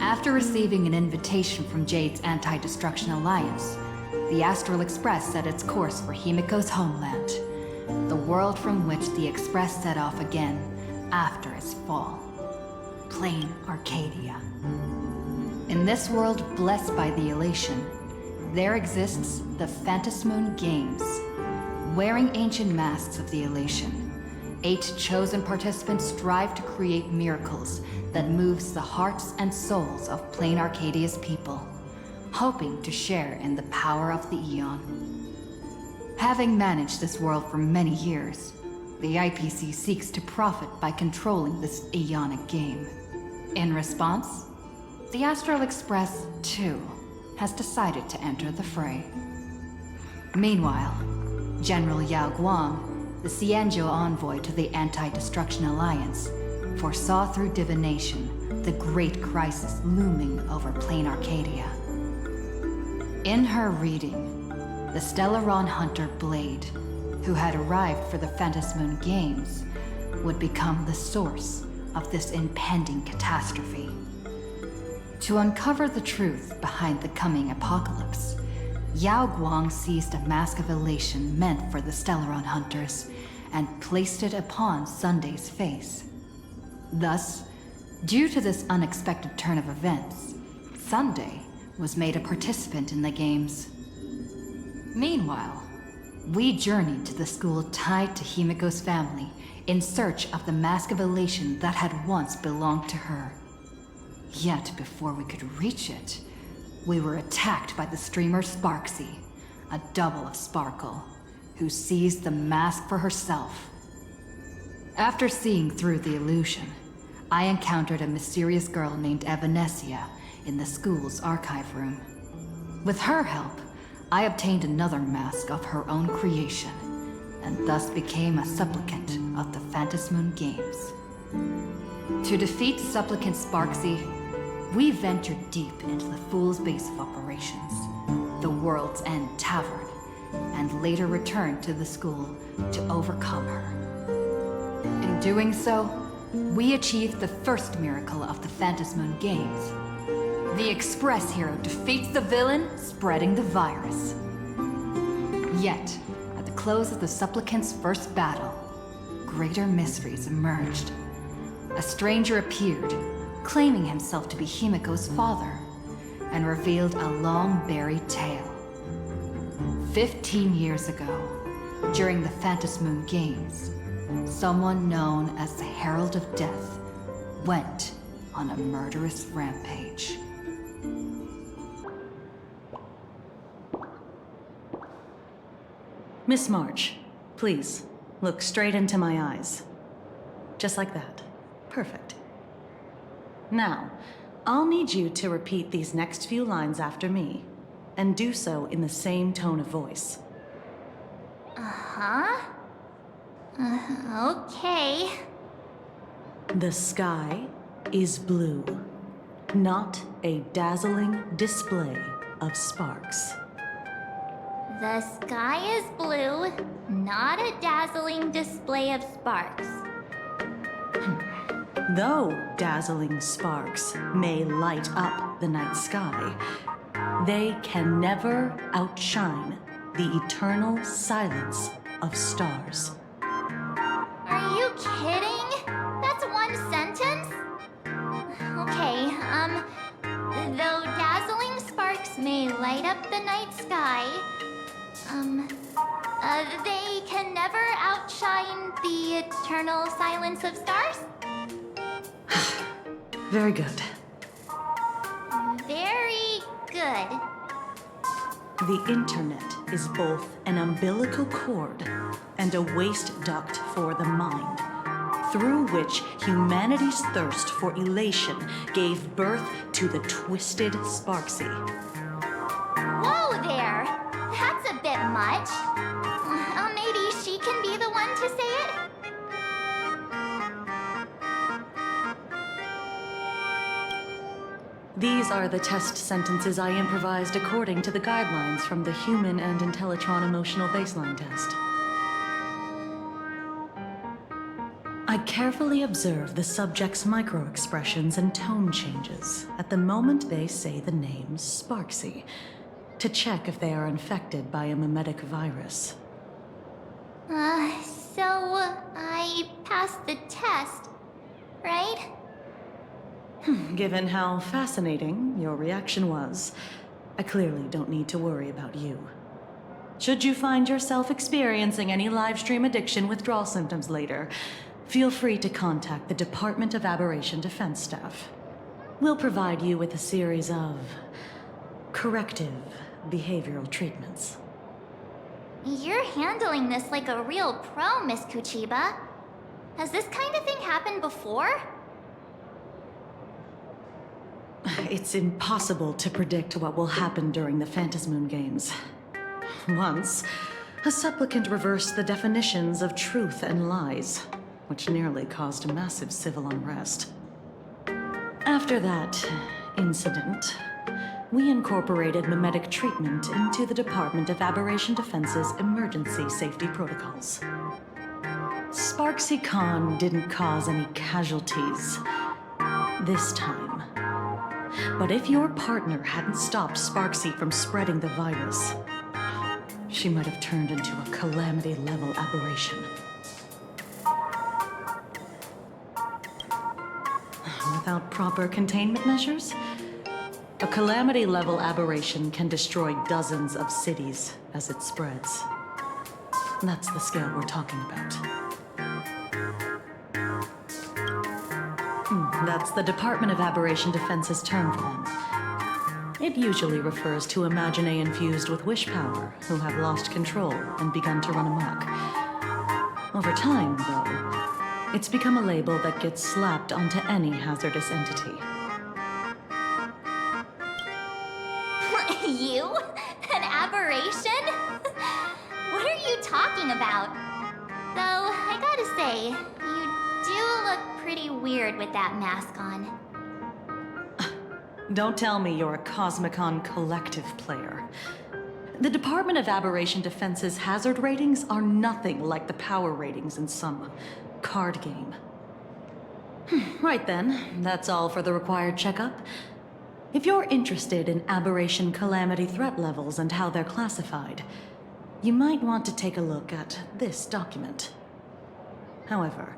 After receiving an invitation from Jade's Anti-Destruction Alliance, the Astral Express set its course for Himiko's homeland, the world from which the Express set off again after its fall. Plain Arcadia. In this world blessed by the elation, there exists the Phantasmoon Games. Wearing ancient masks of the elation, 8 chosen participants strive to create miracles that moves the hearts and souls of Plain Arcadia's people, hoping to share in the power of the Aeon. Having managed this world for many years, the IPC seeks to profit by controlling this Aeonic game. In response, the Astral Express, too, has decided to enter the fray. Meanwhile, General Yao Guang, the Xianzhou envoy to the Anti-Destruction Alliance, foresaw through divination the great crisis looming over Plain Arcadia. In her reading, the Stellaron hunter Blade, who had arrived for the Phantasmoon Games, would become the source of this impending catastrophe. To uncover the truth behind the coming apocalypse, Yao Guang seized a mask of elation meant for the Stellaron hunters and placed it upon Sunday's face. Thus, due to this unexpected turn of events, Sunday was made a participant in the games. Meanwhile, we journeyed to the school tied to Himiko's family in search of the mask of elation that had once belonged to her. Yet before we could reach it, we were attacked by the streamer Sparksy, a double of Sparkle, who seized the mask for herself. After seeing through the illusion, I encountered a mysterious girl named Evanesia in the school's archive room. With her help, I obtained another mask of her own creation, and thus became a supplicant of the Phantasmoon Games. To defeat supplicant Sparksy, we ventured deep into the Fool's base of operations, the World's End Tavern, and later returned to the school to overcome her. In doing so, we achieved the first miracle of the Phantasmoon Games. The Express hero defeats the villain, spreading the virus. Yet, at the close of the supplicant's first battle, greater mysteries emerged. A stranger appeared, claiming himself to be Himiko's father, and revealed a long-buried tale. 15 years ago, during the Phantasmoon Games, someone known as the Herald of Death went on a murderous rampage. Miss March, please, look straight into my eyes. Just like that. Perfect. Now, I'll need you to repeat these next few lines after me, and do so in the same tone of voice. Okay. The sky is blue, not a dazzling display of sparks. The sky is blue, not a dazzling display of sparks. Though dazzling sparks may light up the night sky, they can never outshine the eternal silence of stars. Are you kidding? That's one sentence? Okay, though dazzling sparks may light up the night sky, they can never outshine the eternal silence of stars? Very good. Very good. The internet is both an umbilical cord and a waste duct for the mind, through which humanity's thirst for elation gave birth to the twisted Sparksy. Whoa there! That's a bit much. Maybe she can be the one to say it? These are the test sentences I improvised according to the guidelines from the Human and Intellitron Emotional Baseline Test. I carefully observe the subject's micro-expressions and tone changes. at the moment they say the name Sparksy, to check if they are infected by a mimetic virus. So I passed the test, right? Given how fascinating your reaction was, I clearly don't need to worry about you. Should you find yourself experiencing any live stream addiction withdrawal symptoms later, feel free to contact the Department of Aberration Defense staff. We'll provide you with a series of corrective behavioral treatments. You're handling this like a real pro, Miss Kuchiba. Has this kind of thing happened before? It's impossible to predict what will happen during the Phantasmoon Games. Once, a supplicant reversed the definitions of truth and lies, which nearly caused massive civil unrest. After that incident, we incorporated mimetic treatment into the Department of Aberration Defense's emergency safety protocols. Sparksy Khan didn't cause any casualties this time. But if your partner hadn't stopped Sparksy from spreading the virus, she might have turned into a calamity-level aberration. Without proper containment measures, a calamity-level aberration can destroy dozens of cities as it spreads. That's the scale we're talking about. That's the Department of Aberration Defense's term for them. It usually refers to Imaginae infused with wish power who have lost control and begun to run amok. Over time, though, it's become a label that gets slapped onto any hazardous entity. You? An aberration? What are you talking about? Though, I gotta say, you do look pretty weird with that mask on. Don't tell me you're a Cosmicon Collective player. The Department of Aberration Defense's hazard ratings are nothing like the power ratings in some card game. Right then, that's all for the required checkup. If you're interested in aberration calamity threat levels and how they're classified, you might want to take a look at this document. However,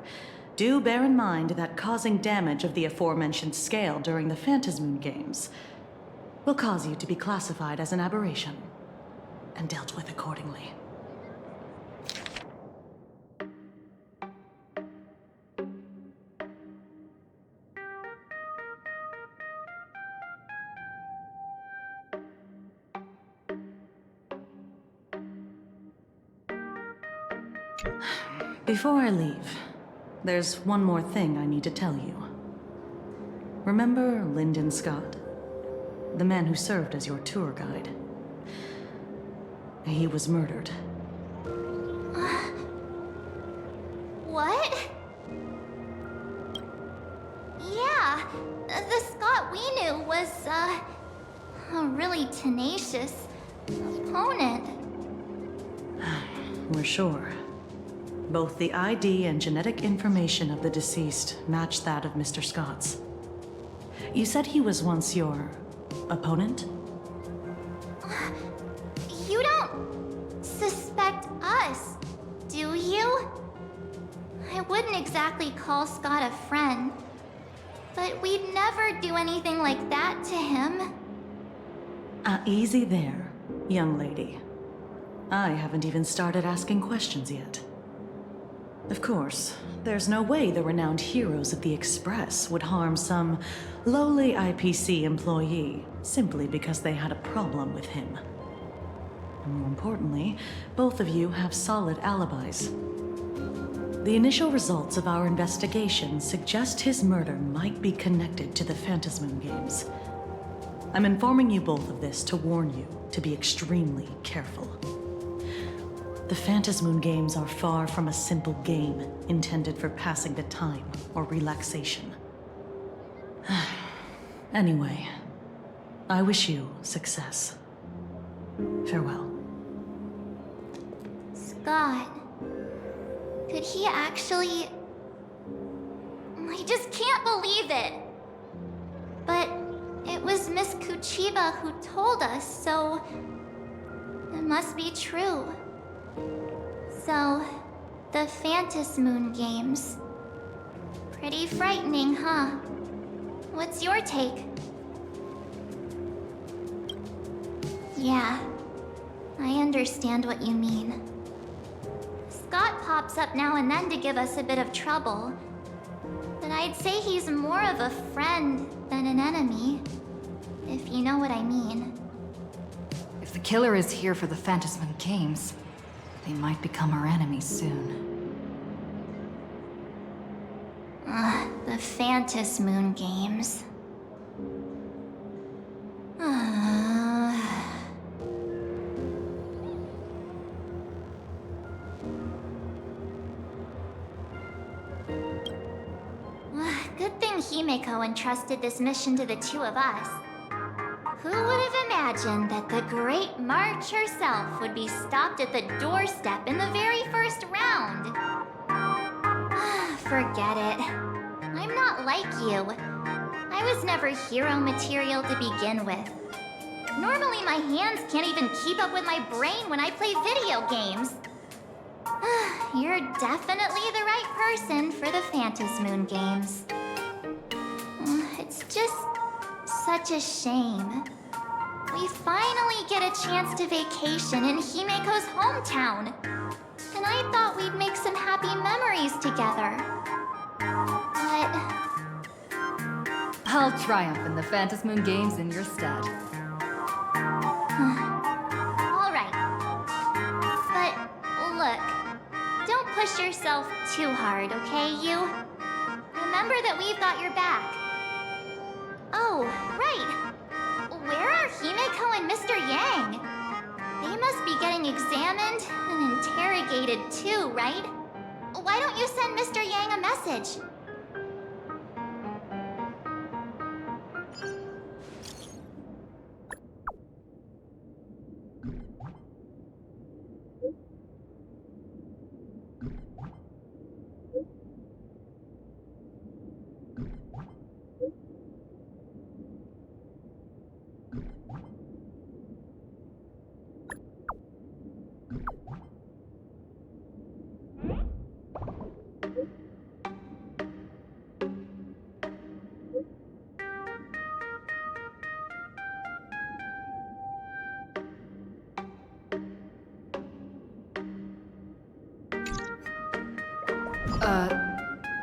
do bear in mind that causing damage of the aforementioned scale during the Phantasmoon Games will cause you to be classified as an aberration and dealt with accordingly. Before I leave, there's one more thing I need to tell you. Remember Lyndon Scott? The man who served as your tour guide. He was murdered. What? Yeah, the Scott we knew was, a really tenacious opponent. We're sure. Both the ID and genetic information of the deceased match that of Mr. Scott's. You said he was once your opponent? You don't suspect us, do you? I wouldn't exactly call Scott a friend, but we'd never do anything like that to him. Easy there, young lady. I haven't even started asking questions yet. Of course, there's no way the renowned heroes of the Express would harm some lowly IPC employee simply because they had a problem with him. And more importantly, both of you have solid alibis. The initial results of our investigation suggest his murder might be connected to the Phantasmoon Games. I'm informing you both of this to warn you to be extremely careful. The Phantasmoon Games are far from a simple game intended for passing the time or relaxation. Anyway, I wish you success. Farewell. Scott. Could he actually... I just can't believe it. But It was Miss Kuchiba who told us, so it must be true. So, the Phantas Moon games. Pretty frightening, huh? What's your take? Yeah, I understand what you mean. Scott pops up now and then to give us a bit of trouble. But I'd say he's more of a friend than an enemy, if you know what I mean. If the killer is here for the Phantasm Games, they might become our enemies soon. The Phantas Moon games. Good thing Himeko entrusted this mission to the two of us. Who would have imagined that the Great March herself would be stopped at the doorstep in the very first round? Forget it. I'm not like you. I was never hero material to begin with. Normally my hands can't even keep up with my brain when I play video games. You're definitely the right person for the Phantas Moon games. It's just such a shame. We finally get a chance to vacation in Himeko's hometown. And I thought we'd make some happy memories together. But I'll triumph in the Phantas Moon Games in your stead. all right. But look, don't push yourself too hard, okay, you? Remember that we've got your back. Oh, right. Where are Himeko and Mr. Yang? They must be getting examined and interrogated too, right? Why don't you send Mr. Yang a message?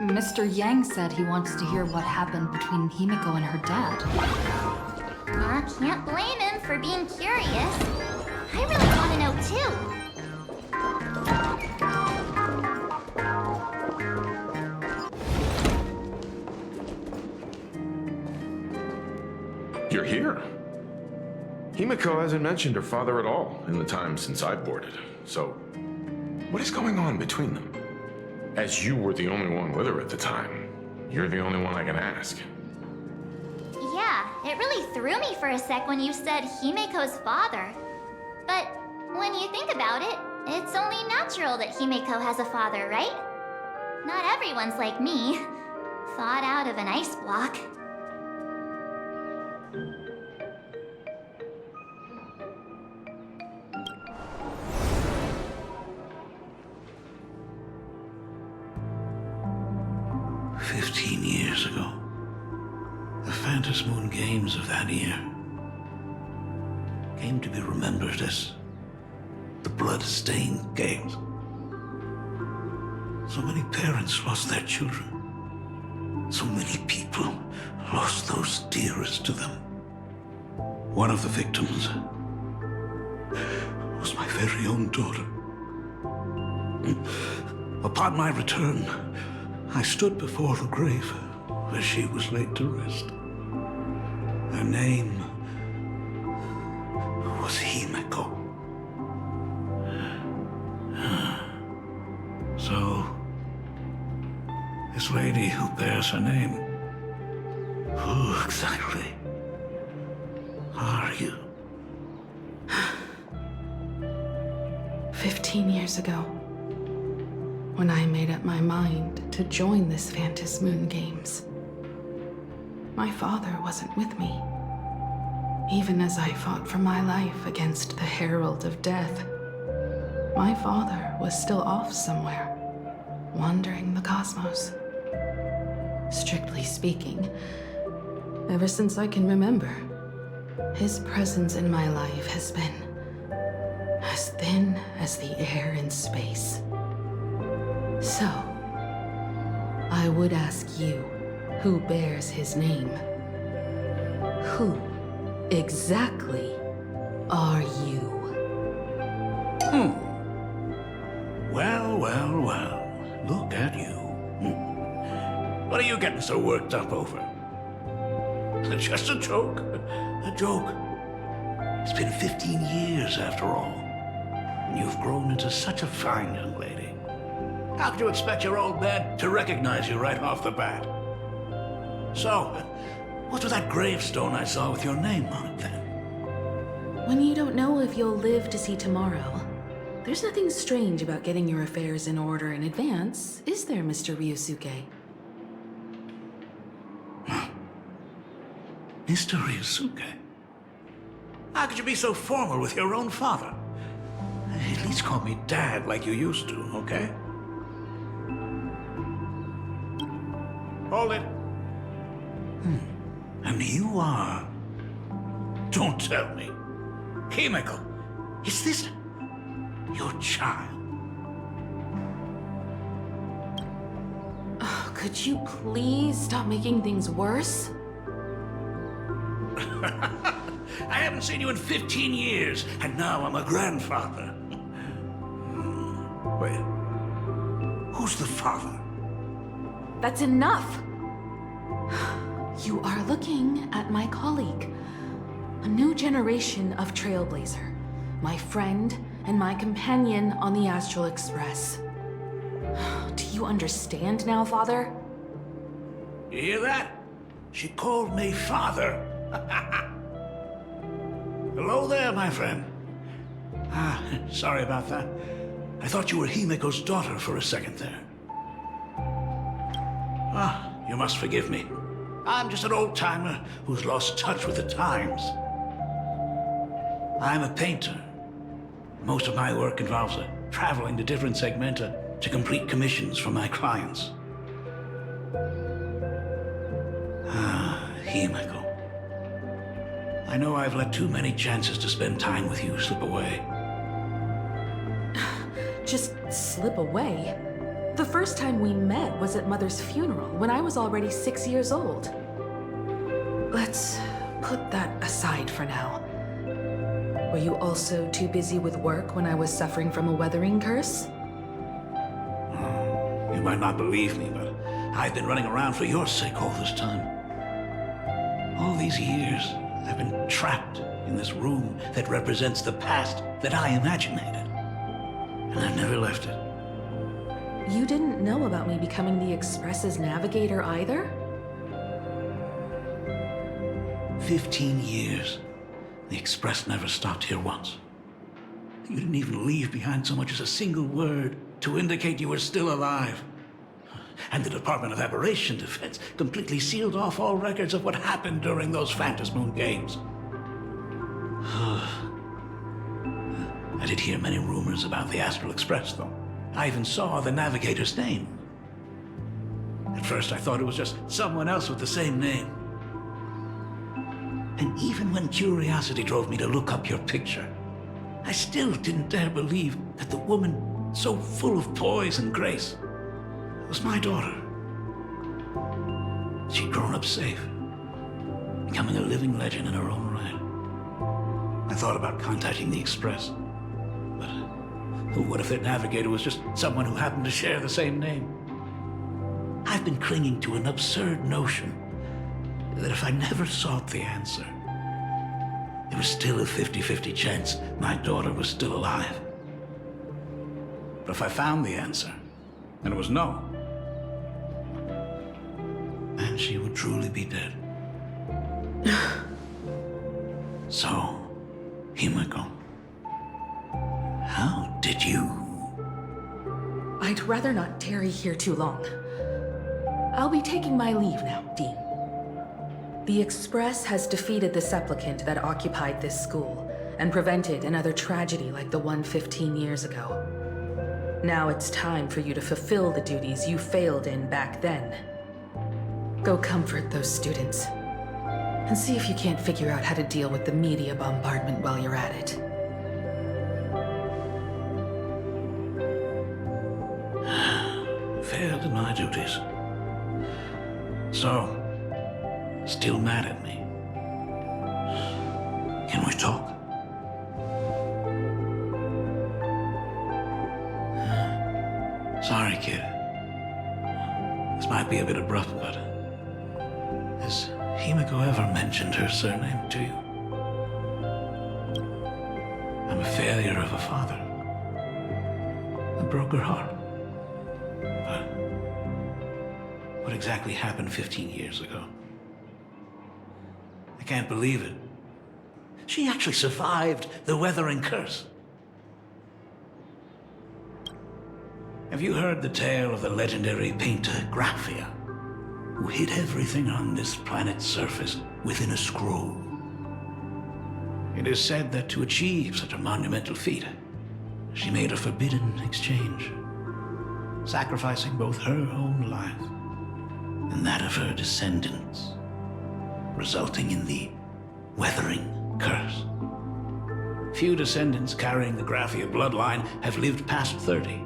Mr. Yang said he wants to hear what happened between Himeko and her dad. Can't blame him for being curious. I really want to know too. You're here. Himeko hasn't mentioned her father at all in the time since I've boarded. So, what is going on between them? As you were the only one with her at the time, you're the only one I can ask. Yeah, it really threw me for a sec when you said Himeko's father. But when you think about it, it's only natural that Himeko has a father, right? Not everyone's like me, thawed out of an ice block. Years ago, the Phantas Moon Games of that year came to be remembered as the Blood-Stained Games. So many parents lost their children. So many people lost those dearest to them. One of the victims was my very own daughter. Upon my return, I stood before the grave where she was laid to rest. Her name was Himeko. So, this lady who bears her name, who exactly are you? 15 years ago, when I made up my mind to join this Phantas Moon Games, my father wasn't with me. Even as I fought for my life against the Herald of Death, my father was still off somewhere, wandering the cosmos. Strictly speaking, ever since I can remember, his presence in my life has been as thin as the air in space. So, I would ask you, who bears his name? Who exactly are you? Well, well, well. Look at you. What are you getting so worked up over? Just a joke. A joke. It's been 15 years after all. And you've grown into such a fine young lady. How could you expect your old man to recognize you right off the bat? So, what's with that gravestone I saw with your name on it then? When you don't know if you'll live to see tomorrow, there's nothing strange about getting your affairs in order in advance, is there, Mr. Ryusuke? Mr. Ryusuke? How could you be so formal with your own father? At least call me Dad like you used to, okay? Hold it. And you are... Don't tell me. Himeko, is this your child? Oh, could you please stop making things worse? I haven't seen you in 15 years, and now I'm a grandfather. Wait. Who's the father? That's enough! You are looking at my colleague, a new generation of trailblazer, my friend and my companion on the Astral Express. Do you understand now, Father? You hear that? She called me father. Hello there, my friend. Sorry about that. I thought you were Himeko's daughter for a second there. You must forgive me. I'm just an old-timer who's lost touch with the times. I'm a painter. Most of my work involves traveling to different segmenta to complete commissions for my clients. Himeko. I know I've let too many chances to spend time with you slip away. Just slip away? The first time we met was at Mother's funeral, when I was already 6 years old. Let's put that aside for now. Were you also too busy with work when I was suffering from a weathering curse? You might not believe me, but I've been running around for your sake all this time. All these years, I've been trapped in this room that represents the past that I imaginated. And I've never left it. You didn't know about me becoming the Express's navigator either? 15 years. The Express never stopped here once. You didn't even leave behind so much as a single word to indicate you were still alive. And the Department of Aberration Defense completely sealed off all records of what happened during those Phantom Moon games. I did hear many rumors about the Astral Express, though. I even saw the navigator's name. At first, I thought it was just someone else with the same name. And even when curiosity drove me to look up your picture, I still didn't dare believe that the woman so full of poise and grace was my daughter. She'd grown up safe, becoming a living legend in her own right. I thought about contacting the Express, but what if their navigator was just someone who happened to share the same name? I've been clinging to an absurd notion that if I never sought the answer, there was still a 50-50 chance my daughter was still alive. But if I found the answer, and it was no, then she would truly be dead. So, Himeko, how did you... I'd rather not tarry here too long. I'll be taking my leave now, Dean. The Express has defeated the supplicant that occupied this school and prevented another tragedy like the one 15 years ago. Now it's time for you to fulfill the duties you failed in back then. Go comfort those students, and see if you can't figure out how to deal with the media bombardment while you're at it. Failed in my duties. So, still mad at me? Can we talk? Sorry, kid. This might be a bit abrupt, but has Himiko ever mentioned her surname to you? I'm a failure of a father. I broke her heart. But what exactly happened 15 years ago? I can't believe it. She actually survived the weathering curse. Have you heard the tale of the legendary painter Graphia, who hid everything on this planet's surface within a scroll? It is said that to achieve such a monumental feat, she made a forbidden exchange, sacrificing both her own life and that of her descendants, resulting in the weathering curse. Few descendants carrying the Graphia bloodline have lived past 30.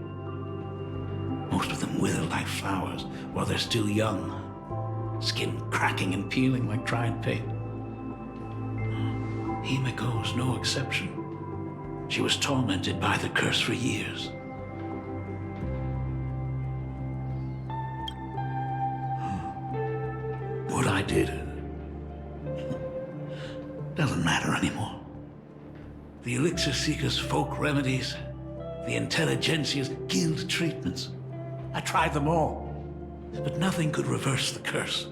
Most of them wither like flowers while they're still young, skin cracking and peeling like dried paint. Himiko's no exception. She was tormented by the curse for years. What I did doesn't matter anymore. The Elixir Seekers' folk remedies, the Intelligentsia's guild treatments. I tried them all, but nothing could reverse the curse.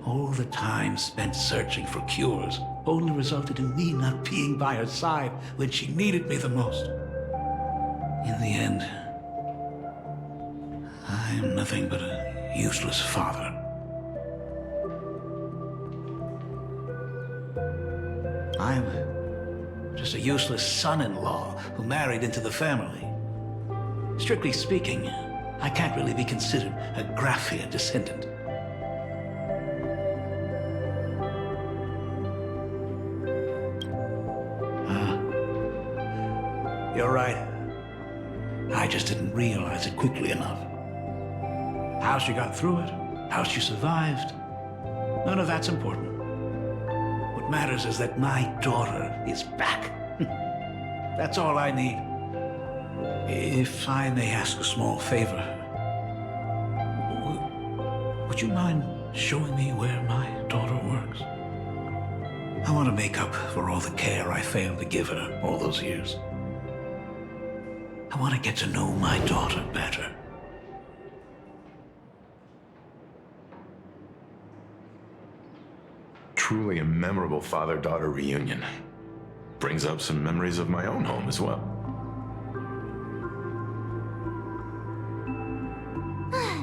All the time spent searching for cures only resulted in me not being by her side when she needed me the most. In the end, I am nothing but a useless father. I'm just a useless son-in-law who married into the family. Strictly speaking, I can't really be considered a Graphia descendant. You're right. I just didn't realize it quickly enough. How she got through it, how she survived, none of that's important. What matters is that my daughter is back. That's all I need. If I may ask a small favor, would you mind showing me where my daughter works? I want to make up for all the care I failed to give her all those years. I want to get to know my daughter better. Truly a memorable father-daughter reunion. Brings up some memories of my own home as well.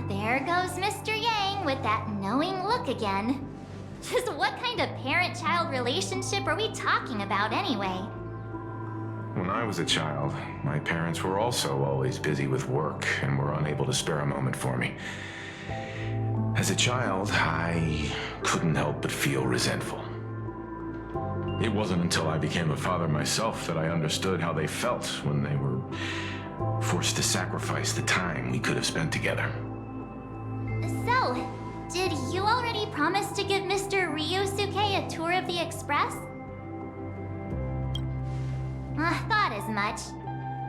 There goes Mr. Yang with that knowing look again. Just what kind of parent-child relationship are we talking about anyway? When I was a child, my parents were also always busy with work and were unable to spare a moment for me. As a child, I couldn't help but feel resentful. It wasn't until I became a father myself that I understood how they felt when they were forced to sacrifice the time we could have spent together. So, did you already promise to give Mr. Ryusuke a tour of the Express? I thought as much.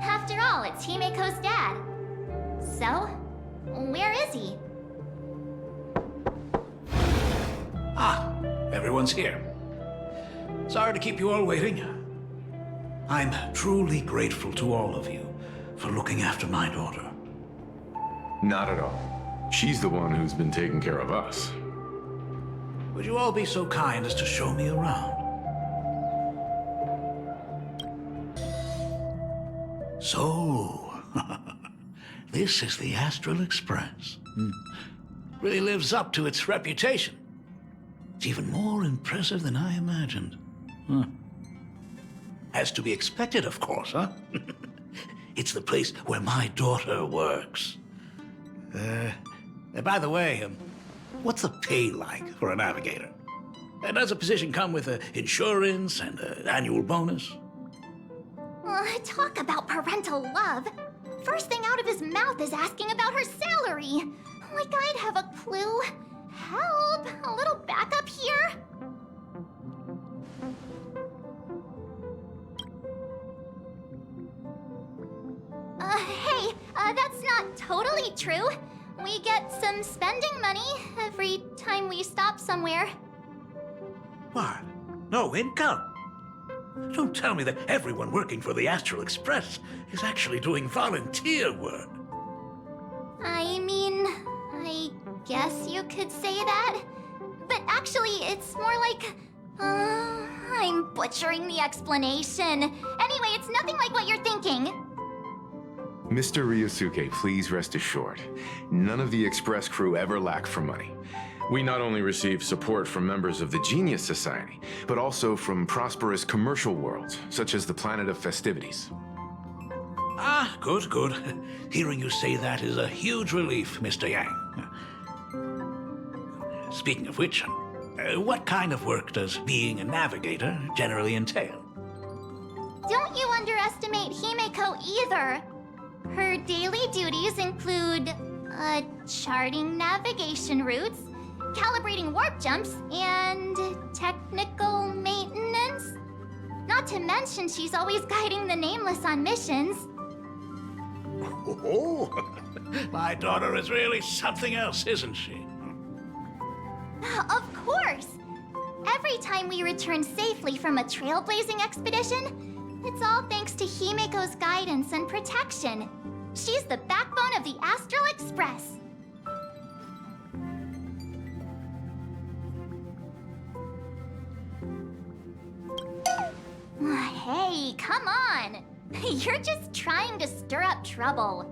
After all, it's Himiko's dad. So, where is he? Ah, everyone's here. Sorry to keep you all waiting. I'm truly grateful to all of you for looking after my daughter. Not at all. She's the one who's been taking care of us. Would you all be so kind as to show me around? So, this is the Astral Express. Really lives up to its reputation. It's even more impressive than I imagined. Huh. As to be expected, of course, huh? It's the place where my daughter works. By the way, what's the pay like for a navigator? Does a position come with insurance and an annual bonus? Talk about parental love. First thing out of his mouth is asking about her salary. Like I'd have a clue. Help! A little backup here? Hey, that's not totally true. We get some spending money every time we stop somewhere. What? No income? Don't tell me that everyone working for the Astral Express is actually doing volunteer work. I mean, I guess you could say that. But actually, it's more like... I'm butchering the explanation. Anyway, it's nothing like what you're thinking. Mr. Ryosuke, please rest assured. None of the Express crew ever lack for money. We not only receive support from members of the Genius Society, but also from prosperous commercial worlds, such as the Planet of Festivities. Ah, good, good. Hearing you say that is a huge relief, Mr. Yang. Speaking of which, what kind of work does being a navigator generally entail? Don't you underestimate Himeko either. Her daily duties include, charting navigation routes, calibrating warp jumps, and technical maintenance. Not to mention she's always guiding the Nameless on missions. Oh, my daughter is really something else, isn't she? Of course! Every time we return safely from a trailblazing expedition, it's all thanks to Himeko's guidance and protection. She's the backbone of the Astral Express. Hey, come on! You're just trying to stir up trouble.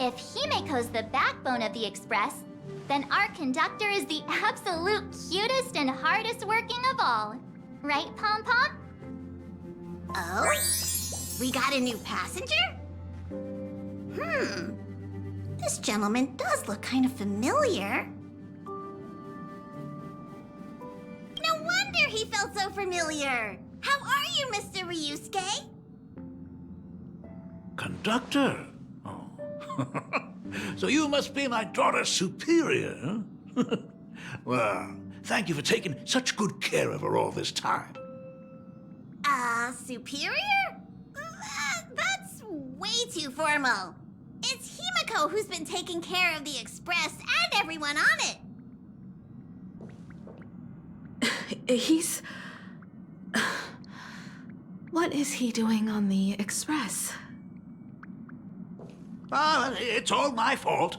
If Himeko's the backbone of the Express, then our conductor is the absolute cutest and hardest working of all. Right, Pom Pom? Oh? We got a new passenger? This gentleman does look kind of familiar. No wonder he felt so familiar. How are you, Mr. Ryusuke? Conductor? Oh. So you must be my daughter's superior, huh? Well, thank you for taking such good care of her all this time. Superior? That's way too formal. It's Himeko who's been taking care of the Express and everyone on it. He's... What is he doing on the Express? It's all my fault.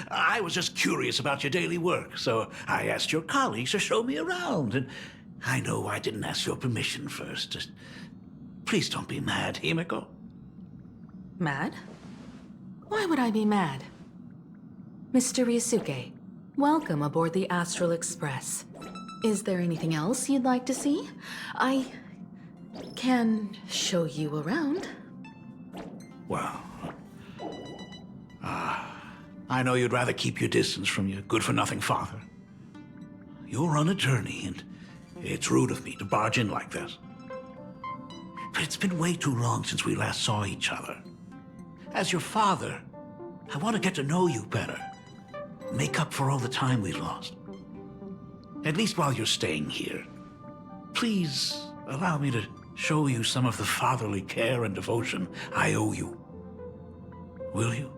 I was just curious about your daily work, so I asked your colleagues to show me around. And I know I didn't ask your permission first. Just please don't be mad, Himeko. Mad? Why would I be mad? Mr. Ryusuke, welcome aboard the Astral Express. Is there anything else you'd like to see? I can show you around. Well, I know you'd rather keep your distance from your good-for-nothing father. You're on a journey, and it's rude of me to barge in like this. But it's been way too long since we last saw each other. As your father, I want to get to know you better. Make up for all the time we lost. At least while you're staying here. Please allow me to show you some of the fatherly care and devotion I owe you. Will you?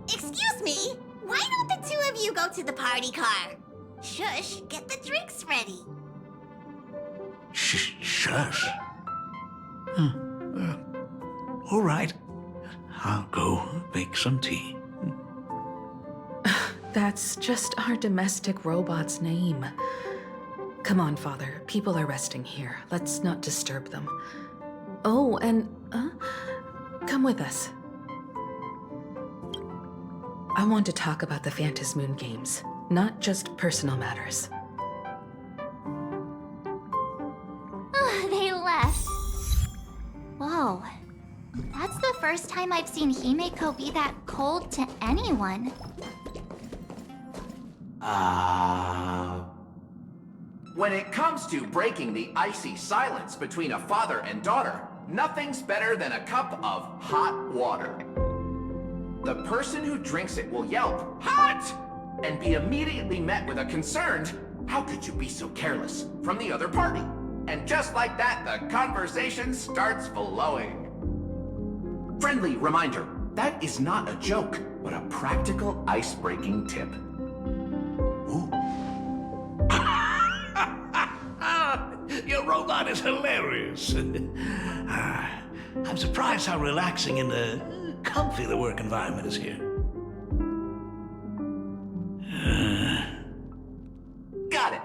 Excuse me? Why don't the two of you go to the party car? Shush, get the drinks ready. Shush. All right. I'll go make some tea. That's just our domestic robot's name. Come on, Father. People are resting here. Let's not disturb them. Oh, and, come with us. I want to talk about the Phantasmoon games. not just personal matters. They left. Whoa. That's the first time I've seen Himeko be that cold to anyone. When it comes to breaking the icy silence between a father and daughter, nothing's better than a cup of hot water. The person who drinks it will yelp, "Hot!" and be immediately met with a concerned, "How could you be so careless?" from the other party. And just like that, the conversation starts flowing. Friendly reminder, that is not a joke, but a practical ice-breaking tip. Ooh. Your robot is hilarious. I'm surprised how relaxing and comfy the work environment is here. Got it.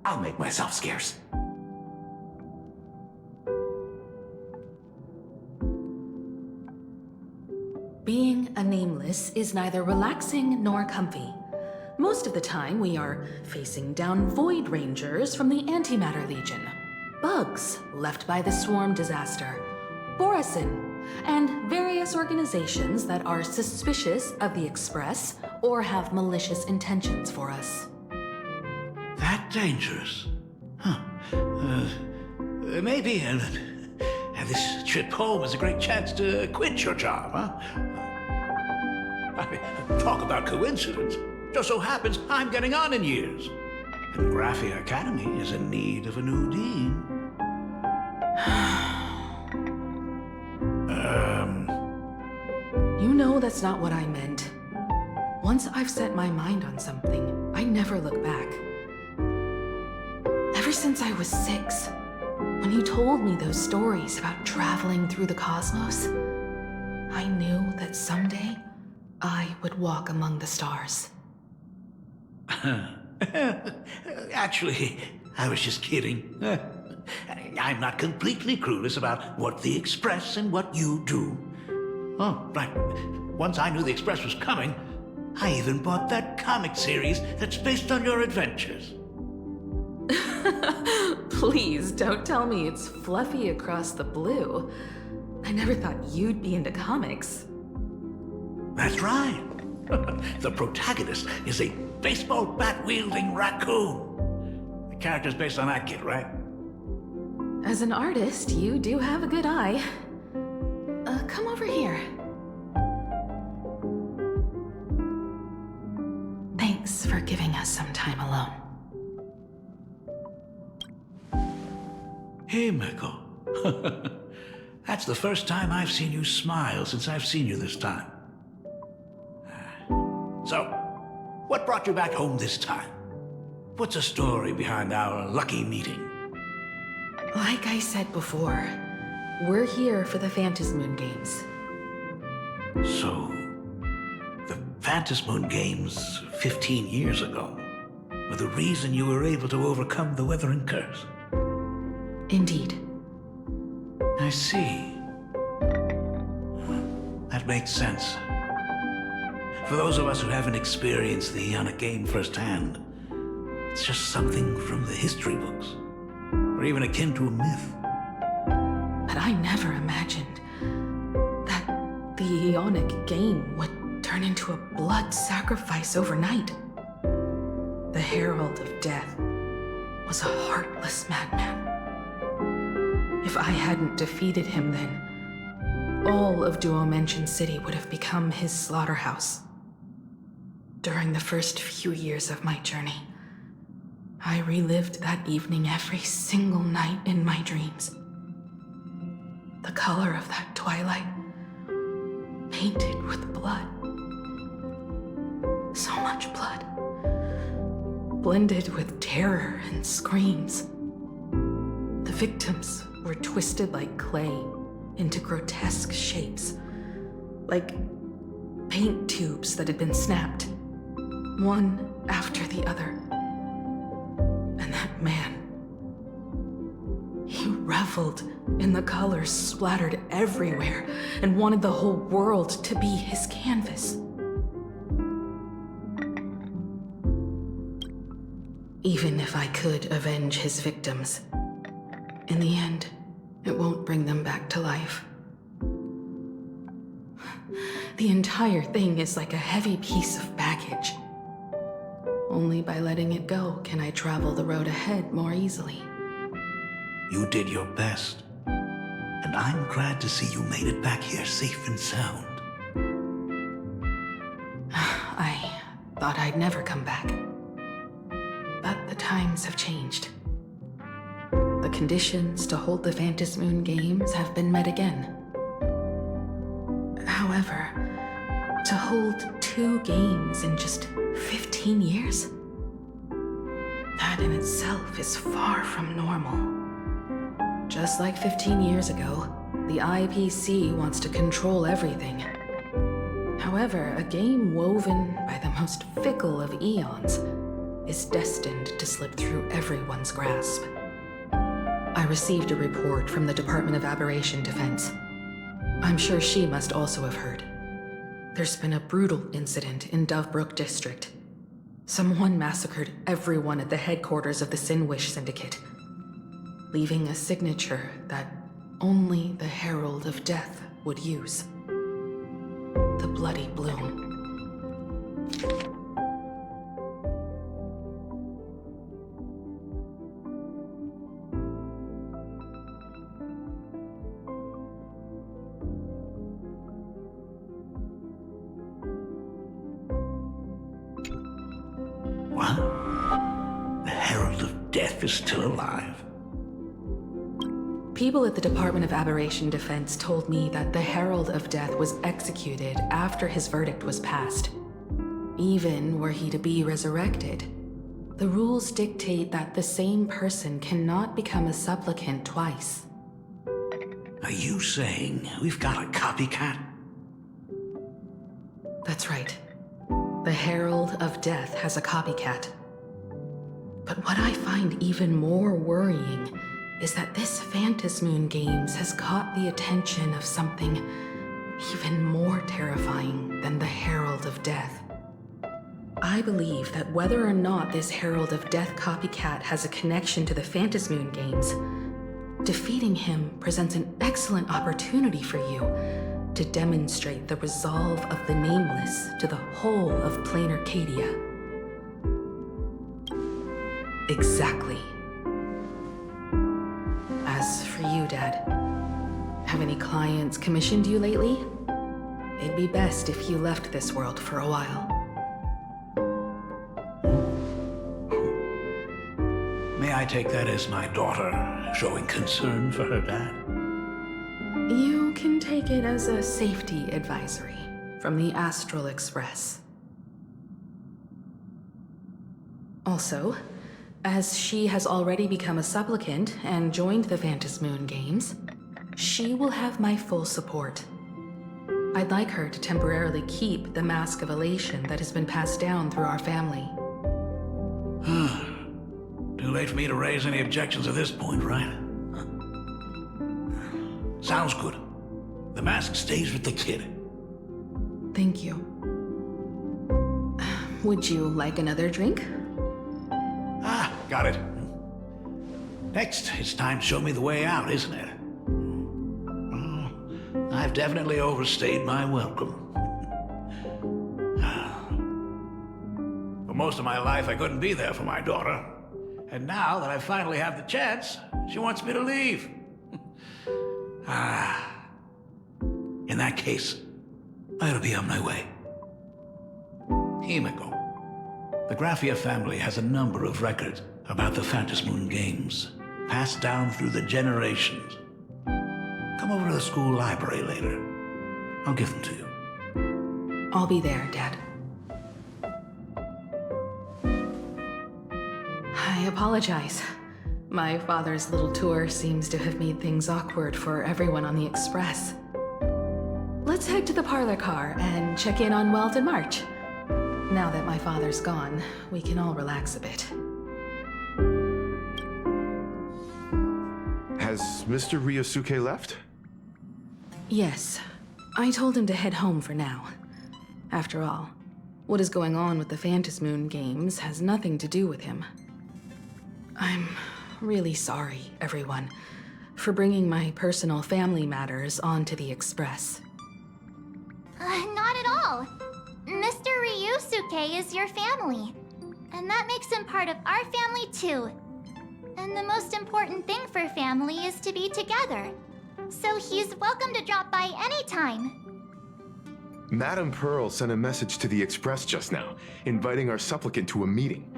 I'll make myself scarce. Being a nameless is neither relaxing nor comfy. Most of the time, we are facing down Void Rangers from the Antimatter Legion, bugs left by the Swarm disaster, Borisin, and various organizations that are suspicious of the Express or have malicious intentions for us. That dangerous? Huh. Maybe this trip home is a great chance to quit your job, huh? I mean, talk about coincidence. Just so happens I'm getting on in years. And Graphia Academy is in need of a new dean. You know that's not what I meant. Once I've set my mind on something, I never look back. Ever since I was 6, when you told me those stories about traveling through the cosmos, I knew that someday I would walk among the stars. Actually, I was just kidding. I'm not completely clueless about what the Express and what you do. Oh, right. Once I knew the Express was coming, I even bought that comic series that's based on your adventures. Please don't tell me it's fluffy across the blue. I never thought you'd be into comics. That's right. The protagonist is a baseball bat-wielding raccoon. The character's based on that kid, right? As an artist, you do have a good eye. Come over here. Thanks for giving us some time alone. Hey, Miko. That's the first time I've seen you smile since I've seen you this time. So, what brought you back home this time? What's the story behind our lucky meeting? Like I said before, we're here for the Phantasmoon Games. So, the Phantasmoon Games 15 years ago were the reason you were able to overcome the Weathering Curse? Indeed. I see. That makes sense. For those of us who haven't experienced the Ionic game firsthand, it's just something from the history books, or even akin to a myth. But I never imagined that the Ionic game would turn into a blood sacrifice overnight. The Herald of Death was a heartless madman. If I hadn't defeated him then, all of Duomension City would have become his slaughterhouse. During the first few years of my journey, I relived that evening every single night in my dreams. The color of that twilight, painted with blood. So much blood, blended with terror and screams. The victims were twisted like clay into grotesque shapes, like paint tubes that had been snapped, one after the other. And that man, he reveled in the colors splattered everywhere and wanted the whole world to be his canvas. if I could avenge his victims, in the end, it won't bring them back to life. The entire thing is like a heavy piece of baggage. Only by letting it go can I travel the road ahead more easily. You did your best. And I'm glad to see you made it back here safe and sound. I thought I'd never come back. But the times have changed. The conditions to hold the Phantasmoon Games have been met again. However, to hold 2 games in just 15 years? That in itself is far from normal. Just like 15 years ago, the IPC wants to control everything. However, a game woven by the most fickle of eons is destined to slip through everyone's grasp. I received a report from the Department of Aberration Defense. I'm sure she must also have heard. There's been a brutal incident in Dovebrook District. Someone massacred everyone at the headquarters of the Sinwish Syndicate, leaving a signature that only the Herald of Death would use. The Bloody Bloom. What? The Herald of Death is still alive? People at the Department of Aberration Defense told me that the Herald of Death was executed after his verdict was passed. Even were he to be resurrected, the rules dictate that the same person cannot become a supplicant twice. Are you saying we've got a copycat? That's right. The Herald of Death has a copycat. But what I find even more worrying is that this Phantasmoon Games has caught the attention of something even more terrifying than the Herald of Death. I believe that whether or not this Herald of Death copycat has a connection to the Phantasmoon Games, defeating him presents an excellent opportunity for you to demonstrate the resolve of the Nameless to the whole of Plain Arcadia. Exactly. As for you, Dad, have any clients commissioned you lately? It'd be best if you left this world for a while. May I take that as my daughter showing concern for her dad? You can take it as a safety advisory from the Astral Express. Also, as she has already become a supplicant and joined the Phantasmoon Games, she will have my full support. I'd like her to temporarily keep the Mask of Elation that has been passed down through our family. Too late for me to raise any objections at this point, right? Sounds good. The mask stays with the kid. Thank you. Would you like another drink? Got it. Next, it's time to show me the way out, isn't it? I've definitely overstayed my welcome. For most of my life, I couldn't be there for my daughter. And now that I finally have the chance, she wants me to leave. In that case, I'll be on my way. Himiko. The Graphia family has a number of records about the Phantasmoon Games, passed down through the generations. Come over to the school library later. I'll give them to you. I'll be there, Dad. I apologize. My father's little tour seems to have made things awkward for everyone on the Express. Let's head to the parlor car and check in on Welt and March. Now that my father's gone, we can all relax a bit. Has Mr. Ryosuke left? Yes. I told him to head home for now. After all, what is going on with the Phantasmoon Games has nothing to do with him. I'm really sorry, everyone, for bringing my personal family matters onto the Express. Not at all. Mr. Ryusuke is your family. And that makes him part of our family too. And the most important thing for family is to be together. So he's welcome to drop by anytime. Madame Pearl sent a message to the Express just now, inviting our supplicant to a meeting.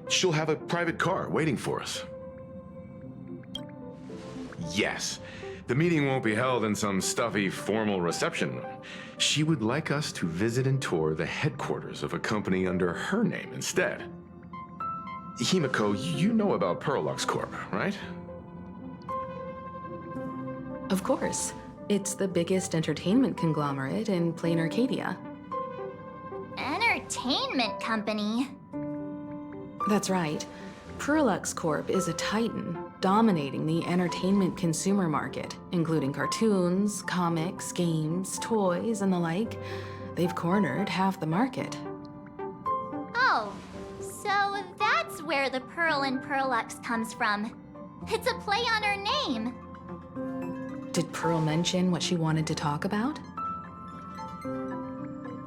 She'll have a private car waiting for us. Yes, the meeting won't be held in some stuffy, formal reception room. She would like us to visit and tour the headquarters of a company under her name instead. Himiko, you know about Perlux Corp, right? Of course. It's the biggest entertainment conglomerate in plain Arcadia. Entertainment company? That's right. Perlux Corp is a titan, dominating the entertainment consumer market, including cartoons, comics, games, toys, and the like. They've cornered half the market. Oh, so that's where the Pearl in Perlux comes from. It's a play on her name. Did Pearl mention what she wanted to talk about?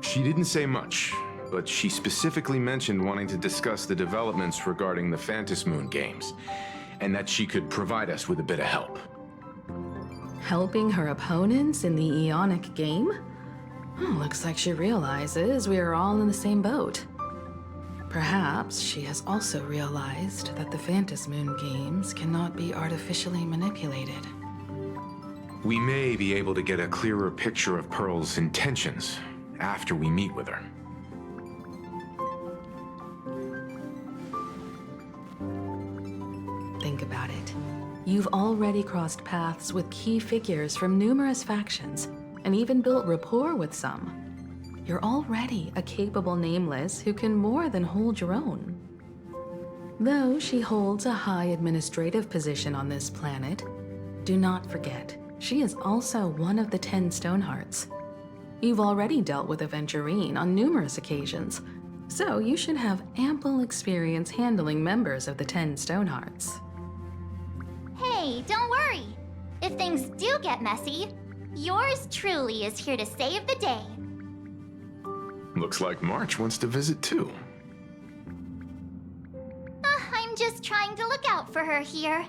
She didn't say much, but she specifically mentioned wanting to discuss the developments regarding the Phantom Moon games, and that she could provide us with a bit of help. Helping her opponents in the Ionic game? Looks like she realizes we are all in the same boat. Perhaps she has also realized that the Phantom Moon games cannot be artificially manipulated. We may be able to get a clearer picture of Pearl's intentions after we meet with her. Think about it. You've already crossed paths with key figures from numerous factions, and even built rapport with some. You're already a capable nameless who can more than hold your own. Though she holds a high administrative position on this planet, do not forget, she is also one of the 10 Stonehearts. You've already dealt with Aventurine on numerous occasions, so you should have ample experience handling members of the 10 Stonehearts. Hey, don't worry. If things do get messy, yours truly is here to save the day. Looks like March wants to visit too. I'm just trying to look out for her here.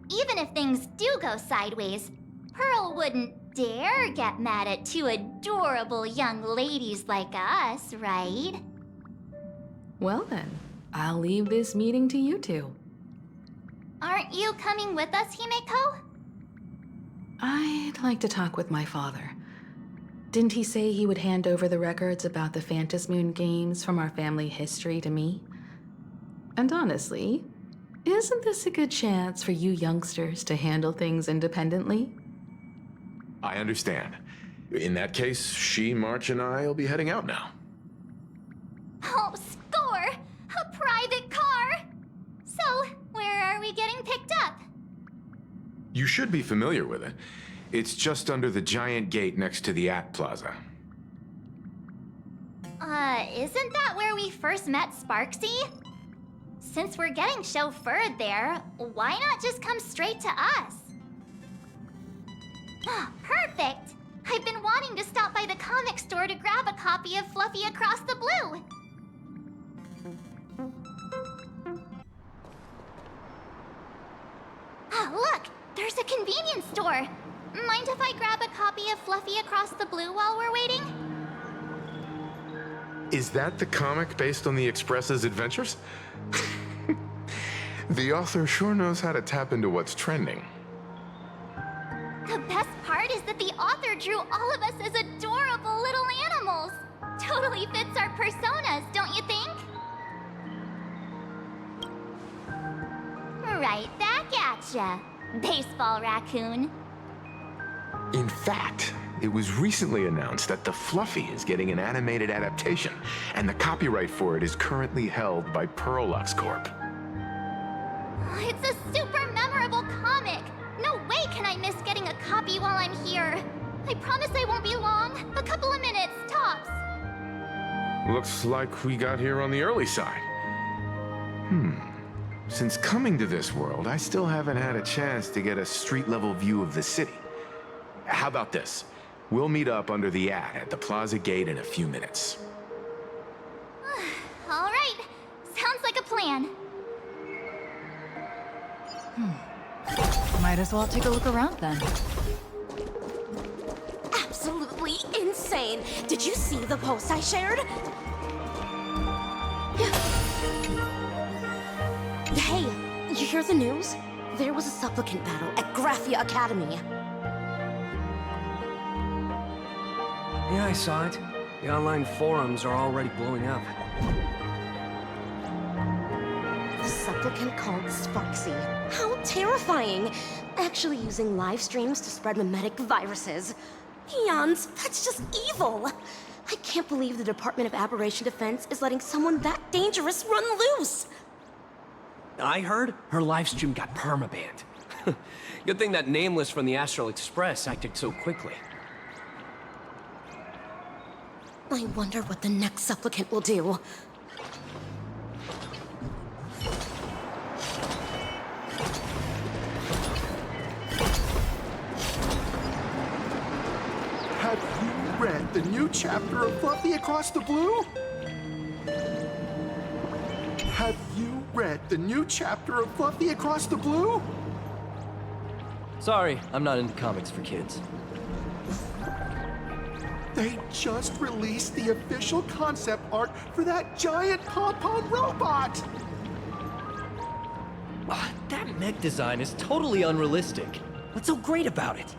Even if things do go sideways, Pearl wouldn't dare get mad at two adorable young ladies like us, right? Well then, I'll leave this meeting to you two. Aren't you coming with us, Himeko? I'd like to talk with my father. Didn't he say he would hand over the records about the Phantom Moon games from our family history to me? And honestly, isn't this a good chance for you youngsters to handle things independently? I understand. In that case, she, March, and I will be heading out now. Oh, score! A private car! So, where are we getting picked up? You should be familiar with it. It's just under the giant gate next to the At Plaza. Isn't that where we first met Sparksy? Since we're getting chauffeured there, why not just come straight to us? Perfect! I've been wanting to stop by the comic store to grab a copy of Fluffy Across the Blue. Look! There's a convenience store! Mind if I grab a copy of Fluffy Across the Blue while we're waiting? Is that the comic based on the Express's adventures? The author sure knows how to tap into what's trending. The best part is that the author drew all of us as adorable little animals. Totally fits our personas, don't you think? Right back at ya, baseball raccoon. In fact, it was recently announced that the Fluffy is getting an animated adaptation, and the copyright for it is currently held by Perlux Corp. It's a super memorable comic. No way can I miss getting a copy while I'm here. I promise I won't be long. A couple of minutes, tops. Looks like we got here on the early side. Since coming to this world, I still haven't had a chance to get a street-level view of the city. How about this? We'll meet up under the ad at the plaza gate in a few minutes. All right. Sounds like a plan. Might as well take a look around then. Absolutely insane. Did you see the post I shared? Hey, you hear the news? There was a supplicant battle at Graphia Academy. Yeah, I saw it. The online forums are already blowing up. The supplicant called Sparksy. How terrifying! Actually using live streams to spread mimetic viruses. Eons, that's just evil! I can't believe the Department of Aberration Defense is letting someone that dangerous run loose! I heard her livestream got permabanned. Good thing that Nameless from the Astral Express acted so quickly. I wonder what the next supplicant will do. Have you read the new chapter of Fluffy Across the Blue? Have you read the new chapter of Fluffy Across the Blue? Sorry, I'm not into comics for kids. They just released the official concept art for that giant pom-pom robot! That mech design is totally unrealistic. What's so great about it?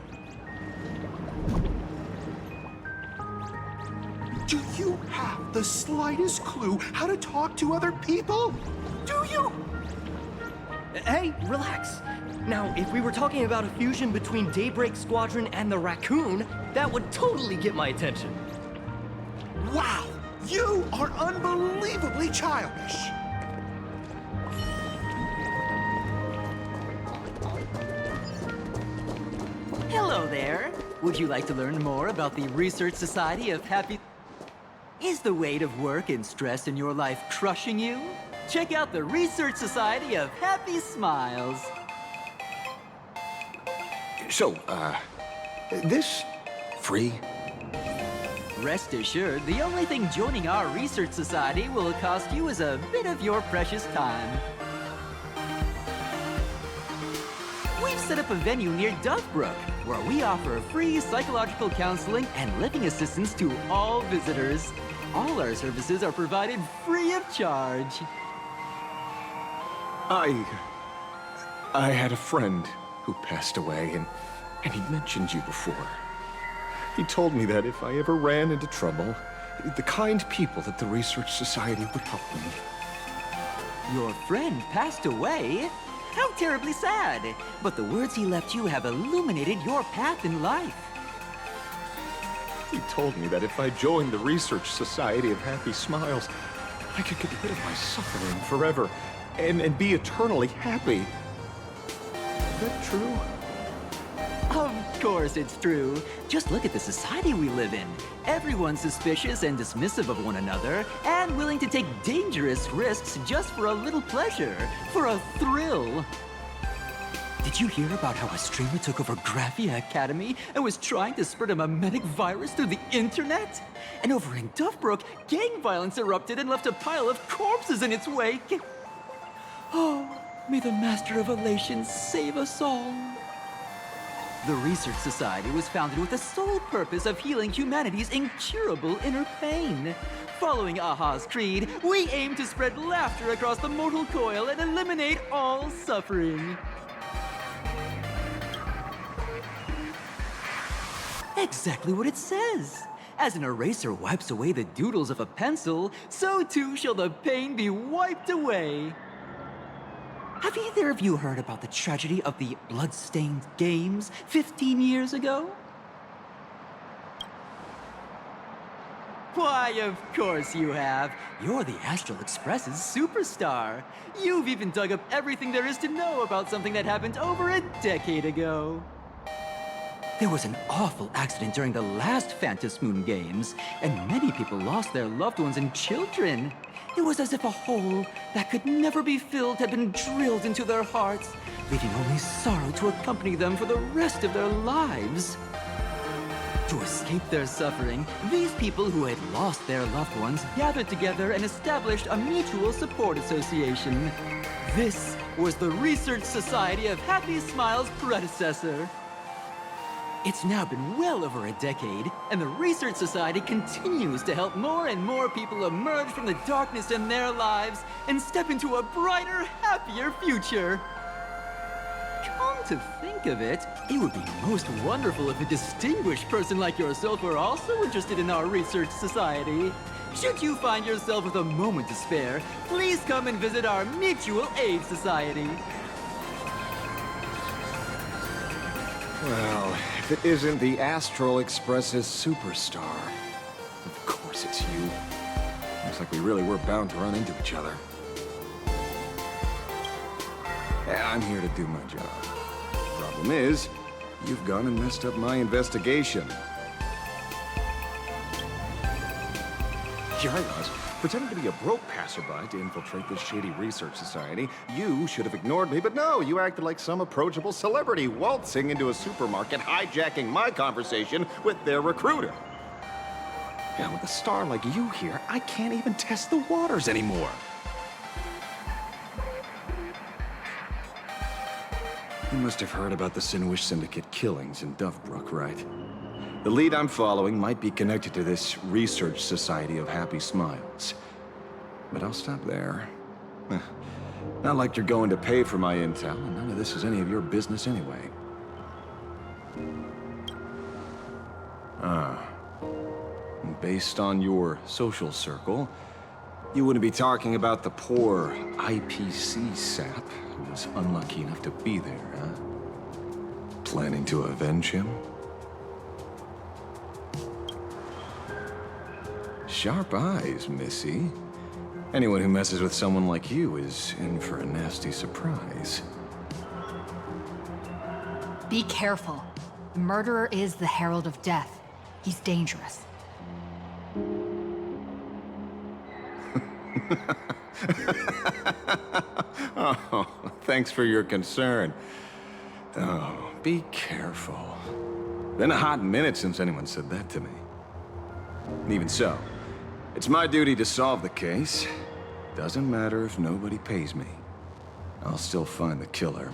Do you have the slightest clue how to talk to other people? Do you? Hey, relax. Now, if we were talking about a fusion between Daybreak Squadron and the Raccoon, that would totally get my attention. Wow! You are unbelievably childish! Hello there. Would you like to learn more about the Research Society of Happy... Is the weight of work and stress in your life crushing you? Check out the Research Society of Happy Smiles. So, this free? Rest assured, the only thing joining our Research Society will cost you is a bit of your precious time. We've set up a venue near Duffbrook, where we offer free psychological counseling and living assistance to all visitors. All our services are provided free of charge. I had a friend who passed away, and he mentioned you before. He told me that if I ever ran into trouble, the kind people at the Research Society would help me. Your friend passed away? How terribly sad! But the words he left you have illuminated your path in life. He told me that if I joined the Research Society of Happy Smiles, I could get rid of my suffering forever and be eternally happy. Is that true? Of course it's true. Just look at the society we live in. Everyone's suspicious and dismissive of one another, and willing to take dangerous risks just for a little pleasure, for a thrill. Did you hear about how a streamer took over Graphia Academy and was trying to spread a mimetic virus through the internet? And over in Duffbrook, gang violence erupted and left a pile of corpses in its wake. Oh, may the Master of Elation save us all. The Research Society was founded with the sole purpose of healing humanity's incurable inner pain. Following Aha's creed, we aim to spread laughter across the mortal coil and eliminate all suffering. Exactly what it says. As an eraser wipes away the doodles of a pencil, so too shall the pain be wiped away. Have either of you heard about the tragedy of the Bloodstained Games 15 years ago? Why, of course you have. You're the Astral Express's superstar. You've even dug up everything there is to know about something that happened over a decade ago. There was an awful accident during the last Phantom Moon Games, and many people lost their loved ones and children. It was as if a hole that could never be filled had been drilled into their hearts, leaving only sorrow to accompany them for the rest of their lives. To escape their suffering, these people who had lost their loved ones gathered together and established a mutual support association. This was the Research Society of Happy Smiles' predecessor. It's now been well over a decade, and the Research Society continues to help more and more people emerge from the darkness in their lives and step into a brighter, happier future. Come to think of it, it would be most wonderful if a distinguished person like yourself were also interested in our Research Society. Should you find yourself with a moment to spare, please come and visit our Mutual Aid Society. Well, if it isn't the Astral Express's superstar. Of course it's you. Looks like we really were bound to run into each other. I'm here to do my job. Problem is, you've gone and messed up my investigation. Here I was, pretending to be a broke passerby to infiltrate this shady research society. You should have ignored me, but no, you acted like some approachable celebrity waltzing into a supermarket, hijacking my conversation with their recruiter. Yeah, with a star like you here, I can't even test the waters anymore. You must have heard about the Sinuish Syndicate killings in Dovebrook, right? The lead I'm following might be connected to this Research Society of Happy Smiles. But I'll stop there. Not like you're going to pay for my intel, and none of this is any of your business anyway. Based on your social circle, you wouldn't be talking about the poor IPC sap who was unlucky enough to be there, huh? Planning to avenge him? Sharp eyes, Missy. Anyone who messes with someone like you is in for a nasty surprise. Be careful. The murderer is the Herald of Death. He's dangerous. Oh, thanks for your concern. Oh, be careful. Been a hot minute since anyone said that to me. Even so, it's my duty to solve the case. Doesn't matter if nobody pays me. I'll still find the killer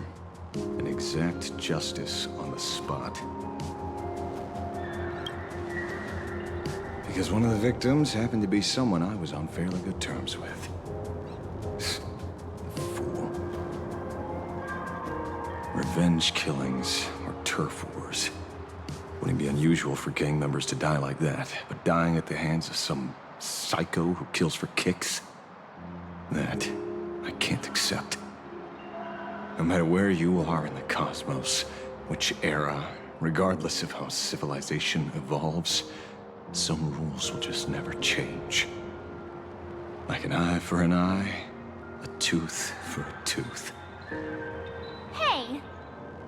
and exact justice on the spot. Because one of the victims happened to be someone I was on fairly good terms with. Fool. Revenge killings or turf wars. Wouldn't be unusual for gang members to die like that, but dying at the hands of some psycho who kills for kicks? That I can't accept. No matter where you are in the cosmos, which era, regardless of how civilization evolves, some rules will just never change. Like an eye for an eye, a tooth for a tooth. Hey,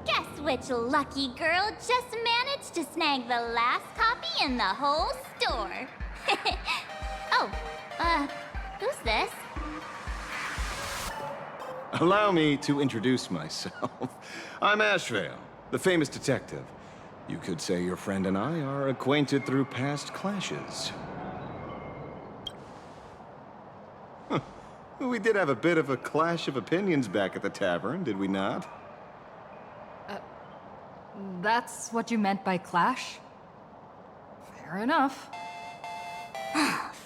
guess which lucky girl just managed to snag the last copy in the whole store? Oh, who's this? Allow me to introduce myself. I'm Ashvale, the famous detective. You could say your friend and I are acquainted through past clashes. Huh. We did have a bit of a clash of opinions back at the tavern, did we not? That's what you meant by clash? Fair enough.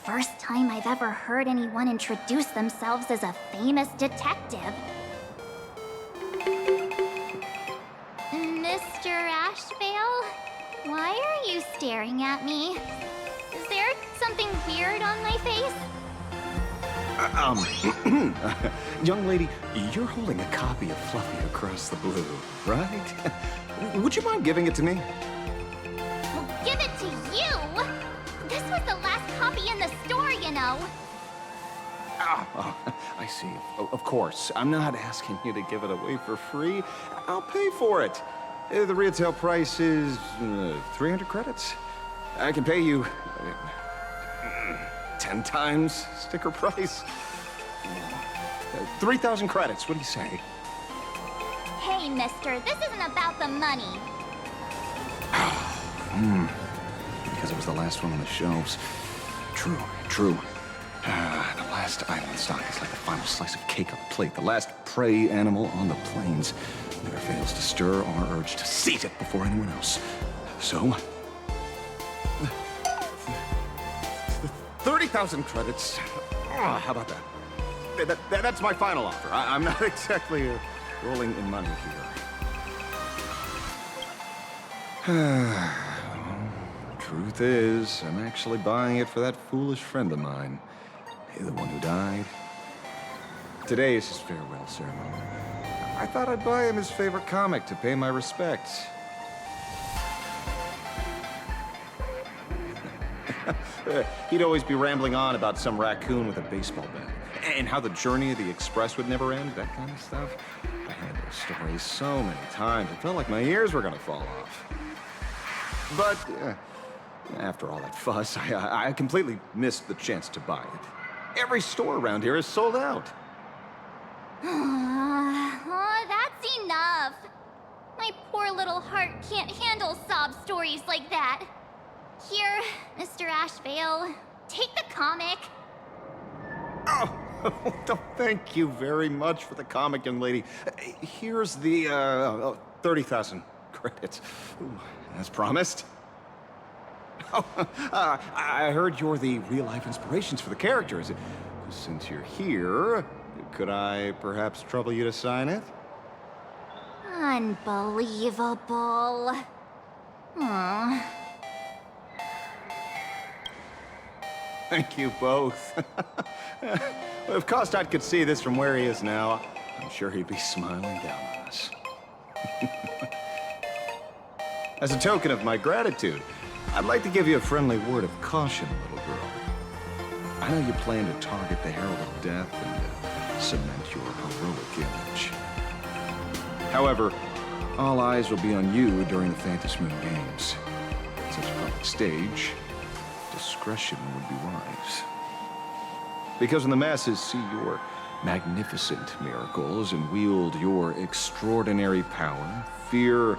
First time I've ever heard anyone introduce themselves as a famous detective. Mr. Ashvale? Why are you staring at me? Is there something weird on my face? Young lady, you're holding a copy of Fluffy Across the Blue, right? Would you mind giving it to me? Well, give it to you! This was the last copy in the store, you know. Oh, I see. Of course. I'm not asking you to give it away for free. I'll pay for it. The retail price is 300 credits. I can pay you 10 times sticker price. 3,000 credits, what do you say? Hey, mister, this isn't about the money. Because it was the last one on the shelves. True, true. The last item in stock is like the final slice of cake on the plate. The last prey animal on the plains. Never fails to stir our urge to seize it before anyone else. So... 30,000 credits. How about that? That's my final offer. I'm not exactly rolling in money here. Truth is, I'm actually buying it for that foolish friend of mine. The one who died. Today is his farewell ceremony. I thought I'd buy him his favorite comic to pay my respects. He'd always be rambling on about some raccoon with a baseball bat. And how the journey of the express would never end, that kind of stuff. I heard those stories so many times, it felt like my ears were gonna fall off. But, after all that fuss, I completely missed the chance to buy it. Every store around here is sold out. Oh, that's enough. My poor little heart can't handle sob stories like that. Here, Mr. Ashvale, take the comic. Oh, thank you very much for the comic, young lady. Here's the 30,000 credits. Ooh, as promised. Oh, I heard you're the real-life inspirations for the characters. Since you're here, could I perhaps trouble you to sign it? Unbelievable. Aww. Thank you both. If Kostat could see this from where he is now, I'm sure he'd be smiling down on us. As a token of my gratitude, I'd like to give you a friendly word of caution, little girl. I know you plan to target the Herald of Death and cement your heroic image. However, all eyes will be on you during the Phantom Moon Games. On such a public stage, discretion would be wise. Because when the masses see your magnificent miracles and wield your extraordinary power, fear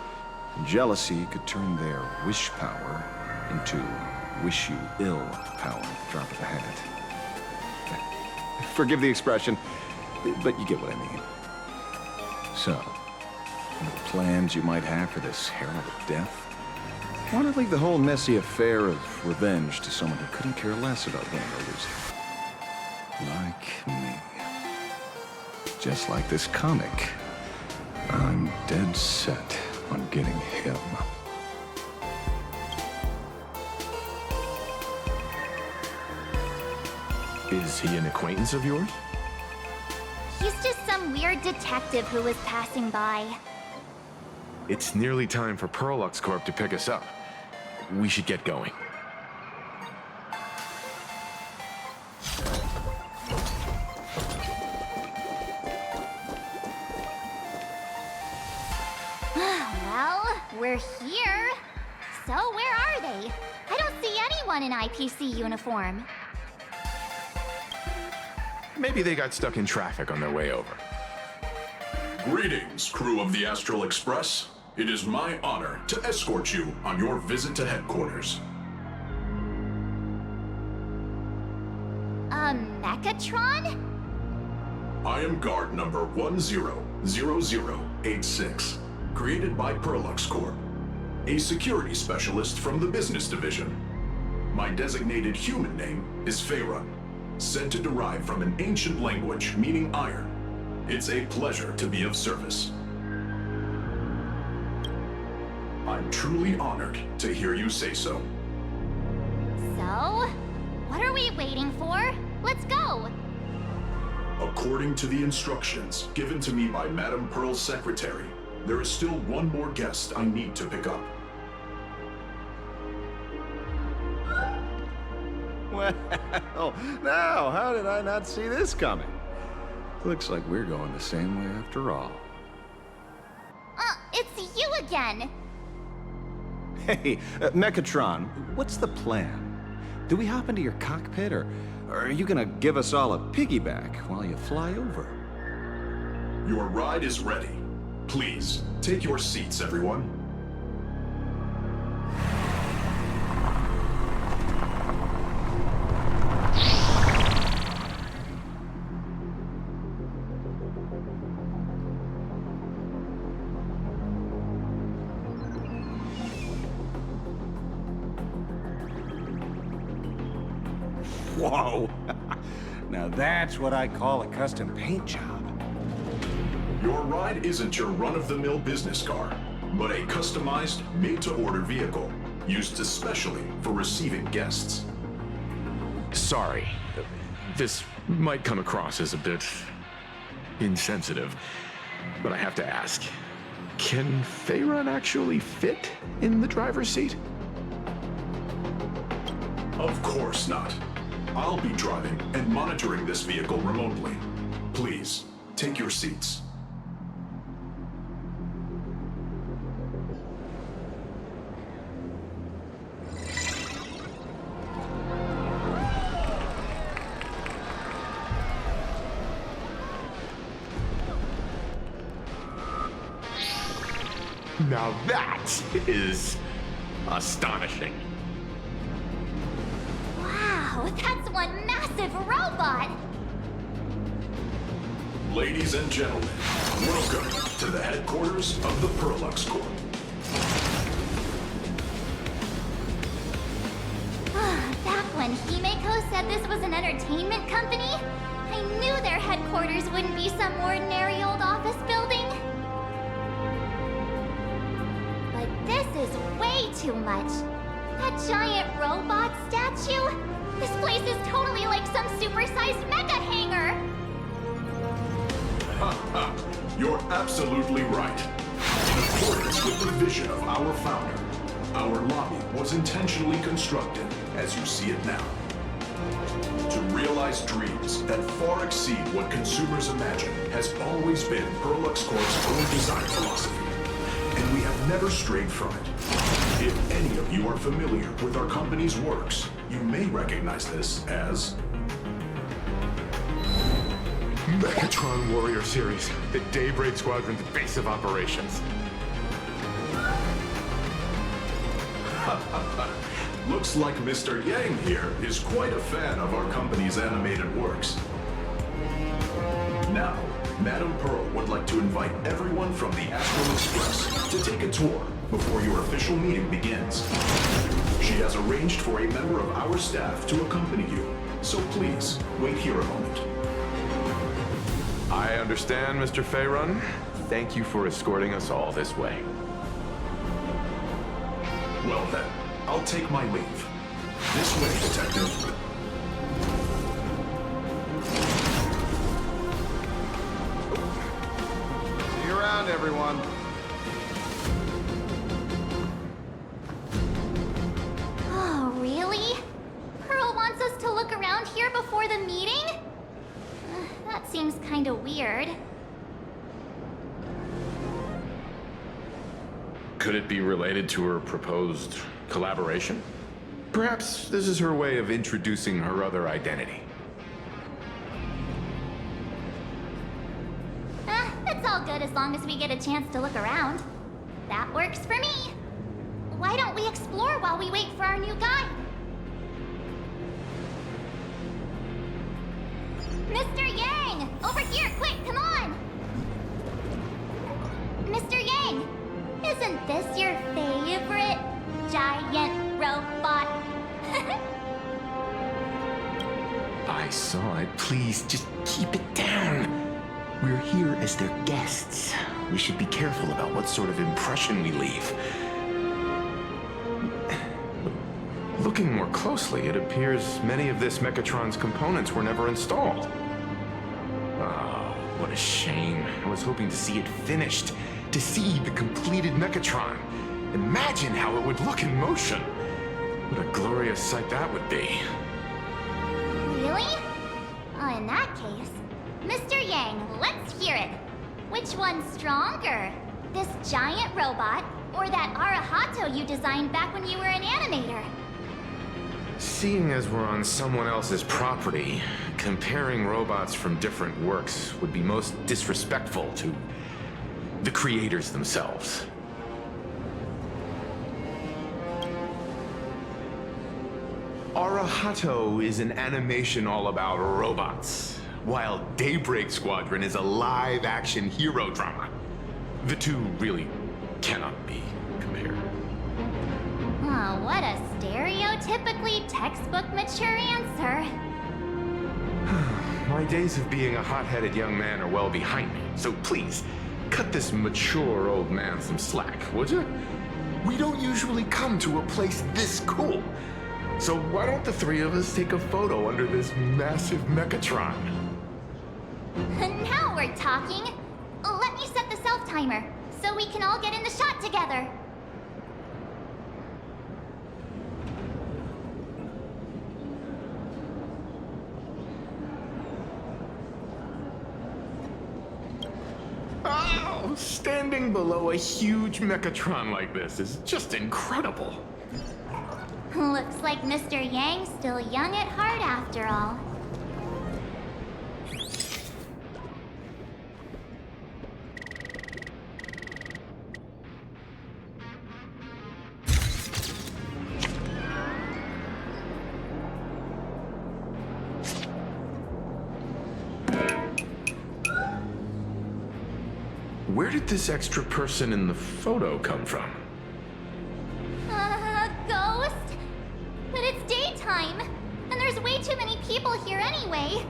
and jealousy could turn their wish power into wish you ill power at the drop of a hat. Forgive the expression, but you get what I mean. So, what plans you might have for this Herald of Death? Why not leave the whole messy affair of revenge to someone who couldn't care less about winning or losing? Like me. Just like this comic, I'm dead set on getting him. Is he an acquaintance of yours? He's just some weird detective who was passing by. It's nearly time for Perlux Corp to pick us up. We should get going. Well, we're here. So where are they? I don't see anyone in IPC uniform. Maybe they got stuck in traffic on their way over. Greetings, crew of the Astral Express. It is my honor to escort you on your visit to headquarters. Mechatron? I am guard number 100086, created by Perlux Corp, a security specialist from the business division. My designated human name is Feyre, said to derive from an ancient language meaning iron. It's a pleasure to be of service. I'm truly honored to hear you say so. So, what are we waiting for? Let's go! According to the instructions given to me by Madame Pearl's secretary, there is still one more guest I need to pick up. Well, now, how did I not see this coming? Looks like we're going the same way after all. It's you again. Hey, Mechatron, what's the plan? Do we hop into your cockpit, or are you gonna give us all a piggyback while you fly over? Your ride is ready. Please, take your seats, everyone. Whoa! Now that's what I call a custom paint job. Your ride isn't your run-of-the-mill business car, but a customized, made-to-order vehicle, used especially for receiving guests. Sorry. This might come across as a bit insensitive, but I have to ask. Can Faerun actually fit in the driver's seat? Of course not. I'll be driving and monitoring this vehicle remotely. Please, take your seats. Now that is astonishing. Wow, that's one massive robot! Ladies and gentlemen, welcome to the headquarters of the Perlux Corp. Back when Himeko said this was an entertainment company, I knew their headquarters wouldn't be some ordinary old office building. But this is way too much. That giant robot statue? This place is totally like some supersized mega hangar! Ha! You're absolutely right. In accordance with the vision of our founder, our lobby was intentionally constructed as you see it now. To realize dreams that far exceed what consumers imagine has always been Perlux Corp's core design philosophy, and we have never strayed from it. If any of you are familiar with our company's works, you may recognize this as Mechatron Warrior Series, the Daybreak Squadron's base of operations. Looks like Mr. Yang here is quite a fan of our company's animated works. Now, Madame Pearl would like to invite everyone from the Astral Express to take a tour before your official meeting begins. She has arranged for a member of our staff to accompany you, so please, wait here a moment. I understand, Mr. Faerun. Thank you for escorting us all this way. Well then, I'll take my leave. This way, Detective. See you around, everyone. Oh, really? Pearl wants us to look around here before the meeting? That seems kinda weird. Could it be related to her proposed collaboration? Perhaps this is her way of introducing her other identity. It's all good as long as we get a chance to look around. That works for me. Why don't we explore while we wait for our new guide? Mr. Yang! Over here, quick, come on! Mr. Yang! Isn't this your favorite giant robot? I saw it. Please, just keep it down. We're here as their guests. We should be careful about what sort of impression we leave. Looking more closely, it appears many of this Mechatron's components were never installed. Oh, what a shame. I was hoping to see it finished, to see the completed Mechatron. Imagine how it would look in motion. What a glorious sight that would be. Really? Oh, in that case, Mr. Yang, let's hear it. Which one's stronger? This giant robot, or that Arahato you designed back when you were an animator? Seeing as we're on someone else's property, comparing robots from different works would be most disrespectful to the creators themselves. Arahato is an animation all about robots, while Daybreak Squadron is a live-action hero drama. The two really cannot be compared. Oh, what a stereotypically textbook mature answer. My days of being a hot-headed young man are well behind me, so please, cut this mature old man some slack, would you? We don't usually come to a place this cool. So why don't the three of us take a photo under this massive Mechatron? Now we're talking. Let me set the self-timer, so we can all get in the shot together. Oh, standing below a huge Mechatron like this is just incredible. Looks like Mr. Yang's still young at heart after all. Where did this extra person in the photo come from? Ghost? But it's daytime, and there's way too many people here anyway.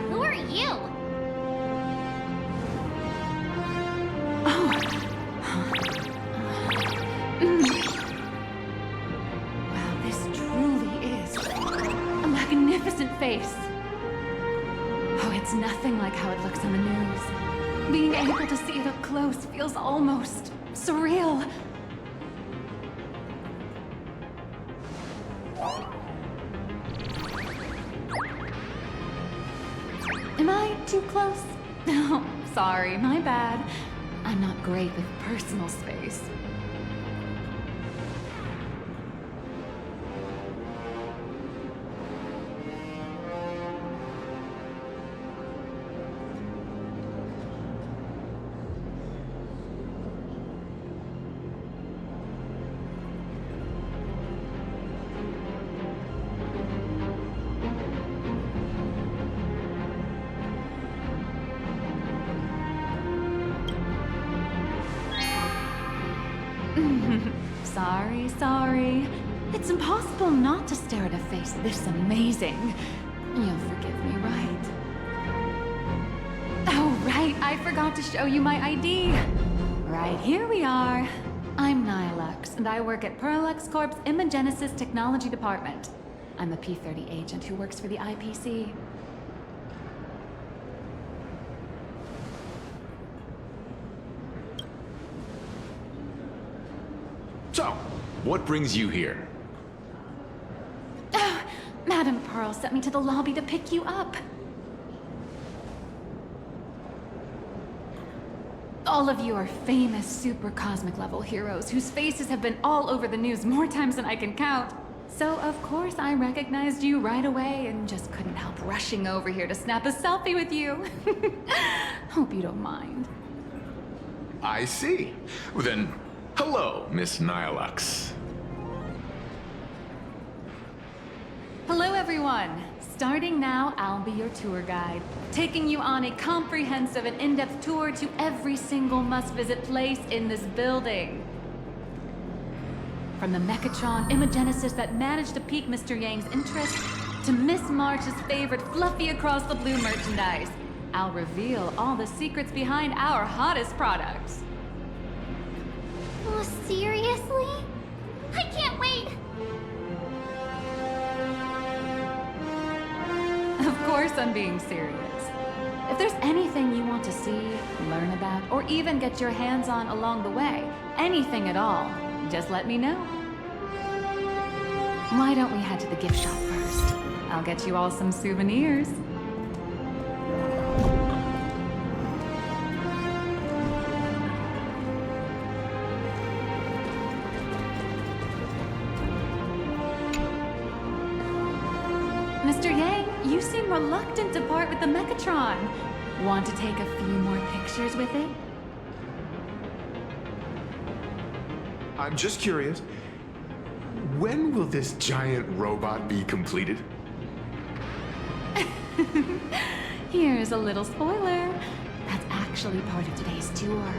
Who are you? Wow, this truly is a magnificent face. Oh, it's nothing like how it looks on the news. Being able to see it up close feels almost surreal. Am I too close? Oh, sorry, my bad. I'm not great with personal space. Sorry. It's impossible not to stare at a face this amazing. You'll forgive me, right? Oh, right, I forgot to show you my ID. Right, here we are. I'm Nihilux, and I work at Perlux Corp's Imagenesis Technology Department. I'm a P-30 agent who works for the IPC. So, what brings you here? Oh, Madam Pearl sent me to the lobby to pick you up. All of you are famous super cosmic level heroes whose faces have been all over the news more times than I can count. So of course I recognized you right away and just couldn't help rushing over here to snap a selfie with you. Hope you don't mind. I see. Well, then, hello, Miss Nihilux. Hello everyone! Starting now, I'll be your tour guide, taking you on a comprehensive and in-depth tour to every single must-visit place in this building. From the Mechatron Imagenesis that managed to pique Mr. Yang's interest, to Miss March's favorite fluffy across the blue merchandise, I'll reveal all the secrets behind our hottest products. Oh, seriously? I can't wait! Of course I'm being serious. If there's anything you want to see, learn about, or even get your hands on along the way, anything at all, just let me know. Why don't we head to the gift shop first? I'll get you all some souvenirs. Mr. Yang, you seem reluctant to part with the Mechatron. Want to take a few more pictures with it? I'm just curious. When will this giant robot be completed? Here's a little spoiler. That's actually part of today's tour.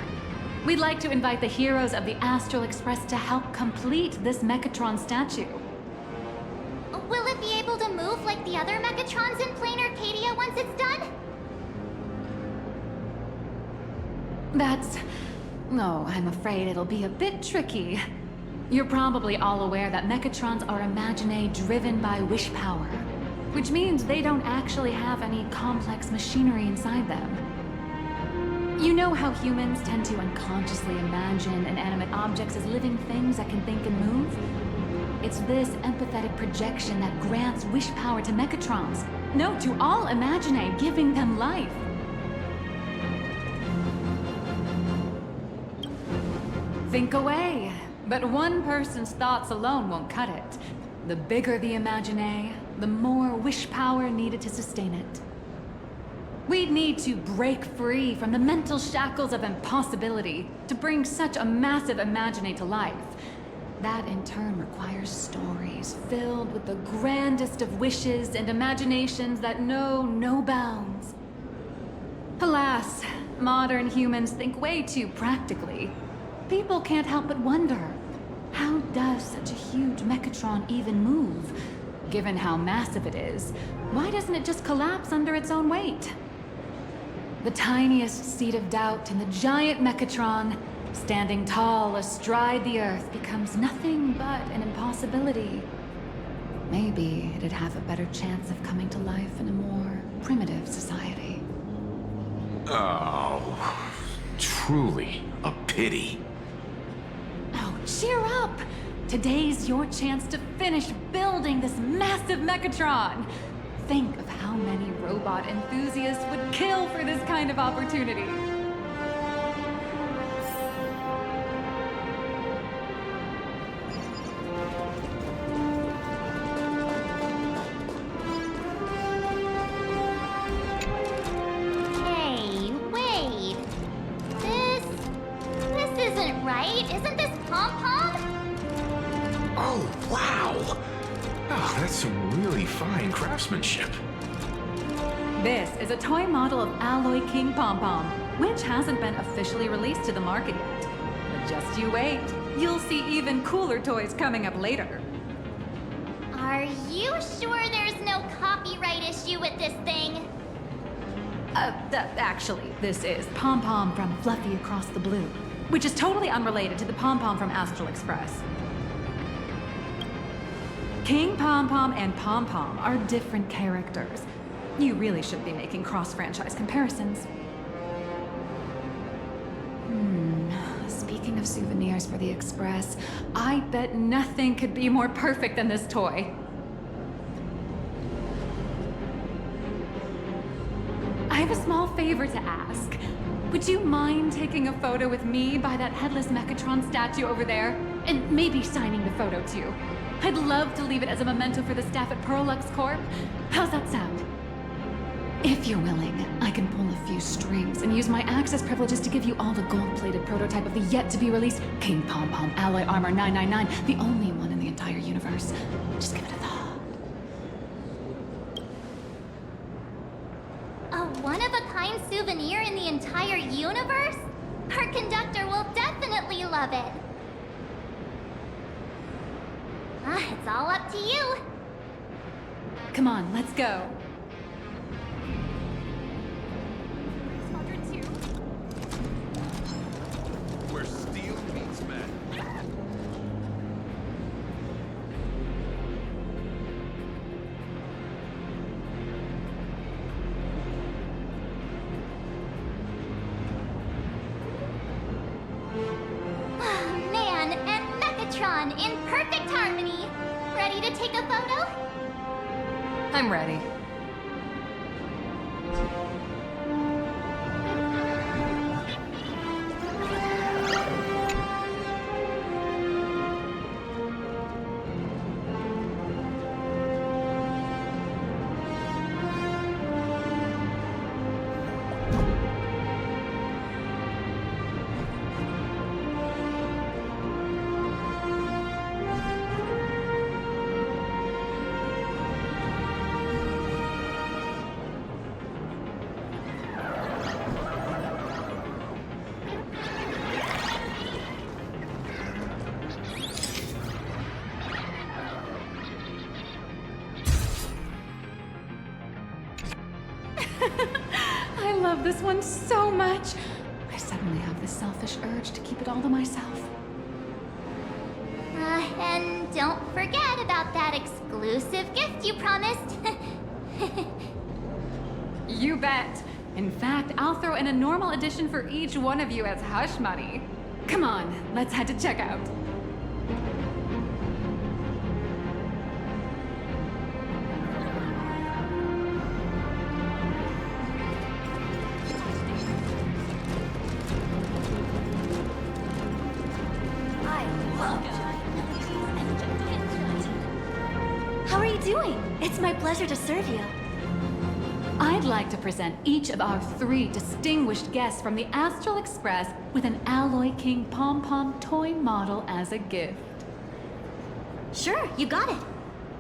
We'd like to invite the heroes of the Astral Express to help complete this Mechatron statue. Will it be able to move like the other Mechatrons in Plain Arcadia once it's done? No, I'm afraid it'll be a bit tricky. You're probably all aware that Mechatrons are imaginae driven by wish power, which means they don't actually have any complex machinery inside them. You know how humans tend to unconsciously imagine inanimate objects as living things that can think and move? It's this empathetic projection that grants wish power to Mechatrons. No, to all imaginae, giving them life. Think away. But one person's thoughts alone won't cut it. The bigger the imaginae, the more wish power needed to sustain it. We'd need to break free from the mental shackles of impossibility to bring such a massive imaginae to life. That in turn requires stories filled with the grandest of wishes and imaginations that know no bounds. Alas, modern humans think way too practically. People can't help but wonder, how does such a huge Mechatron even move? Given how massive it is, why doesn't it just collapse under its own weight? The tiniest seed of doubt in the giant Mechatron, standing tall astride the Earth, becomes nothing but an impossibility. Maybe it'd have a better chance of coming to life in a more primitive society. Oh, truly a pity. Oh, cheer up! Today's your chance to finish building this massive Mechatron. Think of how many robot enthusiasts would kill for this kind of opportunity. Hey, wait. This isn't right. Isn't this Pom-Pom? Oh, wow! Oh, that's some really fine craftsmanship. This is a toy model of Alloy King Pom-Pom, which hasn't been officially released to the market yet. But just you wait. You'll see even cooler toys coming up later. Are you sure there's no copyright issue with this thing? Actually, this is Pom-Pom from Fluffy Across the Blue, which is totally unrelated to the Pom-Pom from Astral Express. King Pom-Pom and Pom-Pom are different characters. You really shouldn't be making cross-franchise comparisons. Speaking of souvenirs for the Express, I bet nothing could be more perfect than this toy. I have a small favor to ask. Would you mind taking a photo with me by that headless Mechatron statue over there? And maybe signing the photo too. I'd love to leave it as a memento for the staff at Perlux Corp. How's that sound? If you're willing, I can pull a few strings and use my access privileges to give you all the gold-plated prototype of the yet-to-be-released King Pom-Pom Alloy Armor 999, the only one in the entire universe. Just give it a thought. A one-of-a-kind souvenir in the entire universe? Our conductor will definitely love it. It's all up to you. Come on, let's go. Where steel meets metal. everyone in perfect harmony. Ready to take a photo? I'm ready. I love this one so much. I suddenly have this selfish urge to keep it all to myself. And don't forget about that exclusive gift you promised. You bet. In fact, I'll throw in a normal edition for each one of you as hush money. Come on, let's head to checkout. How are you doing? It's my pleasure to serve you. I'd like to present each of our 3 distinguished guests from the Astral Express with an Alloy King pom-pom toy model as a gift. Sure, you got it.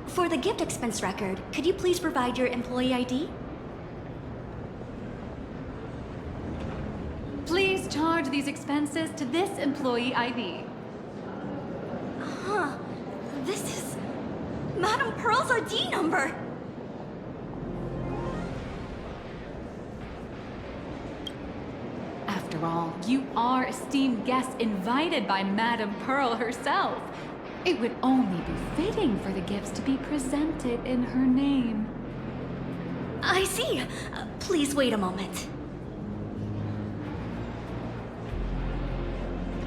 For the gift expense record, could you please provide your employee ID? Please charge these expenses to this employee ID. Huh. This is Madame Pearl's ID number. After all, you are esteemed guests invited by Madame Pearl herself. It would only be fitting for the gifts to be presented in her name. I see. Please wait a moment.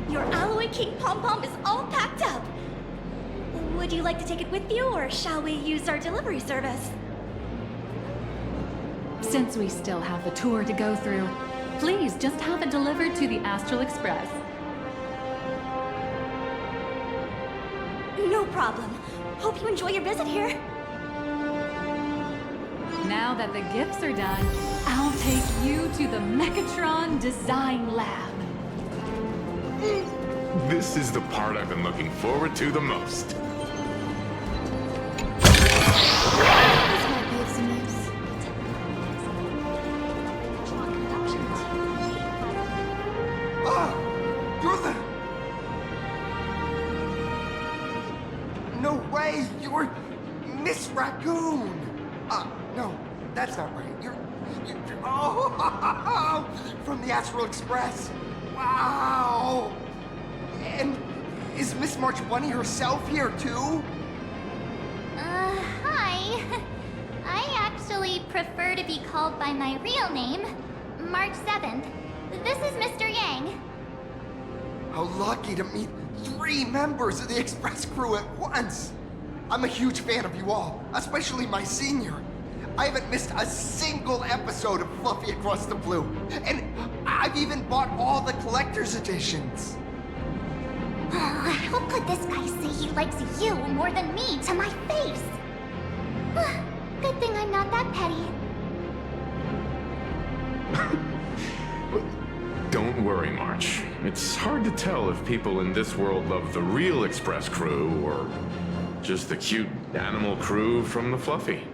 Your Alloy King pom-pom is all packed up. Would you like to take it with you, or shall we use our delivery service? Since we still have the tour to go through, please just have it delivered to the Astral Express. No problem. Hope you enjoy your visit here. Now that the gifts are done, I'll take you to the Mechatron Design Lab. This is the part I've been looking forward to the most. You're the... No way! You're Miss Raccoon! No, that's not right. You're oh, from the Astral Express. Wow! And is Miss March Bunny herself here too? Hi. I actually prefer to be called by my real name, March 7th. This is Mr. Yang. How lucky to meet 3 members of the Express crew at once. I'm a huge fan of you all, especially my senior. I haven't missed a single episode of Fluffy Across the Blue, and I've even bought all the collector's editions. How could this guy say he likes you more than me to my face? Good thing I'm not that petty. Don't worry, March. It's hard to tell if people in this world love the real Express crew or just the cute animal crew from the Fluffy.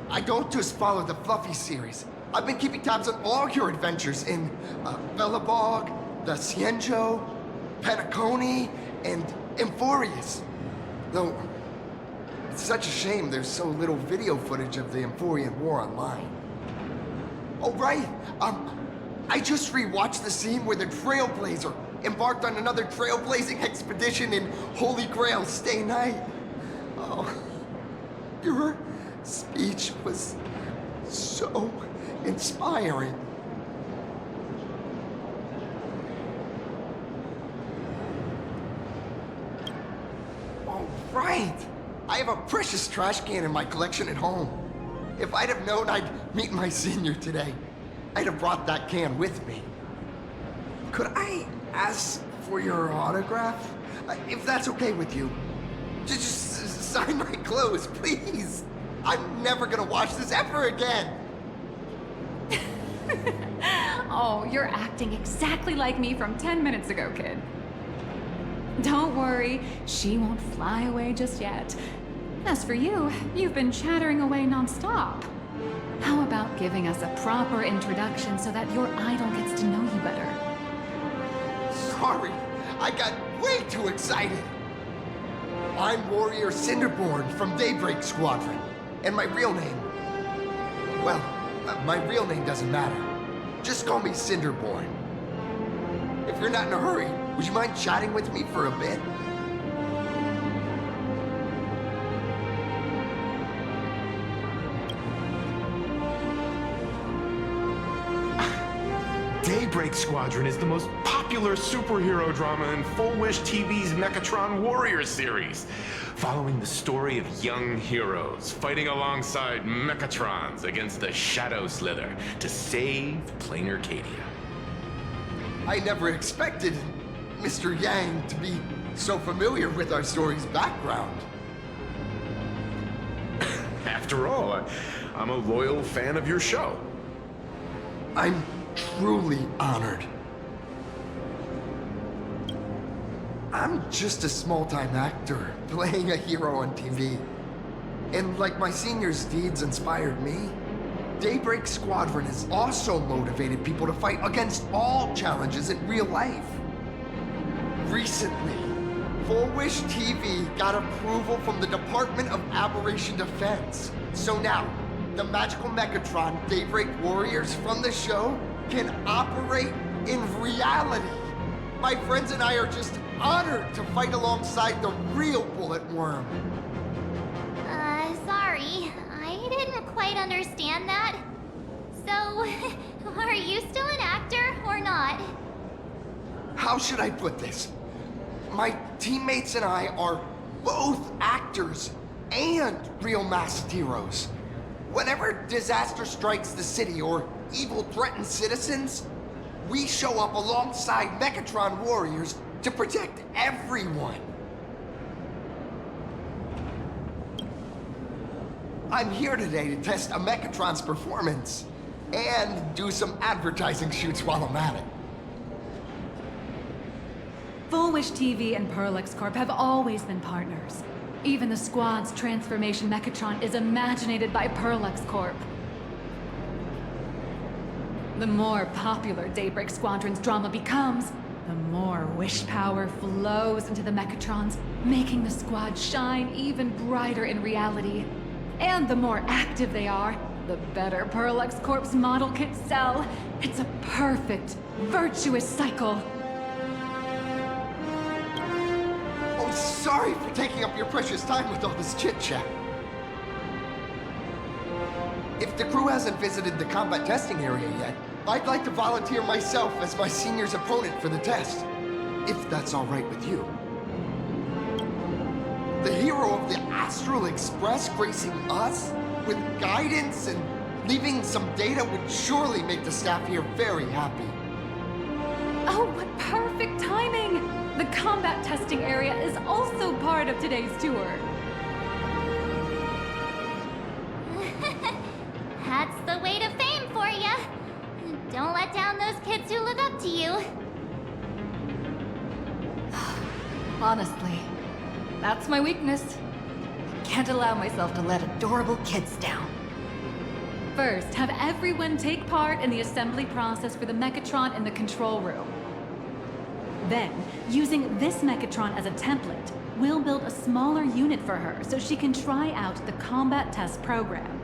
I don't just follow the Fluffy series. I've been keeping tabs on all your adventures in Bellabog, the Cienjo, Petacone, and Emphorius. Though, it's such a shame there's so little video footage of the Emphorian War online. Oh, right. I just rewatched the scene where the Trailblazer embarked on another trailblazing expedition in Holy Grail Stay Night. Oh, your speech was so inspiring. precious trash can in my collection at home. If I'd have known I'd meet my senior today, I'd have brought that can with me. Could I ask for your autograph? If that's okay with you. Just sign my clothes, please. I'm never gonna wash this ever again. Oh, you're acting exactly like me from 10 minutes ago, kid. Don't worry, she won't fly away just yet. As for you, you've been chattering away non-stop. How about giving us a proper introduction so that your idol gets to know you better? Sorry, I got way too excited. I'm Warrior Cinderborn from Daybreak Squadron. And my real name... Well, my real name doesn't matter. Just call me Cinderborn. If you're not in a hurry, would you mind chatting with me for a bit? Daybreak Squadron is the most popular superhero drama in Full Wish TV's Mechatron Warrior series, following the story of young heroes fighting alongside Mechatrons against the Shadow Slither to save Plain Arcadia. I never expected Mr. Yang to be so familiar with our story's background. After all, I'm a loyal fan of your show. I'm truly honored. I'm just a small-time actor playing a hero on TV. And like my senior's deeds inspired me, Daybreak Squadron has also motivated people to fight against all challenges in real life. Recently, Full Wish TV got approval from the Department of Aberration Defense. So now, the magical Mechatron Daybreak Warriors from the show can operate in reality. My friends and I are just honored to fight alongside the real Bullet Worm. Sorry. I didn't quite understand that. So, are you still an actor or not? How should I put this? My teammates and I are both actors and real masked heroes. Whenever disaster strikes the city or evil threatens citizens, we show up alongside Mechatron warriors to protect everyone. I'm here today to test a Mechatron's performance and do some advertising shoots while I'm at it. Full Wish TV and Perlex Corp have always been partners. Even the squad's transformation Mechatron is imaginated by Perlex Corp. The more popular Daybreak Squadron's drama becomes, the more wish power flows into the Mechatrons, making the squad shine even brighter in reality. And the more active they are, the better Perlex Corp's model kits sell. It's a perfect, virtuous cycle. Oh, sorry for taking up your precious time with all this chit-chat. If the crew hasn't visited the combat testing area yet, I'd like to volunteer myself as my senior's opponent for the test, if that's all right with you. The hero of the Astral Express gracing us with guidance and leaving some data would surely make the staff here very happy. Oh, what perfect timing! The combat testing area is also part of today's tour. That's the way to fame for ya. Don't let down those kids who look up to you. Honestly, that's my weakness. I can't allow myself to let adorable kids down. First, have everyone take part in the assembly process for the Mechatron in the control room. Then, using this Mechatron as a template, we'll build a smaller unit for her so she can try out the combat test program.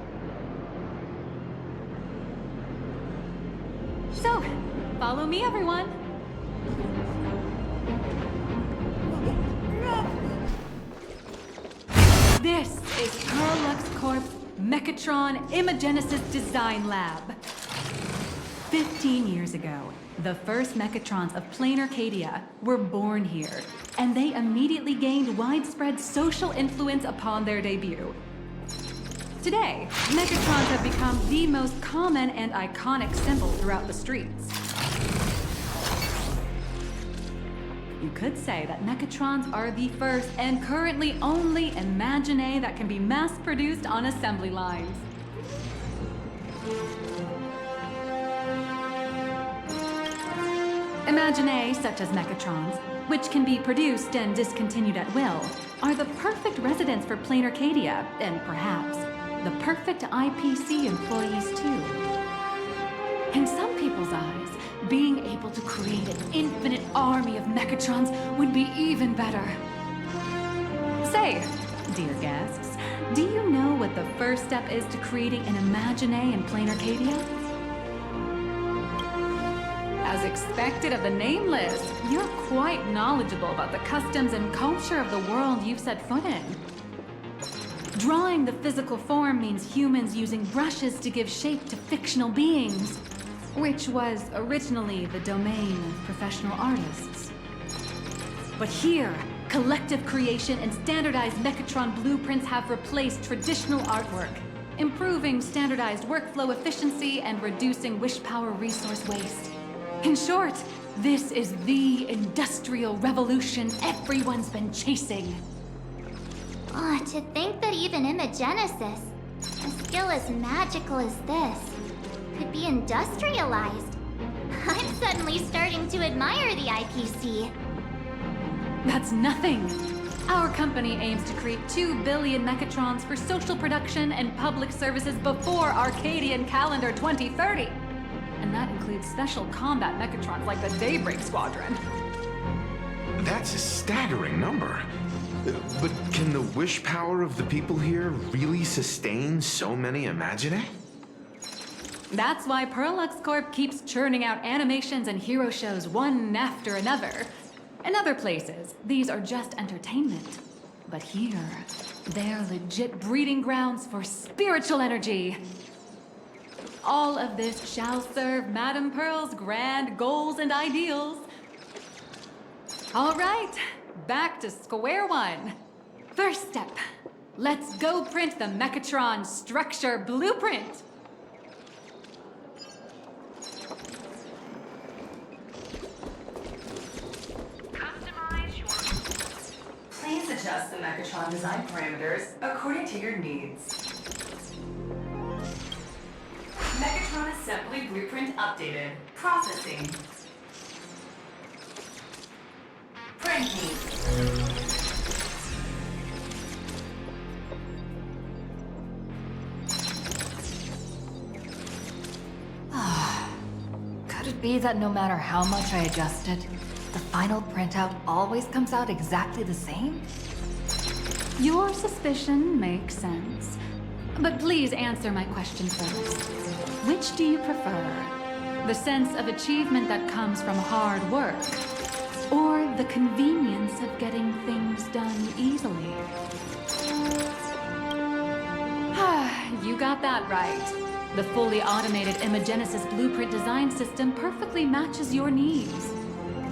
So, follow me, everyone. This is Perlex Corp's Mechatron Imagenesis Design Lab. 15 years ago, the first Mechatrons of plain Arcadia were born here, and they immediately gained widespread social influence upon their debut. Today, Mechatrons have become the most common and iconic symbol throughout the streets. You could say that Mechatrons are the first and currently only Imagine that can be mass-produced on assembly lines. Imagine such as Mechatrons, which can be produced and discontinued at will, are the perfect residents for plain Arcadia, and perhaps the perfect IPC employees too. In some people's eyes, being able to create an infinite army of Mechatrons would be even better. Say, dear guests, do you know what the first step is to creating an Imagine in plain Arcadia? As expected of the Nameless, you're quite knowledgeable about the customs and culture of the world you've set foot in. Drawing the physical form means humans using brushes to give shape to fictional beings, which was originally the domain of professional artists. But here, collective creation and standardized Mechatron blueprints have replaced traditional artwork, improving standardized workflow efficiency and reducing wish power resource waste. In short, this is the industrial revolution everyone's been chasing. Oh, to think that even Imagenesis, a skill as magical as this, could be industrialized. I'm suddenly starting to admire the IPC. That's nothing. Our company aims to create 2 billion Mechatrons for social production and public services before Arcadian calendar 2030. And that includes special combat Mechatrons like the Daybreak Squadron. That's a staggering number. But can the wish power of the people here really sustain so many Imagine? That's why Perlux Corp keeps churning out animations and hero shows one after another. In other places, these are just entertainment. But here, they're legit breeding grounds for spiritual energy. All of this shall serve Madame Pearl's grand goals and ideals. All right, back to square one. First step, let's go print the Mechatron structure blueprint. Please adjust the Mechatron design parameters according to your needs. Mechatron assembly blueprint updated. Processing. Printing. Could it be that no matter how much I adjust it, the final printout always comes out exactly the same? Your suspicion makes sense. But please answer my question first. Which do you prefer? The sense of achievement that comes from hard work, or the convenience of getting things done easily? You got that right. The fully automated Imagenesis blueprint design system perfectly matches your needs.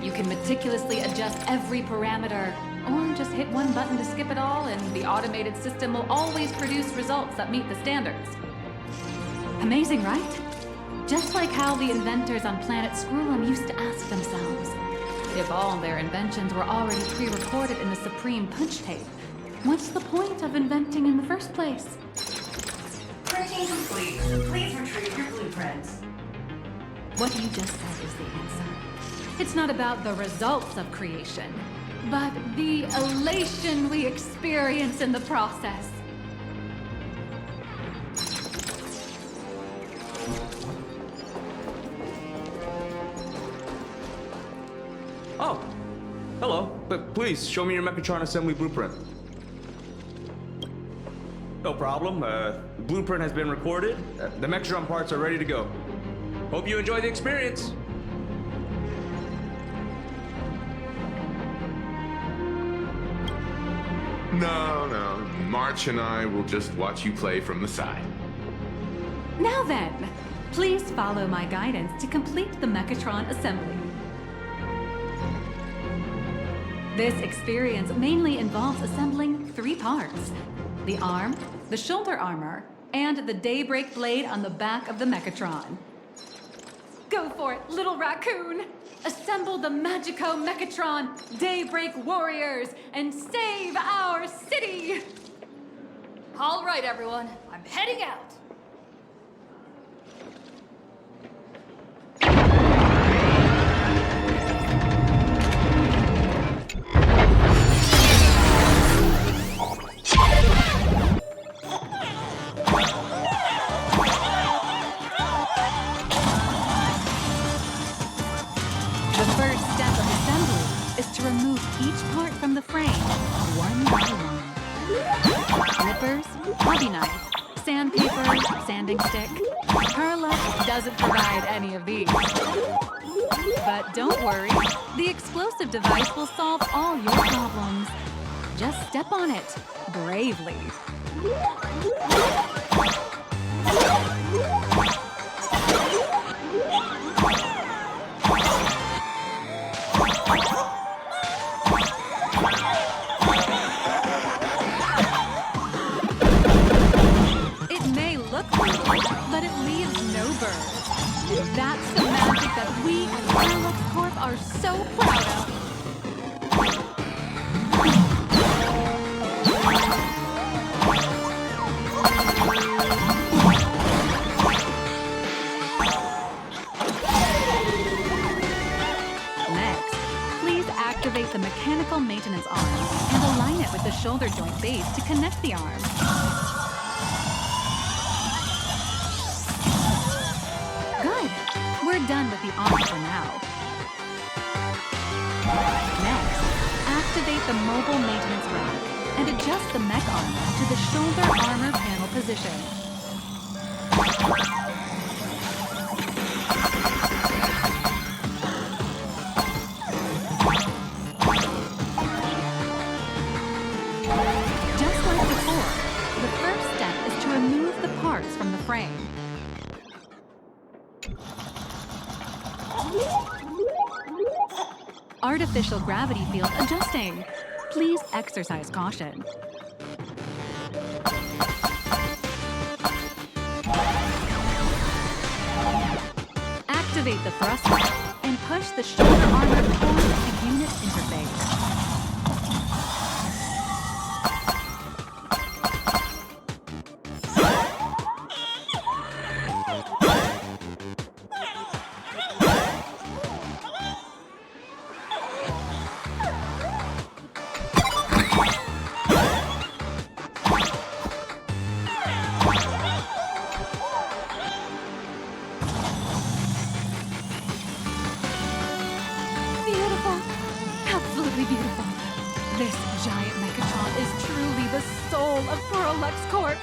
You can meticulously adjust every parameter, or just hit one button to skip it all, and the automated system will always produce results that meet the standards. Amazing, right? Just like how the inventors on planet Scrollum used to ask themselves, if all their inventions were already pre-recorded in the Supreme Punch Tape, what's the point of inventing in the first place? Printing complete. Please retrieve your blueprint. What you just said is the answer. It's not about the results of creation, but the elation we experience in the process. Oh, hello. But please, show me your Mechatron assembly blueprint. No problem. The blueprint has been recorded. The Mechatron parts are ready to go. Hope you enjoy the experience. No. March and I will just watch you play from the side. Now then, Please follow my guidance to complete the Mechatron assembly. This experience mainly involves assembling 3 parts: the arm, the shoulder armor, and the Daybreak blade on the back of the Mechatron. Go for it, little raccoon! Assemble the Magico Mechatron, Daybreak warriors, and save our city! All right, everyone, I'm heading out. Hobby knife, sandpaper, sanding stick. Perlux doesn't provide any of these. But don't worry, the explosive device will solve all your problems. Just step on it bravely. But it leaves no burn. That's the magic that we at Prolux Corp are so proud of. Next, please activate the mechanical maintenance arm and align it with the shoulder joint base to connect the arm. We're done with the arm for now. Next, activate the mobile maintenance rack and adjust the mech armor to the shoulder armor panel position. Just like before, the first step is to remove the parts from the frame. Artificial gravity field adjusting. Please exercise caution. Activate the thruster and push the shoulder armor toward the unit interface. Beautiful. This giant Mechatron is truly the soul of Prolux Corp.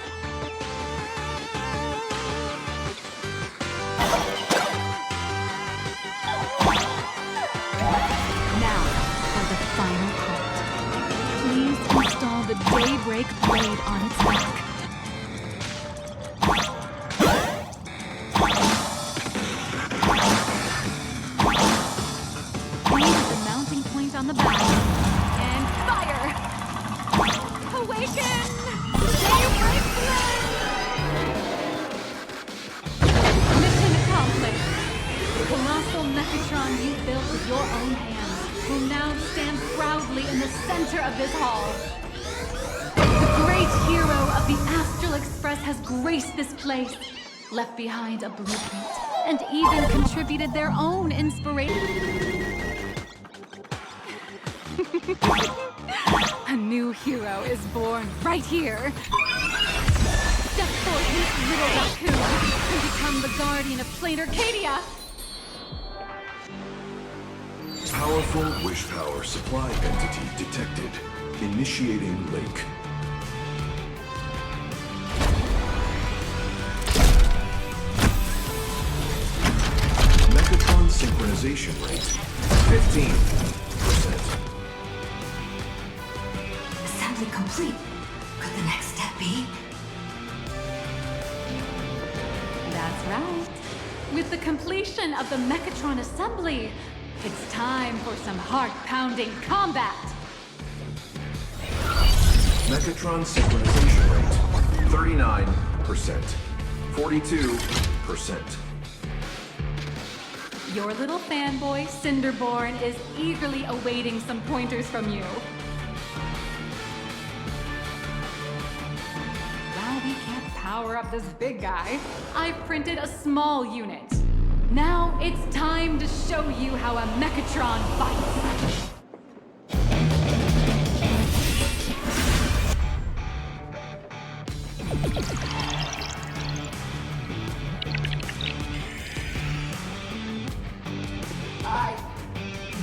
Now for the final part. Please install the Daybreak blade on its back. On the back. And fire! Awaken! Daybreak blade! Mission accomplished! The colossal Mechatron you built with your own hands will now stand proudly in the center of this hall. The great hero of the Astral Express has graced this place, left behind a blueprint, and even contributed their own inspiration. A new hero is born right here. Step forth, this little raccoon, and become the guardian of Plain Arcadia. Powerful wish power supply entity detected. Initiating link. Mechatron synchronization rate 15%. Assembly complete. Could the next step be? That's right. With the completion of the Mechatron assembly, it's time for some heart-pounding combat! Mechatron synchronization rate, 39%. 42%. Your little fanboy, Cinderborn, is eagerly awaiting some pointers from you. While we can't power up this big guy, I've printed a small unit. Now it's time to show you how a Mechatron fights.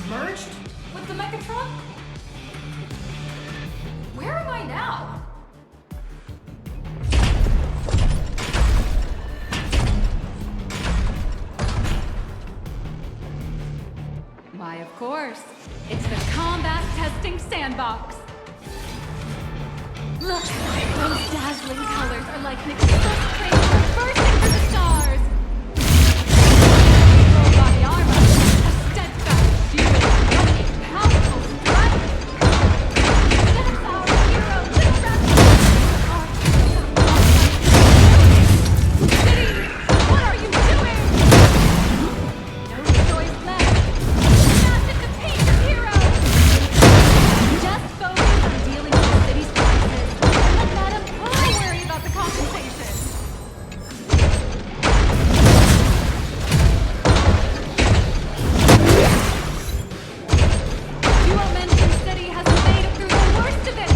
Merged with the Mechatron? Where am I now? Why, of course. It's the combat testing sandbox. Look, those dazzling colors are like an express train bursting through the stars. Full body armor, a steadfast shield, a powerful strength. That's our hero, the rescue. Our hero. City, what are you doing? No choice left. Not to defeat your hero. Just focus on dealing with the city's crisis and let Madame Pearl worry about the compensation. Duo-Mention City has made it through the worst of it.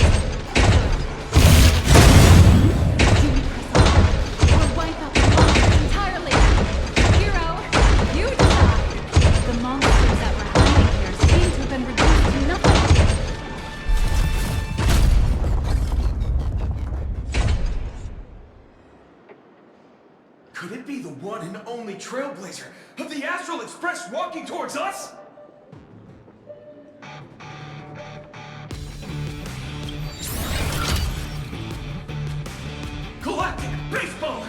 Do we press on or wipe out the monsters entirely? Hero, you decide. The monsters that were hiding here seem to have been reduced to nothing. Could it be the one and only trailblazer of the Astral Express walking towards us? Galactic Baseballer!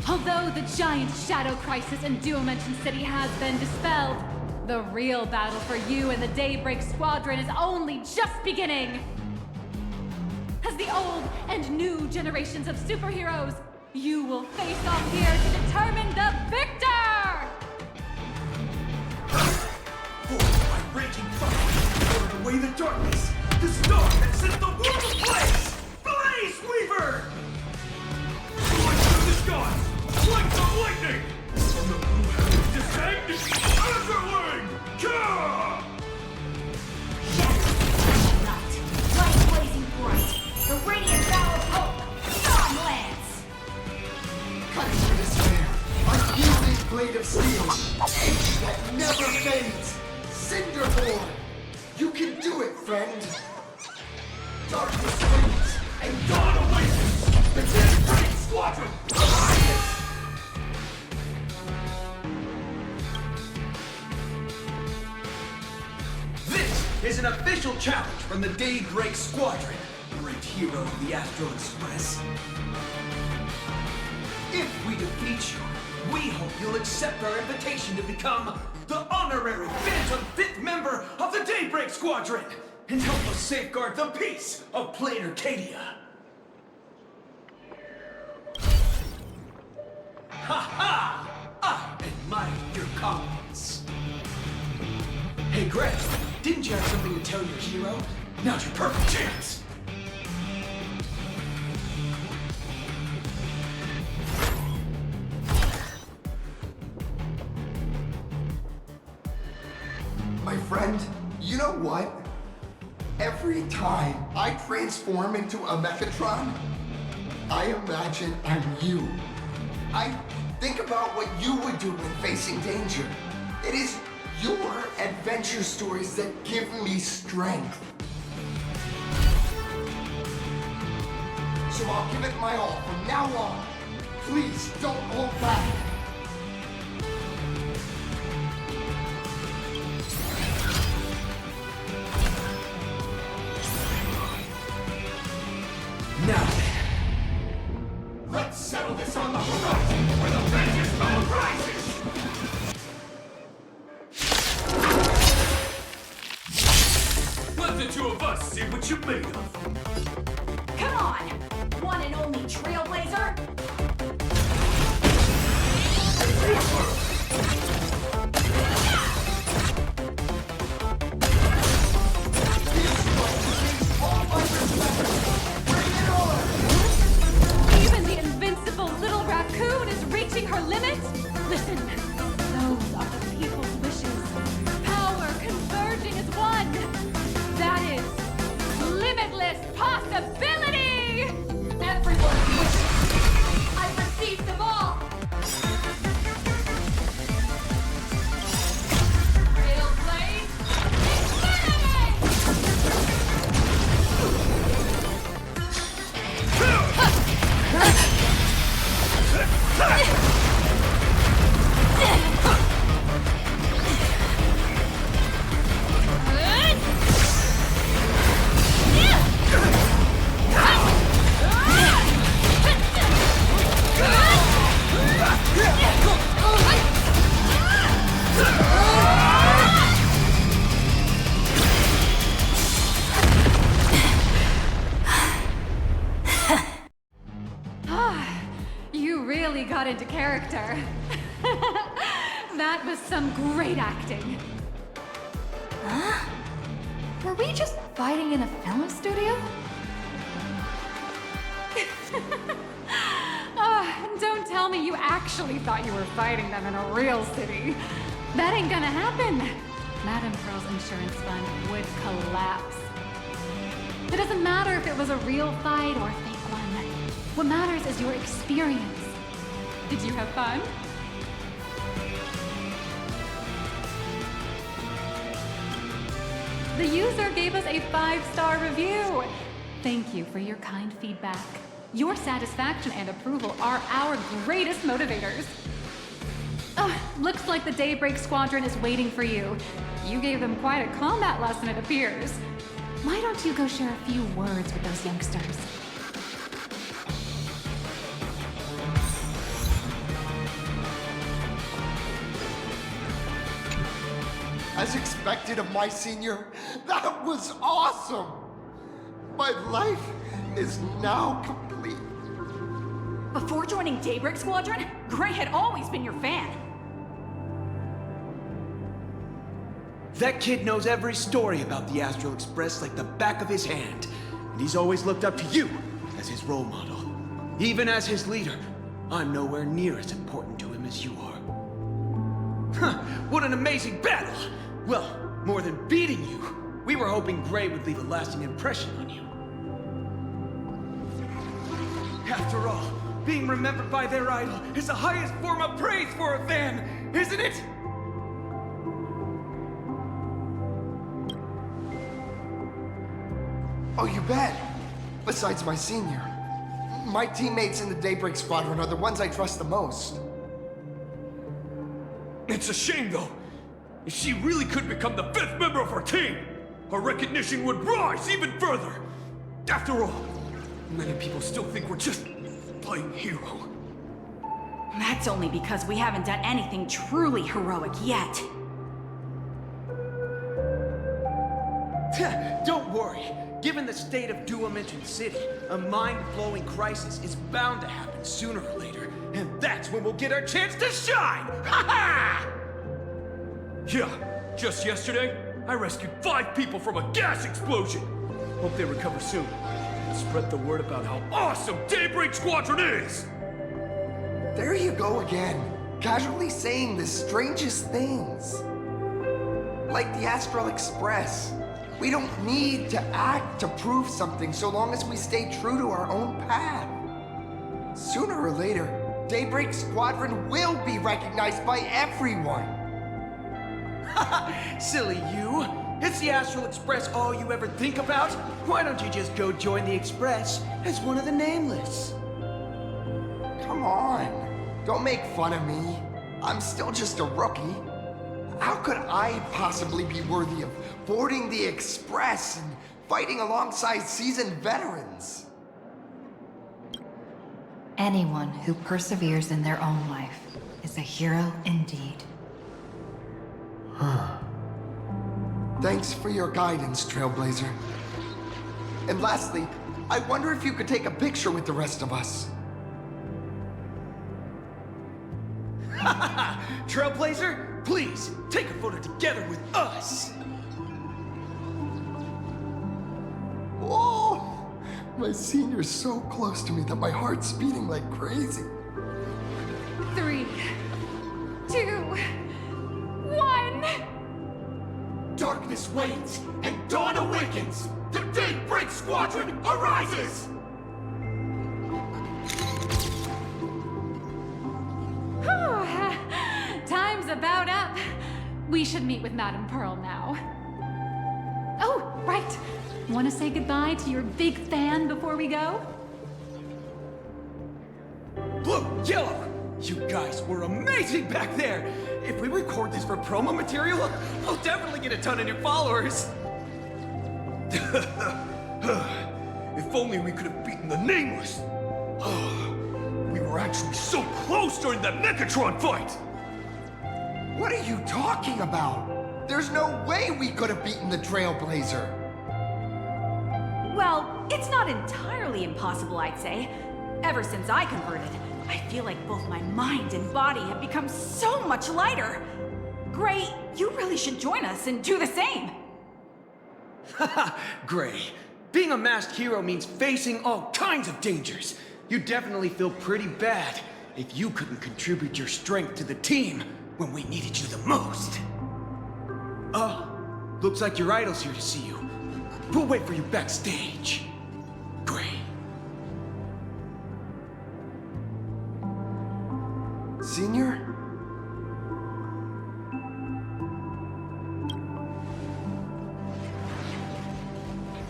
Although the giant shadow crisis in Duo-Mention City has been dispelled, the real battle for you and the Daybreak Squadron is only just beginning! As the old and new generations of superheroes, you will face off here to determine the victor! Forced by raging fire, ordered away the darkness, the star that set the world ablaze! Blaze Weaver! Fly through the skies, like the lightning! And the blue heavens descend, Azerling! Ka! Right. Light blazing bright. The radiant bow of hope. Storm Lance. Cutting through despair, I feel this blade of steel, edge that never fades. Cinderborn, you can do it, friend. Darkness fades, And dawn awakens! The Daybreak Squadron! Alliance! This is an official challenge from the Daybreak Squadron, great hero of the Astral Express. If we defeat you, we hope you'll accept our invitation to become the honorary Phantom 5th member of the Daybreak Squadron and help us safeguard the peace of Plain Arcadia. Ha ha! I admire your confidence. Hey Greg, didn't you have something to tell your hero? Now's your perfect chance. My friend, you know what? Every time I transform into a Mechatron, I imagine I'm you. I think about what you would do when facing danger. It is your adventure stories that give me strength. So I'll give it my all from now on. Please don't hold back. Now then, let's settle this on the see what you're made of. Come on! One and only Trailblazer! Even the invincible little raccoon is reaching her limits? Listen, those are the people's wishes. Power converging as one. That is limitless possibility! Everyone's wishes! I've received them all! Railblade, You really got into character. That was some great acting. Huh? Were we just fighting in a film studio? Don't tell me you actually thought you were fighting them in a real city. That ain't gonna happen. Madame Pearl's insurance fund would collapse. It doesn't matter if it was a real fight or a fake one. What matters is your experience. Did you have fun? The user gave us a 5-star review. Thank you for your kind feedback. Your satisfaction and approval are our greatest motivators. Looks like the Daybreak Squadron is waiting for you. You gave them quite a combat lesson, it appears. Why don't you go share a few words with those youngsters? As expected of my senior, that was awesome! My life is now complete. Before joining Daybreak Squadron, Gray had always been your fan. That kid knows every story about the Astral Express like the back of his hand. And he's always looked up to you as his role model. Even as his leader, I'm nowhere near as important to him as you are. Huh, what an amazing battle! Well, more than beating you, we were hoping Gray would leave a lasting impression on you. After all, being remembered by their idol is the highest form of praise for a fan, isn't it? Oh, you bet. Besides my senior, my teammates in the Daybreak Squadron are the ones I trust the most. It's a shame, though. If she really could become the 5th member of our team, her recognition would rise even further. After all, many people still think we're just playing hero. That's only because we haven't done anything truly heroic yet. Don't worry. Given the state of Dual-Mention City, a mind-blowing crisis is bound to happen sooner or later. And that's when we'll get our chance to shine! Ha-ha! Yeah, just yesterday, I rescued 5 people from a gas explosion. Hope they recover soon. And spread the word about how awesome Daybreak Squadron is! There you go again, casually saying the strangest things. Like the Astral Express. We don't need to act to prove something so long as we stay true to our own path. Sooner or later, Daybreak Squadron will be recognized by everyone. Silly you. Is the Astral Express all you ever think about? Why don't you just go join the Express as one of the Nameless? Come on. Don't make fun of me. I'm still just a rookie. How could I possibly be worthy of boarding the Express and fighting alongside seasoned veterans? Anyone who perseveres in their own life is a hero indeed. Thanks for your guidance, Trailblazer. And lastly, I wonder if you could take a picture with the rest of us. Trailblazer, please, take a photo together with us! Whoa! My senior's so close to me that my heart's beating like crazy. 3, 2, 1. Darkness wanes and dawn awakens! The Daybreak Squadron arises! Time's about up. We should meet with Madame Pearl now. Oh, right. Want to say goodbye to your big fan before we go? Blue, yellow! You guys were amazing back there! If we record this for promo material, we'll definitely get a ton of new followers! If only we could have beaten the Nameless! We were actually so close during that Mechatron fight! What are you talking about? There's no way we could have beaten the Trailblazer. Well, it's not entirely impossible, I'd say. Ever since I converted, I feel like both my mind and body have become so much lighter. Gray, you really should join us and do the same. Haha, Gray. Being a masked hero means facing all kinds of dangers. You definitely feel pretty bad if you couldn't contribute your strength to the team when we needed you the most. Oh, looks like your idol's here to see you. We'll wait for you backstage. Gray. Senior?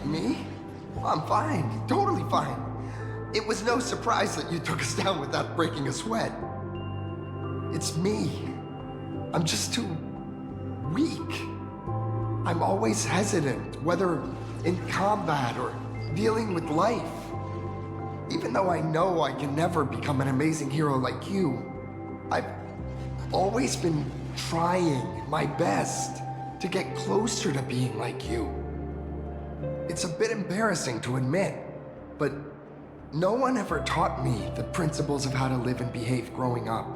Me? I'm fine. Totally fine. It was no surprise that you took us down without breaking a sweat. It's me. I'm just too weak. I'm always hesitant, whether in combat or dealing with life. Even though I know I can never become an amazing hero like you, I've always been trying my best to get closer to being like you. It's a bit embarrassing to admit, but no one ever taught me the principles of how to live and behave growing up.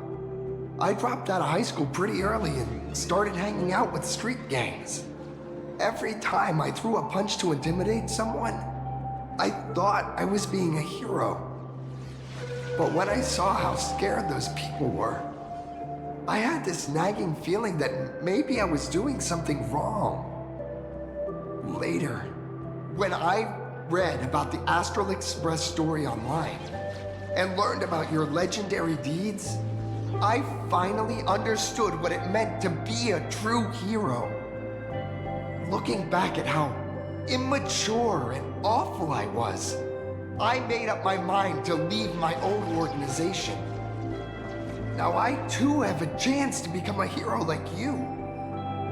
I dropped out of high school pretty early and started hanging out with street gangs. Every time I threw a punch to intimidate someone, I thought I was being a hero. But when I saw how scared those people were, I had this nagging feeling that maybe I was doing something wrong. Later, when I read about the Astral Express story online and learned about your legendary deeds, I finally understood what it meant to be a true hero. Looking back at how immature and awful I was, I made up my mind to leave my own organization. Now I too have a chance to become a hero like you.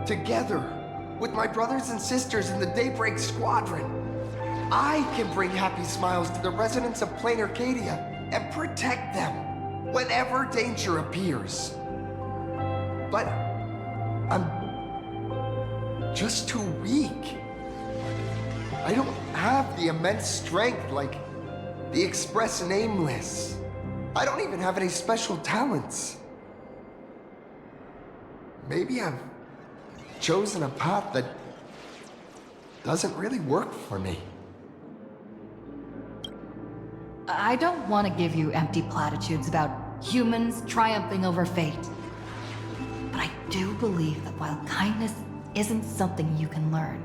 Together, with my brothers and sisters in the Daybreak Squadron, I can bring happy smiles to the residents of Plain Arcadia and protect them whenever danger appears. But I'm just too weak. I don't have the immense strength like the Express Nameless. I don't even have any special talents. Maybe I've chosen a path that doesn't really work for me. I don't want to give you empty platitudes about humans triumphing over fate. But I do believe that while kindness isn't something you can learn,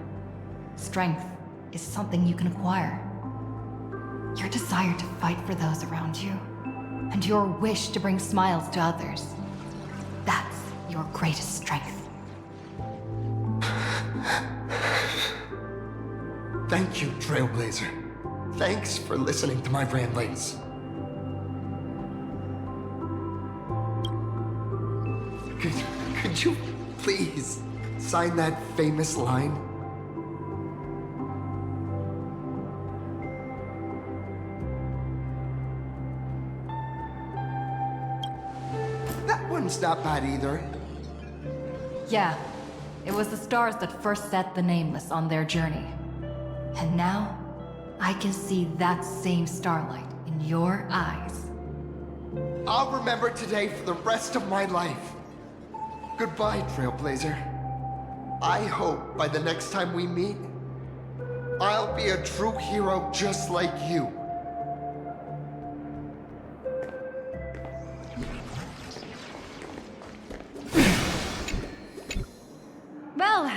strength is something you can acquire. Your desire to fight for those around you, and your wish to bring smiles to others, that's your greatest strength. Thank you, Trailblazer. Thanks for listening to my ramblings. Could you please sign that famous line? That one's not bad either. Yeah, it was the stars that first set the Nameless on their journey. And now, I can see that same starlight in your eyes. I'll remember today for the rest of my life. Goodbye, Trailblazer. I hope by the next time we meet, I'll be a true hero just like you. Well,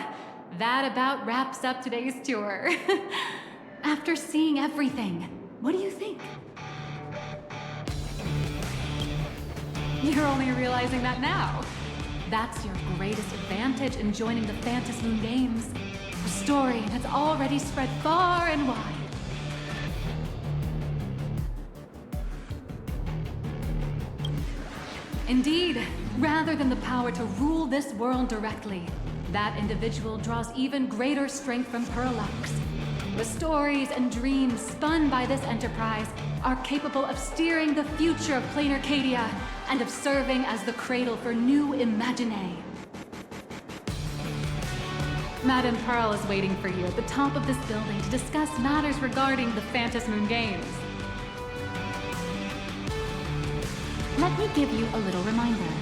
that about wraps up today's tour. After seeing everything, what do you think? You're only realizing that now. That's your greatest advantage in joining the Phantasmoon Games. A story that's already spread far and wide. Indeed, rather than the power to rule this world directly, that individual draws even greater strength from Perlux. The stories and dreams spun by this enterprise are capable of steering the future of Plain Arcadia and of serving as the cradle for new imaginae. Madame Pearl is waiting for you at the top of this building to discuss matters regarding the Phantasmoon Games. Let me give you a little reminder.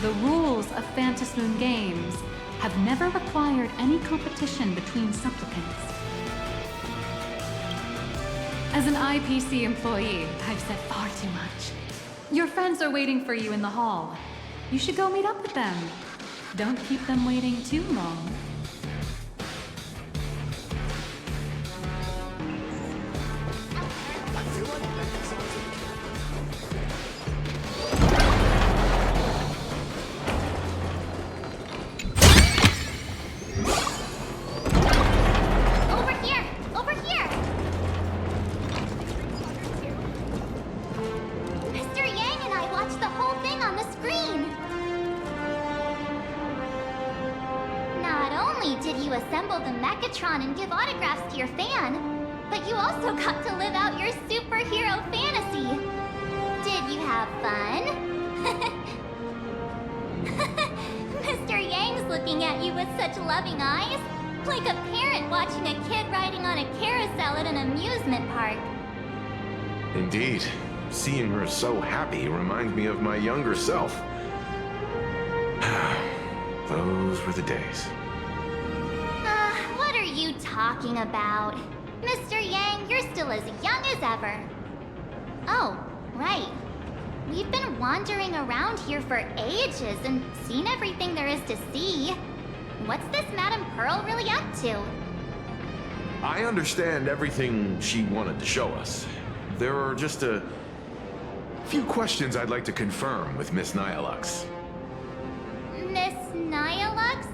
The rules of Phantasmoon Games have never required any competition between supplicants. As an IPC employee, I've said far too much. Your friends are waiting for you in the hall. You should go meet up with them. Don't keep them waiting too long. And give autographs to your fan, but you also got to live out your superhero fantasy. Did you have fun? Mr. Yang's looking at you with such loving eyes, like a parent watching a kid riding on a carousel at an amusement park. Indeed. Seeing her so happy reminds me of my younger self. Those were the days. What are you talking about? Mr. Yang, you're still as young as ever. Oh, right. We've been wandering around here for ages and seen everything there is to see. What's this Madame Pearl really up to? I understand everything she wanted to show us. There are just a few questions I'd like to confirm with Miss Nihilux. Miss Nihilux?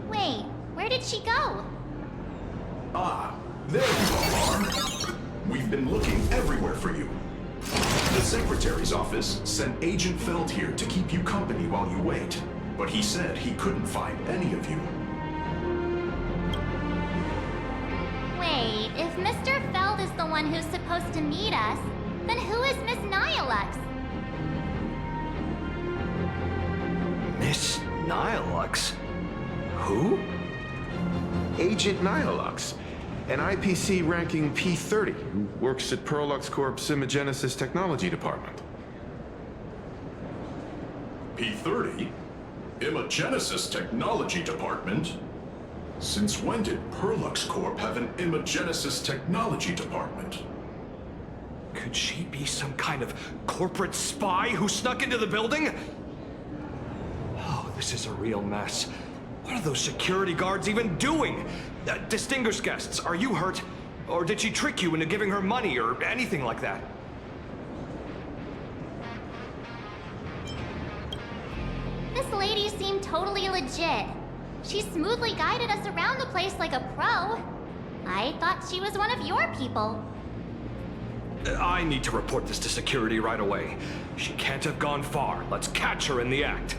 Wait, where did she go? Ah, there you are. We've been looking everywhere for you. The Secretary's office sent Agent Feld here to keep you company while you wait, but he said he couldn't find any of you. Wait, if Mr. Feld is the one who's supposed to meet us, then who is Miss Nihilux? Miss Nihilux? Who? Agent Nihilux, an IPC ranking P30 who works at Perlux Corp's Imagenesis Technology Department. P30? Imagenesis Technology Department? Since when did Perlux Corp have an Imagenesis Technology Department? Could she be some kind of corporate spy who snuck into the building? Oh, this is a real mess. What are those security guards even doing? Distinguished guests, are you hurt? Or did she trick you into giving her money or anything like that? This lady seemed totally legit. She smoothly guided us around the place like a pro. I thought she was one of your people. I need to report this to security right away. She can't have gone far. Let's catch her in the act.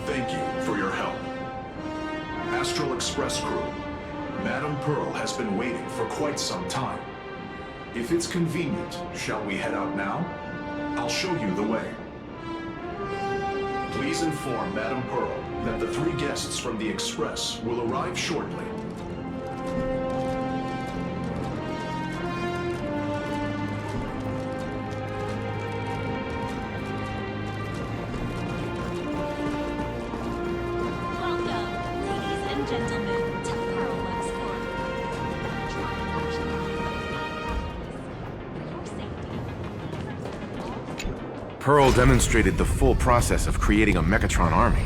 Thank you for your help. Astral Express crew, Madame Pearl has been waiting for quite some time. If it's convenient, shall we head out now? I'll show you the way. Please inform Madame Pearl that the 3 guests from the Express will arrive shortly. Pearl demonstrated the full process of creating a Mechatron army,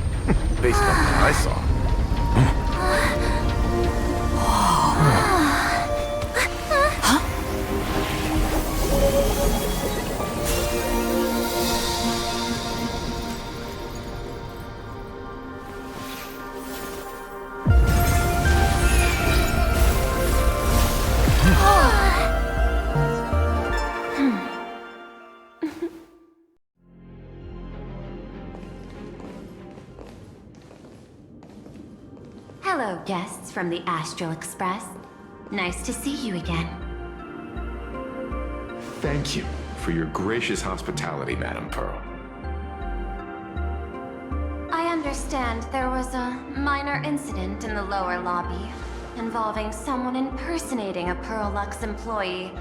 based on what I saw. Hello, guests from the Astral Express. Nice to see you again. Thank you for your gracious hospitality, Madam Pearl. I understand there was a minor incident in the lower lobby involving someone impersonating a Pearl Lux employee.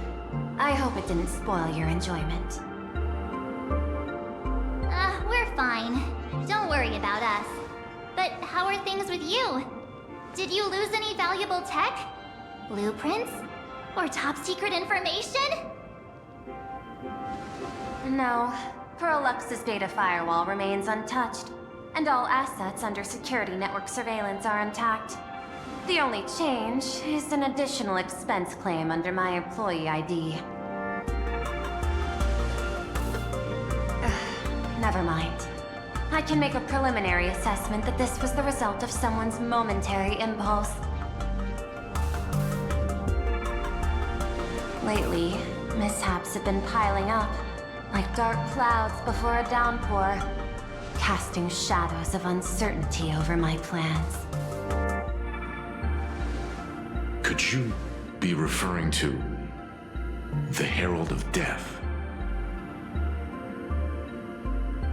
I hope it didn't spoil your enjoyment. We're fine. Don't worry about us. But how are things with you? Did you lose any valuable tech? Blueprints? Or top secret information? No. Pearl Lux's data firewall remains untouched, and all assets under security network surveillance are intact. The only change is an additional expense claim under my employee ID. Never mind. I can make a preliminary assessment that this was the result of someone's momentary impulse. Lately, mishaps have been piling up, like dark clouds before a downpour, casting shadows of uncertainty over my plans. Could you be referring to the Herald of Death?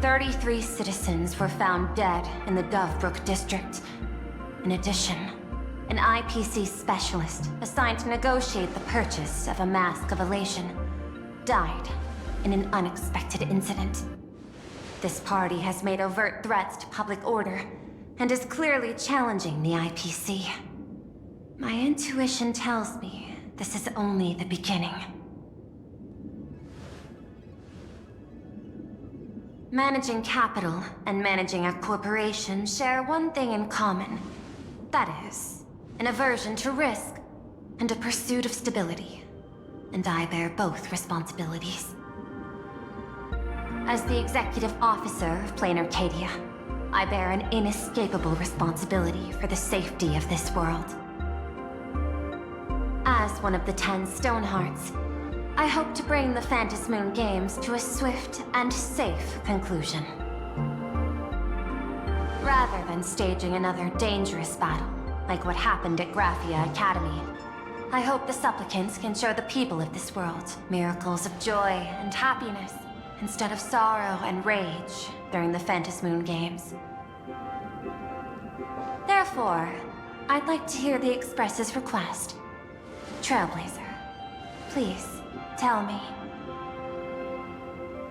33 citizens were found dead in the Dovebrook district. In addition, an IPC specialist assigned to negotiate the purchase of a Mask of Elation died in an unexpected incident. This party has made overt threats to public order and is clearly challenging the IPC. My intuition tells me this is only the beginning. Managing capital and managing a corporation share one thing in common. That is, an aversion to risk and a pursuit of stability. And I bear both responsibilities. As the executive officer of Plain Arcadia, I bear an inescapable responsibility for the safety of this world. As one of the 10 Stonehearts, I hope to bring the Phantasmoon Games to a swift and safe conclusion. Rather than staging another dangerous battle, like what happened at Graphia Academy, I hope the supplicants can show the people of this world miracles of joy and happiness, instead of sorrow and rage during the Phantasmoon Games. Therefore, I'd like to hear the Express's request. Trailblazer, please. Tell me,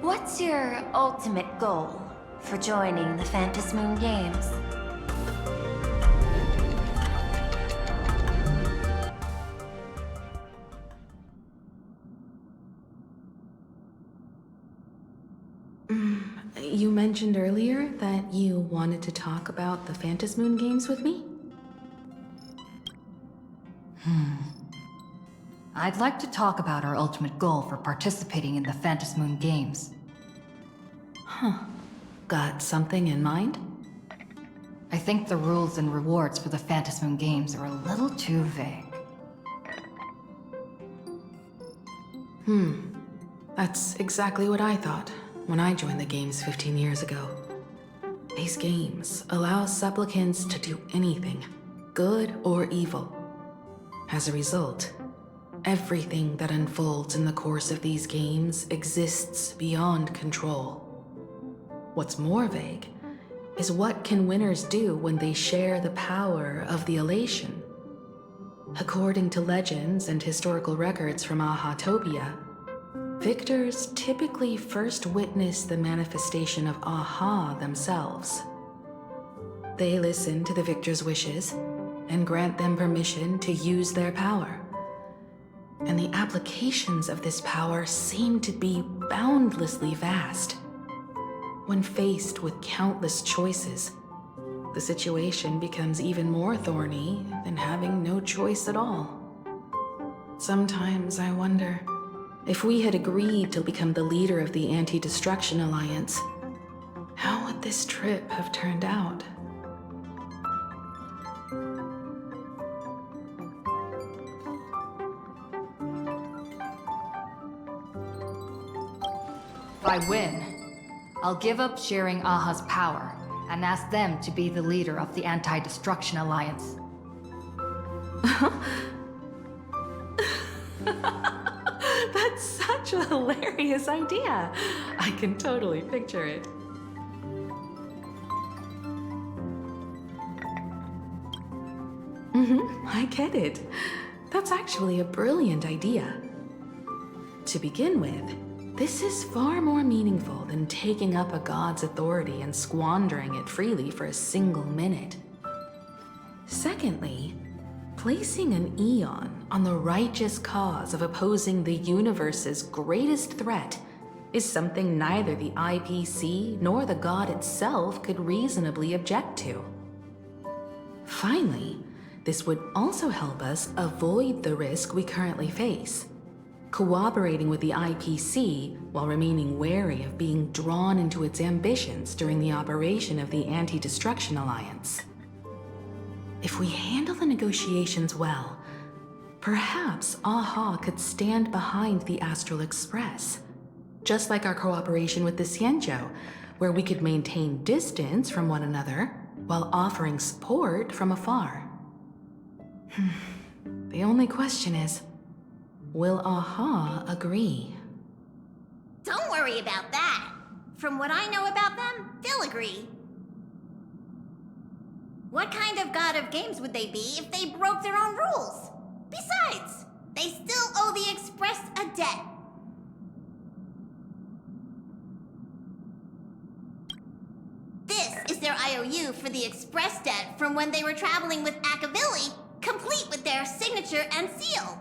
what's your ultimate goal for joining the Phantasmoon Games? You mentioned earlier that you wanted to talk about the Phantasmoon Games with me? I'd like to talk about our ultimate goal for participating in the Phantasmoon Games. Got something in mind? I think the rules and rewards for the Phantasmoon Games are a little too vague. That's exactly what I thought when I joined the games 15 years ago. These games allow supplicants to do anything, good or evil. As a result, everything that unfolds in the course of these games exists beyond control. What's more vague is what can winners do when they share the power of the elation? According to legends and historical records from Ahatopia, victors typically first witness the manifestation of Aha themselves. They listen to the victor's wishes and grant them permission to use their power. And the applications of this power seem to be boundlessly vast. When faced with countless choices, the situation becomes even more thorny than having no choice at all. Sometimes I wonder, if we had agreed to become the leader of the Anti-Destruction Alliance, how would this trip have turned out? If I win, I'll give up sharing Aha's power and ask them to be the leader of the Anti-Destruction Alliance. That's such a hilarious idea. I can totally picture it. I get it. That's actually a brilliant idea. To begin with, this is far more meaningful than taking up a god's authority and squandering it freely for a single minute. Secondly, placing an Eon on the righteous cause of opposing the universe's greatest threat is something neither the IPC nor the god itself could reasonably object to. Finally, this would also help us avoid the risk we currently face, cooperating with the IPC while remaining wary of being drawn into its ambitions during the operation of the Anti-Destruction Alliance. If we handle the negotiations well, perhaps Aha could stand behind the Astral Express, just like our cooperation with the Xianzhou, where we could maintain distance from one another while offering support from afar. The only question is, will Aha agree? Don't worry about that. From what I know about them, they'll agree. What kind of god of games would they be if they broke their own rules? Besides, they still owe the Express a debt. This is their IOU for the Express debt from when they were traveling with Akavilli, complete with their signature and seal.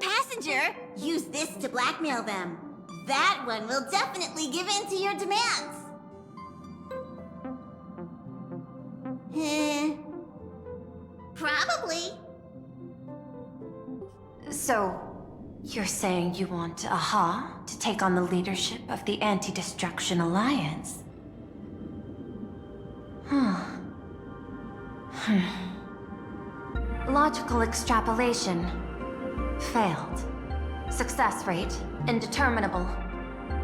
Passenger, use this to blackmail them. That one will definitely give in to your demands. Probably. So, you're saying you want Aha to take on the leadership of the Anti-Destruction Alliance? Logical extrapolation. Failed. Success rate indeterminable.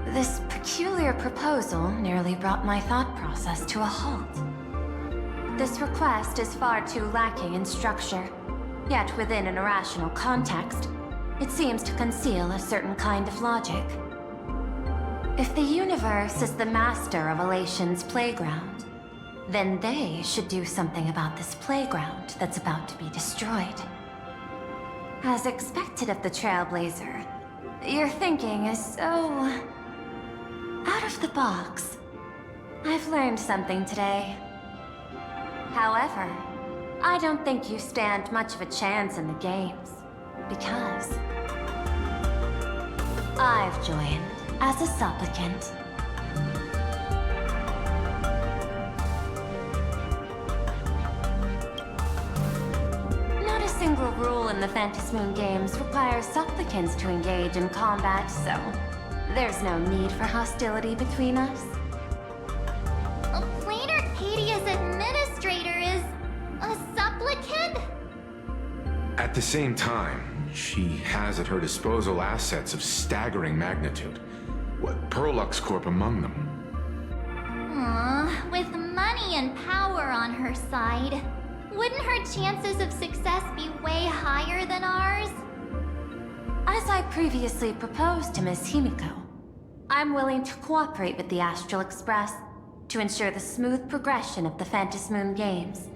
This peculiar proposal nearly brought my thought process to a halt. This request is far too lacking in structure, yet within an irrational context, it seems to conceal a certain kind of logic. If the universe is the master of Elation's playground, then they should do something about this playground that's about to be destroyed. As expected of the Trailblazer, your thinking is so out of the box. I've learned something today. However, I don't think you stand much of a chance in the games, because I've joined as a supplicant. Not single rule in the Phantasmoon games requires supplicants to engage in combat, so there's no need for hostility between us. Plain Arcadia's administrator is a supplicant? At the same time, she has at her disposal assets of staggering magnitude. What, Perlux Corp among them. With money and power on her side, wouldn't her chances of success be way higher than ours? As I previously proposed to Miss Himiko, I'm willing to cooperate with the Astral Express to ensure the smooth progression of the Phantasmoon games.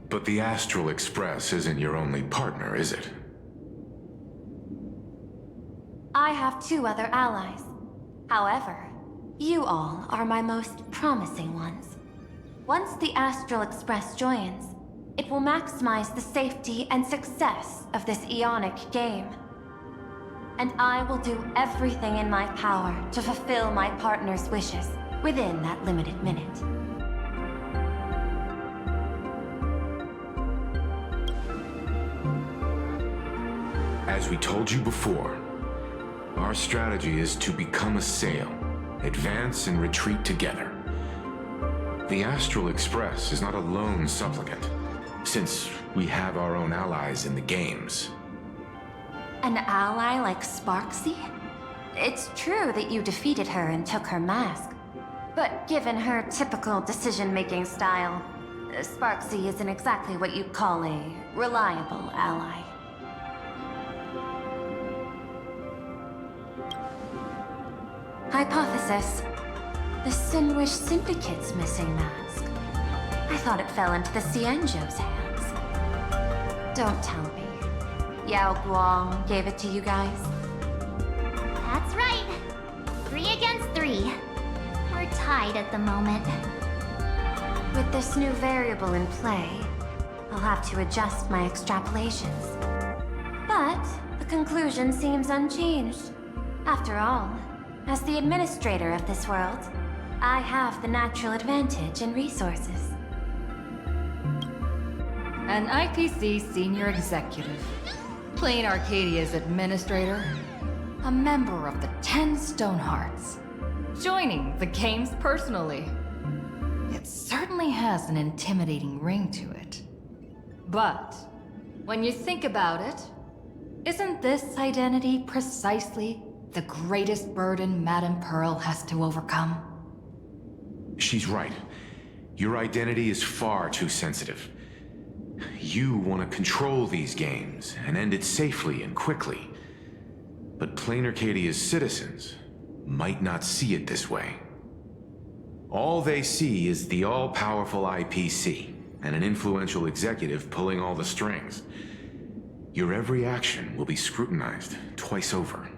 But the Astral Express isn't your only partner, is it? I have 2 other allies. However, you all are my most promising ones. Once the Astral Express joins, it will maximize the safety and success of this Ionic game. And I will do everything in my power to fulfill my partner's wishes within that limited minute. As we told you before, our strategy is to become a sail, advance and retreat together. The Astral Express is not a lone supplicant, since we have our own allies in the games. An ally like Sparksy? It's true that you defeated her and took her mask. But given her typical decision-making style, Sparksy isn't exactly what you'd call a reliable ally. Hypothesis. The Sinwish Syndicate's missing mask. I thought it fell into the Xianzhou's hands. Don't tell me. Yao Guang gave it to you guys? That's right. 3 against 3. We're tied at the moment. With this new variable in play, I'll have to adjust my extrapolations. But the conclusion seems unchanged. After all, as the administrator of this world, I have the natural advantage in resources. An IPC senior executive, Plain Arcadia's administrator, a member of the 10 Stonehearts, joining the games personally. It certainly has an intimidating ring to it. But when you think about it, isn't this identity precisely the greatest burden Madame Pearl has to overcome? She's right. Your identity is far too sensitive. You want to control these games and end it safely and quickly. But Plain Arcadia's citizens might not see it this way. All they see is the all-powerful IPC and an influential executive pulling all the strings. Your every action will be scrutinized twice over.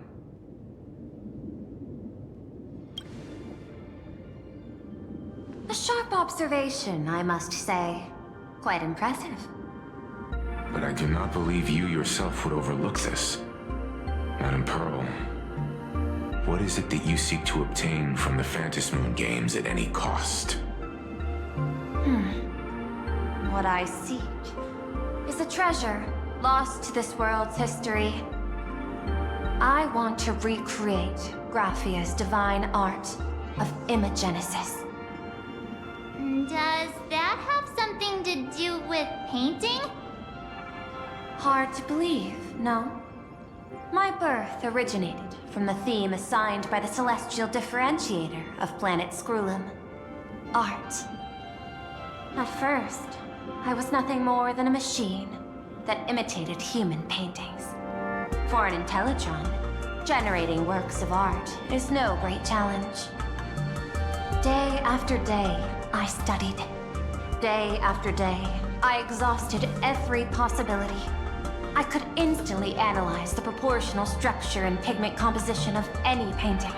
A sharp observation, I must say. Quite impressive. But I do not believe you yourself would overlook this. Madame Pearl, what is it that you seek to obtain from the Phantasmoon games at any cost? What I seek is a treasure lost to this world's history. I want to recreate Graphia's divine art of imagenesis. Does that have something to do with painting? Hard to believe, no? My birth originated from the theme assigned by the celestial differentiator of planet Scrulum. Art. At first, I was nothing more than a machine that imitated human paintings. For an Intellitron, generating works of art is no great challenge. Day after day, I studied. Day after day, I exhausted every possibility. I could instantly analyze the proportional structure and pigment composition of any painting.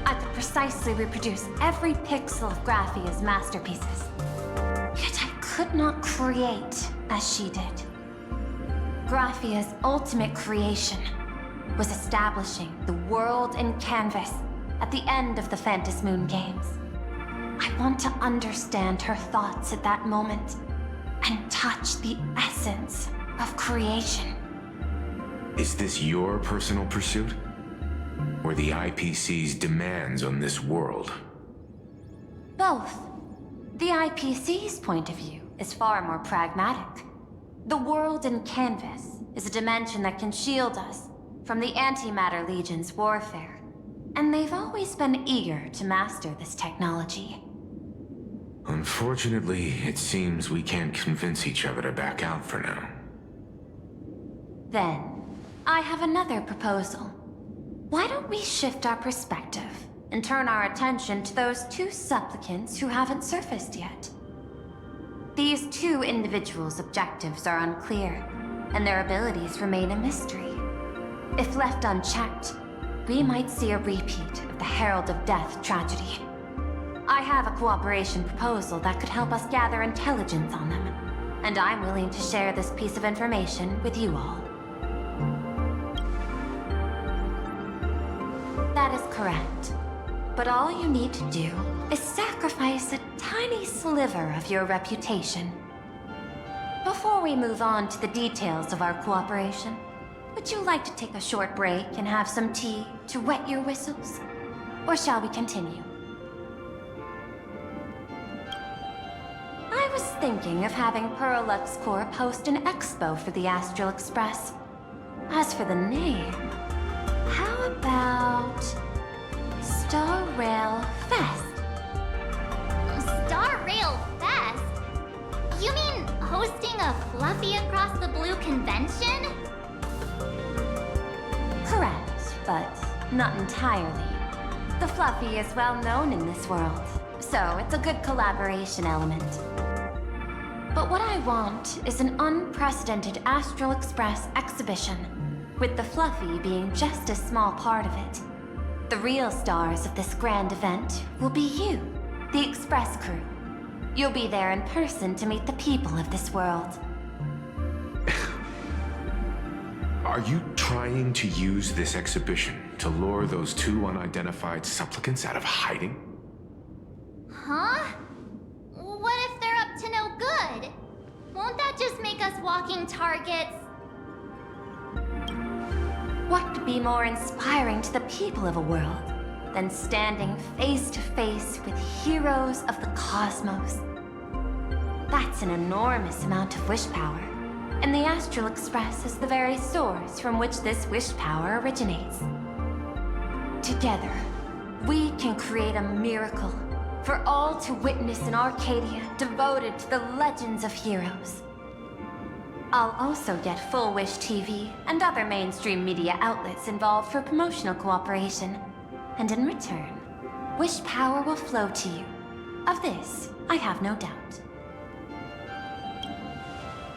I could precisely reproduce every pixel of Graphia's masterpieces. Yet I could not create as she did. Graphia's ultimate creation was establishing the world in canvas at the end of the Phantasmoon games. I want to understand her thoughts at that moment and touch the essence of creation. Is this your personal pursuit? Or the IPC's demands on this world? Both. The IPC's point of view is far more pragmatic. The world in canvas is a dimension that can shield us from the Antimatter Legion's warfare. And they've always been eager to master this technology. Unfortunately, it seems we can't convince each other to back out for now. Then, I have another proposal. Why don't we shift our perspective and turn our attention to those two supplicants who haven't surfaced yet? These two individuals' objectives are unclear, and their abilities remain a mystery. If left unchecked, we might see a repeat of the Herald of Death tragedy. I have a cooperation proposal that could help us gather intelligence on them, and I'm willing to share this piece of information with you all. That is correct. But all you need to do is sacrifice a tiny sliver of your reputation. Before we move on to the details of our cooperation, would you like to take a short break and have some tea to wet your whistles? Or shall we continue? I was thinking of having Perlux Corp host an expo for the Astral Express. As for the name, how about Star Rail Fest? Star Rail Fest? You mean hosting a Fluffy Across the Blue convention? Correct, but not entirely. The Fluffy is well known in this world, so it's a good collaboration element. But what I want is an unprecedented Astral Express exhibition, with the Fluffy being just a small part of it. The real stars of this grand event will be you, the Express crew. You'll be there in person to meet the people of this world. Are you trying to use this exhibition to lure those two unidentified supplicants out of hiding? Huh? What if they're up to no good? Won't that just make us walking targets? What could be more inspiring to the people of a world than standing face to face with heroes of the cosmos? That's an enormous amount of wish power, and the Astral Express is the very source from which this wish power originates. Together, we can create a miracle for all to witness in Arcadia devoted to the legends of heroes. I'll also get Full Wish TV and other mainstream media outlets involved for promotional cooperation. And in return, wish power will flow to you. Of this, I have no doubt.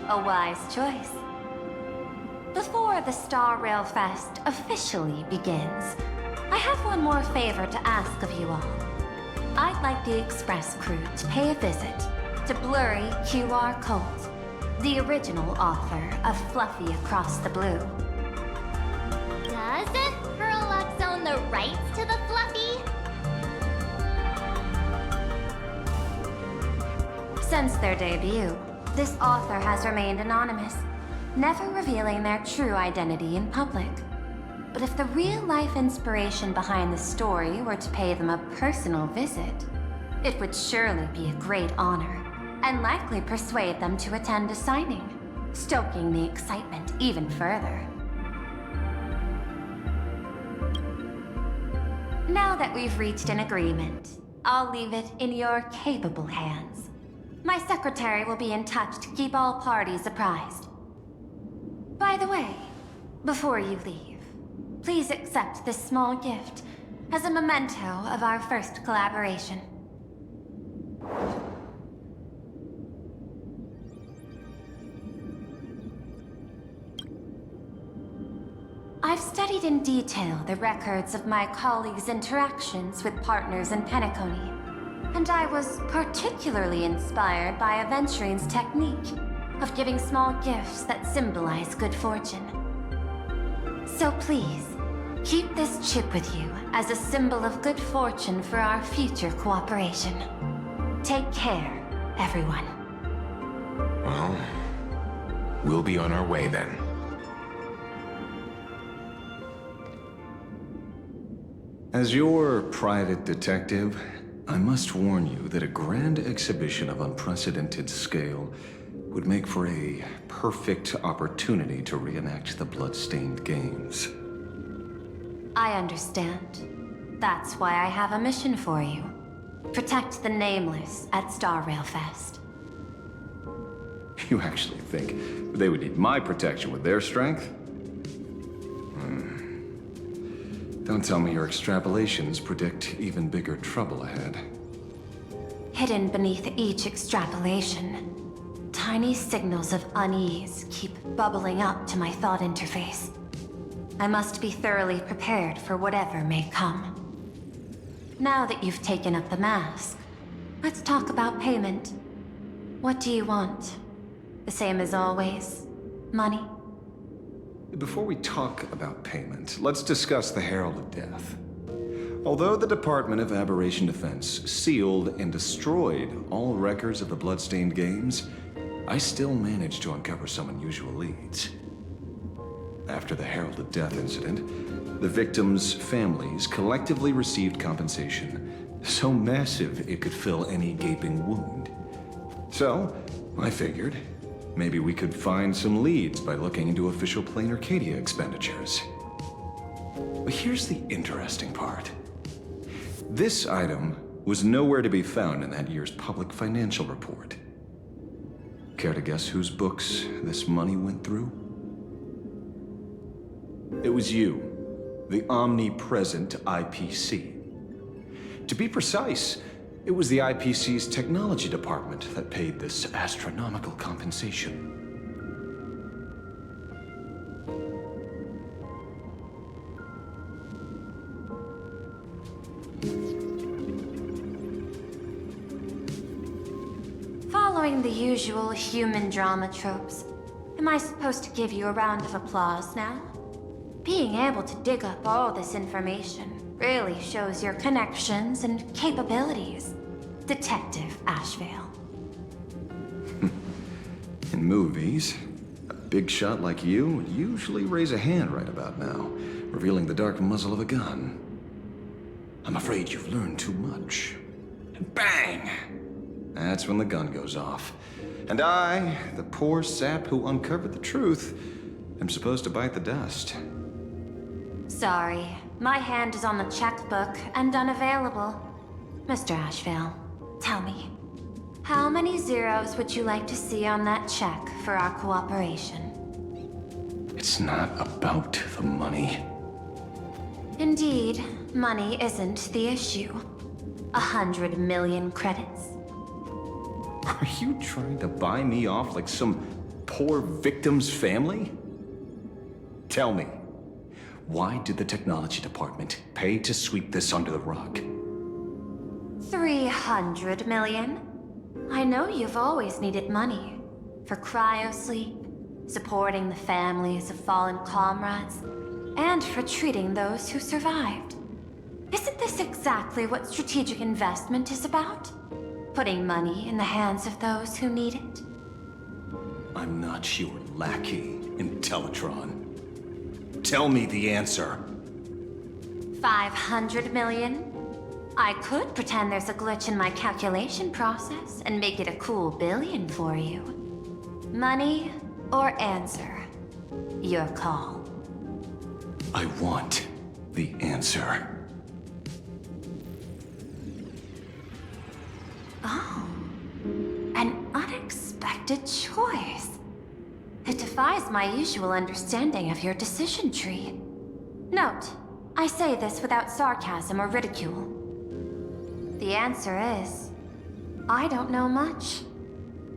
A wise choice. Before the Star Rail Fest officially begins, I have one more favor to ask of you all. I'd like the Express crew to pay a visit to Blurry QR Colt, the original author of Fluffy Across the Blue. Doesn't Perlux own the rights to the Fluffy? Since their debut, this author has remained anonymous, never revealing their true identity in public. But if the real-life inspiration behind the story were to pay them a personal visit, it would surely be a great honor, and likely persuade them to attend a signing, stoking the excitement even further. Now that we've reached an agreement, I'll leave it in your capable hands. My secretary will be in touch to keep all parties apprised. By the way, before you leave, please accept this small gift as a memento of our first collaboration. I've studied in detail the records of my colleagues' interactions with partners in Penacony, and I was particularly inspired by Aventurine's technique of giving small gifts that symbolize good fortune. So please, keep this chip with you as a symbol of good fortune for our future cooperation. Take care, everyone. Well, We'll be on our way then. As your private detective, I must warn you that a grand exhibition of unprecedented scale would make for a perfect opportunity to reenact the blood-stained games. I understand. That's why I have a mission for you. Protect the Nameless at Star Rail Fest. You actually think they would need my protection with their strength? Don't tell me your extrapolations predict even bigger trouble ahead. Hidden beneath each extrapolation, tiny signals of unease keep bubbling up to my thought interface. I must be thoroughly prepared for whatever may come. Now that you've taken up the mask, let's talk about payment. What do you want? The same as always? Money? Before we talk about payment, let's discuss the Herald of Death. Although the Department of Aberration Defense sealed and destroyed all records of the bloodstained games, I still managed to uncover some unusual leads. After the Herald of Death incident, the victims' families collectively received compensation so massive it could fill any gaping wound. So, I figured, maybe we could find some leads by looking into official Plain Arcadia expenditures. But here's the interesting part. This item was nowhere to be found in that year's public financial report. Care to guess whose books this money went through? It was you, the omnipresent IPC. To be precise, it was the IPC's technology department that paid this astronomical compensation. Following the usual human drama tropes, am I supposed to give you a round of applause now? Being able to dig up all this information really shows your connections and capabilities, Detective Ashvale. In movies, a big shot like you would usually raise a hand right about now, revealing the dark muzzle of a gun. I'm afraid you've learned too much. And bang! That's when the gun goes off. And I, the poor sap who uncovered the truth, am supposed to bite the dust. Sorry, my hand is on the checkbook and unavailable. Mr. Ashvale, tell me, how many zeros would you like to see on that check for our cooperation? It's not about the money. Indeed, money isn't the issue. 100 million credits. Are you trying to buy me off like some poor victim's family? Tell me, why did the technology department pay to sweep this under the rug? 300 million? I know you've always needed money. For cryosleep, supporting the families of fallen comrades, and for treating those who survived. Isn't this exactly what strategic investment is about? Putting money in the hands of those who need it? I'm not your lackey, Intellitron. Tell me the answer. 500 million? I could pretend there's a glitch in my calculation process and make it a cool billion for you. Money or answer? Your call. I want the answer. Oh, an unexpected choice. It defies my usual understanding of your decision tree. Note, I say this without sarcasm or ridicule. The answer is, I don't know much.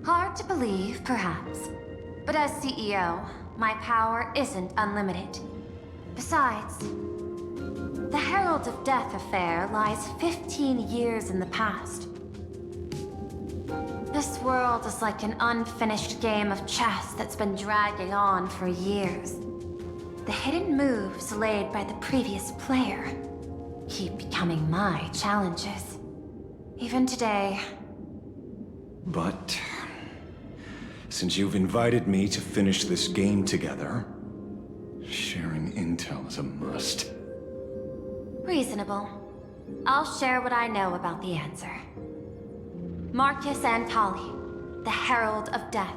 Hard to believe, perhaps. But as CEO, my power isn't unlimited. Besides, the Herald of Death affair lies 15 years in the past. This world is like an unfinished game of chess that's been dragging on for years. The hidden moves laid by the previous player keep becoming my challenges. Even today. But since you've invited me to finish this game together, sharing intel is a must. Reasonable. I'll share what I know about the answer. Marcus Antali, the Herald of Death.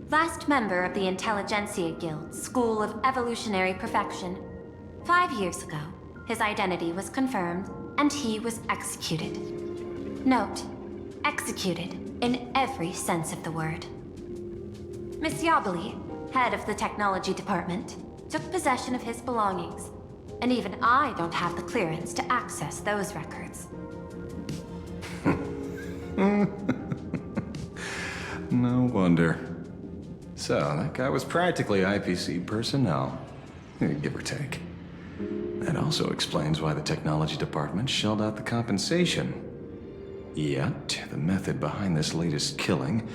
Last member of the Intelligentsia Guild, School of Evolutionary Perfection. 5 years ago, his identity was confirmed, and he was executed. Note, executed in every sense of the word. Miss Yabali, head of the technology department, took possession of his belongings, and even I don't have the clearance to access those records. No wonder. So, that guy was practically IPC personnel, give or take. That also explains why the technology department shelled out the compensation. Yet, the method behind this latest killing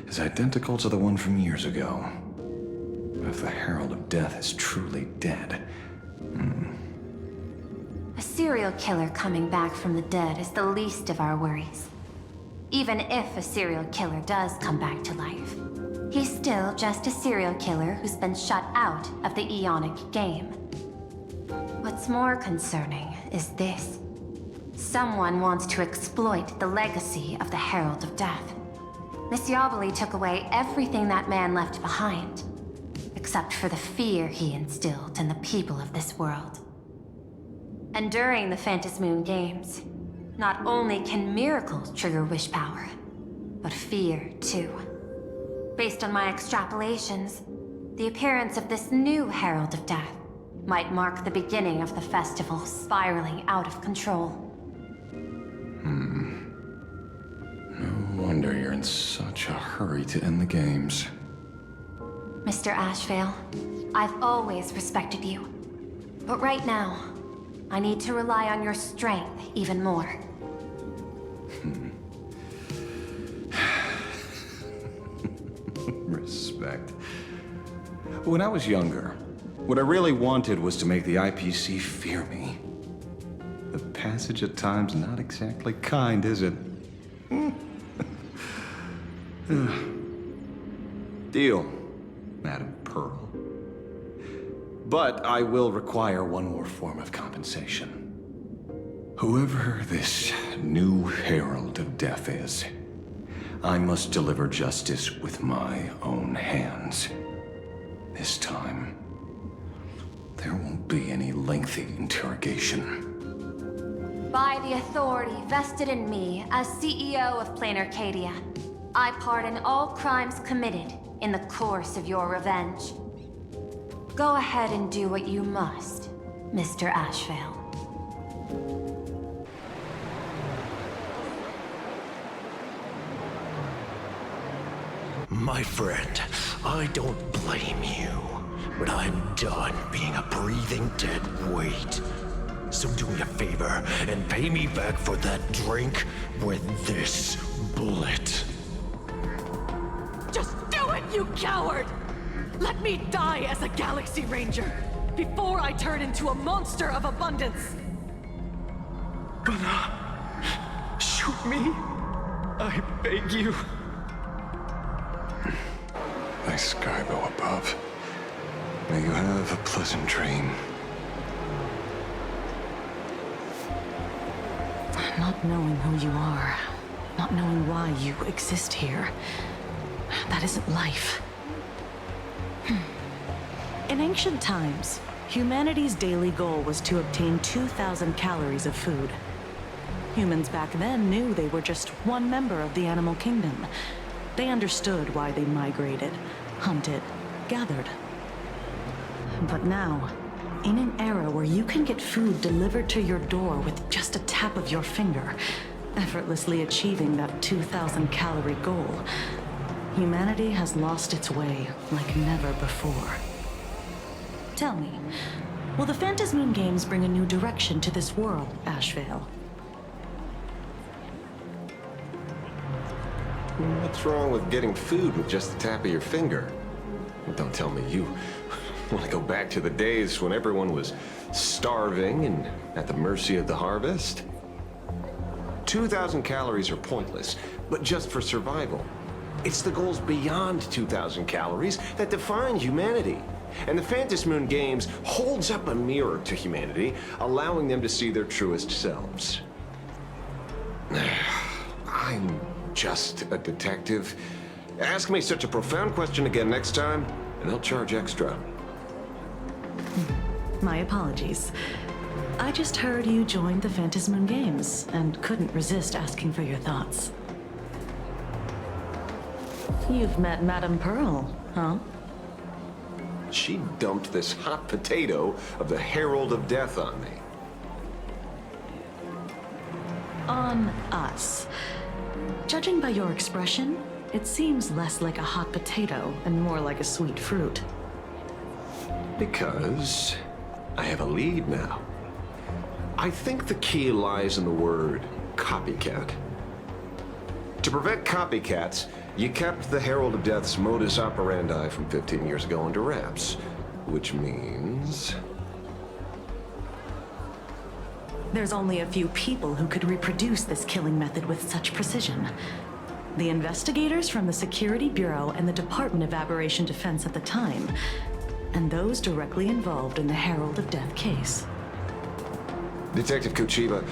is identical to the one from years ago. If the Herald of Death is truly dead... A serial killer coming back from the dead is the least of our worries. Even if a serial killer does come back to life, he's still just a serial killer who's been shut out of the Ionic game. What's more concerning is this. Someone wants to exploit the legacy of the Herald of Death. Miss Yabali took away everything that man left behind, except for the fear he instilled in the people of this world. And during the Phantasmoon Games, not only can miracles trigger wish power, but fear too. Based on my extrapolations, the appearance of this new Herald of Death might mark the beginning of the festival spiraling out of control. No wonder you're in such a hurry to end the games. Mr. Ashvale, I've always respected you. But right now, I need to rely on your strength even more. Respect. When I was younger, what I really wanted was to make the IPC fear me. The passage at times not exactly kind, is it? Deal, Madam Pearl. But I will require one more form of compensation. Whoever this new Herald of Death is, I must deliver justice with my own hands. This time, there won't be any lengthy interrogation. By the authority vested in me as CEO of Plain Arcadia, I pardon all crimes committed in the course of your revenge. Go ahead and do what you must, Mr. Ashvale. My friend, I don't blame you, but I'm done being a breathing dead weight. So do me a favor and pay me back for that drink with this bullet. Just do it, you coward! Let me die as a Galaxy Ranger before I turn into a monster of abundance! But, shoot me. I beg you. Nice skybow above. May you have a pleasant dream. Not knowing who you are, not knowing why you exist here, that isn't life. In ancient times, humanity's daily goal was to obtain 2,000 calories of food. Humans back then knew they were just one member of the animal kingdom. They understood why they migrated, hunted, gathered. But now, in an era where you can get food delivered to your door with just a tap of your finger, effortlessly achieving that 2,000 calorie goal, humanity has lost its way like never before. Tell me, will the Phantasmoon Games bring a new direction to this world, Ashvale? What's wrong with getting food with just the tap of your finger? Don't tell me you want to go back to the days when everyone was starving and at the mercy of the harvest? 2,000 calories are pointless, but just for survival. It's the goals beyond 2,000 calories that define humanity. And the Phantom Moon Games holds up a mirror to humanity, allowing them to see their truest selves. I'm just a detective. Ask me such a profound question again next time, and I'll charge extra. My apologies. I just heard you joined the Phantom Moon Games and couldn't resist asking for your thoughts. You've met Madame Pearl, huh? She dumped this hot potato of the Herald of Death on me. On us. Judging by your expression, it seems less like a hot potato and more like a sweet fruit. Because I have a lead now. I think the key lies in the word copycat. To prevent copycats, you kept the Herald of Death's modus operandi from 15 years ago under wraps, which means... There's only a few people who could reproduce this killing method with such precision. The investigators from the Security Bureau and the Department of Aberration Defense at the time, and those directly involved in the Herald of Death case. Detective Kochiba,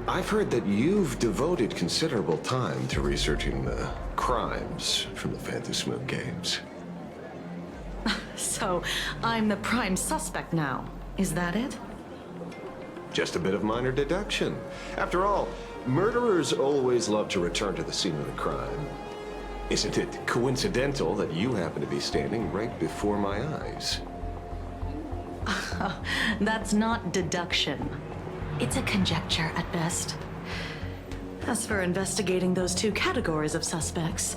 I've heard that you've devoted considerable time to researching the crimes from the Phantom Moon Games. So, I'm the prime suspect now. Is that it? Just a bit of minor deduction. After all, murderers always love to return to the scene of the crime. Isn't it coincidental that you happen to be standing right before my eyes? That's not deduction. It's a conjecture at best. As for investigating those two categories of suspects,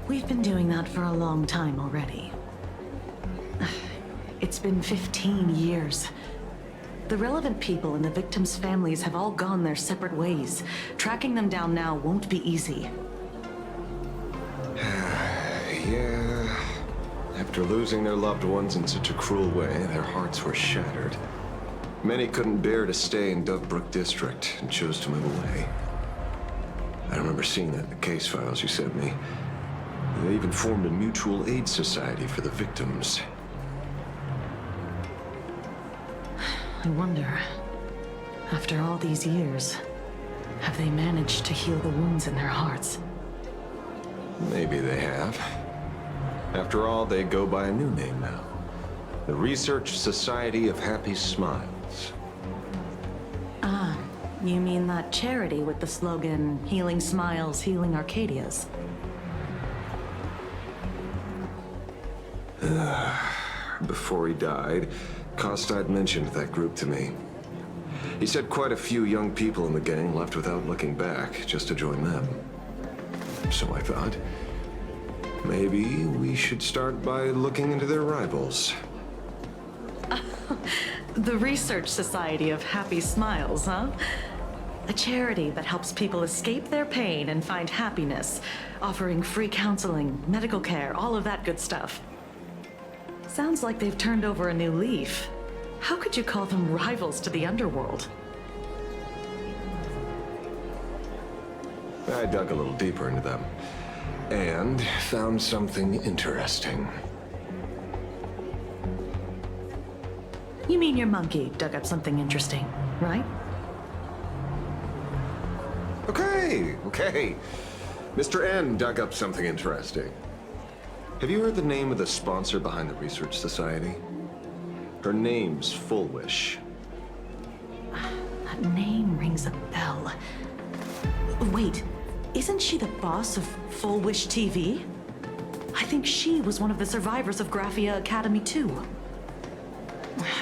we've been doing that for a long time already. It's been 15 years. The relevant people and the victims' families have all gone their separate ways. Tracking them down now won't be easy. Yeah. After losing their loved ones in such a cruel way, their hearts were shattered. Many couldn't bear to stay in Dugbrook District and chose to move away. I remember seeing that in the case files you sent me. They even formed a mutual aid society for the victims. I wonder, after all these years, have they managed to heal the wounds in their hearts? Maybe they have. After all, they go by a new name now. The Research Society of Happy Smiles. Ah, you mean that charity with the slogan, Healing Smiles, Healing Arcadias? Before he died, Kostad mentioned that group to me. He said quite a few young people in the gang left without looking back, just to join them. So I thought, maybe we should start by looking into their rivals. The Research Society of Happy Smiles, huh? A charity that helps people escape their pain and find happiness, offering free counseling, medical care, all of that good stuff. Sounds like they've turned over a new leaf. How could you call them rivals to the underworld? I dug a little deeper into them, and found something interesting. You mean your monkey dug up something interesting, right? Okay. Mr. N dug up something interesting. Have you heard the name of the sponsor behind the Research Society? Her name's Full Wish. That name rings a bell. Wait, isn't she the boss of Full Wish TV? I think she was one of the survivors of Graphia Academy too.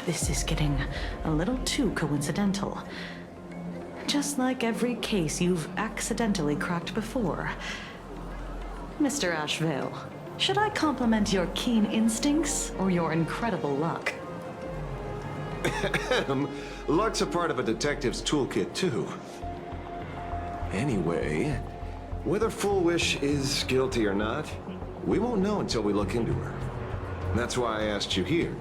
This is getting a little too coincidental. Just like every case you've accidentally cracked before. Mr. Ashvale, should I compliment your keen instincts or your incredible luck? Luck's a part of a detective's toolkit too. Anyway, whether Full Wish is guilty or not, we won't know until we look into her. That's why I asked you here.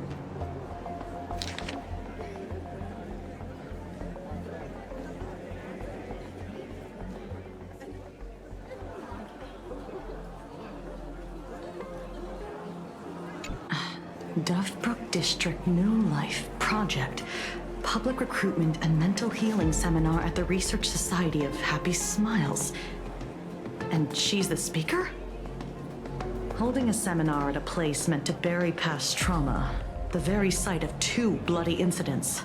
Dovebrook District New Life Project. Public Recruitment and Mental Healing Seminar at the Research Society of Happy Smiles. And she's the speaker? Holding a seminar at a place meant to bury past trauma. The very site of 2 bloody incidents.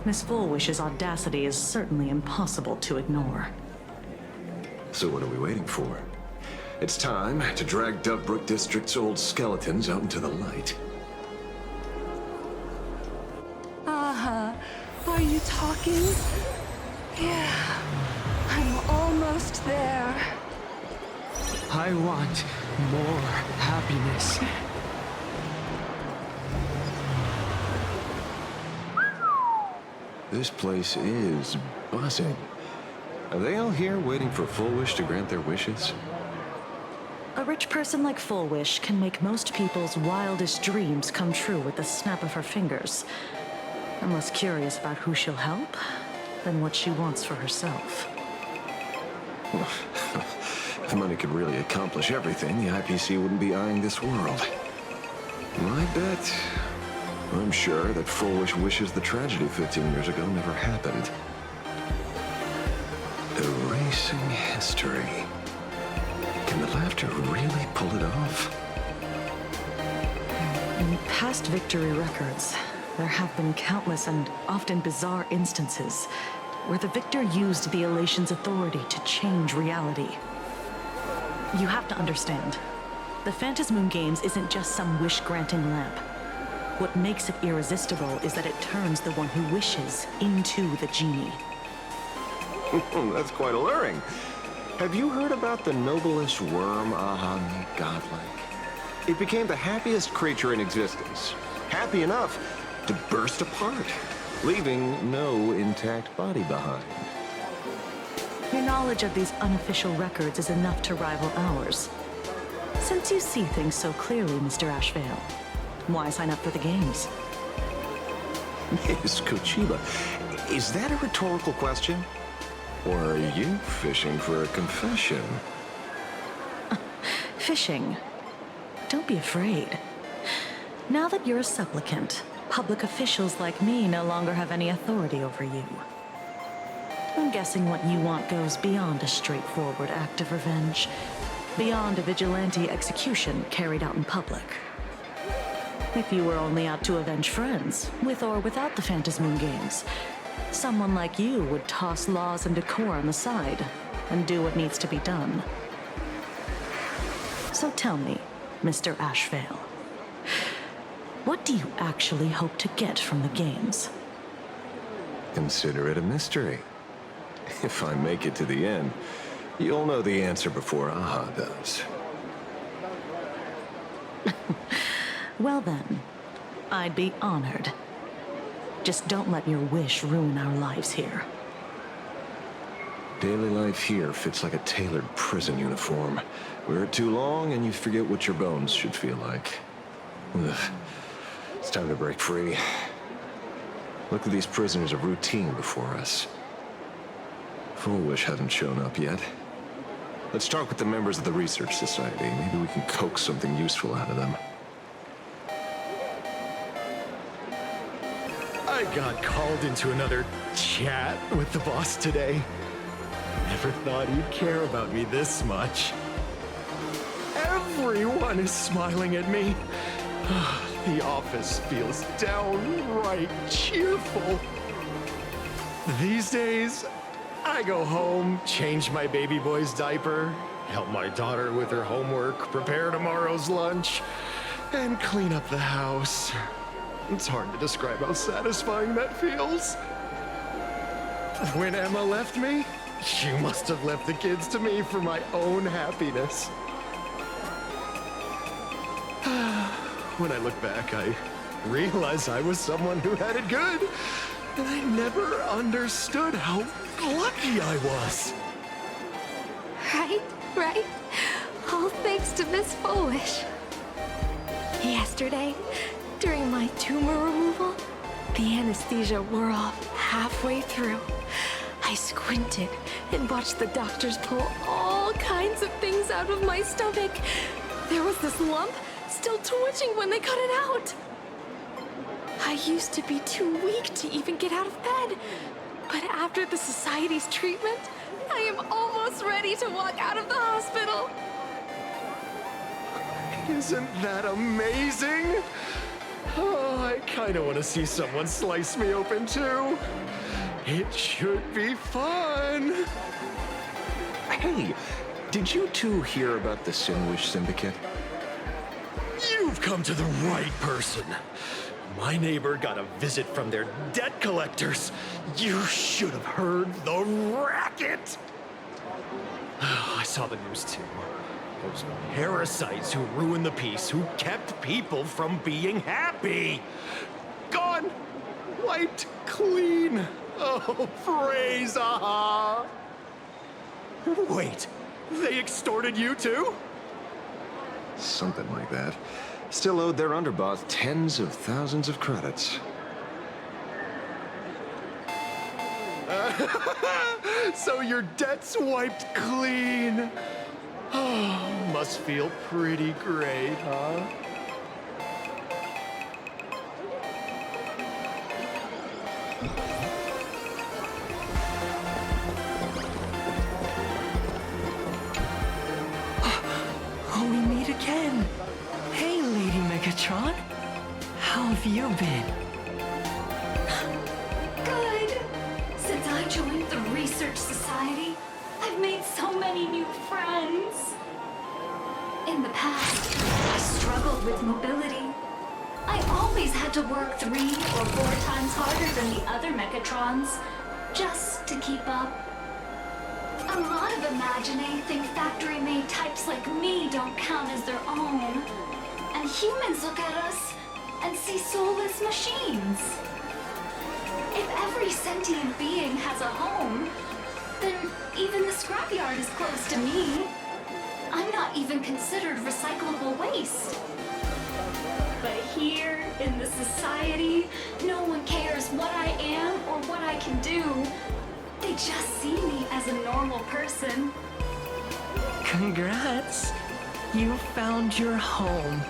Miss Fullwish's audacity is certainly impossible to ignore. So what are we waiting for? It's time to drag Dovebrook District's old skeletons out into the light. Are you talking? Yeah, I'm almost there. I want more happiness. This place is buzzing. Are they all here waiting for Fullwish to grant their wishes? A rich person like Fullwish can make most people's wildest dreams come true with the snap of her fingers. I'm less curious about who she'll help than what she wants for herself. If money could really accomplish everything, the IPC wouldn't be eyeing this world. My bet, I'm sure that Fullwish wishes the tragedy 15 years ago never happened. Erasing history. Can the laughter really pull it off? In past victory records, there have been countless and often bizarre instances where the victor used the elation's authority to change reality. You have to understand, the Phantasmoon Games isn't just some wish-granting lamp. What makes it irresistible is that it turns the one who wishes into the genie. That's quite alluring. Have you heard about the noblest worm Aha made godlike? It became the happiest creature in existence. Happy enough to burst apart, leaving no intact body behind. Your knowledge of these unofficial records is enough to rival ours. Since you see things so clearly, Mr. Ashvale, why sign up for the games? Miss Kochiba, is that a rhetorical question? Or are you fishing for a confession? Fishing? Don't be afraid. Now that you're a supplicant, public officials like me no longer have any authority over you. I'm guessing what you want goes beyond a straightforward act of revenge, beyond a vigilante execution carried out in public. If you were only out to avenge friends, with or without the Phantasmoon Games, someone like you would toss laws and decorum aside and do what needs to be done. So tell me, Mr. Ashvale, what do you actually hope to get from the games? Consider it a mystery. If I make it to the end, you'll know the answer before Aha does. Well then, I'd be honored. Just don't let your wish ruin our lives here. Daily life here fits like a tailored prison uniform. Wear it too long and you forget what your bones should feel like. Ugh. It's time to break free. Look at these prisoners of routine before us. Fullwish hasn't shown up yet. Let's talk with the members of the Research Society. Maybe we can coax something useful out of them. I got called into another chat with the boss today. Never thought he'd care about me this much. Everyone is smiling at me. The office feels downright cheerful. These days, I go home, change my baby boy's diaper, help my daughter with her homework, prepare tomorrow's lunch, and clean up the house. It's hard to describe how satisfying that feels. When Emma left me, she must have left the kids to me for my own happiness. When I look back, I realize I was someone who had it good, and I never understood how lucky I was. Right? All thanks to Miss Fullwish. Yesterday, during my tumor removal, the anesthesia wore off halfway through. I squinted and watched the doctors pull all kinds of things out of my stomach. There was this lump still twitching when they cut it out. I used to be too weak to even get out of bed. But after the Society's treatment, I am almost ready to walk out of the hospital. Isn't that amazing? Oh, I kinda wanna see someone slice me open too. It should be fun. Hey, did you two hear about the Sinwish Syndicate? You've come to the right person. My neighbor got a visit from their debt collectors. You should have heard the racket. I saw the news too. Those parasites who ruined the peace, who kept people from being happy. Gone! Wiped clean! Oh, praise Aha! Wait, they extorted you too? Something like that. Still owed their underboss tens of thousands of credits. So your debt's wiped clean. Oh, must feel pretty great, huh? Oh, we meet again. Hey, Lady Megatron. How have you been? Good. Since I joined the Research Society, I've made so many new friends. In the past, I struggled with mobility. I always had to work 3 or 4 times harder than the other Mechatrons, just to keep up. A lot of Imaginae think factory-made types like me don't count as their own. And humans look at us and see soulless machines. If every sentient being has a home, then even the scrapyard is close to me. I'm not even considered recyclable waste. But here, in the society, no one cares what I am or what I can do. They just see me as a normal person. Congrats. You found your home.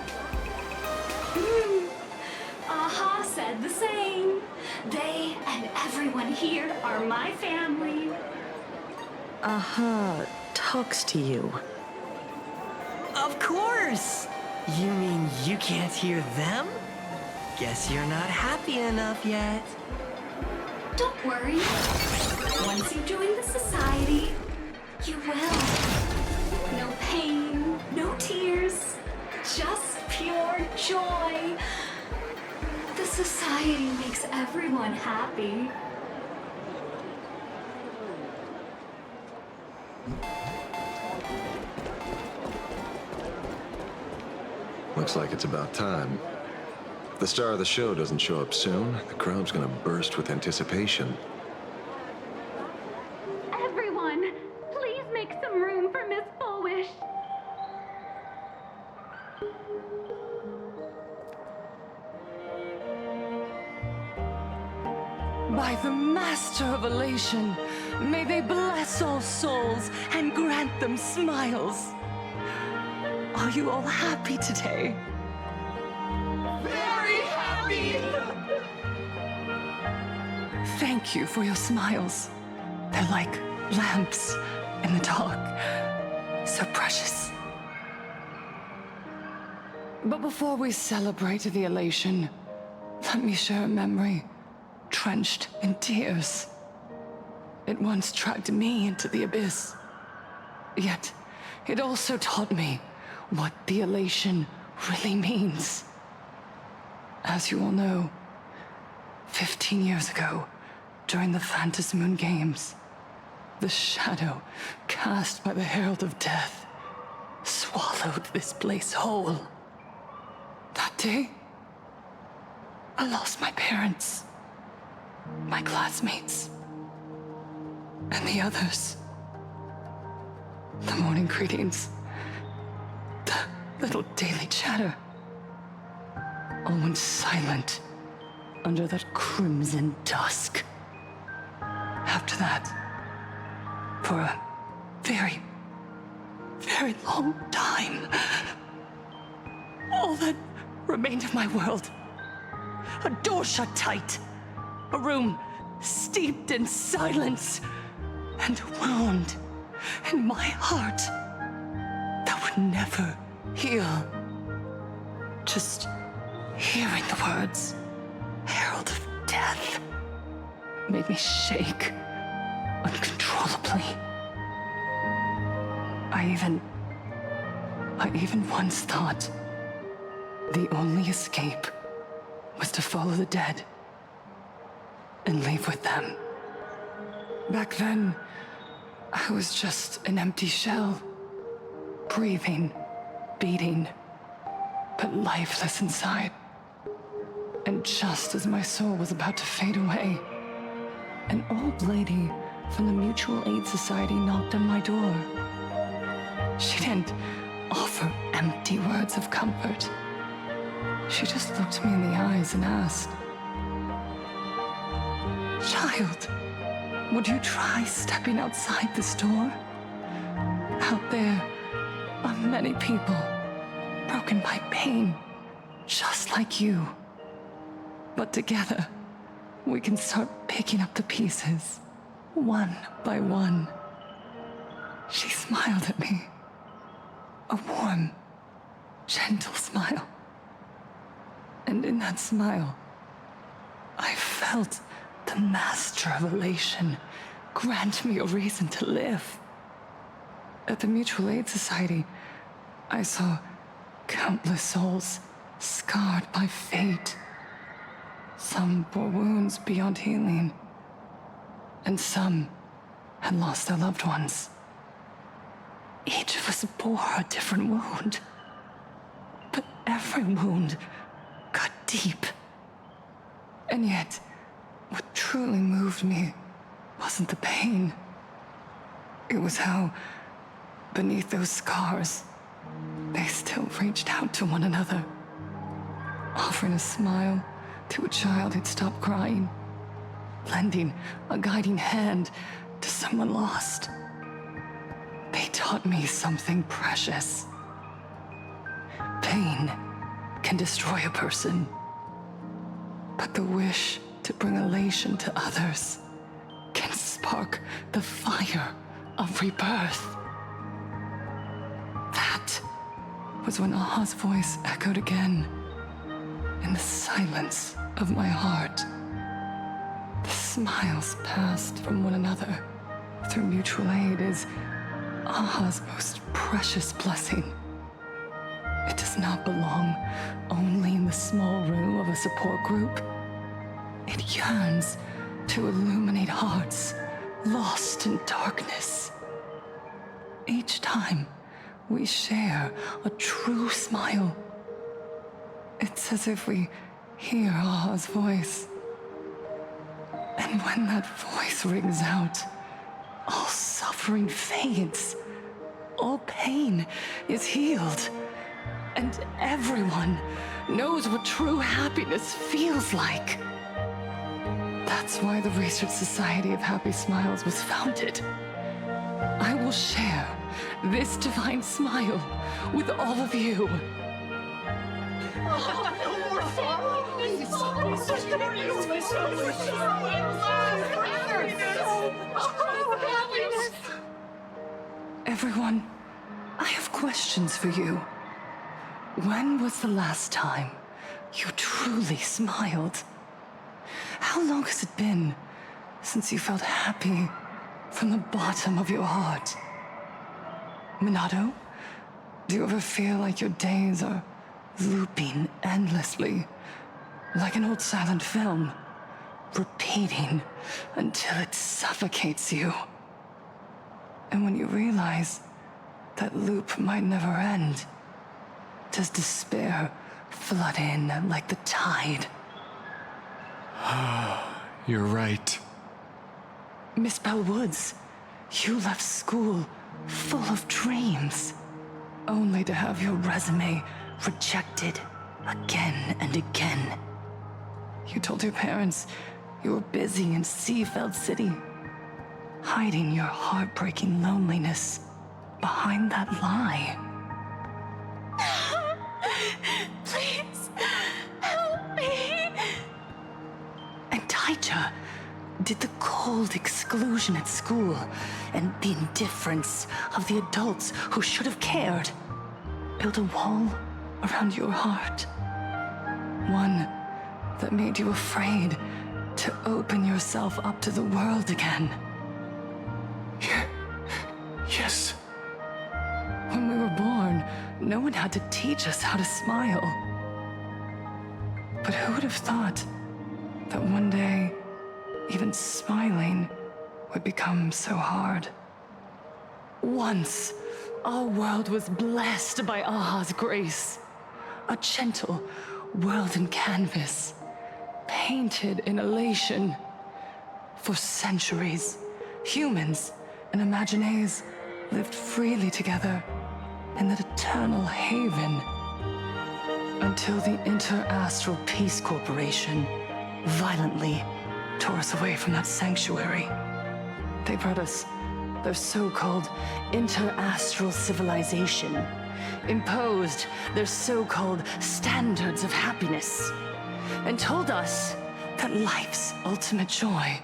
Aha said the same. They and everyone here are my family. Aha talks to you. Of course! You mean you can't hear them? Guess you're not happy enough yet. Don't worry. Once you join the society, you will. No pain, no tears, just pure joy. The society makes everyone happy. Looks like it's about time. If the star of the show doesn't show up soon, the crowd's gonna burst with anticipation. Everyone, please make some room for Miss Fullwish. By the Master of Elation, may they bless all souls and grant them smiles. Are you all happy today? Very happy! Thank you for your smiles. They're like lamps in the dark. So precious. But before we celebrate the elation, let me share a memory drenched in tears. It once dragged me into the abyss. Yet, it also taught me what the elation really means. As you all know, 15 years ago, during the Phantasmoon Games, the shadow cast by the Herald of Death swallowed this place whole. That day, I lost my parents, my classmates, and the others. The morning greetings, the little daily chatter, all went silent under that crimson dusk. After that, for a very, very long time, all that remained of my world. A door shut tight. A room steeped in silence. And a wound in my heart that would never heal. Just hearing the words, Herald of Death, made me shake uncontrollably. I even once thought the only escape was to follow the dead and leave with them. Back then, I was just an empty shell, breathing, beating, but lifeless inside. And just as my soul was about to fade away, an old lady from the Mutual Aid Society knocked on my door. She didn't offer empty words of comfort. She just looked me in the eyes and asked, "Child, would you try stepping outside this door? Out there are many people broken by pain, just like you. But together, we can start picking up the pieces, one by one." She smiled at me. A warm, gentle smile. And in that smile, I felt the master of elation grant me a reason to live. At the Mutual Aid Society, I saw countless souls scarred by fate. Some bore wounds beyond healing, and some had lost their loved ones. Each of us bore a different wound, but every wound cut deep. And yet, what truly moved me wasn't the pain. It was how, beneath those scars, they still reached out to one another, offering a smile to a child who'd stopped crying, lending a guiding hand to someone lost. They taught me something precious. Pain can destroy a person, but the wish to bring elation to others can spark the fire of rebirth. That was when Aha's voice echoed again in the silence of my heart. The smiles passed from one another through mutual aid is Aha's most precious blessing. It does not belong only in the small room of a support group. It yearns to illuminate hearts lost in darkness. Each time we share a true smile, it's as if we hear Aha's voice. And when that voice rings out, all suffering fades, all pain is healed, and everyone knows what true happiness feels like. That's why the Research Society of Happy Smiles was founded. I will share this divine smile with all of you. Everyone, I have questions for you. When was the last time you truly smiled? How long has it been since you felt happy from the bottom of your heart? Minato, do you ever feel like your days are looping endlessly, like an old silent film, repeating until it suffocates you? And when you realize that loop might never end, does despair flood in like the tide? You're right. Miss Bell Woods, you left school full of dreams, only to have your resume rejected again and again. You told your parents you were busy in Seafeld City, hiding your heartbreaking loneliness behind that lie. Please, help me. And Taija did the cold exclusion at school and the indifference of the adults who should have cared build a wall around your heart. One that made you afraid to open yourself up to the world again. Yes. When we were born, no one had to teach us how to smile. But who would have thought that one day, even smiling would become so hard? Once, our world was blessed by Aha's grace. A gentle world in canvas, painted in elation. For centuries, humans and Imaginaes lived freely together in that eternal haven. Until the Inter-Astral Peace Corporation violently tore us away from that sanctuary. They brought us their so-called inter-astral civilization, imposed their so-called standards of happiness, and told us that life's ultimate joy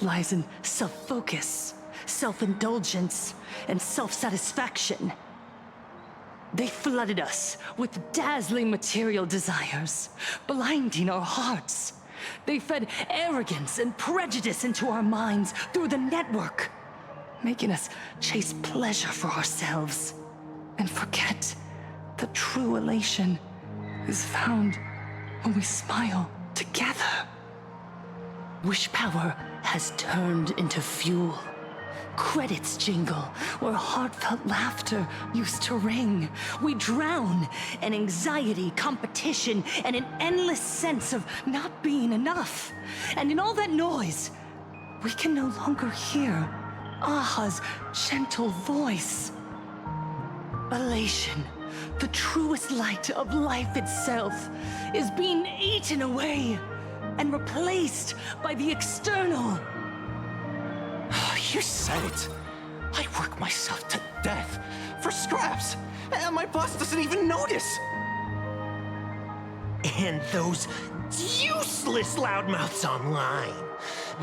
lies in self-focus, self-indulgence, and self-satisfaction. They flooded us with dazzling material desires, blinding our hearts. They fed arrogance and prejudice into our minds through the network, making us chase pleasure for ourselves and forget that true elation is found when we smile together. Wish power has turned into fuel. Credits jingle where heartfelt laughter used to ring. We drown in anxiety, competition, and an endless sense of not being enough. And in all that noise, we can no longer hear Aha's gentle voice. Elation, the truest light of life itself, is being eaten away and replaced by the external. You said it. I work myself to death for scraps, and my boss doesn't even notice. And those useless loudmouths online.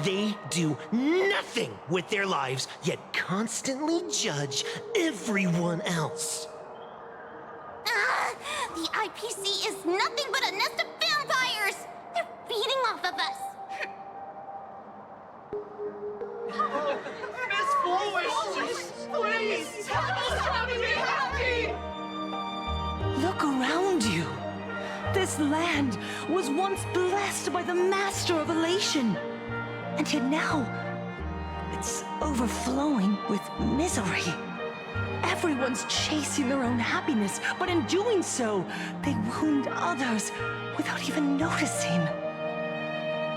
They do nothing with their lives, yet constantly judge everyone else. The IPC is nothing but a nest of vampires! They're feeding off of us! Miss Flowish, please tell us how to be happy! Look around you. This land was once blessed by the master of elation. And yet now, it's overflowing with misery. Everyone's chasing their own happiness, but in doing so, they wound others without even noticing.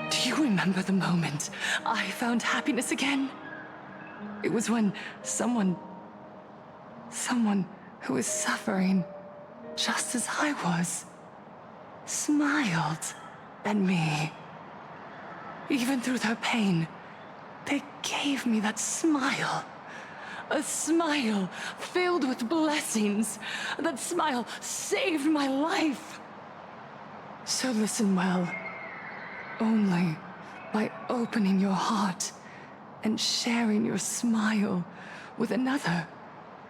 Do you remember the moment I found happiness again? It was when someone who was suffering just as I was, smiled at me. Even through their pain, they gave me that smile. A smile filled with blessings. That smile saved my life. So listen well. Only by opening your heart and sharing your smile with another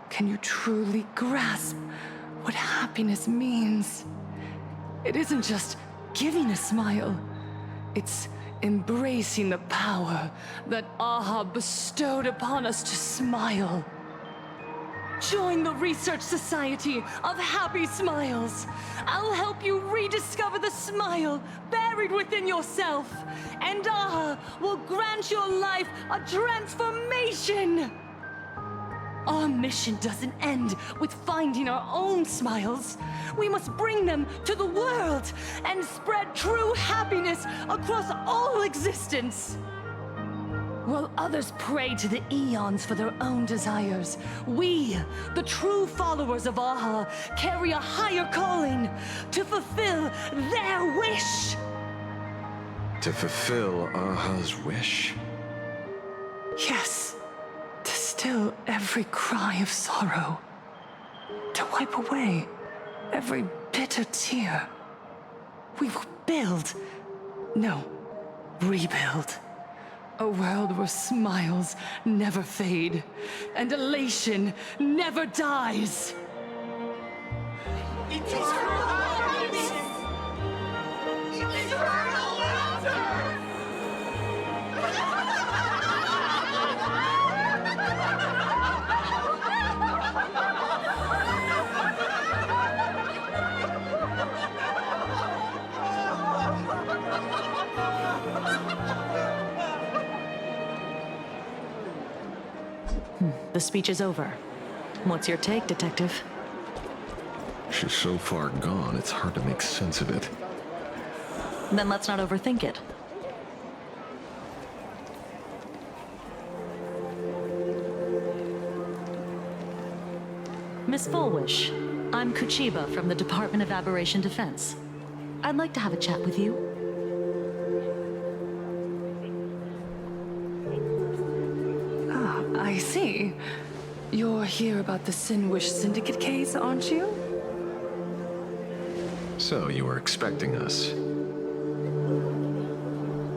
can you truly grasp what happiness means. It isn't just giving a smile. It's embracing the power that Aha bestowed upon us to smile. Join the Research Society of Happy Smiles. I'll help you rediscover the smile buried within yourself, and Aha will grant your life a transformation. Our mission doesn't end with finding our own smiles. We must bring them to the world and spread true happiness across all existence. While others pray to the eons for their own desires, we, the true followers of Aha, carry a higher calling to fulfill their wish. To fulfill Aha's wish? Yes. To still every cry of sorrow. To wipe away every bitter tear. We will build, no, rebuild. A world where smiles never fade, and elation never dies. The speech is over. What's your take, Detective? She's so far gone, it's hard to make sense of it. Then let's not overthink it. Miss Fullwish, I'm Kuchiba from the Department of Aberration Defense. I'd like to have a chat with you. I see. You're here about the Sinwish Syndicate case, aren't you? So, you were expecting us.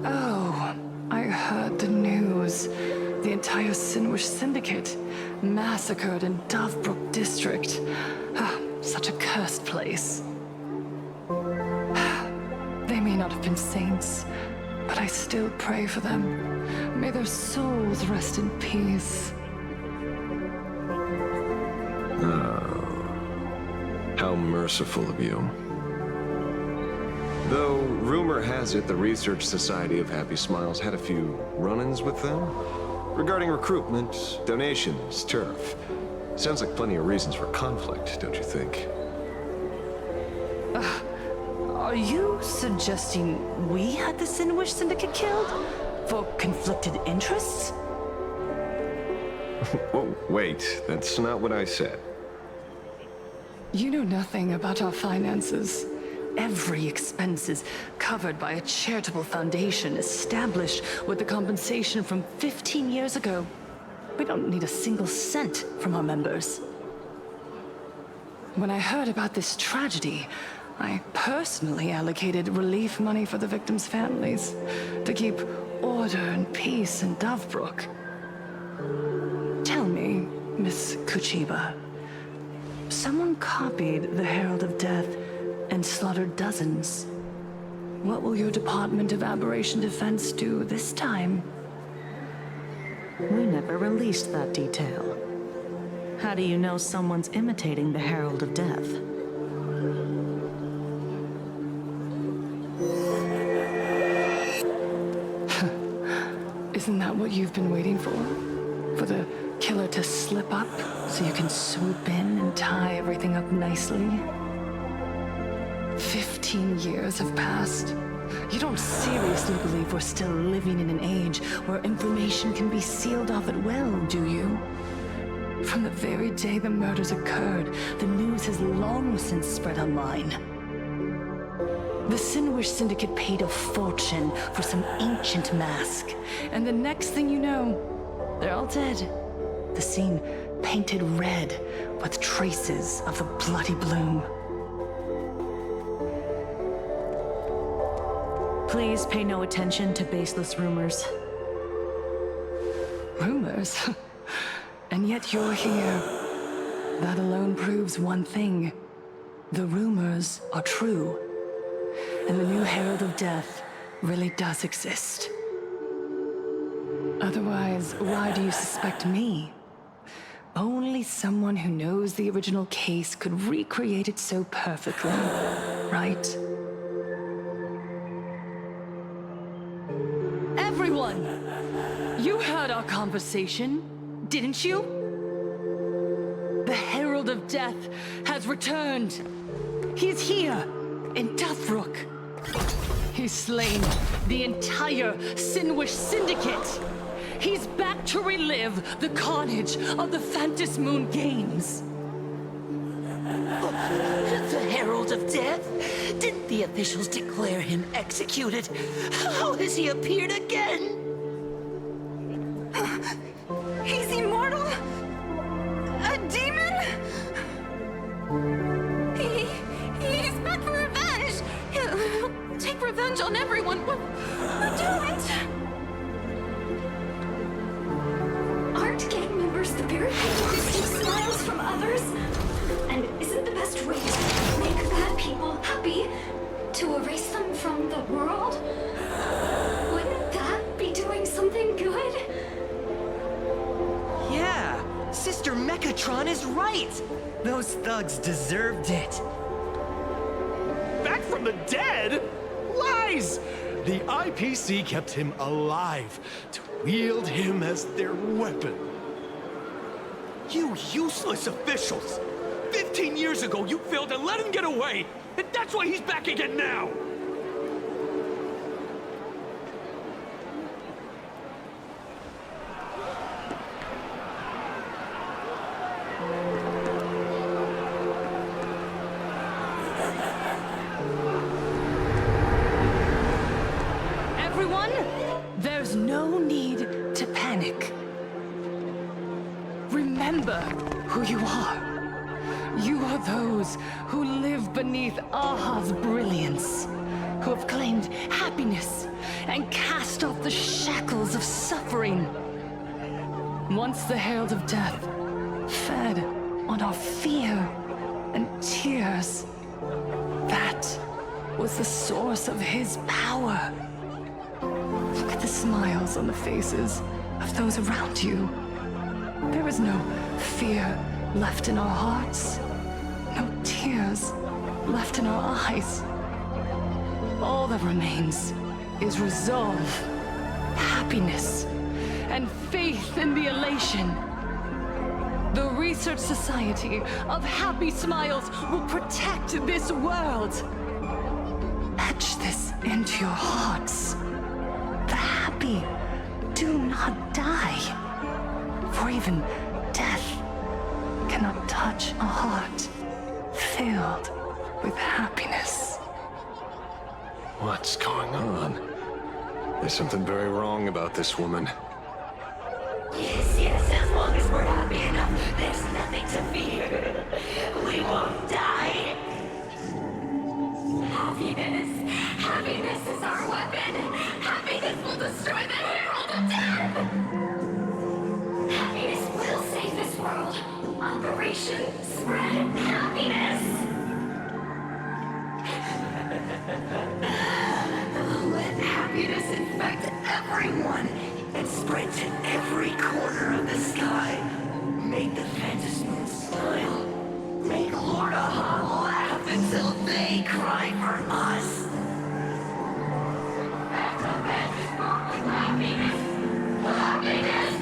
Oh, I heard the news. The entire Sinwish Syndicate massacred in Dovebrook District. Such a cursed place. They may not have been saints, but I still pray for them. May their souls rest in peace. Oh. How merciful of you. Though, rumor has it the Research Society of Happy Smiles had a few run-ins with them. Regarding recruitment, donations, turf. Sounds like plenty of reasons for conflict, don't you think? Are you suggesting we had the Sinwish Syndicate killed? For conflicted interests? Whoa, wait, that's not what I said. You know nothing about our finances. Every expense is covered by a charitable foundation established with the compensation from 15 years ago. We don't need a single cent from our members. When I heard about this tragedy, I personally allocated relief money for the victims' families to keep order and peace in Dovebrook. Tell me, Miss Kuchiba, someone copied the Herald of Death and slaughtered dozens. What will your Department of Aberration Defense do this time? We never released that detail. How do you know someone's imitating the Herald of Death? Isn't that what you've been waiting for? For the killer to slip up so you can swoop in and tie everything up nicely? 15 years have passed. You don't seriously believe we're still living in an age where information can be sealed off at will, do you? From the very day the murders occurred, the news has long since spread online. The Sinwish Syndicate paid a fortune for some ancient mask, and the next thing you know, they're all dead. The scene painted red with traces of the bloody bloom. Please pay no attention to baseless rumors. Rumors? And yet you're here. That alone proves one thing. The rumors are true. And the new Herald of Death really does exist. Otherwise, why do you suspect me? Only someone who knows the original case could recreate it so perfectly, right? Everyone! You heard our conversation, didn't you? The Herald of Death has returned. He's here, in Dovebrook. He's slain the entire Sinwish Syndicate. He's back to relive the carnage of the Phantom Moon Games. The Herald of Death? Didn't the officials declare him executed? How has he appeared again? He's immortal? A demon? He's on everyone. What? Don't! Aren't gang members the very people who steal smiles from others? And isn't the best way to make bad people happy to erase them from the world? Wouldn't that be doing something good? Yeah, Sister Mechatron is right. Those thugs deserved it. Back from the dead? Lies! The IPC kept him alive to wield him as their weapon. You useless officials! 15 years ago, you failed and let him get away! And that's why he's back again now! Everyone, there's no need to panic. Remember who you are. You are those who live beneath Aha's brilliance, who have claimed happiness and cast off the shackles of suffering. Once the Herald of Death fed on our fear and tears, that was the source of his power. Look at the smiles on the faces of those around you. There is no fear left in our hearts, no tears left in our eyes. All that remains is resolve, happiness, and faith in the elation. The Research Society of Happy Smiles will protect this world. Etch this into your hearts. The happy do not die, for even death cannot touch a heart filled with happiness. What's going on? There's something very wrong about this woman. Yes, as long as we're happy enough, there's nothing to fear. We won't die. Happiness is our weapon. Happiness will destroy the Herald of Death. Happiness will save this world. Operation Spread Happiness. Let happiness infect everyone and spread to every corner of the sky. Make the Phantom Moon smile. Make Lord Aha laugh until they cry for us. Happiness. Happiness.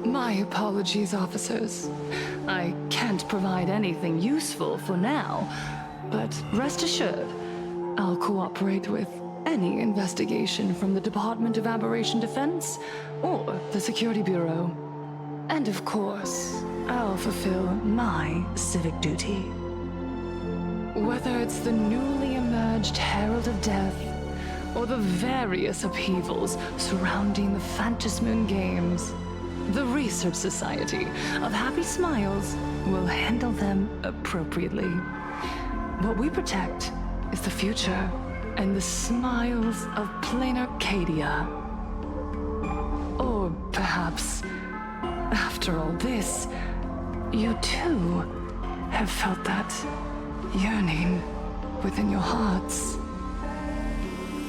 My apologies, officers. I can't provide anything useful for now, but rest assured, I'll cooperate with any investigation from the Department of Aberration Defense or the Security Bureau. And of course, I'll fulfill my civic duty. Whether it's the newly emerged Herald of Death or the various upheavals surrounding the Phantasmoon Games, the Research Society of Happy Smiles will handle them appropriately. What we protect is the future and the smiles of plain Arcadia. Or perhaps, after all this, you too have felt that yearning within your hearts.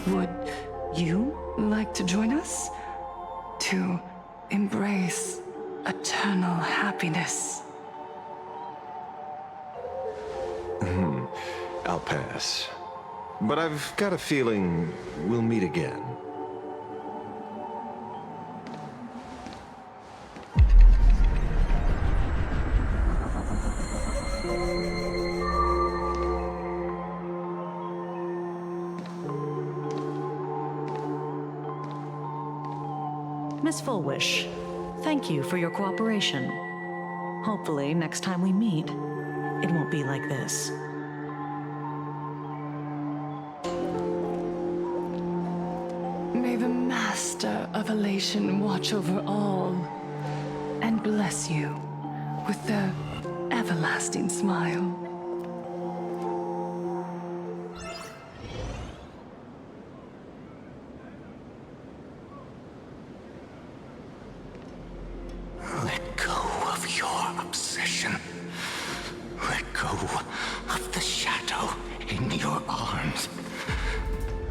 Would you like to join us to embrace eternal happiness? I'll pass. But I've got a feeling we'll meet again. Miss Fullwish, thank you for your cooperation. Hopefully, next time we meet, it won't be like this. May the Master of Elation watch over all and bless you with their everlasting smile. Let go of your obsession. Let go of the shadow in your arms.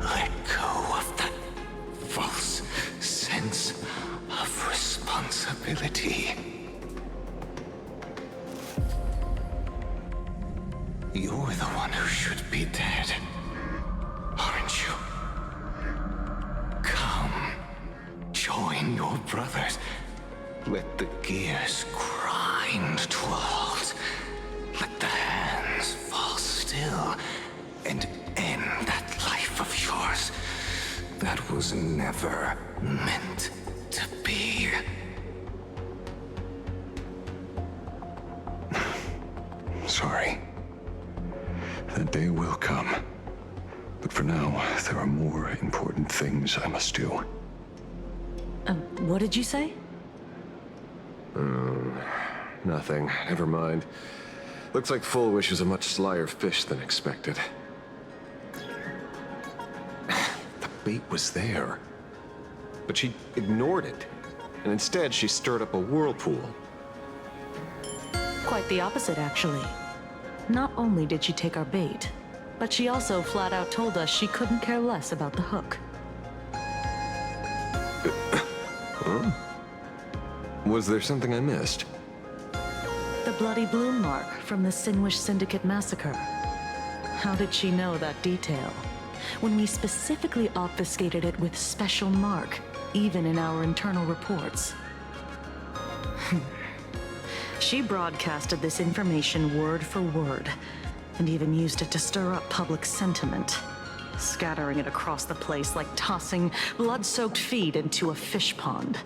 Let go of that false sense of responsibility. You're the one who should be dead, aren't you? Come, join your brothers. Let the gears grind to a halt. Let the hands fall still and end that life of yours that was never meant to be. Sorry. That day will come. But for now, there are more important things I must do. What did you say? Nothing. Never mind. Looks like Fullwish is a much slyer fish than expected. The bait was there. But she ignored it. And instead, she stirred up a whirlpool. Quite the opposite, actually. Not only did she take our bait, but she also flat out told us she couldn't care less about the hook. Huh? Was there something I missed? The bloody bloom mark from the Sinwish Syndicate massacre. How did she know that detail? When we specifically obfuscated it with special mark, even in our internal reports. She broadcasted this information word for word, and even used it to stir up public sentiment, scattering it across the place like tossing blood-soaked feed into a fish pond.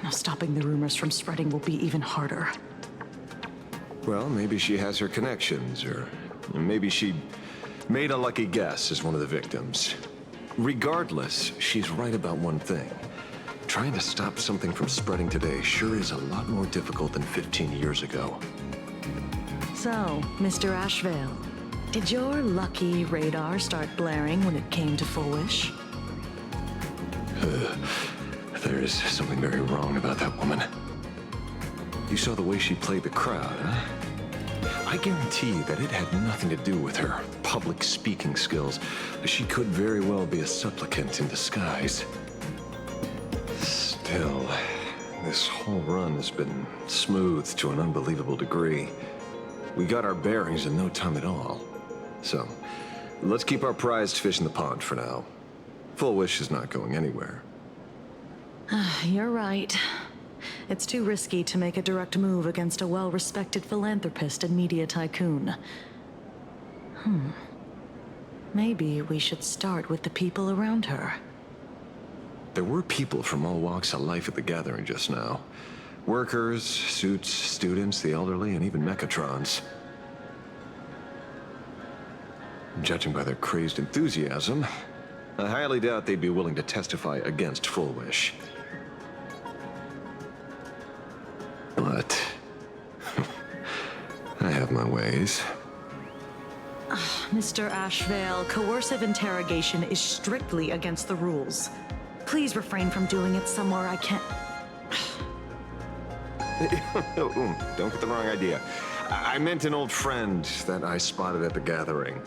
Now stopping the rumors from spreading will be even harder. Well, maybe she has her connections, or maybe she made a lucky guess as one of the victims. Regardless, she's right about one thing. Trying to stop something from spreading today sure is a lot more difficult than 15 years ago. So, Mr. Ashvale, did your lucky radar start blaring when it came to Fullwish? There is something very wrong about that woman. You saw the way she played the crowd, huh? I guarantee that it had nothing to do with her public speaking skills. She could very well be a supplicant in disguise. Still, this whole run has been smooth to an unbelievable degree. We got our bearings in no time at all. So, let's keep our prized fish in the pond for now. Fullwish is not going anywhere. You're right. It's too risky to make a direct move against a well-respected philanthropist and media tycoon. Maybe we should start with the people around her. There were people from all walks of life at the gathering just now. Workers, suits, students, the elderly, and even mechatrons. Judging by their crazed enthusiasm, I highly doubt they'd be willing to testify against Fullwish. But I have my ways. Mr. Ashvale, coercive interrogation is strictly against the rules. Please refrain from doing it somewhere I can't... Don't get the wrong idea. I meant an old friend that I spotted at the gathering.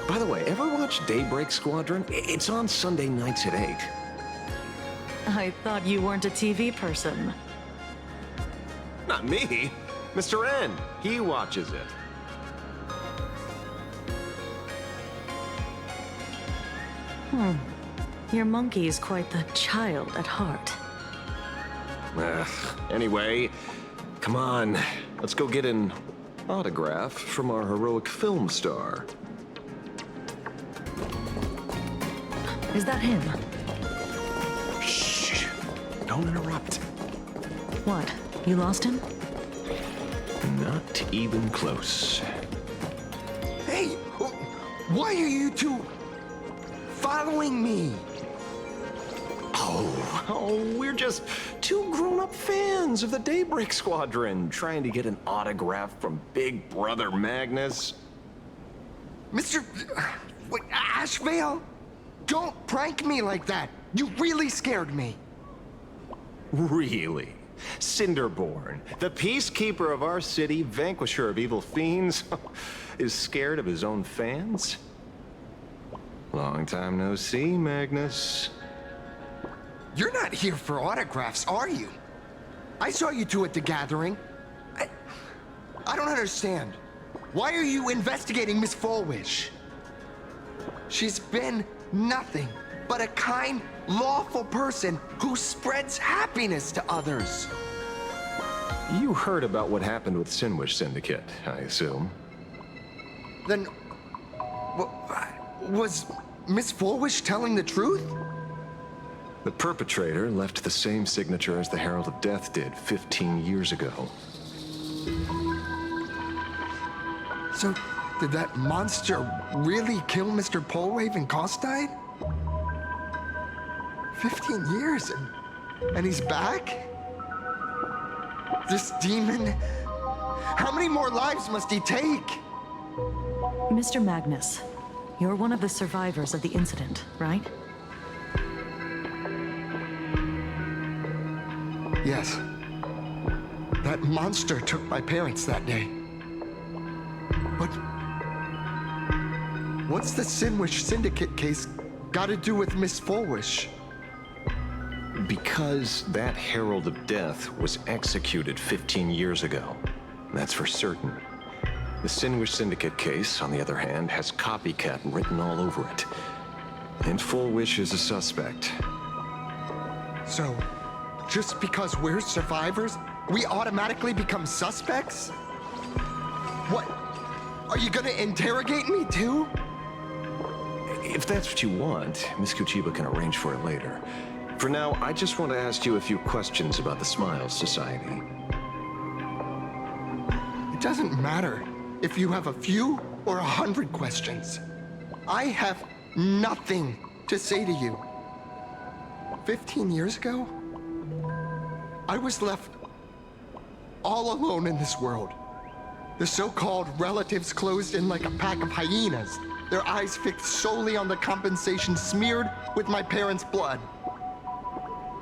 By the way, ever watch Daybreak Squadron? It's on Sunday nights at 8. I thought you weren't a TV person. Not me. Mr. N. He watches it. Your monkey is quite the child at heart. Anyway, come on. Let's go get an autograph from our heroic film star. Is that him? Shh. don't interrupt. What? You lost him? Not even close. Hey, why are you two following me? Oh, we're just two grown-up fans of the Daybreak Squadron trying to get an autograph from Big Brother Magnus. Mr. Ashvale? Don't prank me like that. You really scared me. Really? Cinderborn, the peacekeeper of our city, vanquisher of evil fiends, is scared of his own fans? Long time no see, Magnus. You're not here for autographs, are you? I saw you two at the gathering. I don't understand. Why are you investigating Miss Fulwish? She's been nothing but a kind, lawful person who spreads happiness to others. You heard about what happened with Sinwish Syndicate, I assume. Then, was Miss Fulwish telling the truth? The perpetrator left the same signature as the Herald of Death did 15 years ago. So, did that monster really kill Mr. Polwave and Costide? 15 years and he's back? This demon? How many more lives must he take? Mr. Magnus, you're one of the survivors of the incident, right? Yes. That monster took my parents that day. But what's the Sinwish Syndicate case got to do with Miss Fulwish? Because that Herald of Death was executed 15 years ago. That's for certain. The Sinwish Syndicate case, on the other hand, has copycat written all over it. And Fulwish is a suspect. So, just because we're survivors, we automatically become suspects? What? Are you gonna interrogate me too? If that's what you want, Miss Kuchiba can arrange for it later. For now, I just want to ask you a few questions about the Smiles Society. It doesn't matter if you have a few or 100 questions. I have nothing to say to you. 15 years ago, I was left all alone in this world. The so-called relatives closed in like a pack of hyenas, their eyes fixed solely on the compensation smeared with my parents' blood.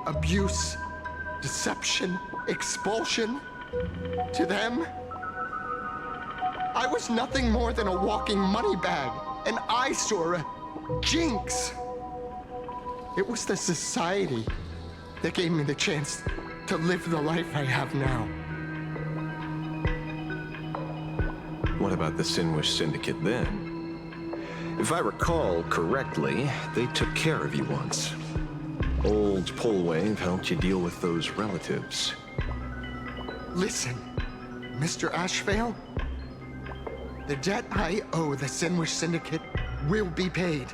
Abuse, deception, expulsion. To them, I was nothing more than a walking money bag, an eyesore, a jinx. It was the society that gave me the chance to live the life I have now. What about the Sinwish Syndicate then? If I recall correctly, they took care of you once. Old Polwave helped you deal with those relatives. Listen, Mr. Ashvale, the debt I owe the Sinwish Syndicate will be paid.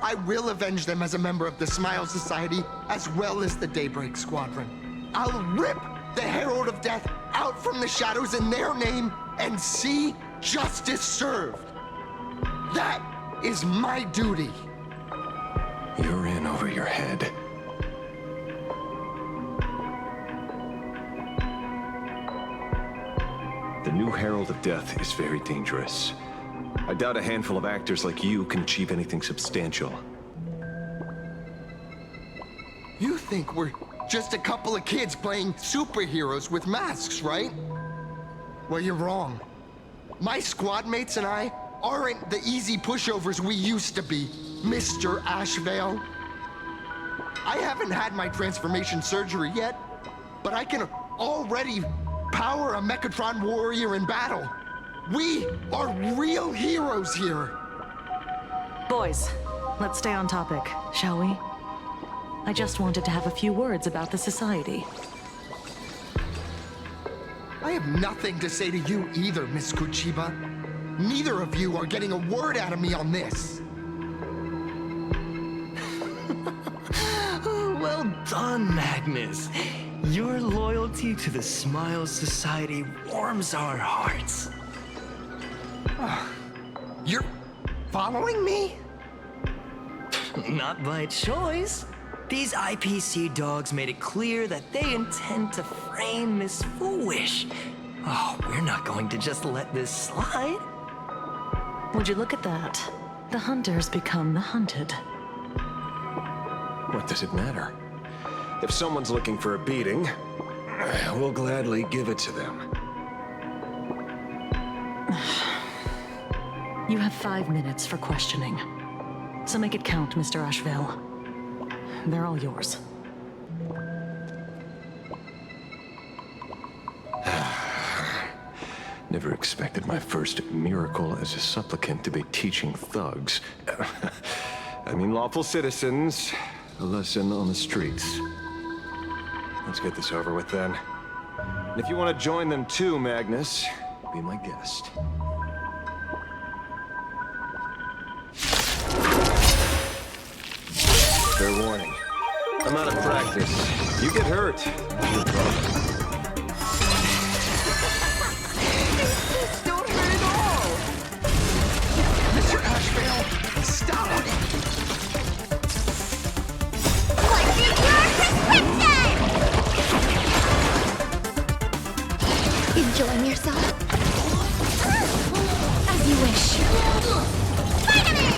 I will avenge them as a member of the Smile Society, as well as the Daybreak Squadron. I'll rip the Herald of Death out from the shadows in their name and see justice served. That is my duty. You're in over your head. The new Herald of Death is very dangerous. I doubt a handful of actors like you can achieve anything substantial. You think we're just a couple of kids playing superheroes with masks, right? Well, you're wrong. My squad mates and I aren't the easy pushovers we used to be, Mr. Ashvale. I haven't had my transformation surgery yet, but I can already power a Mechatron warrior in battle. We are real heroes here. Boys, let's stay on topic, shall we? I just wanted to have a few words about the society. I have nothing to say to you either, Miss Kuchiba. Neither of you are getting a word out of me on this. Well, done, Magnus. Your loyalty to the Smile Society warms our hearts. You're following me? Not by choice. These IPC dogs made it clear that they intend to frame Miss Foolish. Oh, we're not going to just let this slide. Would you look at that? The hunters become the hunted. What does it matter? If someone's looking for a beating, we'll gladly give it to them. You have 5 minutes for questioning. So make it count, Mr. Asheville. They're all yours. Never expected my first miracle as a supplicant to be teaching thugs. I mean lawful citizens, a lesson on the streets. Let's get this over with then. And if you want to join them too, Magnus, be my guest. Fair warning. I'm out of practice. You get hurt, no problem. Don't hurt at all! Mr. Asheville, stop! What's in your prescription? Enjoying yourself? As you wish. Spider-Man!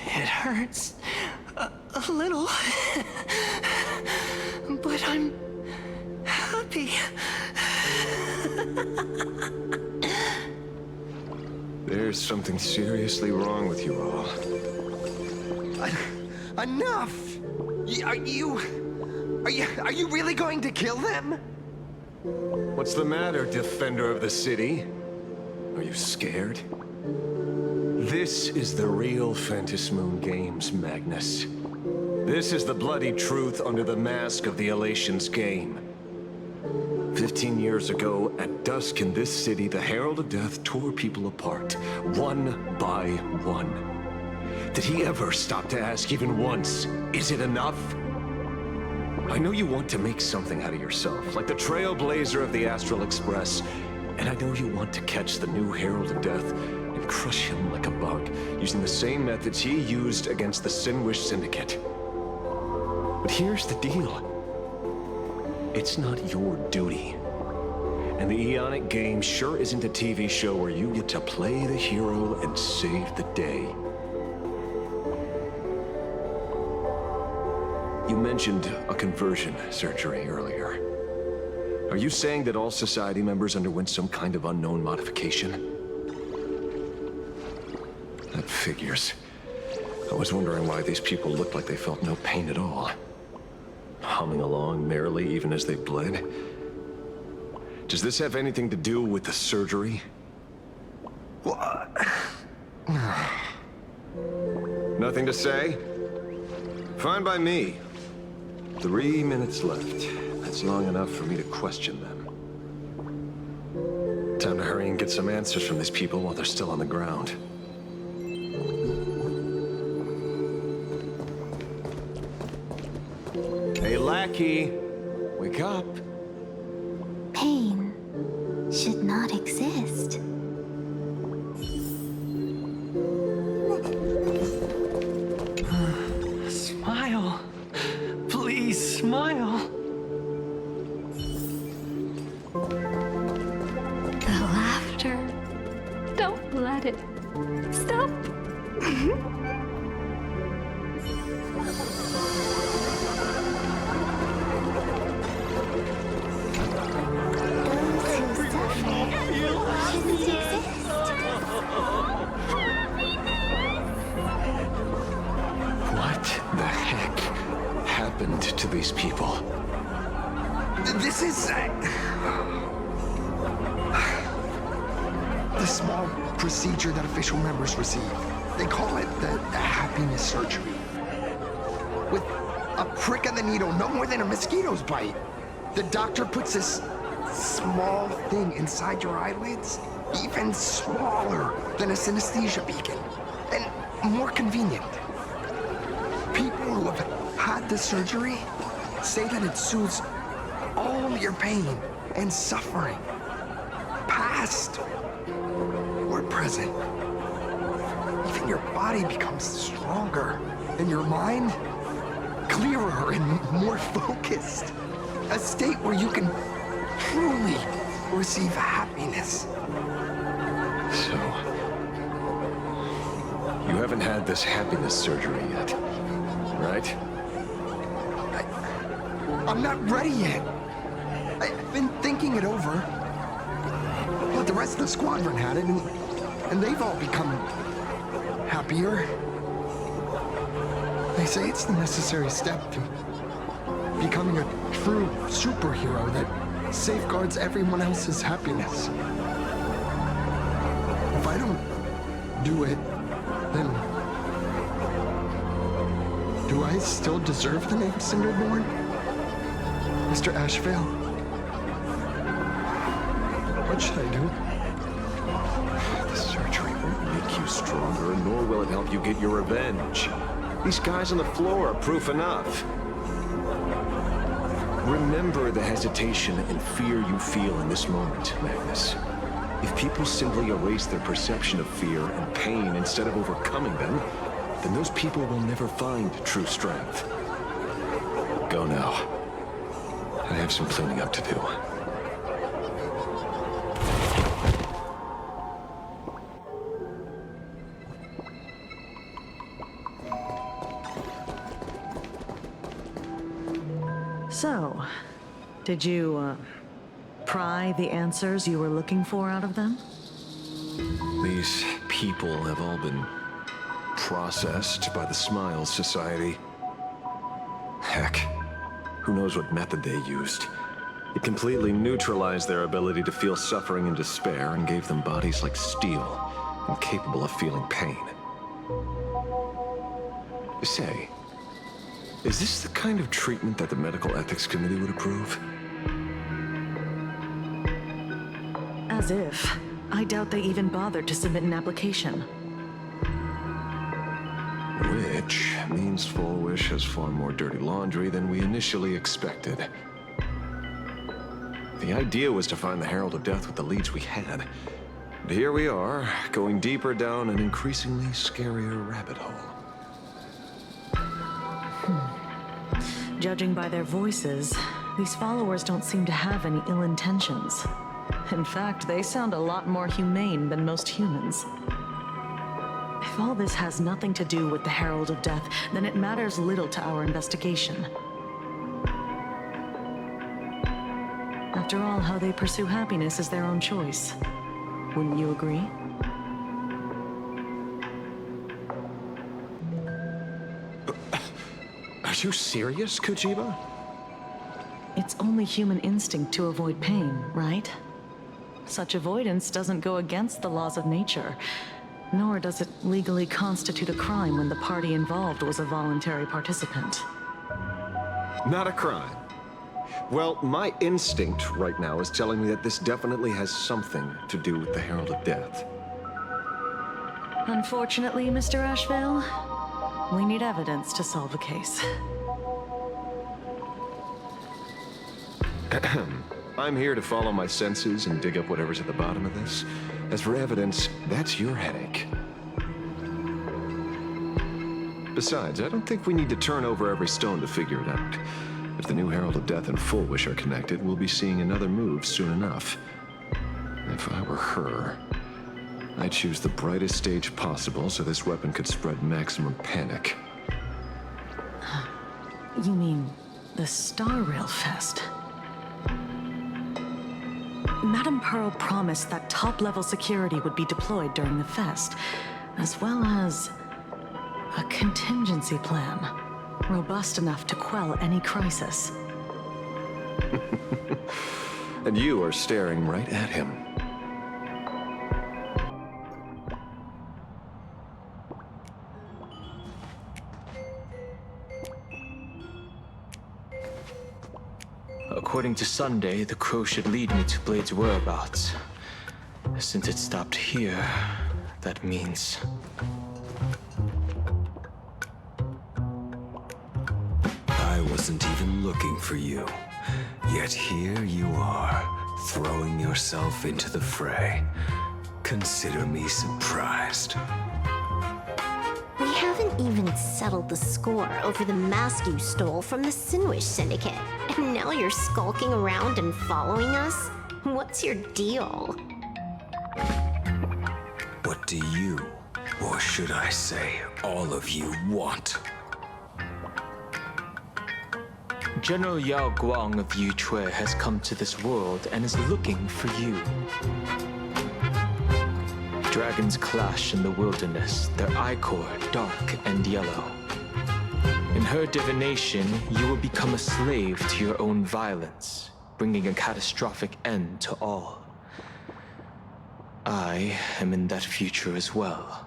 It hurts a little, but I'm happy. There's something seriously wrong with you all. Enough! Are you really going to kill them? What's the matter, defender of the city? Are you scared? This is the real Phantasmoon Games, Magnus. This is the bloody truth under the mask of the Elations game. 15 years ago, at dusk in this city, the Herald of Death tore people apart, one by one. Did he ever stop to ask even once, is it enough? I know you want to make something out of yourself, like the trailblazer of the Astral Express, and I know you want to catch the new Herald of Death and crush him like a bug, using the same methods he used against the Sinwish Syndicate. But here's the deal. It's not your duty. And the Eonic game sure isn't a TV show where you get to play the hero and save the day. You mentioned a conversion surgery earlier. Are you saying that all society members underwent some kind of unknown modification? That figures. I was wondering why these people looked like they felt no pain at all. Humming along merrily even as they bled. Does this have anything to do with the surgery? What? Nothing to say? Fine by me. 3 minutes left. That's long enough for me to question them. Time to hurry and get some answers from these people while they're still on the ground. Hey, lackey! Wake up! Pain should not exist. Smile. Please, smile. The laughter. Don't let it stop. What the heck happened to these people? This is... the small procedure that official members receive. They call it the happiness surgery. With a prick of the needle, no more than a mosquito's bite. The doctor puts this small thing inside your eyelids, even smaller than a synesthesia beacon, and more convenient. People who have had the surgery say that it soothes all your pain and suffering, past or present. Even your body becomes stronger, and your mind clearer and more focused. A state where you can truly receive happiness. So, you haven't had this happiness surgery yet, right? I'm not ready yet. I've been thinking it over. But the rest of the squadron had it, and they've all become happier. They say it's the necessary step to becoming a true superhero that safeguards everyone else's happiness. If I don't do it, then do I still deserve the name Cinderborn? Mr. Ashvale? What should I do? The surgery won't make you stronger, nor will it help you get your revenge. These guys on the floor are proof enough. Remember the hesitation and fear you feel in this moment, Magnus. If people simply erase their perception of fear and pain instead of overcoming them, then those people will never find true strength. Go now. I have some cleaning up to do. So, did you, pry the answers you were looking for out of them? These people have all been processed by the Smiles Society. Heck, who knows what method they used. It completely neutralized their ability to feel suffering and despair and gave them bodies like steel, incapable of feeling pain. Say, is this the kind of treatment that the Medical Ethics Committee would approve? As if. I doubt they even bothered to submit an application. Which means Fullwish has far more dirty laundry than we initially expected. The idea was to find the Herald of Death with the leads we had. And here we are, going deeper down an increasingly scarier rabbit hole. Judging by their voices, these followers don't seem to have any ill intentions. In fact, they sound a lot more humane than most humans. If all this has nothing to do with the Herald of Death, then it matters little to our investigation. After all, how they pursue happiness is their own choice. Wouldn't you agree? Are you serious, Kojima? It's only human instinct to avoid pain, right? Such avoidance doesn't go against the laws of nature, nor does it legally constitute a crime when the party involved was a voluntary participant. Not a crime. Well, my instinct right now is telling me that this definitely has something to do with the Herald of Death. Unfortunately, Mr. Ashvale, we need evidence to solve a case. I'm here to follow my senses and dig up whatever's at the bottom of this. As for evidence, that's your headache. Besides, I don't think we need to turn over every stone to figure it out. If the new Herald of Death and Fullwish are connected, we'll be seeing another move soon enough. If I were her, I'd choose the brightest stage possible so this weapon could spread maximum panic. You mean the Star Rail Fest? Madame Pearl promised that top-level security would be deployed during the fest, as well as a contingency plan, robust enough to quell any crisis. And you are staring right at him. A According to Sunday, the crow should lead me to Blade's whereabouts. Since it stopped here, that means... I wasn't even looking for you. Yet here you are, throwing yourself into the fray. Consider me surprised. We haven't even settled the score over the mask you stole from the Sinwish Syndicate. And now you're skulking around and following us? What's your deal? What do you, or should I say, all of you, want? General Yao Guang of Yu Chui has come to this world and is looking for you. Dragons clash in the wilderness, their ichor dark and yellow. In her divination, you will become a slave to your own violence, bringing a catastrophic end to all. I am in that future as well.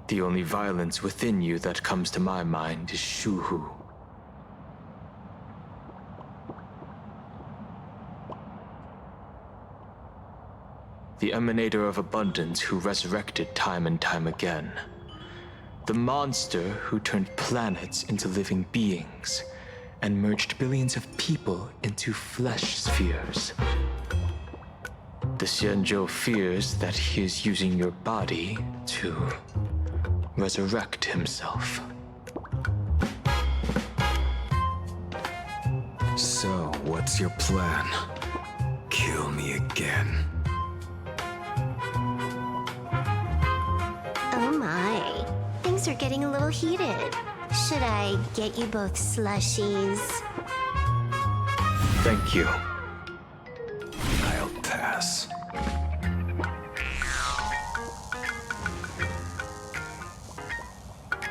The only violence within you that comes to my mind is Shuhu. The emanator of abundance who resurrected time and time again. The monster who turned planets into living beings and merged billions of people into flesh spheres. The Xianzhou fears that he is using your body to resurrect himself. So, what's your plan? Kill me again. Oh my. Things are getting a little heated. Should I get you both slushies? Thank you. I'll pass.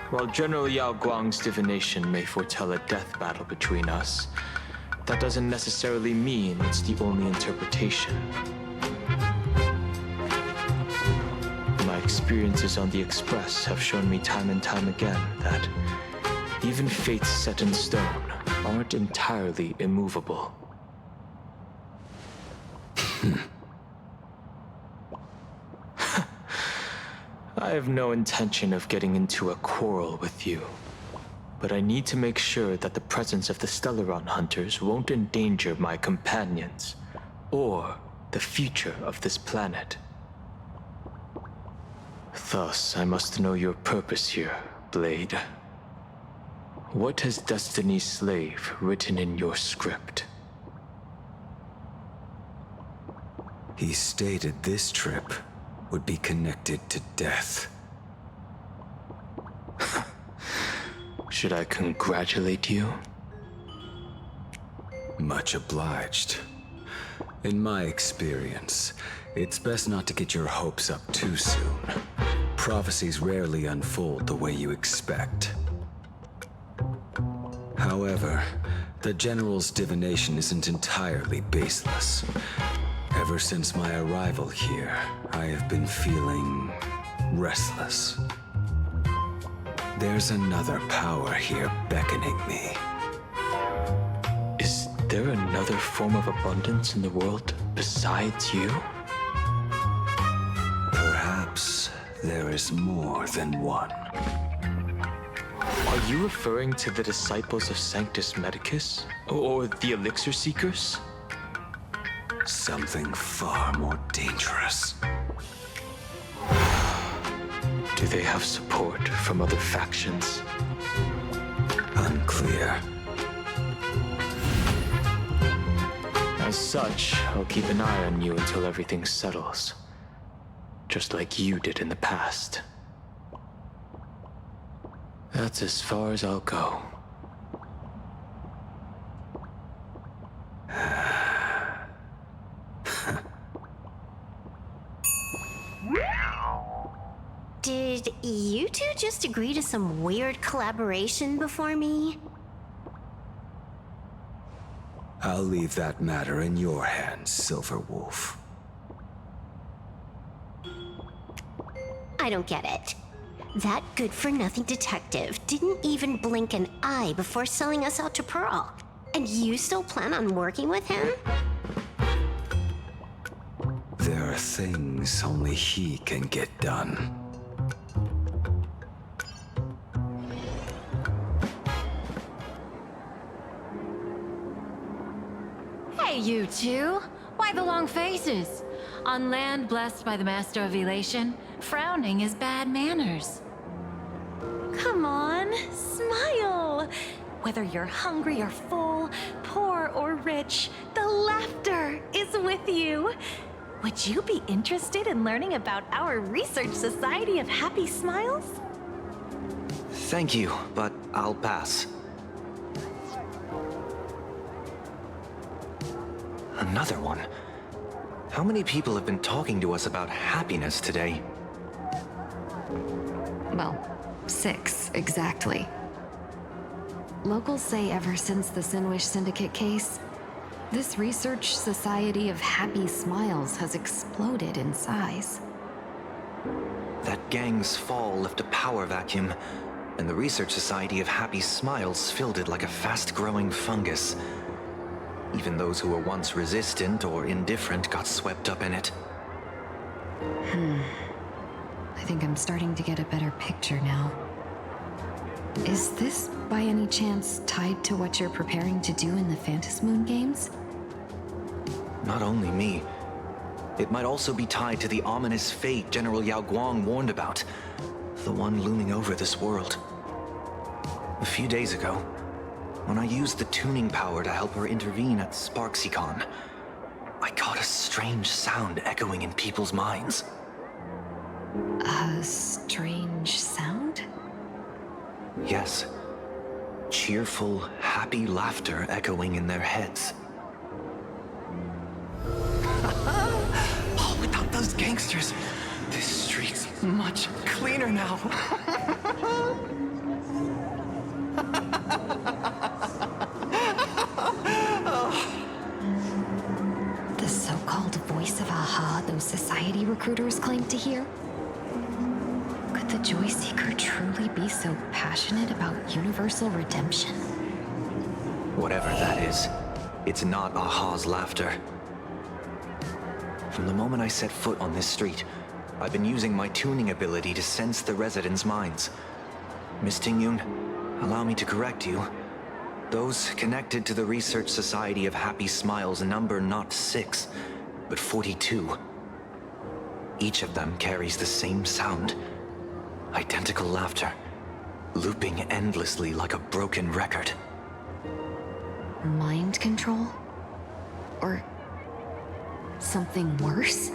While General Yao Guang's divination may foretell a death battle between us, that doesn't necessarily mean it's the only interpretation. My experiences on the Express have shown me time and time again that even fates set in stone aren't entirely immovable. I have no intention of getting into a quarrel with you, but I need to make sure that the presence of the Stellaron hunters won't endanger my companions or the future of this planet. Thus, I must know your purpose here, Blade. What has Destiny's Slave written in your script? He stated this trip would be connected to death. Should I congratulate you? Much obliged. In my experience, it's best not to get your hopes up too soon. Prophecies rarely unfold the way you expect. However, the General's divination isn't entirely baseless. Ever since my arrival here, I have been feeling restless. There's another power here beckoning me. Is there another form of abundance in the world besides you? Perhaps there is more than one. Are you referring to the disciples of Sanctus Medicus? Or the Elixir Seekers? Something far more dangerous. Do they have support from other factions? Unclear. As such, I'll keep an eye on you until everything settles. Just like you did in the past. That's as far as I'll go. Did you two just agree to some weird collaboration before me? I'll leave that matter in your hands, Silver Wolf. I don't get it. That good-for-nothing detective didn't even blink an eye before selling us out to Pearl. And you still plan on working with him? There are things only he can get done. Hey, you two! Why the long faces? On land blessed by the Master of Elation, frowning is bad manners. Come on, smile! Whether you're hungry or full, poor or rich, the laughter is with you. Would you be interested in learning about our Research Society of Happy Smiles? Thank you, but I'll pass. Another one. How many people have been talking to us about happiness today? Well, 6, exactly. Locals say ever since the Sinwish Syndicate case, this Research Society of Happy Smiles has exploded in size. That gang's fall left a power vacuum, and the Research Society of Happy Smiles filled it like a fast-growing fungus. Even those who were once resistant or indifferent got swept up in it. I think I'm starting to get a better picture now. Is this, by any chance, tied to what you're preparing to do in the Phantasmoon games? Not only me. It might also be tied to the ominous fate General Yao Guang warned about. The one looming over this world. A few days ago, when I used the tuning power to help her intervene at SparksyCon, I caught a strange sound echoing in people's minds. A strange sound? Yes. Cheerful, happy laughter echoing in their heads. Oh, without those gangsters, this street's much cleaner now. The so-called voice of Aha those society recruiters claim to hear? Could the Joy Seeker truly be so passionate about universal redemption? Whatever that is, it's not Aha's laughter. From the moment I set foot on this street, I've been using my tuning ability to sense the residents' minds. Miss Tingyun, allow me to correct you. Those connected to the Research Society of Happy Smiles number not 6, but 42. Each of them carries the same sound. Identical laughter, looping endlessly like a broken record. Mind control? Or something worse?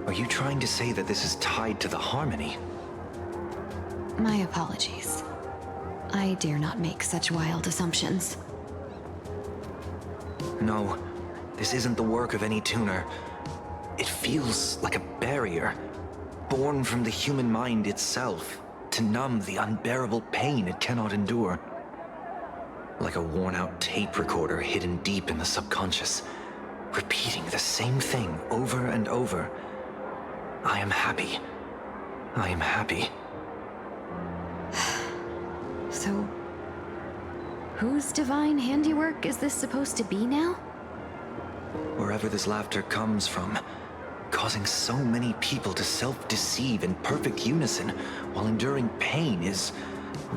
Are you trying to say that this is tied to the harmony? My apologies. I dare not make such wild assumptions. No, this isn't the work of any tuner. It feels like a barrier, born from the human mind itself, to numb the unbearable pain it cannot endure. Like a worn-out tape recorder hidden deep in the subconscious, repeating the same thing over and over. I am happy. I am happy. So, whose divine handiwork is this supposed to be now? Wherever this laughter comes from, causing so many people to self-deceive in perfect unison while enduring pain is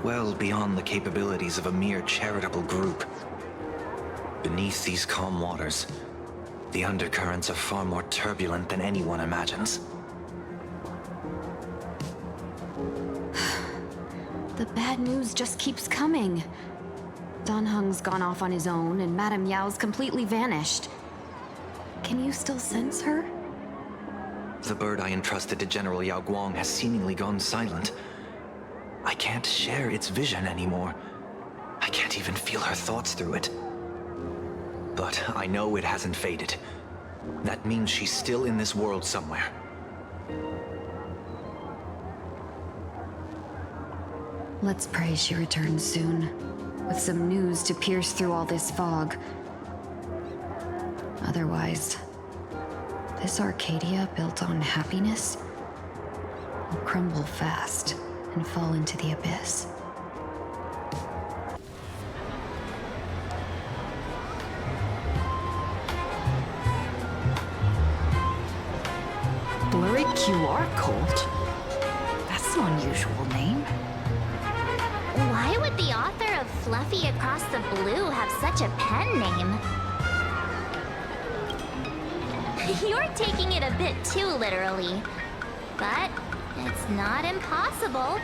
well beyond the capabilities of a mere charitable group. Beneath these calm waters, the undercurrents are far more turbulent than anyone imagines. The bad news just keeps coming. Dan Heng's gone off on his own, and Madame Yao's completely vanished. Can you still sense her? The bird I entrusted to General Yao Guang has seemingly gone silent. I can't share its vision anymore. I can't even feel her thoughts through it. But I know it hasn't faded. That means she's still in this world somewhere. Let's pray she returns soon, with some news to pierce through all this fog. Otherwise, this Arcadia built on happiness will crumble fast and fall into the abyss. QR cult? That's an unusual name. Why would the author of Fluffy Across the Blue have such a pen name? You're taking it a bit too literally. But it's not impossible.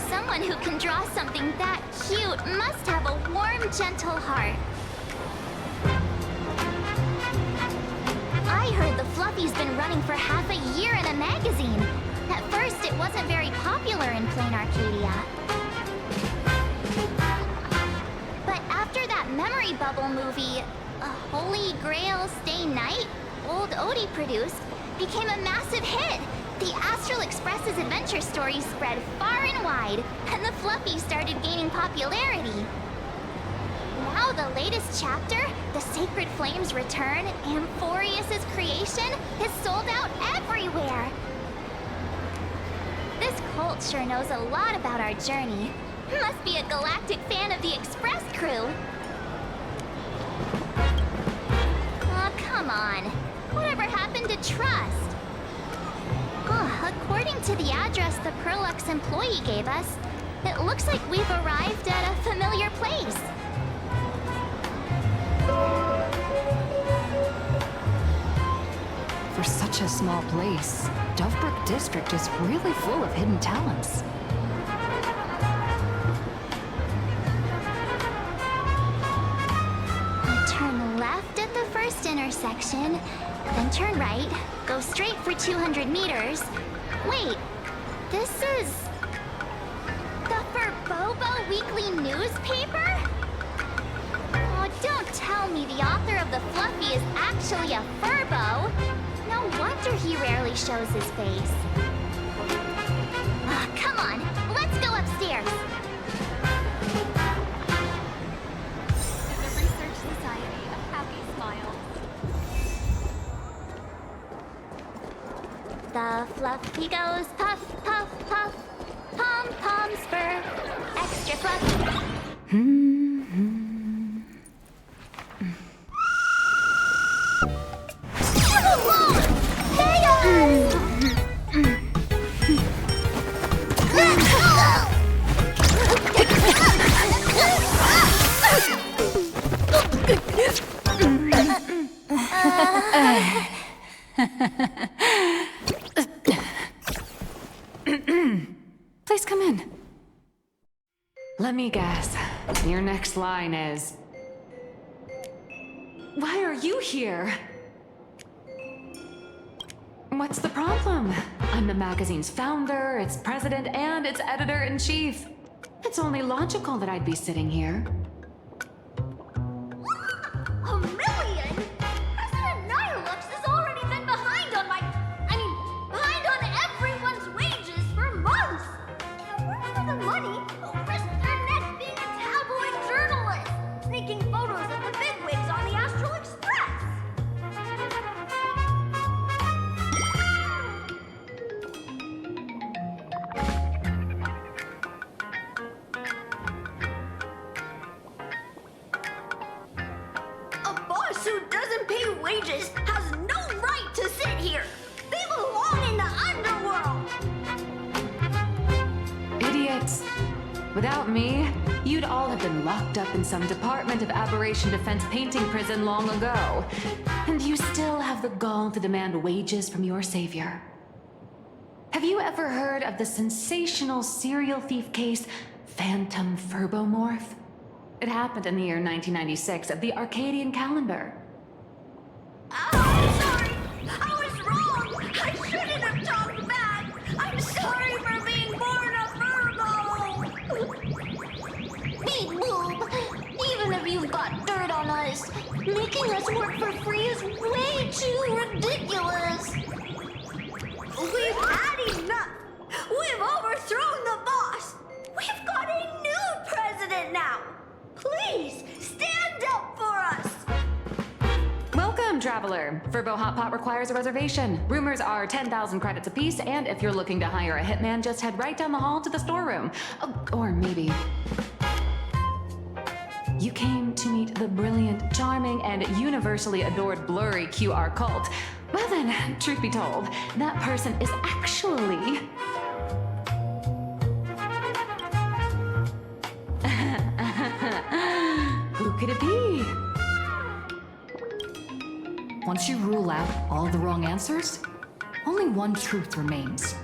Someone who can draw something that cute must have a warm, gentle heart. I heard the Fluffy's been running for half a year in a magazine. At first, it wasn't very popular in Plain Arcadia. But after that Memory Bubble movie, a Holy Grail Stay Night, Old Odie produced, became a massive hit. The Astral Express's adventure stories spread far and wide, and the Fluffy started gaining popularity. Now the latest chapter, The Sacred Flames Return, Amphorius's creation, is sold out everywhere. This cult sure knows a lot about our journey. Must be a galactic fan of the Express crew. Aw, come on. Whatever happened to trust? According to the address the Perlux employee gave us, it looks like we've arrived at a familiar place. For such a small place, Dovebrook District is really full of hidden talents. Turn left at the first intersection, then turn right, go straight for 200 meters. Wait, this is... the Furbobo Weekly newspaper? Oh, don't tell me the author of the Fluffy is actually a Furbo. No wonder he rarely shows his face. Come on, let's go upstairs. The Research Society of Happy Smiles. The Fluffy goes puff, puff, puff. Pom, pom, spur. Extra fluff. Please come in. Let me guess. Your next line is... Why are you here? What's the problem? I'm the magazine's founder, its president, and its editor-in-chief. It's only logical that I'd be sitting here. $1 million? President Nihilux has already been behind on behind on everyone's wages for months. If it weren't for the money, they'll risk their necks being a tabloid journalist, sneaking photos of the bigwigs on the Astral Express. A boss who doesn't pay wages has no right to sit here. They belong in the underworld. Idiots. Without me, you'd all have been locked up in some Department of Aberration Defense painting prison long ago. And you still have the gall to demand wages from your savior. Have you ever heard of the sensational serial thief case, Phantom Furbomorph? It happened in the year 1996 of the Arcadian calendar. I'm sorry. I was wrong. I shouldn't have talked back. I'm sorry for being born a Virgo. Beep boop. Even if you've got dirt on us, making us work for free is way too ridiculous. We've had enough. We've overthrown the boss. We've got a new president now. Please, stand up for us! Welcome, traveler. Furbo Hot Pot requires a reservation. Rumors are 10,000 credits apiece, and if you're looking to hire a hitman, just head right down the hall to the storeroom. Oh, or maybe... You came to meet the brilliant, charming, and universally adored blurry QR cult. Well then, truth be told, that person is actually... Who could it be? Once you rule out all the wrong answers, only one truth remains.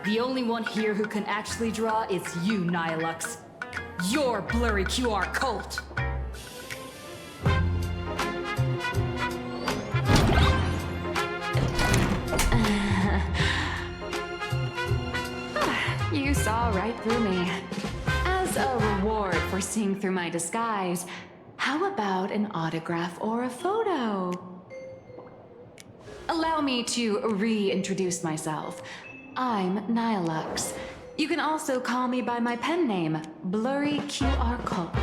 The only one here who can actually draw is you, Nihilux. Your blurry QR cult. You saw right through me. As a reward for seeing through my disguise, how about an autograph or a photo? Allow me to reintroduce myself. I'm Nihilux. You can also call me by my pen name, Blurry QR Cult.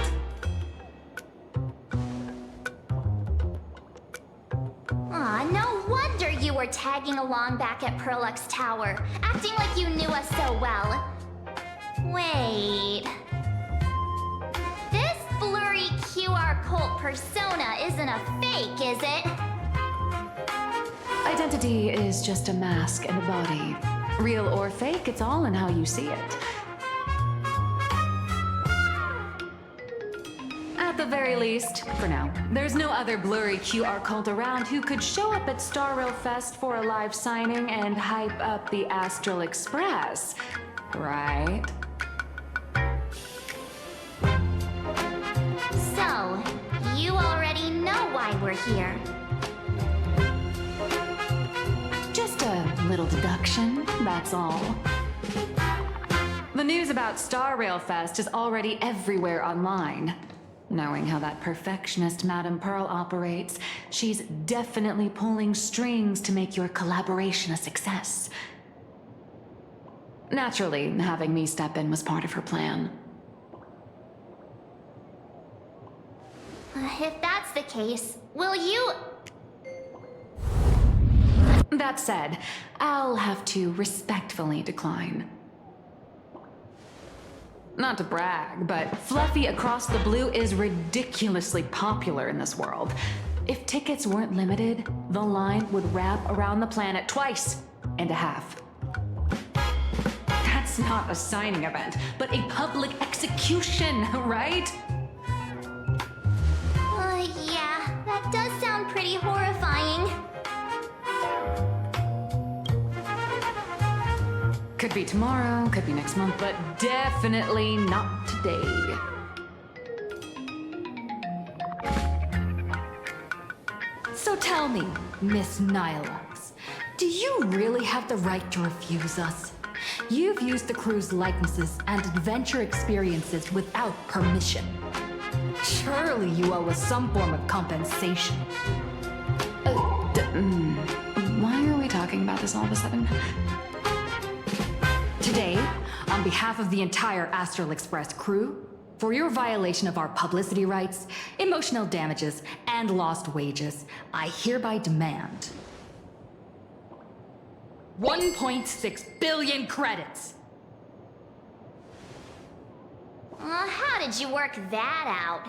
Aw, no wonder you were tagging along back at Perlux Tower, acting like you knew us so well. Wait... This blurry QR cult persona isn't a fake, is it? Identity is just a mask and a body. Real or fake, it's all in how you see it. At the very least, for now, there's no other blurry QR cult around who could show up at Star Rail Fest for a live signing and hype up the Astral Express, right? So, you already know why we're here. Just a little deduction, that's all. The news about Star Rail Fest is already everywhere online. Knowing how that perfectionist Madame Pearl operates, she's definitely pulling strings to make your collaboration a success. Naturally, having me step in was part of her plan. If that's the case, will you... That said, I'll have to respectfully decline. Not to brag, but Fluffy Across the Blue is ridiculously popular in this world. If tickets weren't limited, the line would wrap around the planet twice and a half. That's not a signing event, but a public execution, right? Yeah, that does sound pretty horrifying. Could be tomorrow, could be next month, but definitely not today. So tell me, Miss Nihilux, do you really have the right to refuse us? You've used the crew's likenesses and adventure experiences without permission. Surely you owe us some form of compensation. Why are we talking about this all of a sudden? Today, on behalf of the entire Astral Express crew, for your violation of our publicity rights, emotional damages, and lost wages, I hereby demand 1.6 billion credits! How did you work that out?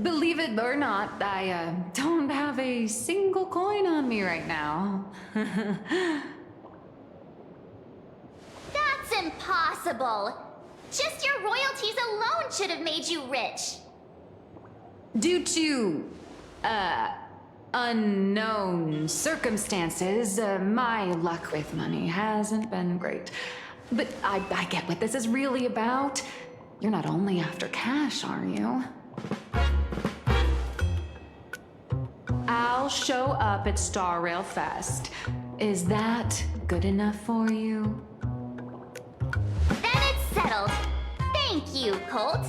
Believe it or not, I don't have a single coin on me right now. That's impossible! Just your royalties alone should have made you rich! Due to, unknown circumstances, my luck with money hasn't been great. But I get what this is really about. You're not only after cash, are you? I'll show up at Star Rail Fest. Is that good enough for you? Then it's settled. Thank you, Colt.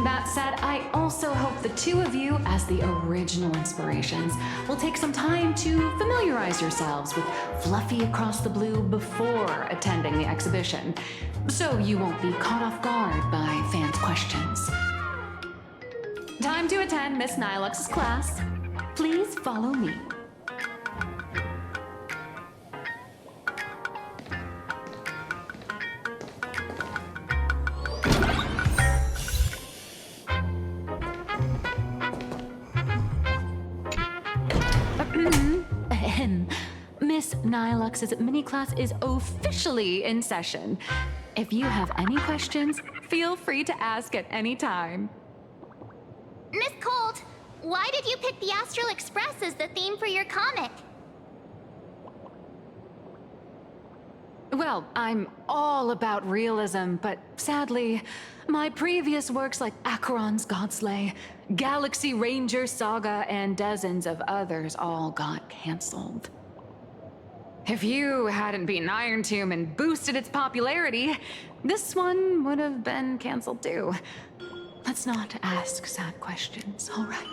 That said, I also hope the two of you, as the original inspirations, will take some time to familiarize yourselves with Fluffy Across the Blue before attending the exhibition, so you won't be caught off guard by fans' questions. Time to attend Miss Nilux's class. Please follow me. begin. Miss Nilux's mini class is officially in session. If you have any questions, feel free to ask at any time. Miss Colt, why did you pick the Astral Express as the theme for your comic? Well, I'm all about realism, but sadly, my previous works like Acheron's Godslay, Galaxy Ranger Saga, and dozens of others all got cancelled. If you hadn't beaten Iron Tomb and boosted its popularity, this one would have been cancelled too. Let's not ask sad questions, all right?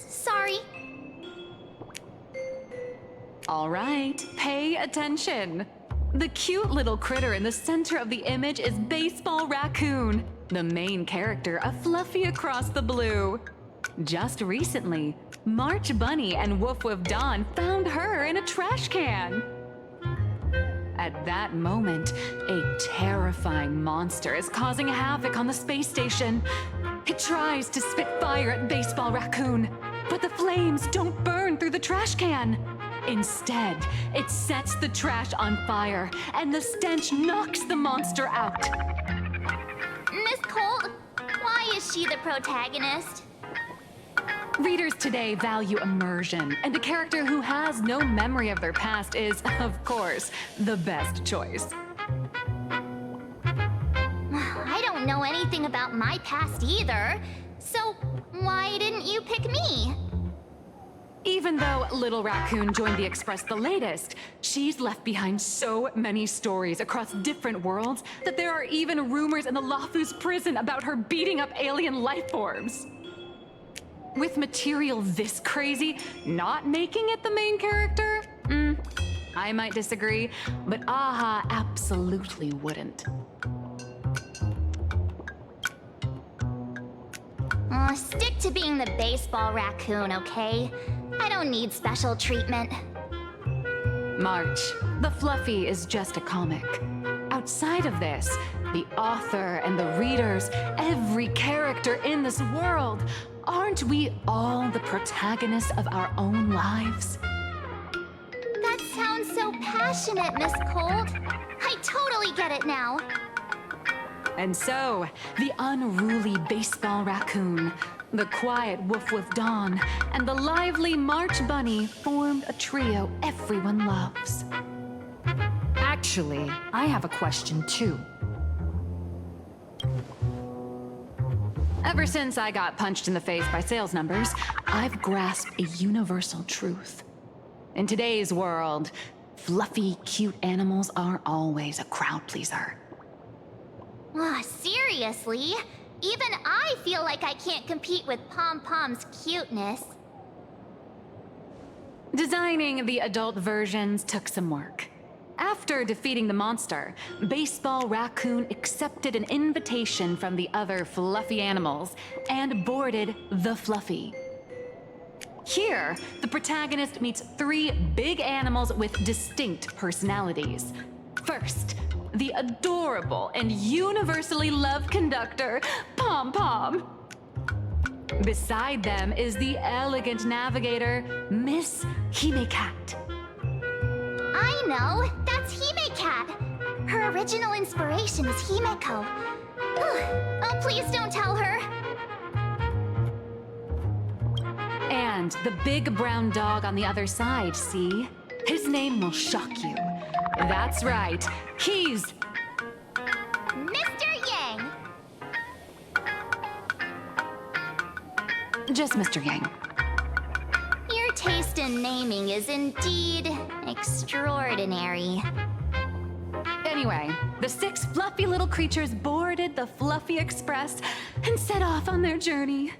Sorry. All right, pay attention. The cute little critter in the center of the image is Baseball Raccoon, the main character of Fluffy Across the Blue. Just recently, March Bunny and Woof Woof Dawn found her in a trash can. At that moment, a terrifying monster is causing havoc on the space station. It tries to spit fire at Baseball Raccoon, but the flames don't burn through the trash can. Instead, it sets the trash on fire, and the stench knocks the monster out. Miss Colt, why is she the protagonist? Readers today value immersion, and a character who has no memory of their past is, of course, the best choice. I don't know anything about my past either, so why didn't you pick me? Even though Little Raccoon joined the Express the latest, she's left behind so many stories across different worlds that there are even rumors in the Lafu's prison about her beating up alien life forms. With material this crazy, not making it the main character? I might disagree, but Aha absolutely wouldn't. Stick to being the Baseball Raccoon, okay? I don't need special treatment. March, the Fluffy is just a comic. Outside of this, the author and the readers, every character in this world, aren't we all the protagonists of our own lives? That sounds so passionate, Miss Colt. I totally get it now. And so, the unruly Baseball Raccoon, the quiet Woof Woof Dawn, and the lively March Bunny formed a trio everyone loves. Actually, I have a question too. Ever since I got punched in the face by sales numbers, I've grasped a universal truth. In today's world, fluffy, cute animals aren't always a crowd pleaser. Seriously? Even I feel like I can't compete with Pom Pom's cuteness. Designing the adult versions took some work. After defeating the monster, Baseball Raccoon accepted an invitation from the other fluffy animals and boarded the Fluffy. Here, the protagonist meets three big animals with distinct personalities. First, the adorable and universally loved conductor, Pom Pom. Beside them is the elegant navigator, Miss Hime-Cat. I know! That's Hime-Cat! Her original inspiration is Himeko. Oh, please don't tell her! And the big brown dog on the other side, see? His name will shock you. That's right, he's... Mr. Yang! Just Mr. Yang. Your taste in naming is indeed extraordinary. Anyway, the six fluffy little creatures boarded the Fluffy Express and set off on their journey.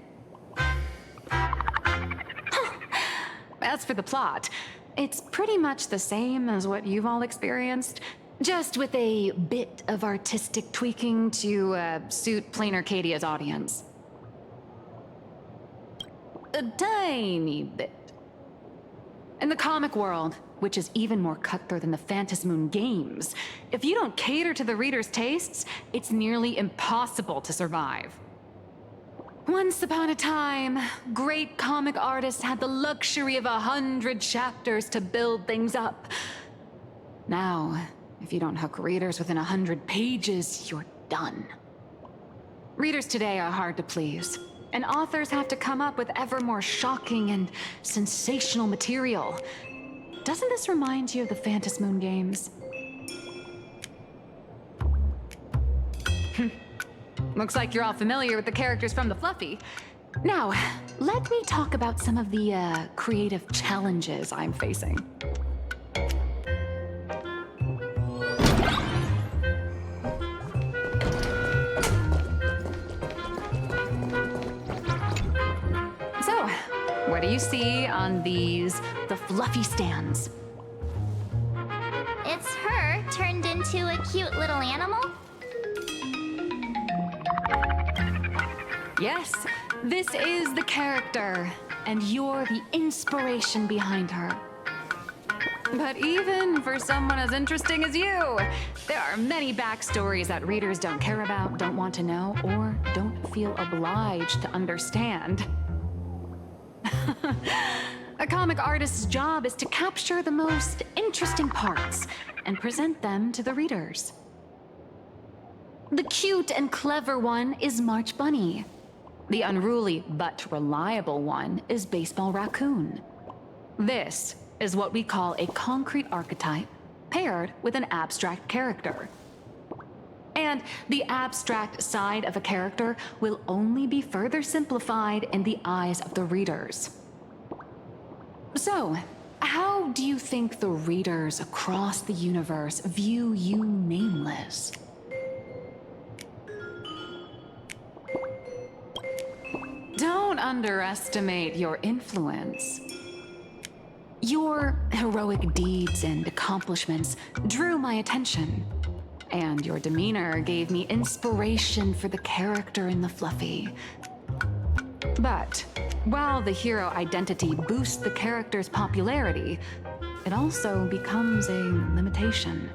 As for the plot, it's pretty much the same as what you've all experienced, just with a bit of artistic tweaking to suit Plain Arcadia's audience. A tiny bit. In the comic world, which is even more cutthroat than the Phantasmoon games, if you don't cater to the reader's tastes, it's nearly impossible to survive. Once upon a time, great comic artists had the luxury of 100 chapters to build things up. Now, if you don't hook readers within 100 pages, you're done. Readers today are hard to please, and authors have to come up with ever more shocking and sensational material. Doesn't this remind you of the Phantom Moon games? Looks like you're all familiar with the characters from the Fluffy. Now, let me talk about some of the creative challenges I'm facing. So, what do you see on the Fluffy stands? It's her turned into a cute little animal? Yes, this is the character, and you're the inspiration behind her. But even for someone as interesting as you, there are many backstories that readers don't care about, don't want to know, or don't feel obliged to understand. A comic artist's job is to capture the most interesting parts and present them to the readers. The cute and clever one is March Bunny. The unruly but reliable one is Baseball Raccoon. This is what we call a concrete archetype paired with an abstract character. And the abstract side of a character will only be further simplified in the eyes of the readers. So, how do you think the readers across the universe view you nameless? Don't underestimate your influence. Your heroic deeds and accomplishments drew my attention, and your demeanor gave me inspiration for the character in the Fluffy. But while the hero identity boosts the character's popularity, it also becomes a limitation.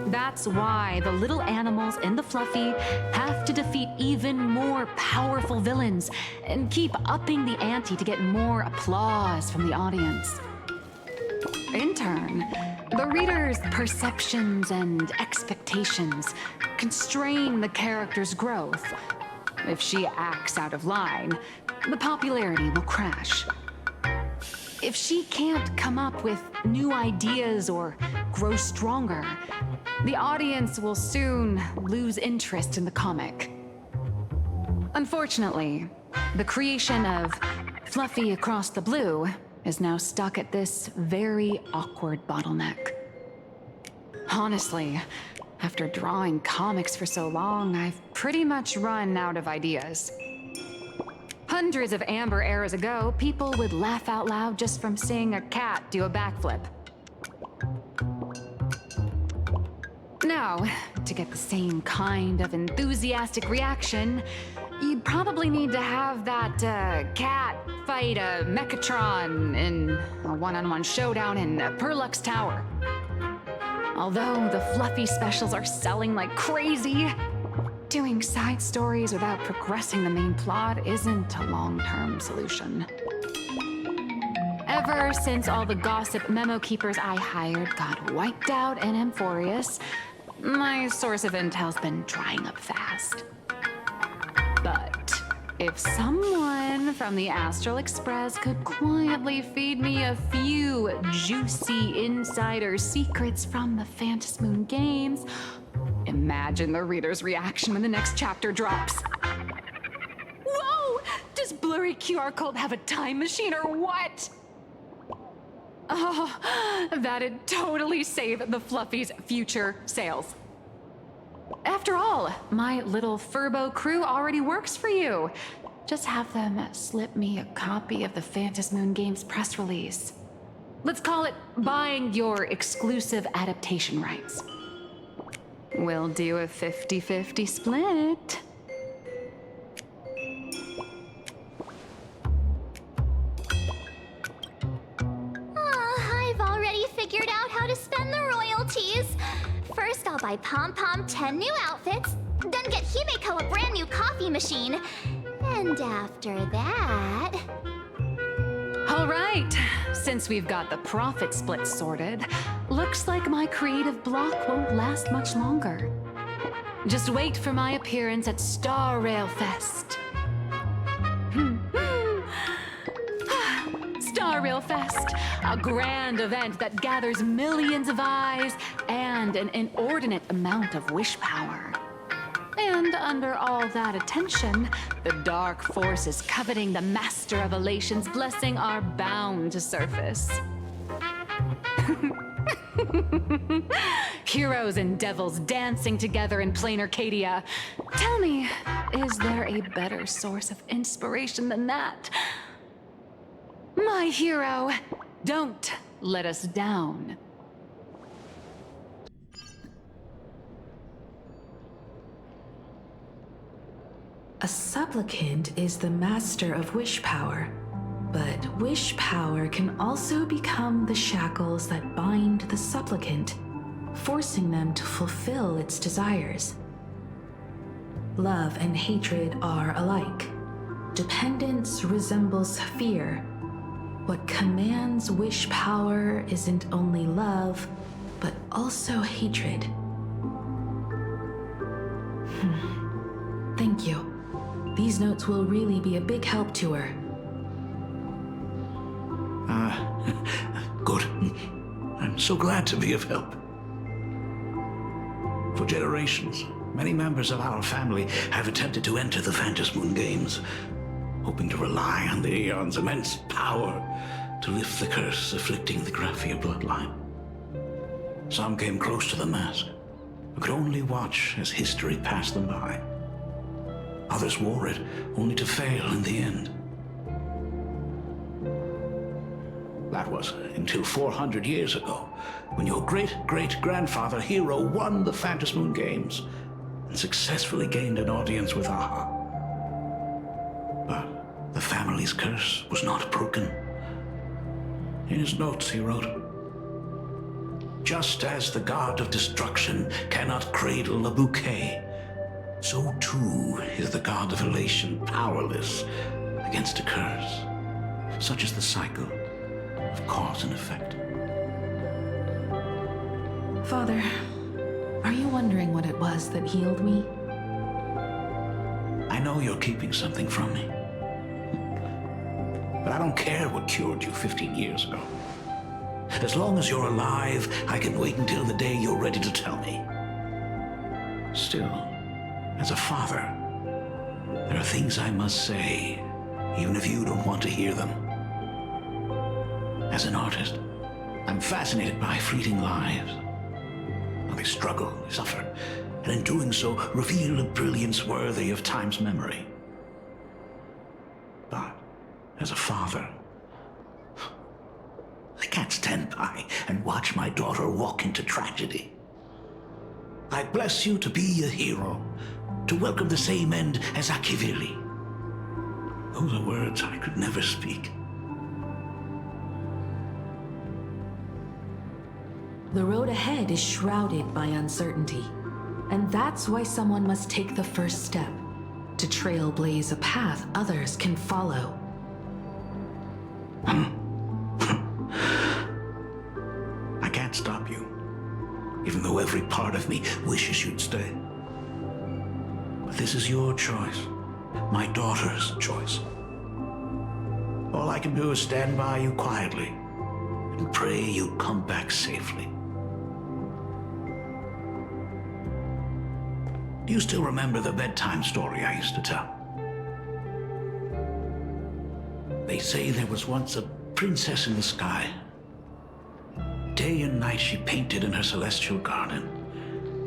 That's why the little animals in the Fluffy have to defeat even more powerful villains and keep upping the ante to get more applause from the audience. In turn, the reader's perceptions and expectations constrain the character's growth. If she acts out of line, the popularity will crash. If she can't come up with new ideas or grow stronger, the audience will soon lose interest in the comic. Unfortunately, the creation of Fluffy Across the Blue is now stuck at this very awkward bottleneck. Honestly, after drawing comics for so long, I've pretty much run out of ideas. Hundreds of amber eras ago, people would laugh out loud just from seeing a cat do a backflip. Now, to get the same kind of enthusiastic reaction, you'd probably need to have that cat fight a Mechatron in a one-on-one showdown in Perlux Tower. Although the Fluffy specials are selling like crazy, doing side stories without progressing the main plot isn't a long-term solution. Ever since all the gossip memo keepers I hired got wiped out in Amphorius, my source of intel's been drying up fast. But if someone from the Astral Express could quietly feed me a few juicy insider secrets from the Phantom Moon games, imagine the reader's reaction when the next chapter drops. Whoa! Does Blurry QR Cult have a time machine or what? Oh, that'd totally save the Fluffy's future sales. After all, my little Furbo crew already works for you. Just have them slip me a copy of the Phantom Moon game's press release. Let's call it buying your exclusive adaptation rights. We'll do a 50-50 split. I've already figured out how to spend the royalties. First, I'll buy Pom Pom 10 new outfits, then get Himeko a brand new coffee machine, And after that... All right, since we've got the profit split sorted, looks like my creative block won't last much longer. Just wait for my appearance at Star Rail Fest. Star Rail Fest, a grand event that gathers millions of eyes and an inordinate amount of wish power. And under all that attention, the dark forces coveting the Master of Elation's blessing are bound to surface. Heroes and devils dancing together in plain Arcadia. Tell me, is there a better source of inspiration than that? My hero, don't let us down. A supplicant is the master of wish power, but wish power can also become the shackles that bind the supplicant, forcing them to fulfill its desires. Love and hatred are alike. Dependence resembles fear. What commands wish power isn't only love, but also hatred. Thank you. These notes will really be a big help to her. Good. I'm so glad to be of help. For generations, many members of our family have attempted to enter the Phantasmoon Games, hoping to rely on the Aeon's immense power to lift the curse afflicting the Graphia bloodline. Some came close to the mask, but could only watch as history passed them by. Others wore it, only to fail in the end. That was until 400 years ago, when your great-great-grandfather Hero won the Phantasmoon Games and successfully gained an audience with Aha. But the family's curse was not broken. In his notes, he wrote, "Just as the god of destruction cannot cradle a bouquet, so too is the god of elation powerless against a curse. Such is the cycle of cause and effect." Father, are you wondering what it was that healed me? I know you're keeping something from me. But I don't care what cured you 15 years ago. As long as you're alive, I can wait until the day you're ready to tell me. Still, as a father, there are things I must say, even if you don't want to hear them. As an artist, I'm fascinated by fleeting lives. How they struggle, they suffer, and in doing so, reveal a brilliance worthy of time's memory. But as a father, I can't stand by and watch my daughter walk into tragedy. I bless you to be a hero, to welcome the same end as Akivili. Those are words I could never speak. The road ahead is shrouded by uncertainty, and that's why someone must take the first step, to trailblaze a path others can follow. I can't stop you, even though every part of me wishes you'd stay. But this is your choice, my daughter's choice. All I can do is stand by you quietly and pray you'd come back safely. Do you still remember the bedtime story I used to tell? They say there was once a princess in the sky. Day and night she painted in her celestial garden,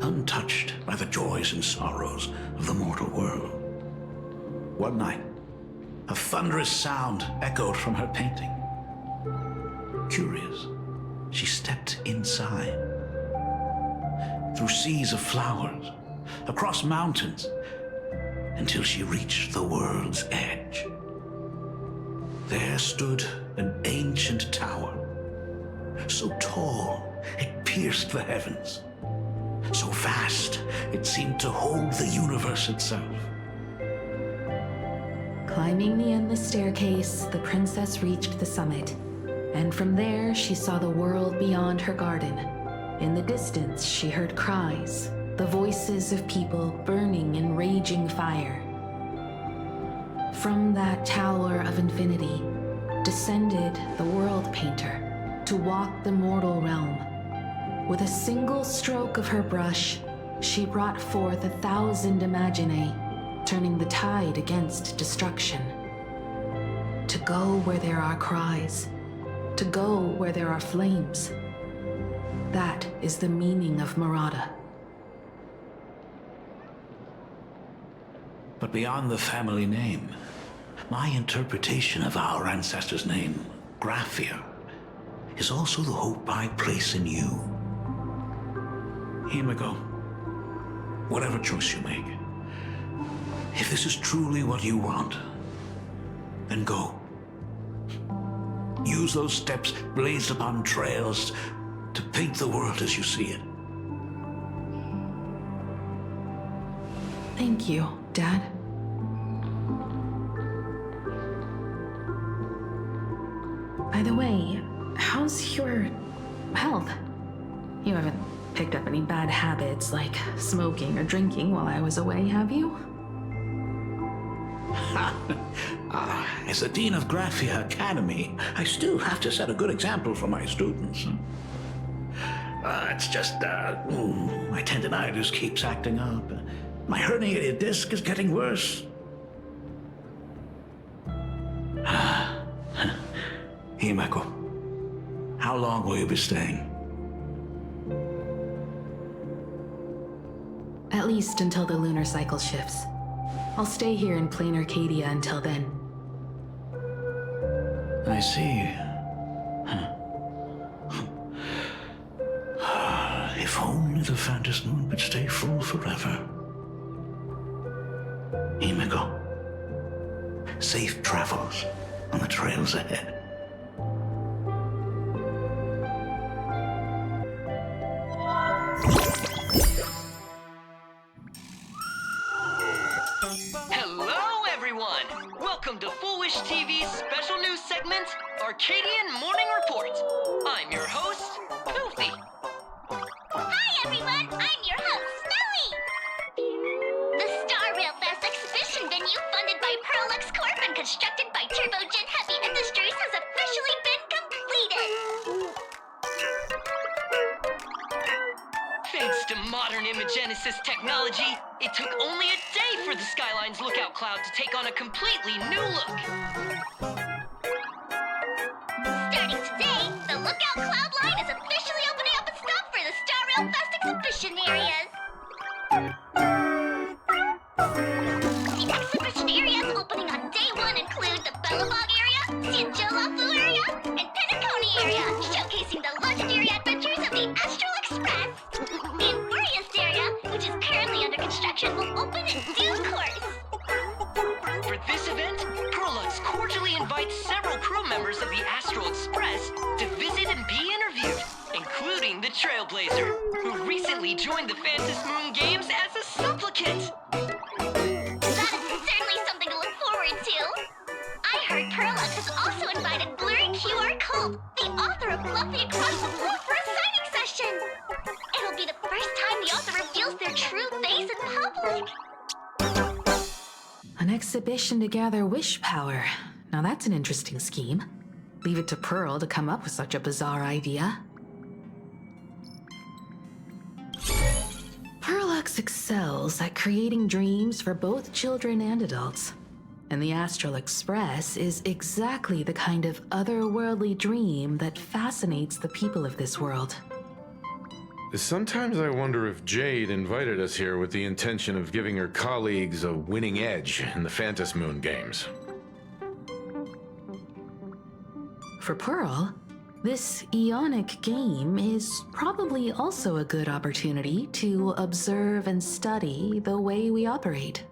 untouched by the joys and sorrows of the mortal world. One night, a thunderous sound echoed from her painting. Curious, she stepped inside. Through seas of flowers, across mountains, until she reached the world's edge. There stood an ancient tower, so tall it pierced the heavens, so vast it seemed to hold the universe itself. Climbing the endless staircase, the princess reached the summit. And from there, she saw the world beyond her garden. In the distance, she heard cries, the voices of people burning in raging fire. From that tower of infinity descended the world painter to walk the mortal realm. With a single stroke of her brush, she brought forth 1,000 imaginae, turning the tide against destruction. To go where there are cries, to go where there are flames. That is the meaning of Murata. But beyond the family name, my interpretation of our ancestor's name, Graphia, is also the hope I place in you. Himiko, whatever choice you make, if this is truly what you want, then go. Use those steps blazed upon trails to paint the world as you see it. Thank you, Dad. By the way, how's your health? You haven't picked up any bad habits like smoking or drinking while I was away, have you? As the Dean of Graphia Academy, I still have to set a good example for my students. It's just, my tendinitis keeps acting up. My herniated disc is getting worse. Himeko, how long will you be staying? At least until the lunar cycle shifts. I'll stay here in plain Arcadia until then. I see. If only the Phantom Moon could stay full forever. Himeko, safe travels on the trails ahead. Hello, everyone! Welcome to Foolish TV's special news segment, Arcadian Morning Report. I'm your host, Goofy. Hi, everyone! I'm your host, Snowy! The Star Rail Fest exhibition venue funded by Perlux Corp and constructed by Turbogen Heavy Industries has officially been completed! Thanks to modern imagenesis technology, it took only a day for the Skyline's lookout cloud to take on a completely new look. Starting today, the Lookout Cloud line is officially opening up its stop for the Star Rail Fest exhibition areas. The exhibition areas opening on day one include the Bellabog area, Sianjolafu area, and Penacony area, showcasing the legendary adventures of the Astral Express. The Infurious area, which is currently under construction, will open in due course. For this event, Perlux cordially invites several crew members of the Astral Express to visit and be interviewed, including the Trailblazer, who recently joined the Phantom Moon Games as a supplicant. That is certainly something to look forward to. I heard Perlux has also invited Blurry QR Code, the author of Fluffy Across the Floor, for a signing session. It'll be the first time the author reveals their true face in public. An exhibition to gather wish power. Now that's an interesting scheme. Leave it to Pearl to come up with such a bizarre idea. Perlux excels at creating dreams for both children and adults. And the Astral Express is exactly the kind of otherworldly dream that fascinates the people of this world. Sometimes I wonder if Jade invited us here with the intention of giving her colleagues a winning edge in the Phantom Moon games. For Pearl, this Ionic game is probably also a good opportunity to observe and study the way we operate.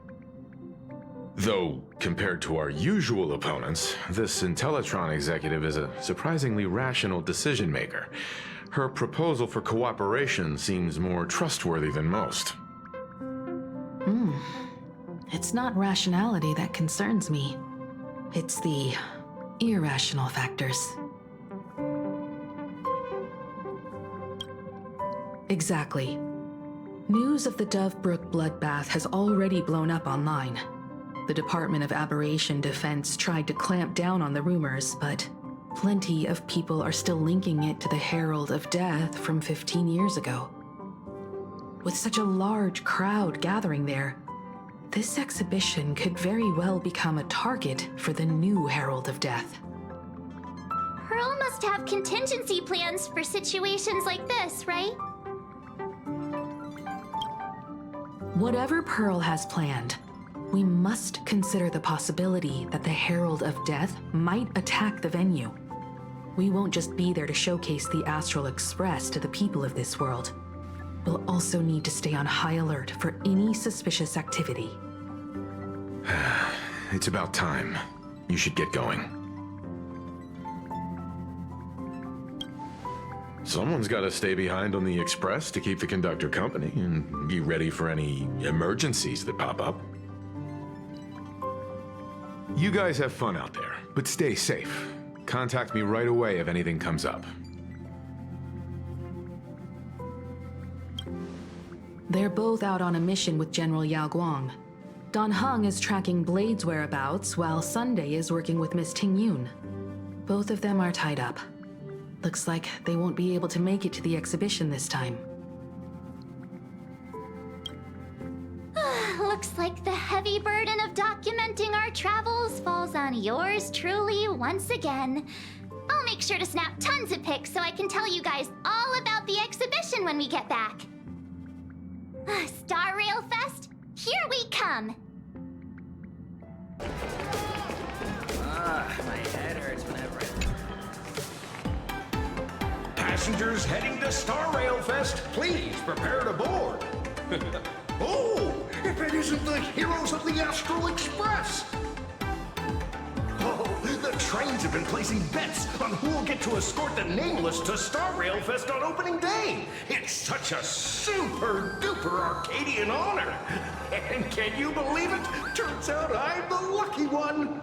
Though, compared to our usual opponents, this Intellitron executive is a surprisingly rational decision maker. Her proposal for cooperation seems more trustworthy than most. It's not rationality that concerns me. It's the irrational factors. Exactly. News of the Dovebrook bloodbath has already blown up online. The Department of Aberration Defense tried to clamp down on the rumors, but plenty of people are still linking it to the Herald of Death from 15 years ago. With such a large crowd gathering there, this exhibition could very well become a target for the new Herald of Death. Pearl must have contingency plans for situations like this, right? Whatever Pearl has planned, we must consider the possibility that the Herald of Death might attack the venue. We won't just be there to showcase the Astral Express to the people of this world. We'll also need to stay on high alert for any suspicious activity. It's about time. You should get going. Someone's got to stay behind on the express to keep the conductor company and be ready for any emergencies that pop up. You guys have fun out there, but stay safe. Contact me right away if anything comes up. They're both out on a mission with General Yao Guang. Dan Heng is tracking Blade's whereabouts, while Sunday is working with Miss Ting Yun. Both of them are tied up. Looks like they won't be able to make it to the exhibition this time. Looks like the heavy burden of documenting our travels falls on yours truly once again. I'll make sure to snap tons of pics so I can tell you guys all about the exhibition when we get back. Star Rail Fest, here we come! My head hurts whenever Passengers heading to Star Rail Fest, please prepare to board. Oh, if it isn't the heroes of the Astral Express! Oh, the trains have been placing bets on who will get to escort the Nameless to Star Rail Fest on opening day. It's such a super-duper Arcadian honor. And can you believe it? Turns out I'm the lucky one.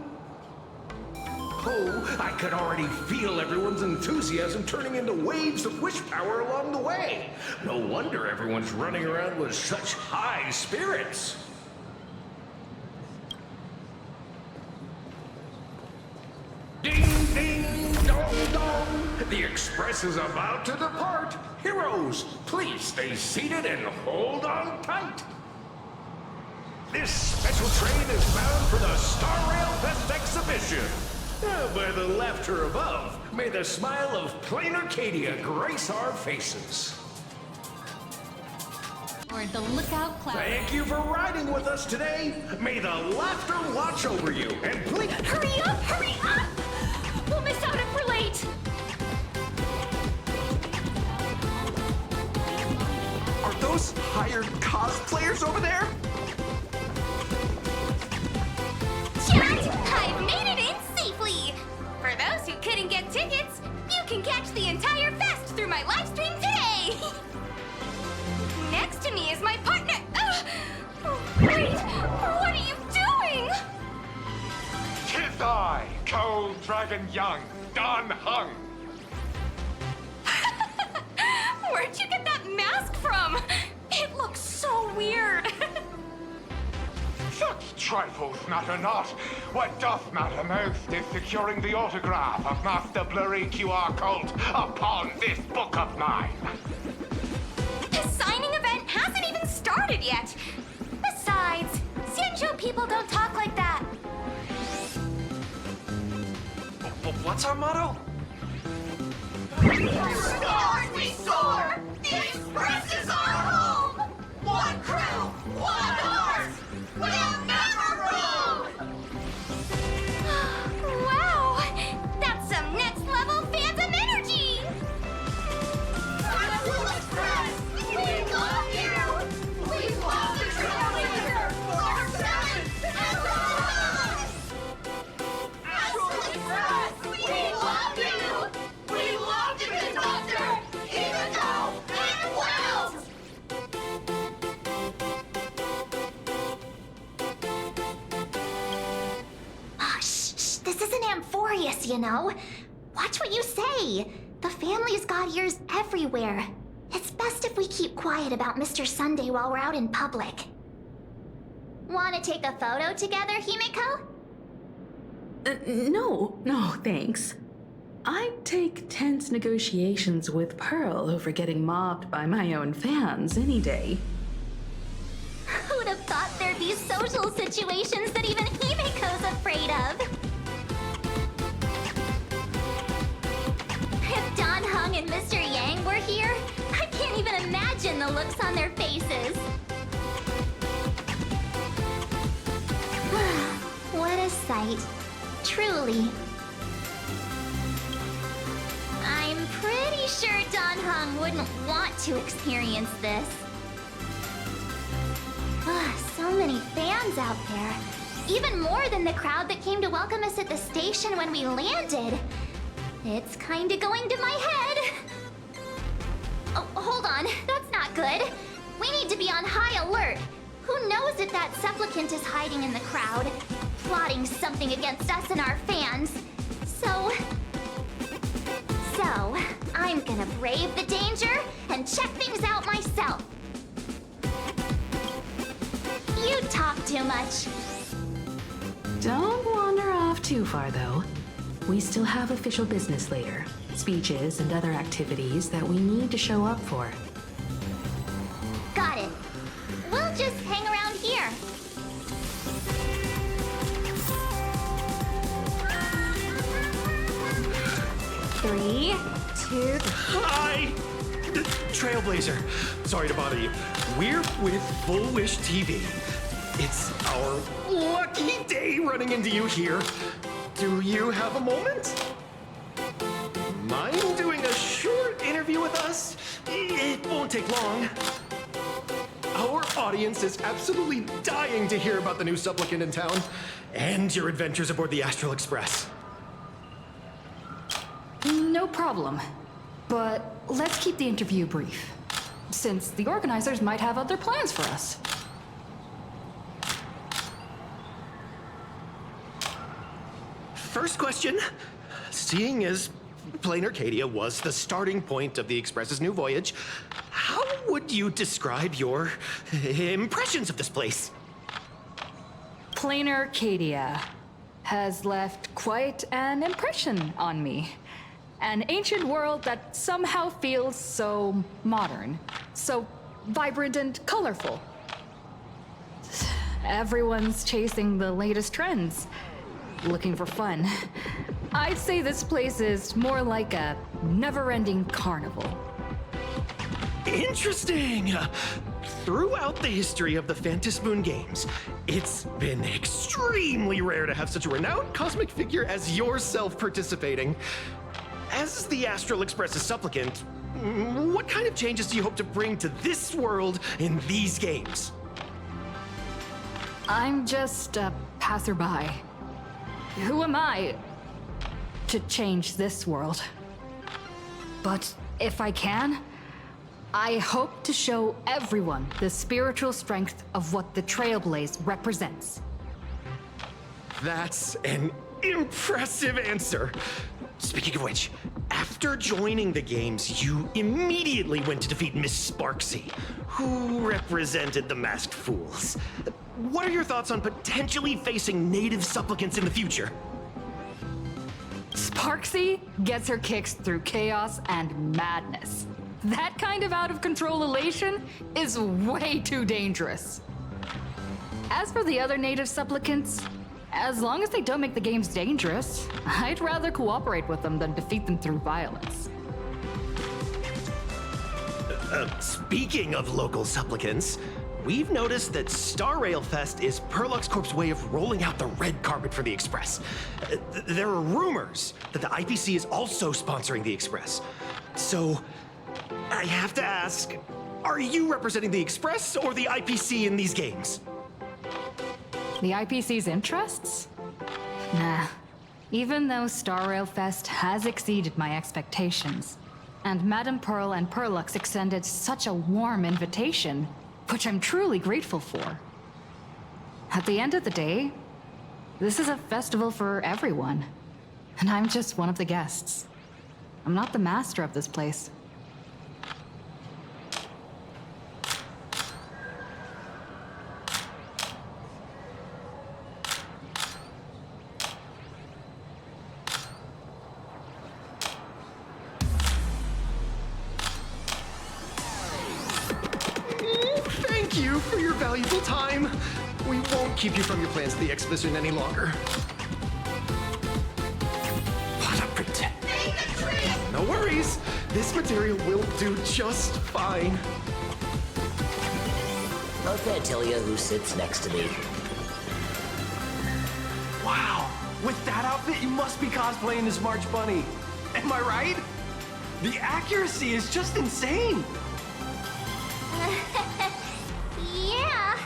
Oh, I could already feel everyone's enthusiasm turning into waves of wish power along the way. No wonder everyone's running around with such high spirits. Ding, ding, dong, dong. The express is about to depart. Heroes, please stay seated and hold on tight. This special train is bound for the Star Rail Fest exhibition. By the laughter above, may the smile of plain Arcadia grace our faces. Or the lookout cloud. Thank you for riding with us today. May the laughter watch over you, and please... Hurry up! Hurry up! We'll miss out if we're late! Are those hired cosplayers over there? Chat! I've made it in safely! For those who couldn't get tickets, you can catch the entire fest through my live stream today! Next to me is my partner... Wait! What are you doing? 'Tis I, Cold Dragon Young, Dan Heng. Where'd you get that mask from? It looks so weird! Such trifles matter not. What doth matter most is securing the autograph of Master Blurry QR Cult upon this book of mine. The signing event hasn't even started yet. Besides, Sanjo people don't talk like that. What's our motto? Stars we soar! The Express is our home! One crew, one heart! We'll never roam! Wow! That's some next level phantom energy! Astral Express! We love you! We love the Trailblazer! Ourselves and us! Astral Express! We love you! We love the conductor! this, you know. Watch what you say. The family's got ears everywhere. It's best if we keep quiet about Mr. Sunday while we're out in public. Want to take a photo together, Himiko? No, thanks. I'd take tense negotiations with Pearl over getting mobbed by my own fans any day. Who'd have thought there'd be social situations that even Himiko's afraid of? If Don Hung and Mr. Yang were here, I can't even imagine the looks on their faces. What a sight. Truly. I'm pretty sure Don Hung wouldn't want to experience this. So many fans out there. Even more than the crowd that came to welcome us at the station when we landed. It's kinda going to my head. Oh, hold on. That's not good. We need to be on high alert. Who knows if that supplicant is hiding in the crowd, plotting something against us and our fans. So, I'm gonna brave the danger and check things out myself. You talk too much. Don't wander off too far, though. We still have official business later. Speeches and other activities that we need to show up for. Got it. We'll just hang around here. Three, two... Hi! Trailblazer. Sorry to bother you. We're with Full Wish TV. It's our lucky day running into you here. Do you have a moment? Mind doing a short interview with us? It won't take long. Our audience is absolutely dying to hear about the new supplicant in town and your adventures aboard the Astral Express. No problem. But let's keep the interview brief, since the organizers might have other plans for us. First question. Seeing as Plain Arcadia was the starting point of the Express's new voyage, how would you describe your impressions of this place? Plain Arcadia has left quite an impression on me. An ancient world that somehow feels so modern, so vibrant and colorful. Everyone's chasing the latest trends, looking for fun. I'd say this place is more like a never-ending carnival. Interesting! Throughout the history of the Phantasmoon games, it's been extremely rare to have such a renowned cosmic figure as yourself participating. As the Astral Express's supplicant, what kind of changes do you hope to bring to this world in these games? I'm just a passerby. Who am I to change this world? But if I can, I hope to show everyone the spiritual strength of what the Trailblaze represents. That's an impressive answer. Speaking of which, after joining the games, you immediately went to defeat Miss Sparksy, who represented the Masked Fools. What are your thoughts on potentially facing native supplicants in the future? Sparksy gets her kicks through chaos and madness. That kind of out-of-control elation is way too dangerous. As for the other native supplicants, as long as they don't make the games dangerous, I'd rather cooperate with them than defeat them through violence. Speaking of local supplicants, we've noticed that Star Rail Fest is Perlux Corp's way of rolling out the red carpet for the Express. There are rumors that the IPC is also sponsoring the Express. So, I have to ask, are you representing the Express or the IPC in these games? The IPC's interests? Nah. Even though Star Rail Fest has exceeded my expectations, and Madame Pearl and Perlux extended such a warm invitation, which I'm truly grateful for. At the end of the day, this is a festival for everyone. And I'm just one of the guests. I'm not the master of this place. Thank you for your valuable time. We won't keep you from your plans for the exhibition any longer. What a pretend. No worries. This material will do just fine. Okay, tell you who sits next to me. Wow. With that outfit, you must be cosplaying as March Bunny. Am I right? The accuracy is just insane. Yeah,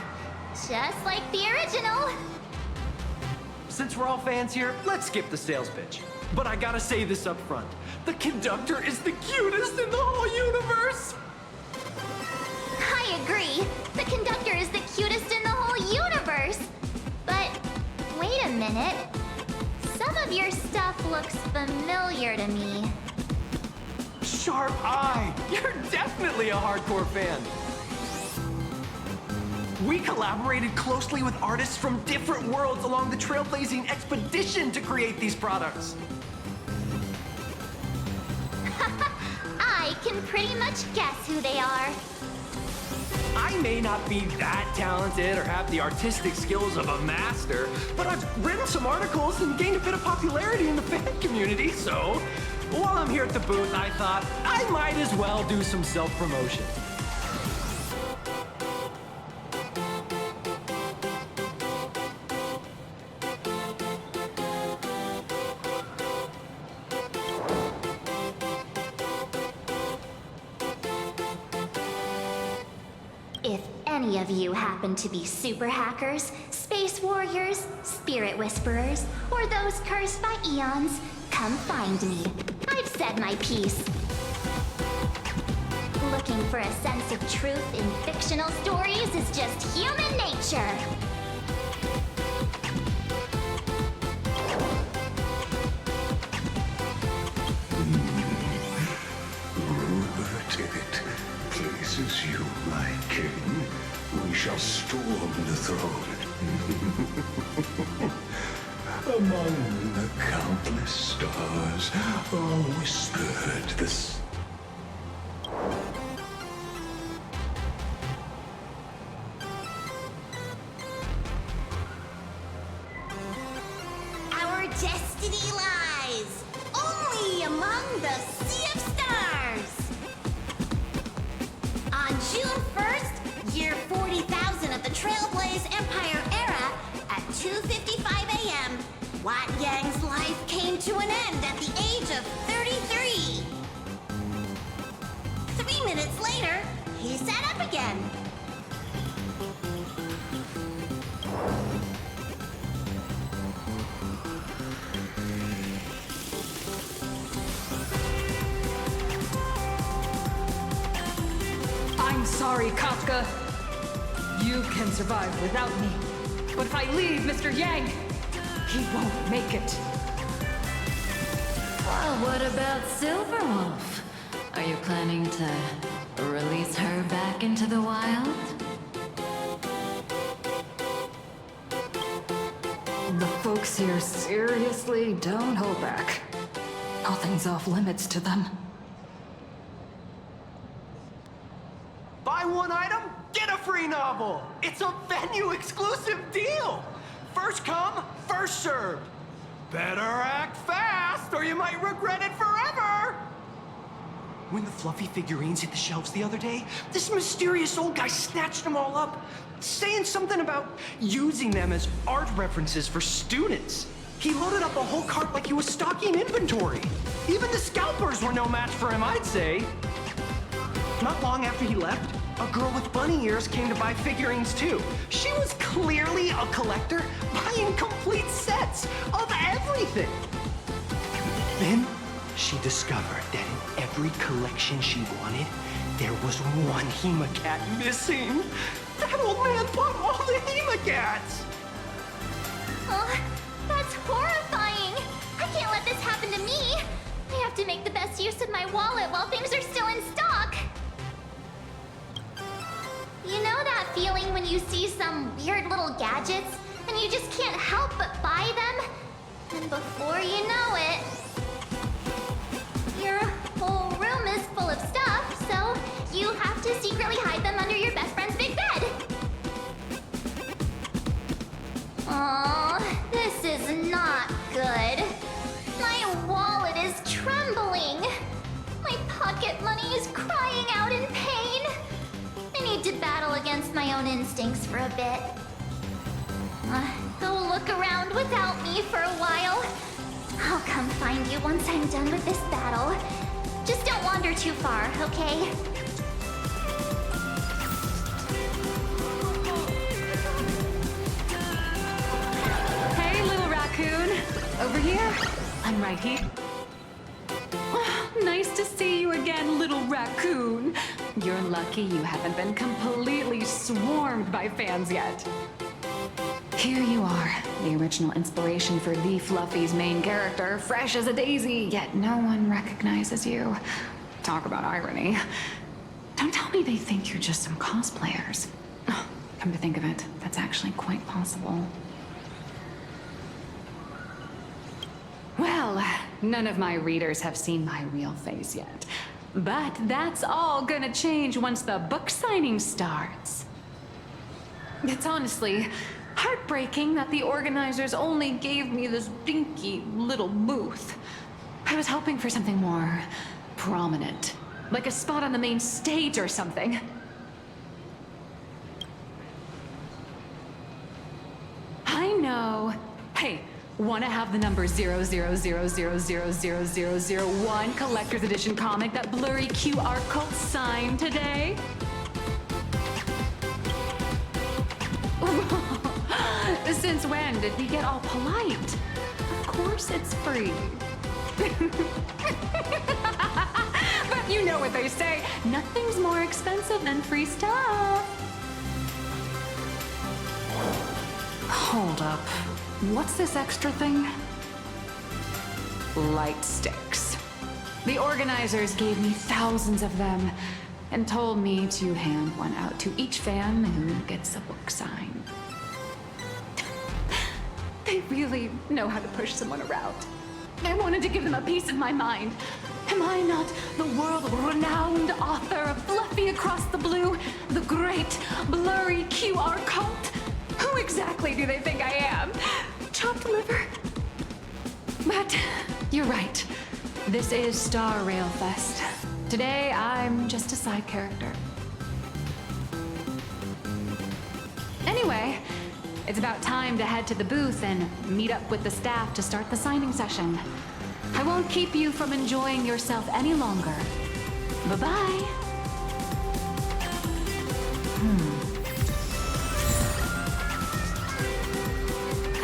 just like the original. Since we're all fans here, let's skip the sales pitch. But I gotta say this up front. The conductor is the cutest in the whole universe! I agree. The conductor is the cutest in the whole universe. But wait a minute. Some of your stuff looks familiar to me. Sharp eye! You're definitely a hardcore fan. We collaborated closely with artists from different worlds along the trailblazing expedition to create these products. I can pretty much guess who they are. I may not be that talented or have the artistic skills of a master, but I've written some articles and gained a bit of popularity in the fan community, so while I'm here at the booth, I thought I might as well do some self-promotion. If any of you happen to be super hackers, space warriors, spirit whisperers, or those cursed by eons, come find me. I've said my piece. Looking for a sense of truth in fictional stories is just human nature. Places you, my king. We shall storm the throne. Among the countless stars are whispered this. Our destiny lies only among the sea of stars. On June 1st, year 40,000 of the Trailblaze Empire era, at 2:55 a.m., Wat Yang's life came to an end at the age of 33. 3 minutes later, he sat up again. I'm sorry, Kafka. You can survive without me. But if I leave Mr. Yang, he won't make it. Well, what about Silverwolf? Are you planning to release her back into the wild? The folks here seriously don't hold back. Nothing's off limits to them. Buy one item, get a free novel. It's a venue exclusive deal. First come, first served. Better act fast or you might regret it forever. When the fluffy figurines hit the shelves the other day, this mysterious old guy snatched them all up, saying something about using them as art references for students. He loaded up a whole cart like he was stocking inventory. Even the scalpers were no match for him, I'd say. Not long after he left, a girl with bunny ears came to buy figurines too. She was clearly a collector, buying complete sets of everything. Then she discovered that in every collection she wanted, there was one Hemacat missing. That old man bought all the Hemacats. Oh, that's horrifying. I can't let this happen to make the best use of my wallet while things are still in stock. You know that feeling when you see some weird little gadgets and you just can't help but buy them? And before you know it, your whole room is full of stuff, so you have to secretly hide them under your best friend's big bed. Aw, this is not good. My wallet is trembling. My pocket money is crying out in pain. I need to battle against my own instincts for a bit. Go look around without me for a while. I'll come find you once I'm done with this battle. Just don't wander too far, okay? Hey, little raccoon. Over here? I'm right here. Nice to see you again, little raccoon. You're lucky you haven't been completely swarmed by fans yet. Here you are, the original inspiration for the Fluffy's main character, fresh as a daisy, yet no one recognizes you. Talk about irony. Don't tell me they think you're just some cosplayers. Come to think of it, that's actually quite possible. Well, none of my readers have seen my real face yet. But that's all gonna change once the book signing starts. It's honestly heartbreaking that the organizers only gave me this dinky little booth. I was hoping for something more prominent, like a spot on the main stage or something. I know. Hey, wanna have the number 000000001 collector's edition comic that blurry QR code signed today? Since when did we get all polite? Of course it's free. But you know what they say, nothing's more expensive than free stuff. Hold up. What's this extra thing? Light sticks. The organizers gave me thousands of them and told me to hand one out to each fan who gets a book signed. They really know how to push someone around. I wanted to give them a piece of my mind. Am I not the world-renowned author of Fluffy Across the Blue, the great blurry QR code? Who exactly do they think I am? Chopped liver? But you're right. This is Star Rail Fest. Today, I'm just a side character. Anyway, it's about time to head to the booth and meet up with the staff to start the signing session. I won't keep you from enjoying yourself any longer. Bye-bye.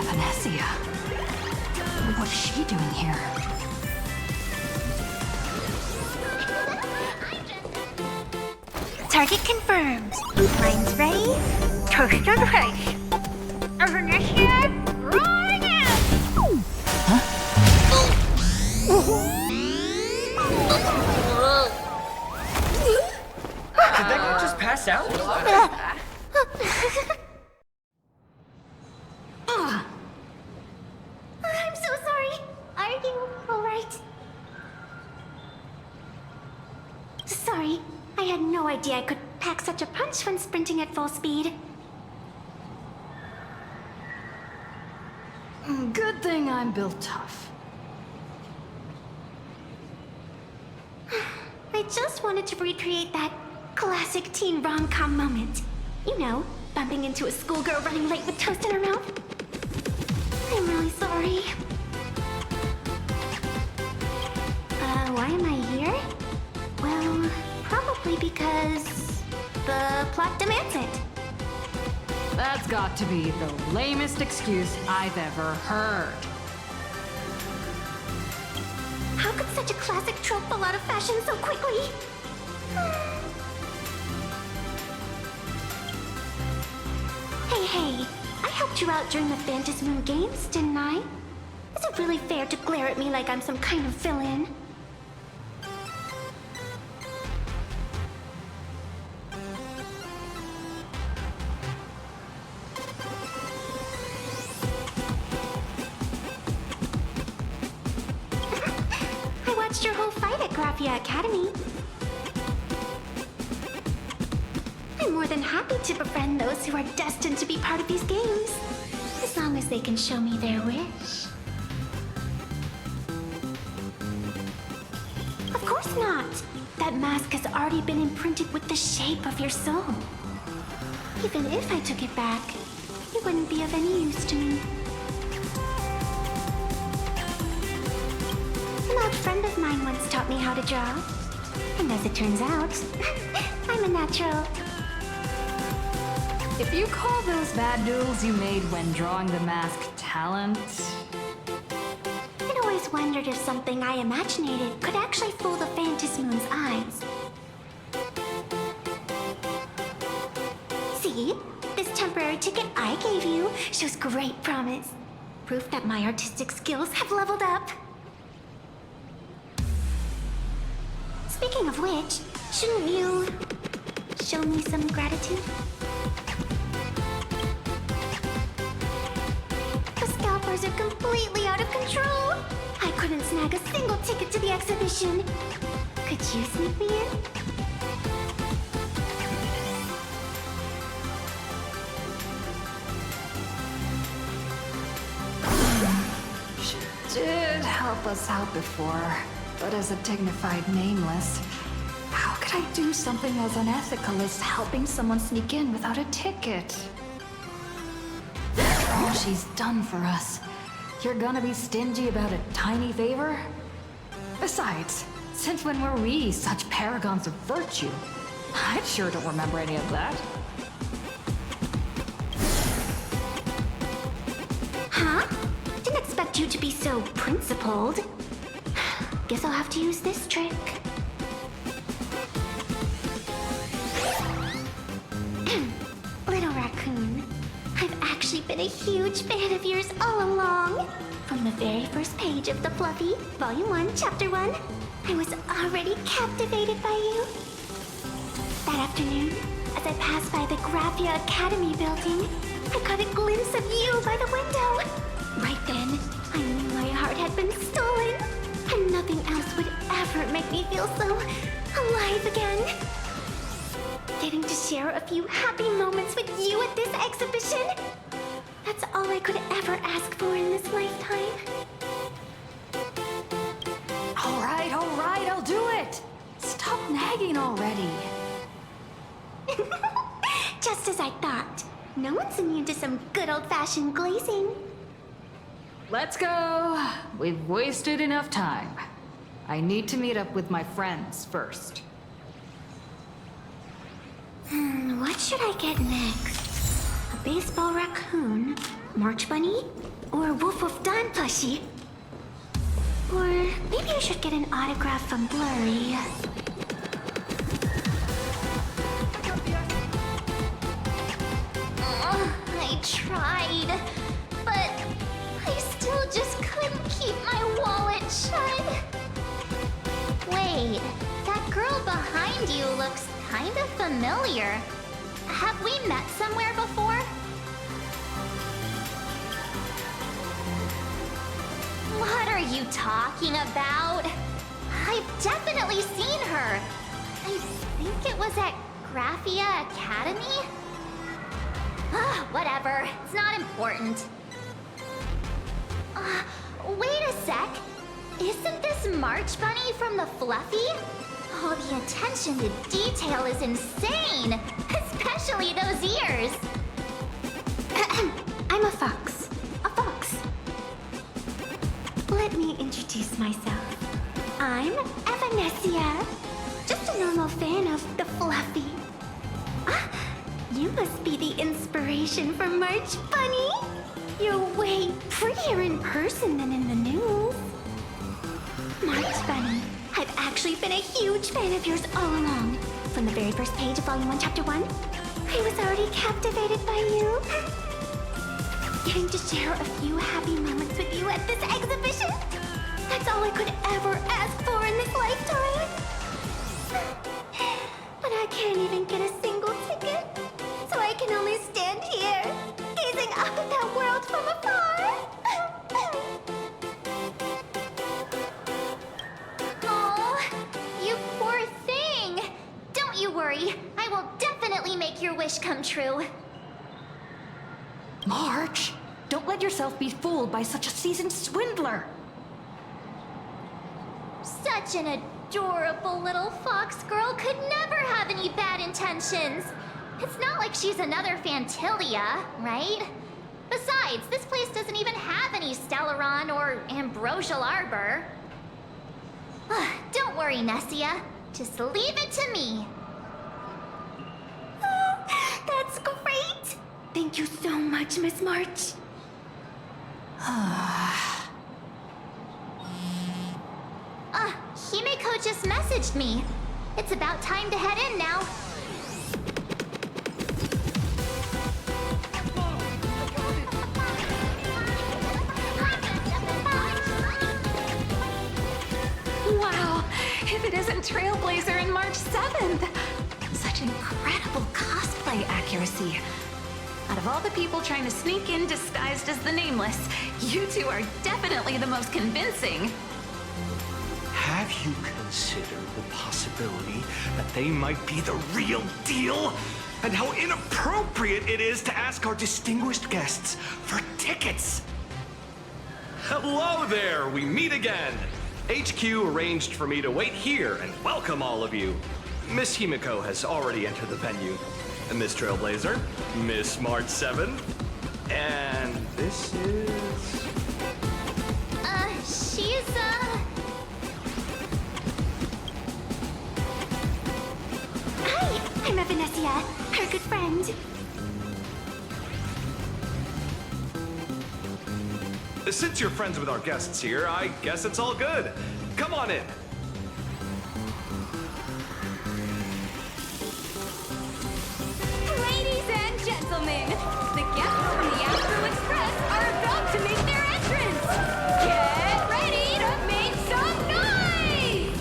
Venesia. What is she doing here? Target confirmed. Mine's ready. Toast on face. Venesia, rolling out! Did that guy just pass out? I'm so sorry. Are you alright? Sorry, I had no idea I could pack such a punch when sprinting at full speed. Good thing I'm built tough. I just wanted to recreate that classic teen rom-com moment. You know, bumping into a schoolgirl running late with toast in her mouth. I'm really sorry. Why am I here? Well, probably because the plot demands it. That's got to be the lamest excuse I've ever heard. How could such a classic trope fall out of fashion so quickly? Hey, I helped you out during the Phantasmoon Games, didn't I? Is it really fair to glare at me like I'm some kind of villain? lost your whole fight at Graphia Academy. I'm more than happy to befriend those who are destined to be part of these games, as long as they can show me their wish. Of course not! That mask has already been imprinted with the shape of your soul. Even if I took it back, it wouldn't be of any use to me. An old friend of mine once taught me how to draw. And as it turns out, I'm a natural. If you call those bad doodles you made when drawing the mask talent... I'd always wondered if something I imaginated could actually fool the Phantasmoon's eyes. See? This temporary ticket I gave you shows great promise. Proof that my artistic skills have leveled up. Speaking of which, shouldn't you show me some gratitude? The scalpers are completely out of control. I couldn't snag a single ticket to the exhibition. Could you sneak me in? She did help us out before, but as a dignified nameless, how could I do something as unethical as helping someone sneak in without a ticket? After all she's done for us, you're gonna be stingy about a tiny favor? Besides, since when were we such paragons of virtue? I sure don't remember any of that. Huh? Didn't expect you to be so principled. Guess I'll have to use this trick. Little raccoon, I've actually been a huge fan of yours all along. From the very first page of The Fluffy, Volume 1, Chapter 1, I was already captivated by you. That afternoon, as I passed by the Graphia Academy building, I caught a glimpse of you by the window. Right then, I knew my heart had been stolen, and nothing else would ever make me feel so alive again. Getting to share a few happy moments with you at this exhibition, that's all I could ever ask for in this lifetime. All right, I'll do it! Stop nagging already. Just as I thought. No one's immune to some good old-fashioned glazing. Let's go. We've wasted enough time. I need to meet up with my friends first. What should I get next? A baseball raccoon, March Bunny, or Wolf of Dawn plushie? Or maybe I should get an autograph from Blurry. I tried, but I still just couldn't keep my wallet shut. Wait, that girl behind you looks kind of familiar. Have we met somewhere before? What are you talking about? I've definitely seen her. I think it was at Graphia Academy? Whatever, it's not important. Wait a sec. Isn't this March Bunny from the Fluffy? Oh, the attention to detail is insane! Especially those ears! I'm a fox. A fox. Let me introduce myself. I'm Evanesia. Just a normal fan of the Fluffy. You must be the inspiration for March Bunny. You're way prettier in person than in the news. March Bunny, I've actually been a huge fan of yours all along. From the very first page of Volume 1, Chapter 1, I was already captivated by you. Getting to share a few happy moments with you at this exhibition, that's all I could ever ask for in this lifetime. But I can't even get a single ticket, so I can only stand here, gazing up at that world from afar. will definitely make your wish come true. March, don't let yourself be fooled by such a seasoned swindler. Such an adorable little fox girl could never have any bad intentions. It's not like she's another Fantilia, right? Besides, this place doesn't even have any Stellaron or Ambrosial Arbor. Don't worry, Nessia. Just leave it to me. That's great! Thank you so much, Miss March. Himeko just messaged me. It's about time to head in now. Wow! If it isn't Trailblazer and March 7th! Such incredible cosplay accuracy. Out of all the people trying to sneak in disguised as the Nameless, you two are definitely the most convincing. Have you considered the possibility that they might be the real deal? And how inappropriate it is to ask our distinguished guests for tickets? Hello there, we meet again. HQ arranged for me to wait here and welcome all of you. Miss Himeko has already entered the venue. Miss Trailblazer, Miss March 7, and this is... She's, Hi, I'm Evanesia, her good friend. Since you're friends with our guests here, I guess it's all good. Come on in. Ladies and gentlemen, the guests from the Astral Express are about to make their entrance! Get ready to make some noise!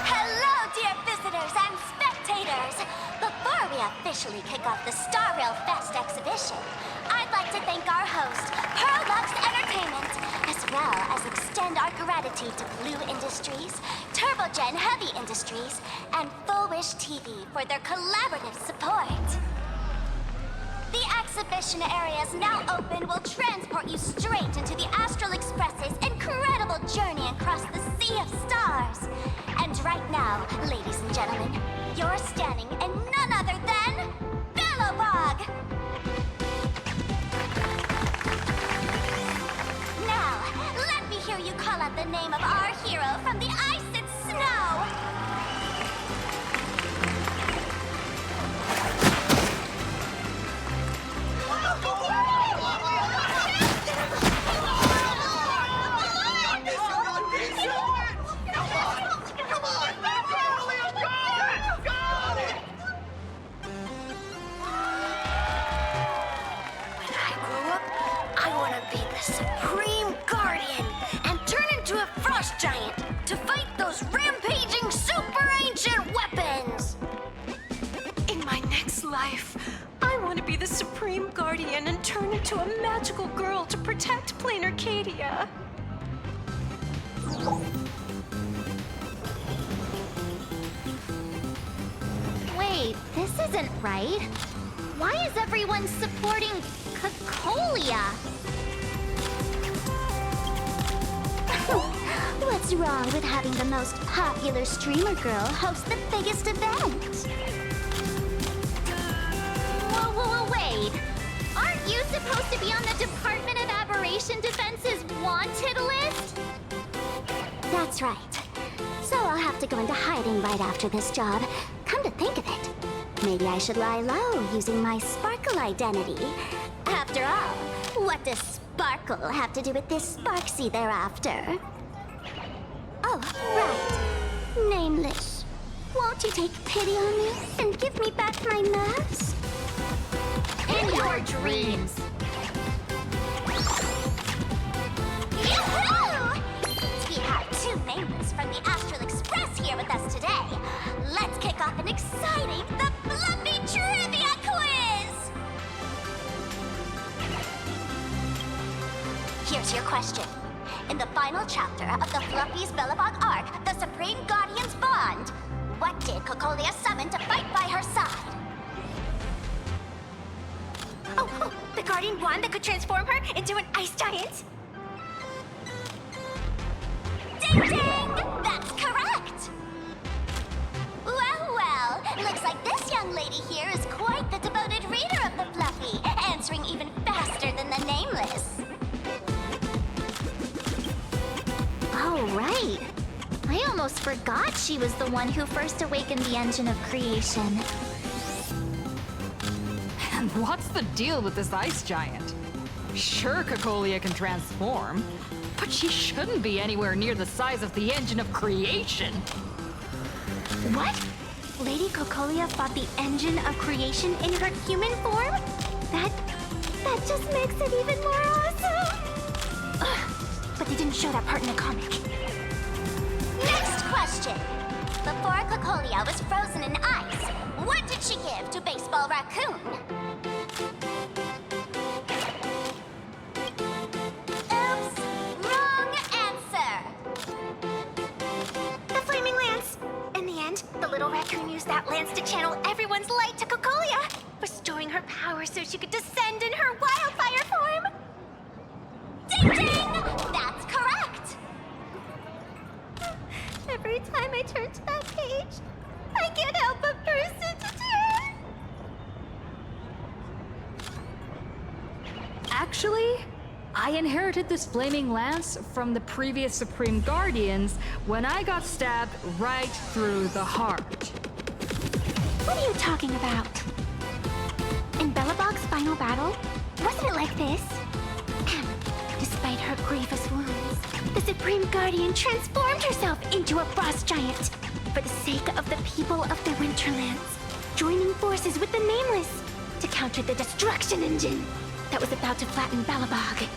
Hello, dear visitors and spectators! Before we officially kick off the Star Rail Fest exhibition, I'd like to thank our host, Lux Entertainment, as well as extend our gratitude to Blue Industries, TurboGen Heavy Industries, and Full Wish TV for their collaborative support. The exhibition area is now open will transport you straight into the Astral Express's incredible journey across the Sea of Stars. And right now, ladies and gentlemen, you're standing in none other than Billowbog! Now, let me hear you call out the name of our hero from the ice and snow! Supreme Guardian and turn into a frost giant to fight those rampaging super ancient weapons! In my next life, I want to be the Supreme Guardian and turn into a magical girl to protect Plain Arcadia. Wait, this isn't right. Why is everyone supporting Cacolia? What's wrong with having the most popular streamer girl host the biggest event? Whoa, wait. Aren't you supposed to be on the Department of Aberration Defense's wanted list? That's right. So I'll have to go into hiding right after this job. Come to think of it, maybe I should lie low using my Sparkle identity. After all, what does Sparkle have to do with this Sparksy thereafter? Oh, right. Nameless, won't you take pity on me and give me back my mask? In your dreams. Yahoo! We have two Nameless from the Astral Express here with us today. Let's kick off an exciting The Fluffy Trivia Quiz! Here's your question. In the final chapter of the Fluffy's Bellabog arc, the Supreme Guardian's Bond, what did Cocolia summon to fight by her side? Oh, the Guardian wand that could transform her into an ice giant? Ding ding! That's correct! Well, looks like this young lady here is quite the devoted reader of the Fluffy, answering even faster than the Nameless. Oh, right. I almost forgot she was the one who first awakened the engine of creation. And what's the deal with this ice giant? Sure, Cocolia can transform, but she shouldn't be anywhere near the size of the engine of creation. What? Lady Cocolia fought the engine of creation in her human form? That just makes it even more awesome! Ugh, but they didn't show that part in the comic. Next question! Before Cocolia was frozen in ice, what did she give to Baseball Raccoon? Oops! Wrong answer! The Flaming Lance! In the end, the little raccoon used that lance to channel everyone's light to Cocolia, restoring her power so she could descend in her wildfire form! Ding ding! That's correct! Every time I turn to that page, I can't help but burst into tears! Actually, I inherited this flaming lance from the previous Supreme Guardians when I got stabbed right through the heart. What are you talking about? In Bellabog's final battle, wasn't it like this? Despite her grievous wounds, the Supreme Guardian transformed herself into a frost giant for the sake of the people of the Winterlands, joining forces with the Nameless to counter the destruction engine that was about to flatten Bellabog.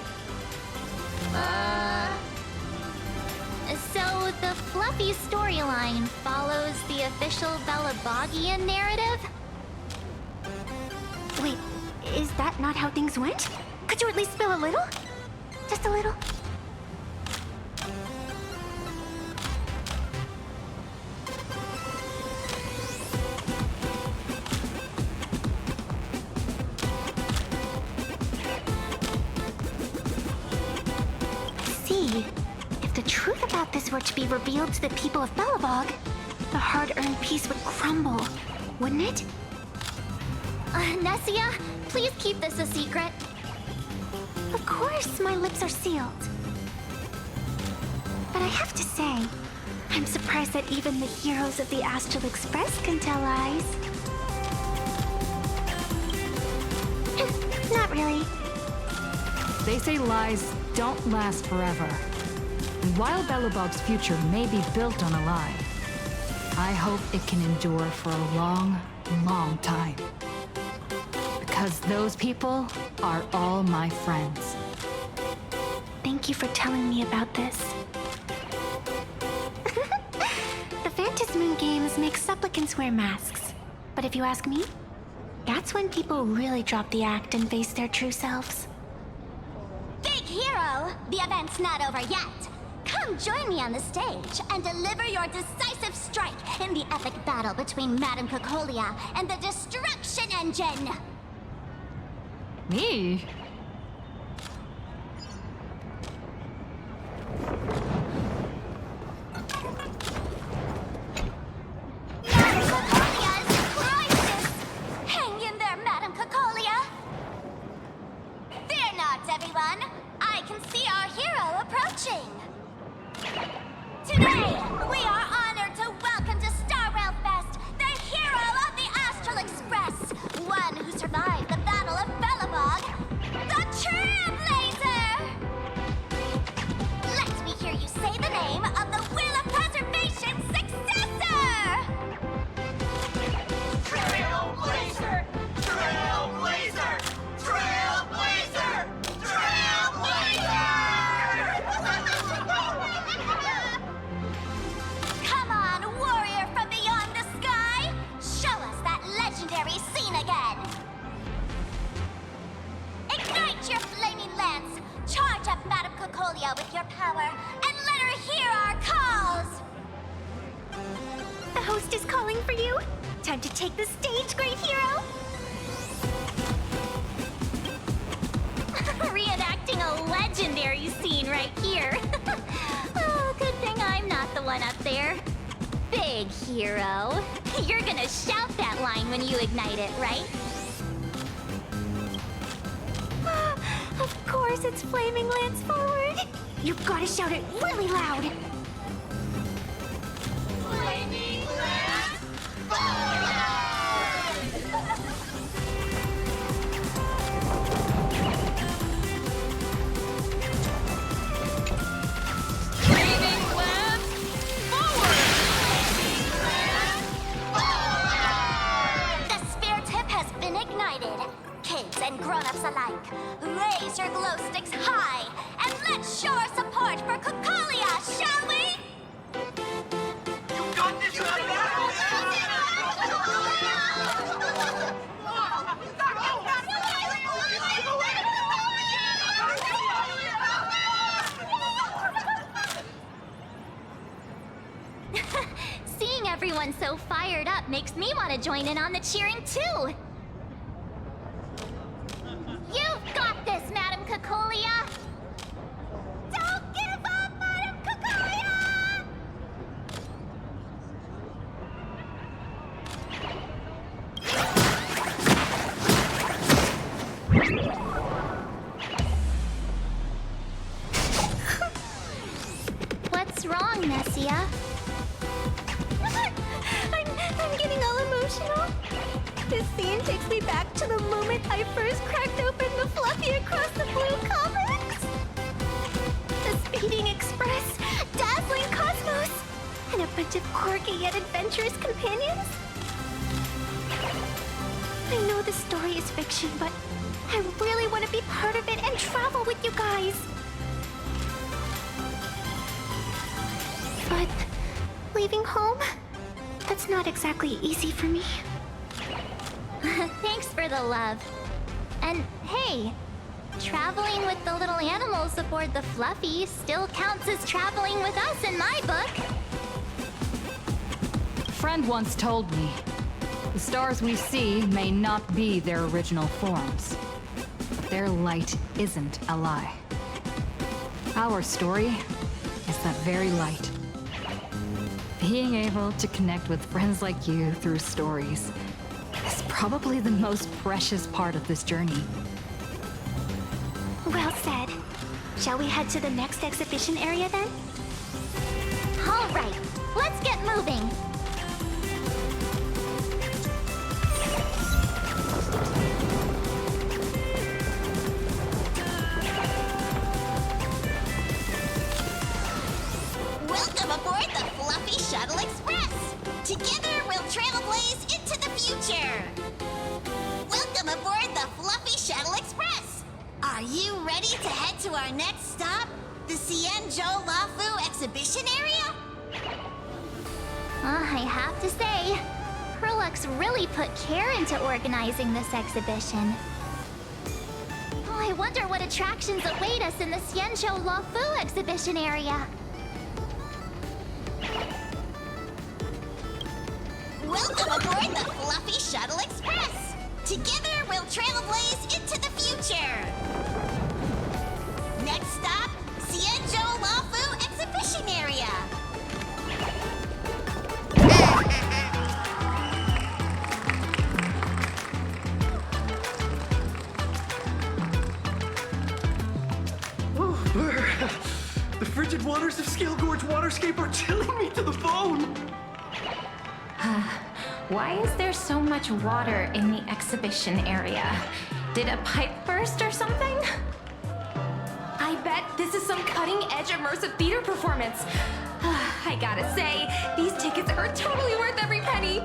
So the Fluffy storyline follows the official Bellabogian narrative? Wait, is that not how things went? Could you at least spill a little? Just a little? See, if the truth about this were to be revealed to the people of Bellabog, the hard-earned peace would crumble, wouldn't it? Nessia, please keep this a secret. Of course, my lips are sealed. But I have to say, I'm surprised that even the heroes of the Astral Express can tell lies. Not really. They say lies don't last forever. And while Bellabog's future may be built on a lie, I hope it can endure for a long, long time. Because those people are all my friends. Thank you for telling me about this. The Phantasmoon games make supplicants wear masks. But if you ask me, that's when people really drop the act and face their true selves. Big hero! The event's not over yet! Come join me on the stage and deliver your decisive strike in the epic battle between Madame Cocolia and the Destruction Engine! Me? Hang in there, Madame Cocolia! Fear not, everyone! I can see our hero approaching! Today, we are honored to welcome to Star Rail Fest the hero of the Astral Express, one who survived the Battle of Bellabog, the Trailblazer! Let me hear you say the name of the Wheel of Preservation's successor! waiting for you. Time to take the stage, great hero. Reenacting a legendary scene right here. Oh, good thing I'm not the one up there. Big hero. You're gonna shout that line when you ignite it, right? Of course it's Flaming Lance Forward. You've gotta shout it really loud. Flaming Lance Forward! Kids and grown-ups alike, raise your glow sticks high and let's show our support for Kukalia, shall we? You got this, Seeing everyone so fired up makes me want to join in on the cheering too. You've got this, Madam Kukalia! Don't give up, Madam Kukalia! What's wrong, Nessia? I'm getting all emotional. This scene takes me back to the moment I first cracked open the Fluffy Across the Blue comics. The Speeding Express, Dazzling Cosmos, and a bunch of quirky yet adventurous companions. I know the story is fiction, but I really want to be part of it and travel with you guys. But leaving home? That's not exactly easy for me. Thanks for the love. And hey, traveling with the little animals aboard the Fluffy still counts as traveling with us in my book. A friend once told me, the stars we see may not be their original forms, but their light isn't a lie. Our story is that very light. Being able to connect with friends like you through stories is probably the most precious part of this journey. Well said. Shall we head to the next exhibition area then? All right, let's get moving. Welcome aboard the Fluffy Shuttle Express. Together we'll trailblaze into the future. Welcome aboard the Fluffy Shuttle Express. Are you ready to head to our next stop, the Xianzhou Lafu exhibition area? I have to say, Prolux really put care into organizing this exhibition. I wonder what attractions await us in the Xianzhou Lafu exhibition area. Welcome aboard the Fluffy Shuttle Express! Together we'll trailblaze into the future! Next stop, Xianzhou Lafu exhibition area! The frigid waters of Scale Gorge Waterscape are chilling me to the bone! Why is there so much water in the exhibition area? Did a pipe burst or something? I bet this is some cutting-edge immersive theater performance. I gotta say, these tickets are totally worth every penny.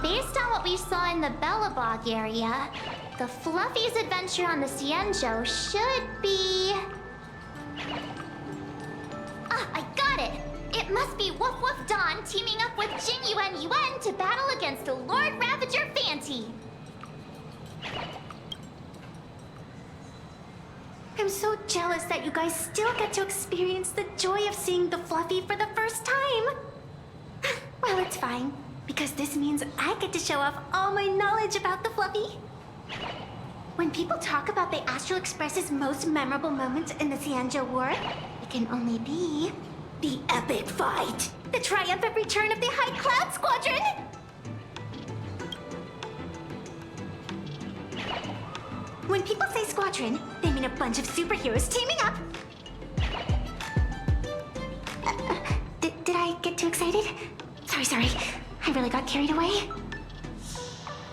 Based on what we saw in the Bellabog area, the Fluffy's adventure on the Xianzhou should be... I got it! It must be Woof Woof Dawn teaming up with Jing Yuan Yuan to battle against the Lord Ravager Fanti. I'm so jealous that you guys still get to experience the joy of seeing the Fluffy for the first time. Well, it's fine, because this means I get to show off all my knowledge about the Fluffy. When people talk about the Astral Express's most memorable moments in the Xianzhou War, it can only be the epic fight, the triumphant return of the High Cloud Squadron. When people say squadron, they mean a bunch of superheroes teaming up. Did I get too excited? Sorry. I really got carried away.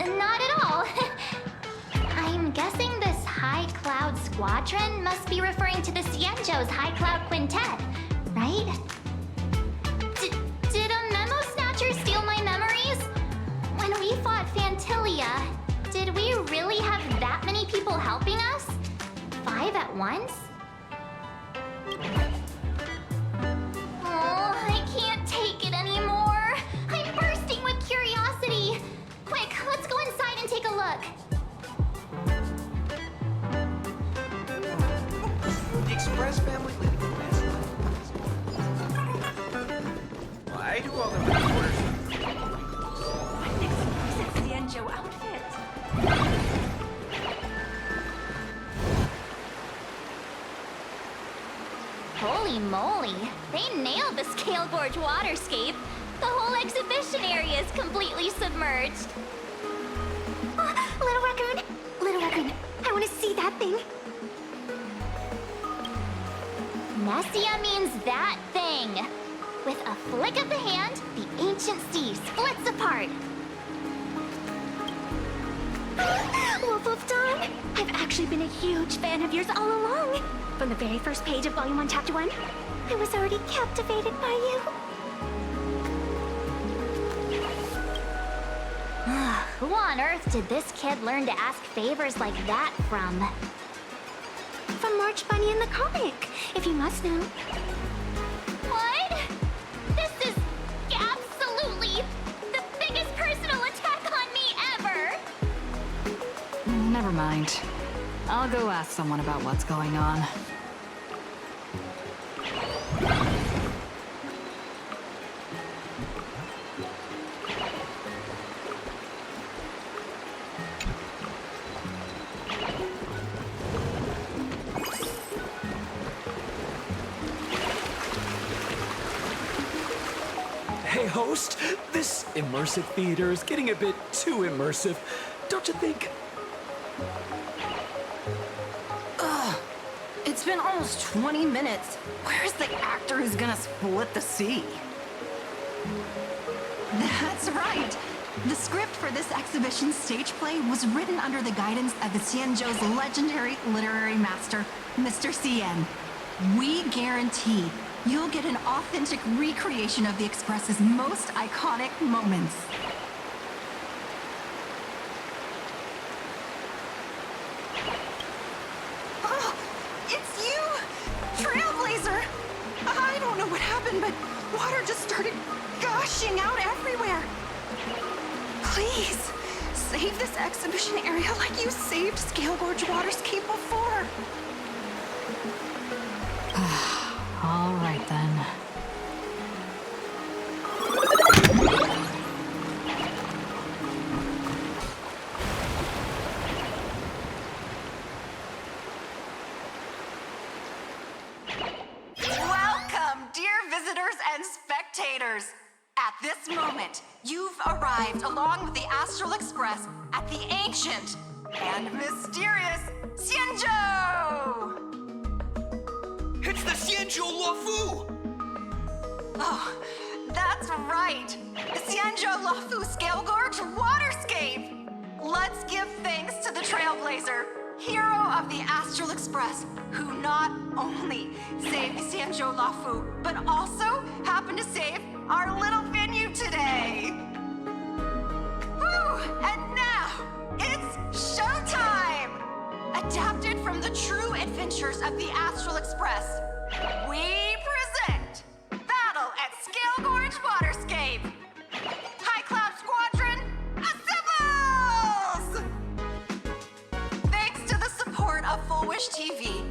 Not at all. I'm guessing this High Cloud Squadron must be referring to the Xianzhou's High Cloud Quintet, right? Did a memo snatcher steal my memories? When we fought Fantilia, did we really have that many people helping us? 5 at once? Oh, I can't take it anymore. I'm bursting with curiosity. Quick, let's go inside and take a look. The Express family living the best life. Why do all the reporters... An exquisite Xianzhou outfit. Holy moly, they nailed the Scale Gorge waterscape. The whole exhibition area is completely submerged. Little raccoon, I want to see that thing. Nessia means that thing. With a flick of the hand, the ancient sea splits apart. Wolf of Dawn, I've actually been a huge fan of yours all along. From the very first page of Volume 1, Chapter 1, I was already captivated by you. Who on earth did this kid learn to ask favors like that from? From March Bunny in the comic, if you must know. What? This is absolutely the biggest personal attack on me ever! Never mind. I'll go ask someone about what's going on. Hey, host, this immersive theater is getting a bit too immersive, don't you think? It's been almost 20 minutes. Where's the actor who's gonna split the sea? That's right. The script for this exhibition stage play was written under the guidance of the Xianzhou's legendary literary master, Mr. Cien. We guarantee you'll get an authentic recreation of the Express's most iconic moments. Oh, it's you! Trailblazer! I don't know what happened, but water just started gushing out everywhere. Please, save this exhibition area like you saved Scale Gorge Waterscape before. All right then. Welcome, dear visitors and spectators. At this moment, you've arrived along with the Astral Express at the ancient and mysterious Xianzhou! It's the Xianzhou Luofu! Oh, that's right! The Xianzhou Luofu Scale Gorge Waterscape! Let's give thanks to the Trailblazer, hero of the Astral Express, who not only saved the Xianzhou Luofu, but also happened to save our little venue today! Whew! And now, it's showtime! Adapted from the true adventures of the Astral Express, we present Battle at Scale Gorge Waterscape! High Cloud Squadron, assembles! Thanks to the support of Full Wish TV,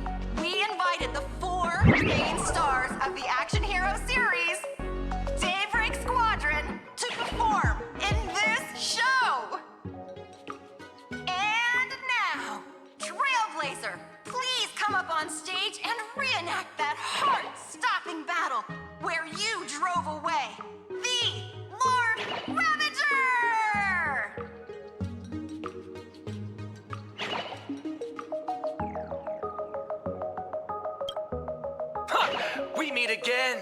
main stars of the action hero series, Daybreak Squadron, to perform in this show. And now, Trailblazer, please come up on stage and reenact that heart-stopping battle where you drove away the Lord Ravager! We meet again,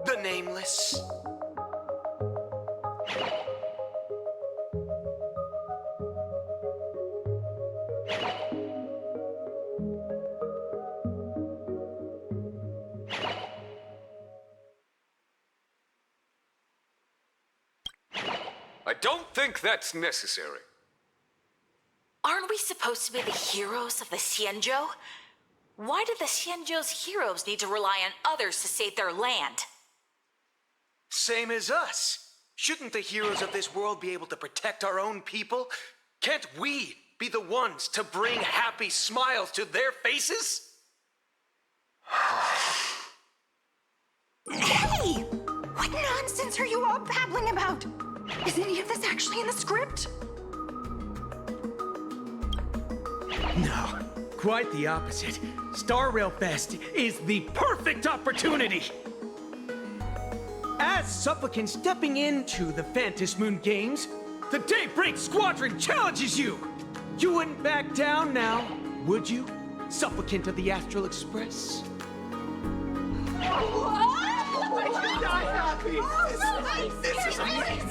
the Nameless. I don't think that's necessary. Aren't we supposed to be the heroes of the Xianzhou? Why do the Xianzhou's heroes need to rely on others to save their land? Same as us. Shouldn't the heroes of this world be able to protect our own people? Can't we be the ones to bring happy smiles to their faces? Hey! What nonsense are you all babbling about? Is any of this actually in the script? No, quite the opposite. Star Rail Fest is the perfect opportunity! As supplicants stepping into the Phantom Moon Games, the Daybreak Squadron challenges you! You wouldn't back down now, would you, supplicant of the Astral Express? This is amazing!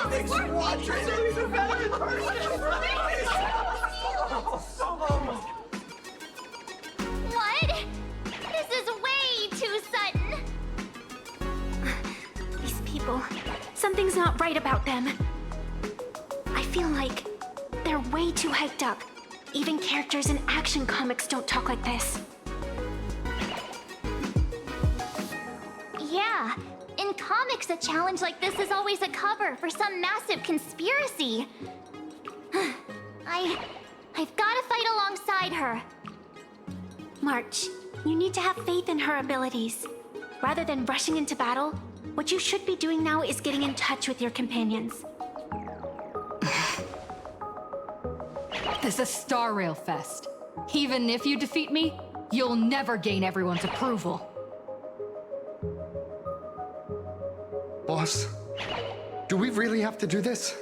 The Squadron! What? This is way too sudden. These people, something's not right about them. I feel like they're way too hyped up. Even characters in action comics don't talk like this. Yeah, in comics, a challenge like this is always a cover for some massive conspiracy. I've got to fight alongside her. March, you need to have faith in her abilities. Rather than rushing into battle, what you should be doing now is getting in touch with your companions. This is Star Rail Fest. Even if you defeat me, you'll never gain everyone's approval. Boss, do we really have to do this?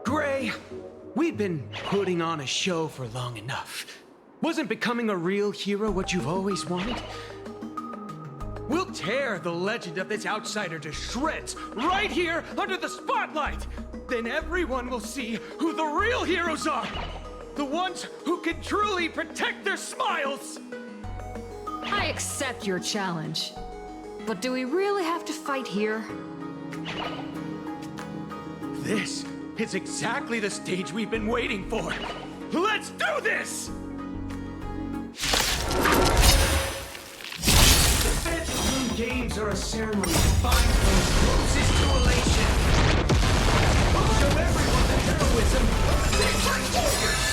Gray, we've been putting on a show for long enough. Wasn't becoming a real hero what you've always wanted? We'll tear the legend of this outsider to shreds right here under the spotlight! Then everyone will see who the real heroes are! The ones who can truly protect their smiles! I accept your challenge. But do we really have to fight here? This is exactly the stage we've been waiting for! Let's do this! The Phantom Moon Games are a ceremony defined from closest to elation. We'll show everyone the heroism of the Daybreak Warriors!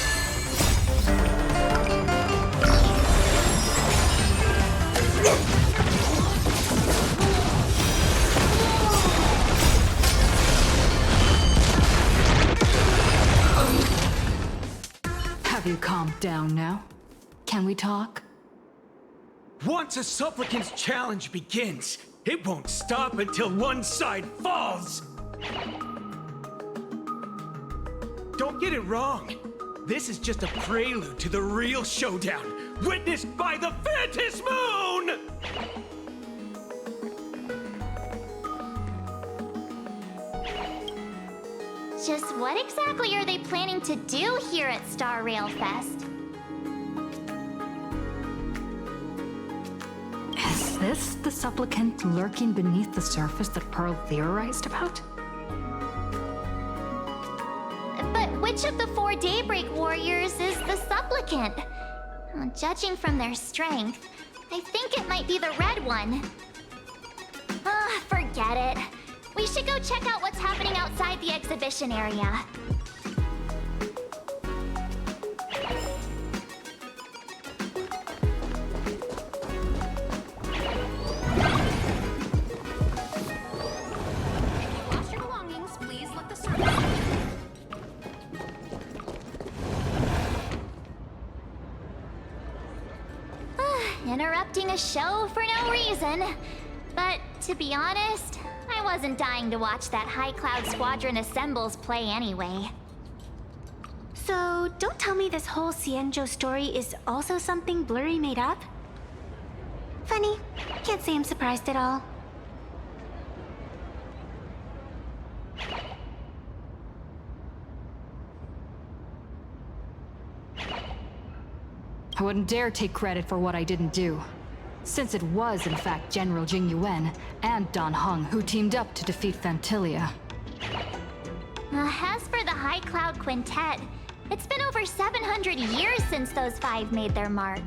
Have you calmed down now? Can we talk? Once a supplicant's challenge begins, it won't stop until one side falls! Don't get it wrong. This is just a prelude to the real showdown, witnessed by the Phantom Moon! Just what exactly are they planning to do here at Star Rail Fest? Is this the supplicant lurking beneath the surface that Pearl theorized about? But which of the 4 Daybreak Warriors is the supplicant? Well, judging from their strength, I think it might be the red one. Forget it. We should go check out what's happening outside the exhibition area. interrupting a show for no reason. But to be honest, I wasn't dying to watch that High Cloud Squadron Assembles play anyway. So, don't tell me this whole Xianzhou story is also something Blurry made up? Funny. Can't say I'm surprised at all. I wouldn't dare take credit for what I didn't do, since it was in fact General Jing Yuan and Dan Heng who teamed up to defeat Fantilia. As for the High Cloud Quintet, it's been over 700 years since those five made their mark.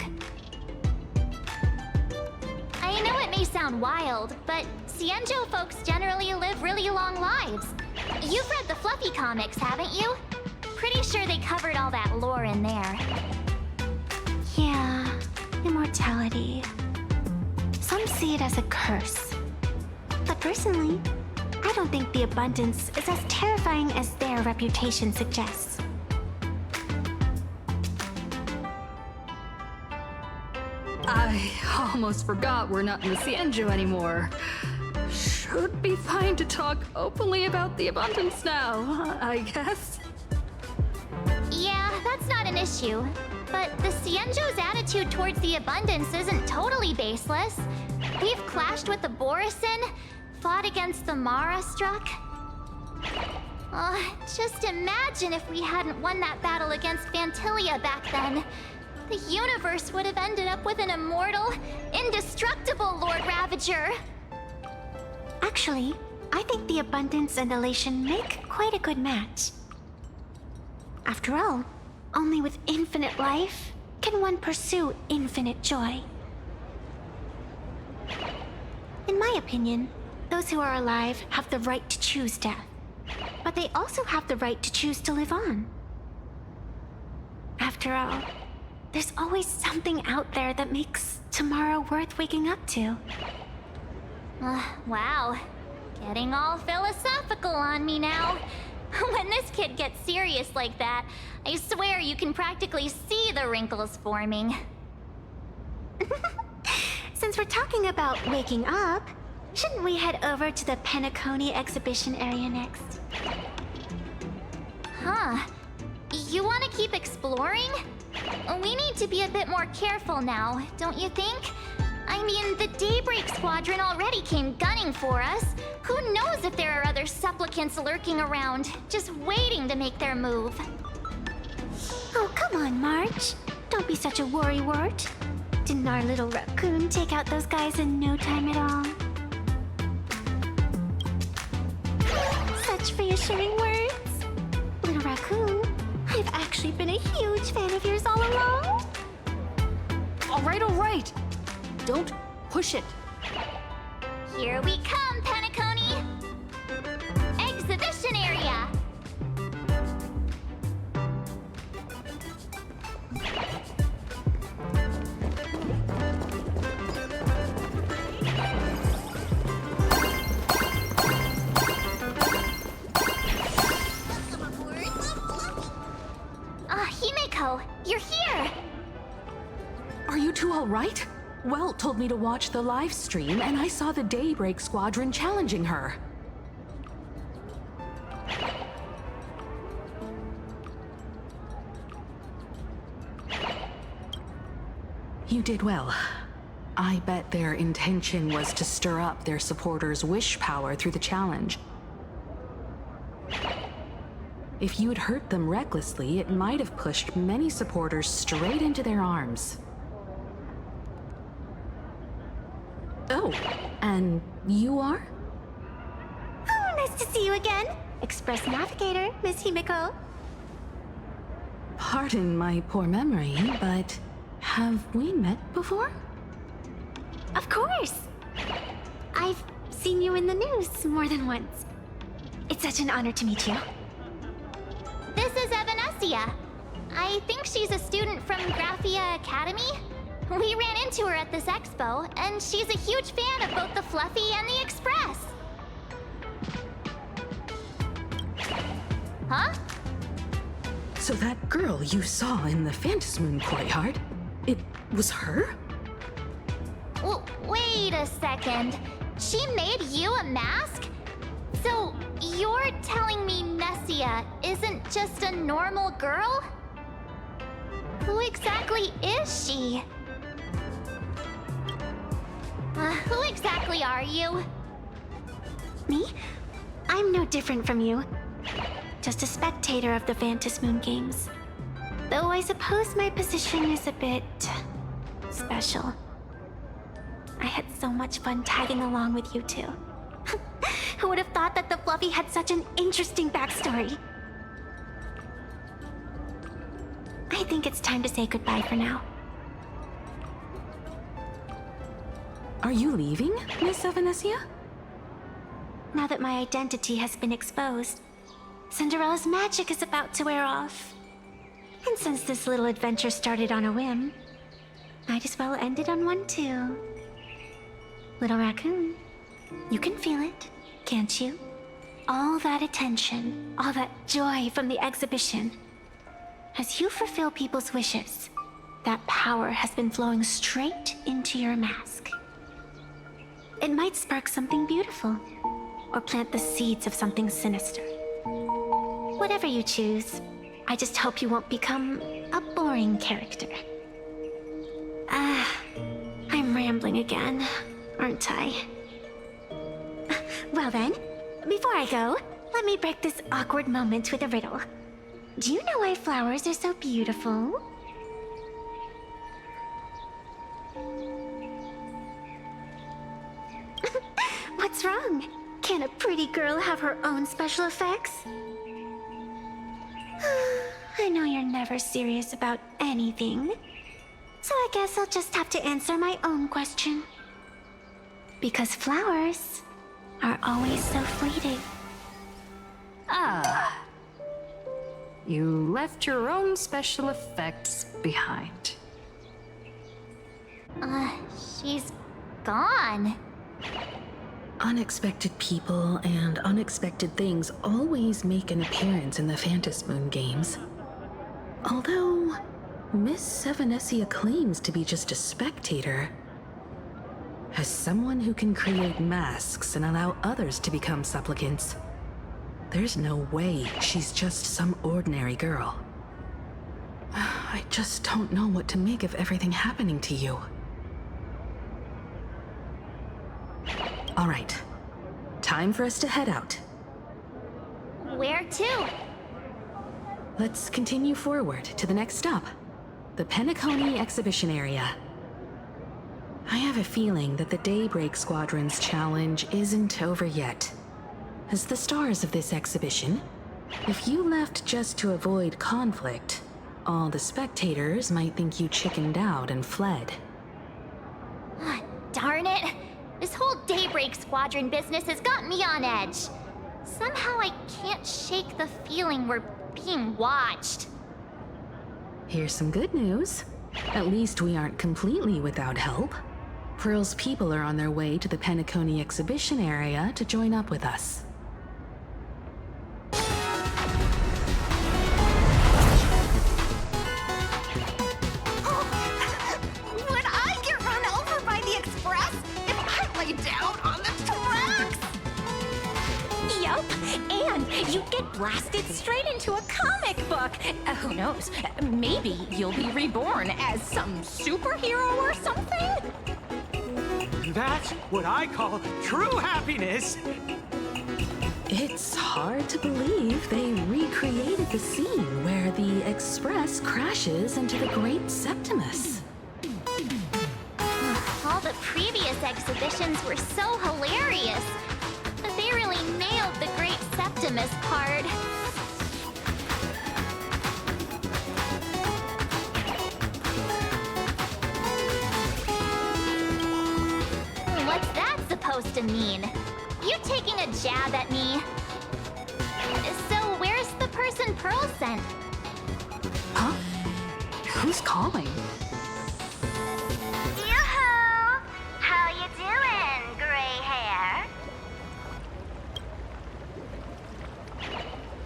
I know it may sound wild, but Xianzhou folks generally live really long lives. You've read the Fluffy comics, haven't you? Pretty sure they covered all that lore in there. Yeah, immortality. Some see it as a curse. But personally, I don't think the abundance is as terrifying as their reputation suggests. I almost forgot we're not in the Xianzhou anymore. Should be fine to talk openly about the abundance now, I guess. Yeah, that's not an issue. But the Xianzhou's attitude towards the abundance isn't totally baseless. We've clashed with the Borisin, fought against the Mara struck. Just imagine if we hadn't won that battle against Fantilia back then. The universe would have ended up with an immortal, indestructible Lord Ravager. Actually, I think the abundance and elation make quite a good match. After all, only with infinite life can one pursue infinite joy. In my opinion, those who are alive have the right to choose death, but they also have the right to choose to live on. After all, there's always something out there that makes tomorrow worth waking up to. Wow. Getting all philosophical on me now. When this kid gets serious like that, I swear you can practically see the wrinkles forming. Since we're talking about waking up, shouldn't we head over to the Penacony exhibition area next? Huh. You want to keep exploring? We need to be a bit more careful now, don't you think? I mean, the Daybreak Squadron already came gunning for us. Who knows if there are other supplicants lurking around, just waiting to make their move. Oh, come on, March. Don't be such a worrywart. Didn't our little raccoon take out those guys in no time at all? Such reassuring words. Little raccoon, I've actually been a huge fan of yours all along. All right. Don't push it. Here we come, Penacony! Exhibition area! Himeko, you're here! Are you two all right? Welt told me to watch the live stream, and I saw the Daybreak Squadron challenging her. You did well. I bet their intention was to stir up their supporters' wish power through the challenge. If you'd hurt them recklessly, it might have pushed many supporters straight into their arms. Oh, and you are? Oh, nice to see you again. Express Navigator, Miss Himeko. Pardon my poor memory, but have we met before? Of course. I've seen you in the news more than once. It's such an honor to meet you. This is Evanescia. I think she's a student from Graphia Academy. We ran into her at this expo, and she's a huge fan of both the Fluffy and the Express. Huh? So that girl you saw in the Phantasmoon courtyard, it was her? Wait a second. She made you a mask? So, you're telling me Nessia isn't just a normal girl? Who exactly is she? Who exactly are you? Me? I'm no different from you. Just a spectator of the Phantasmoon games. Though I suppose my position is a bit special. I had so much fun tagging along with you two. Who would have thought that the Fluffy had such an interesting backstory? I think it's time to say goodbye for now. Are you leaving, Miss Evanesia? Now that my identity has been exposed, Cinderella's magic is about to wear off. And since this little adventure started on a whim, might as well end it on one too. Little raccoon, you can feel it, can't you? All that attention, all that joy from the exhibition. As you fulfill people's wishes, that power has been flowing straight into your mask. It might spark something beautiful, or plant the seeds of something sinister. Whatever you choose, I just hope you won't become a boring character. I'm rambling again, aren't I? Well then, before I go, let me break this awkward moment with a riddle. Do you know why flowers are so beautiful? What's wrong? Can a pretty girl have her own special effects? I know you're never serious about anything, so I guess I'll just have to answer my own question. Because flowers are always so fleeting. Ah. You left your own special effects behind. She's gone. Unexpected people and unexpected things always make an appearance in the Phantasmoon games. Although, Miss Evanesia claims to be just a spectator. As someone who can create masks and allow others to become supplicants, there's no way she's just some ordinary girl. I just don't know what to make of everything happening to you. All right, time for us to head out. Where to? Let's continue forward to the next stop, the Penacony exhibition area. I have a feeling that the Daybreak Squadron's challenge isn't over yet. As the stars of this exhibition, if you left just to avoid conflict, all the spectators might think you chickened out and fled. Darn it! This whole Daybreak Squadron business has got me on edge. Somehow I can't shake the feeling we're being watched. Here's some good news. At least we aren't completely without help. Pearl's people are on their way to the Penacony exhibition area to join up with us. Would I get run over by the express if I lay down on the tracks? Yup, and you get blasted straight into a comic book. Who knows? Maybe you'll be reborn as some superhero or something? That's what I call true happiness. It's hard to believe they recreated the scene where the Express crashes into the Great Septimus. All the previous exhibitions were so hilarious, but they really nailed the Great Septimus part. What's that supposed to mean? You taking a jab at me? So where's the person Pearl sent? Huh? Who's calling? Yoo-hoo! How you doing, gray hair?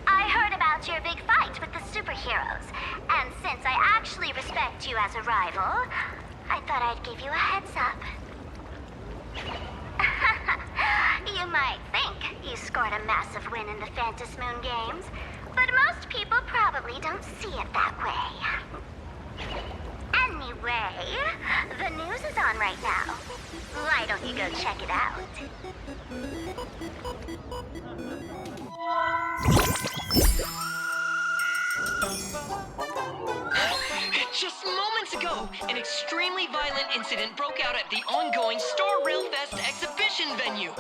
I heard about your big fight with the superheroes, and since I actually respect you as a rival, I thought I'd give you a heads up. You might think you scored a massive win in the Phantom Moon Games, but most people probably don't see it that way. Anyway, the news is on right now. Why don't you go check it out? Just moments ago, an extremely violent incident broke out at the ongoing Star Rail Fest exhibition venue.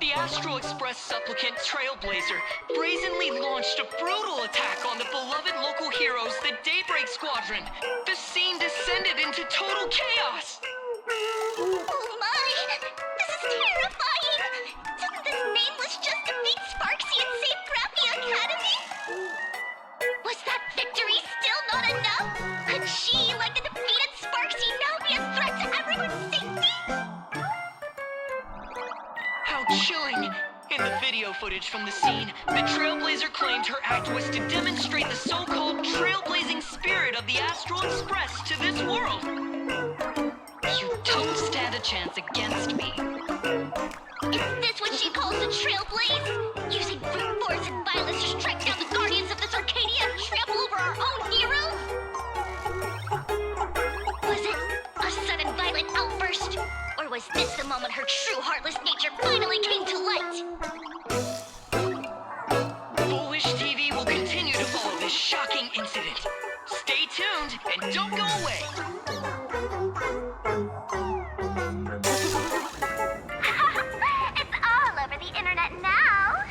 The Astral Express supplicant Trailblazer brazenly launched a brutal attack on the beloved local heroes, the Daybreak Squadron. The scene descended into total chaos. Oh my! This is terrifying! Didn't this nameless just defeat Sparksy and save Grappy Academy? Was that victory still not enough? Could she, like the defeated Sparksy, now be a threat to everyone's safety? How chilling! In the video footage from the scene, the Trailblazer claimed her act was to demonstrate the so-called trailblazing spirit of the Astral Express to this world. You don't stand a chance against me. Is this what she calls a trailblaze? Using brute force and violence to strike down the guardians of this Arcadia and trample over our own heroes? Was it a sudden violent outburst? Or was this the moment her true heartless nature finally came to light? Foolish TV will continue to follow this shocking incident. Stay tuned and don't go away. It's all over the internet now.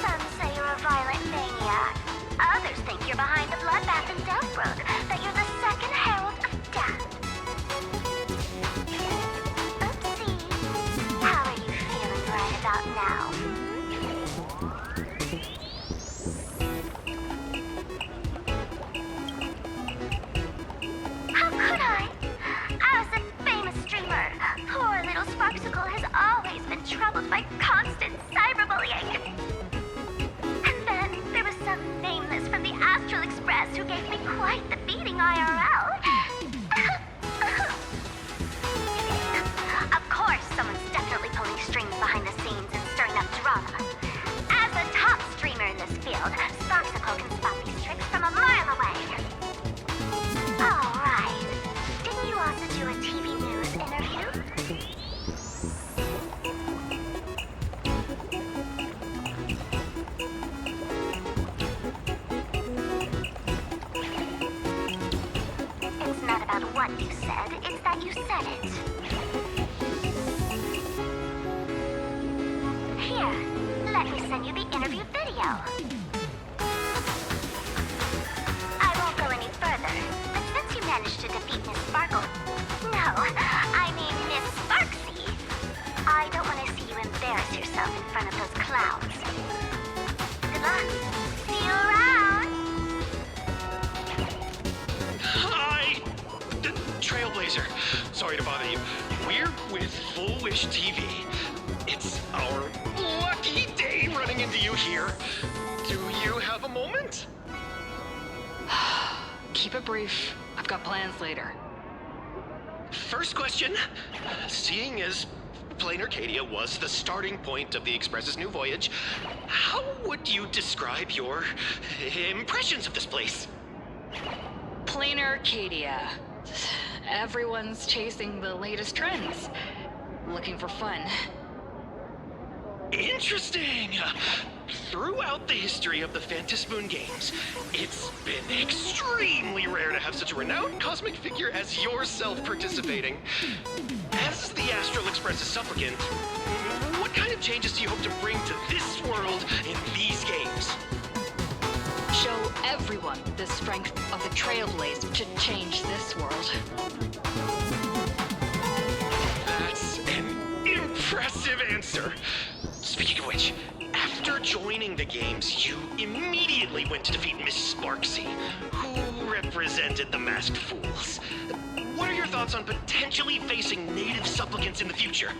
Some say you're a violent maniac. Others think you're behind the bloodbath in Deathbrook, that you're the second Herald of Death. Oopsie. How are you feeling right about now? How could I? I was a famous streamer. Poor little Sparksicle has always been troubled by constant cyberbullying. And then there was some nameless from the Astral Express who gave me quite the beating IRL. Of course, someone's definitely pulling strings behind the scenes and stirring up drama. As a top streamer in this field, Sparksicle can spot these tricks from a mile away. All right. Didn't you also do a TV news interview? It's not about what you said, it's that you said it. Here, let me send you the interview video. I won't go any further, but since you managed to defeat Miss Sparkle... No, I mean Miss Sparksy. I don't want to see you embarrass yourself in front of those clowns. Good luck. See you around. Hi! Trailblazer. Sorry to bother you. We're with Full Wish TV. It's our lucky day running into you here. Do you have a moment? Keep it brief. I've got plans later. First question. Seeing as Plain Arcadia was the starting point of the Express's new voyage, how would you describe your impressions of this place? Plain Arcadia. Everyone's chasing the latest trends. Looking for fun. Interesting! Throughout the history of the Phantom Moon Games, it's been extremely rare to have such a renowned cosmic figure as yourself participating. As the Astral Express's supplicant, what kind of changes do you hope to bring to this world in these games? Show everyone the strength of the Trailblazer to change this world. That's an impressive answer. Speaking of which, after joining the games, you immediately went to defeat Miss Sparksy, who represented the Masked Fools. What are your thoughts on potentially facing native supplicants in the future?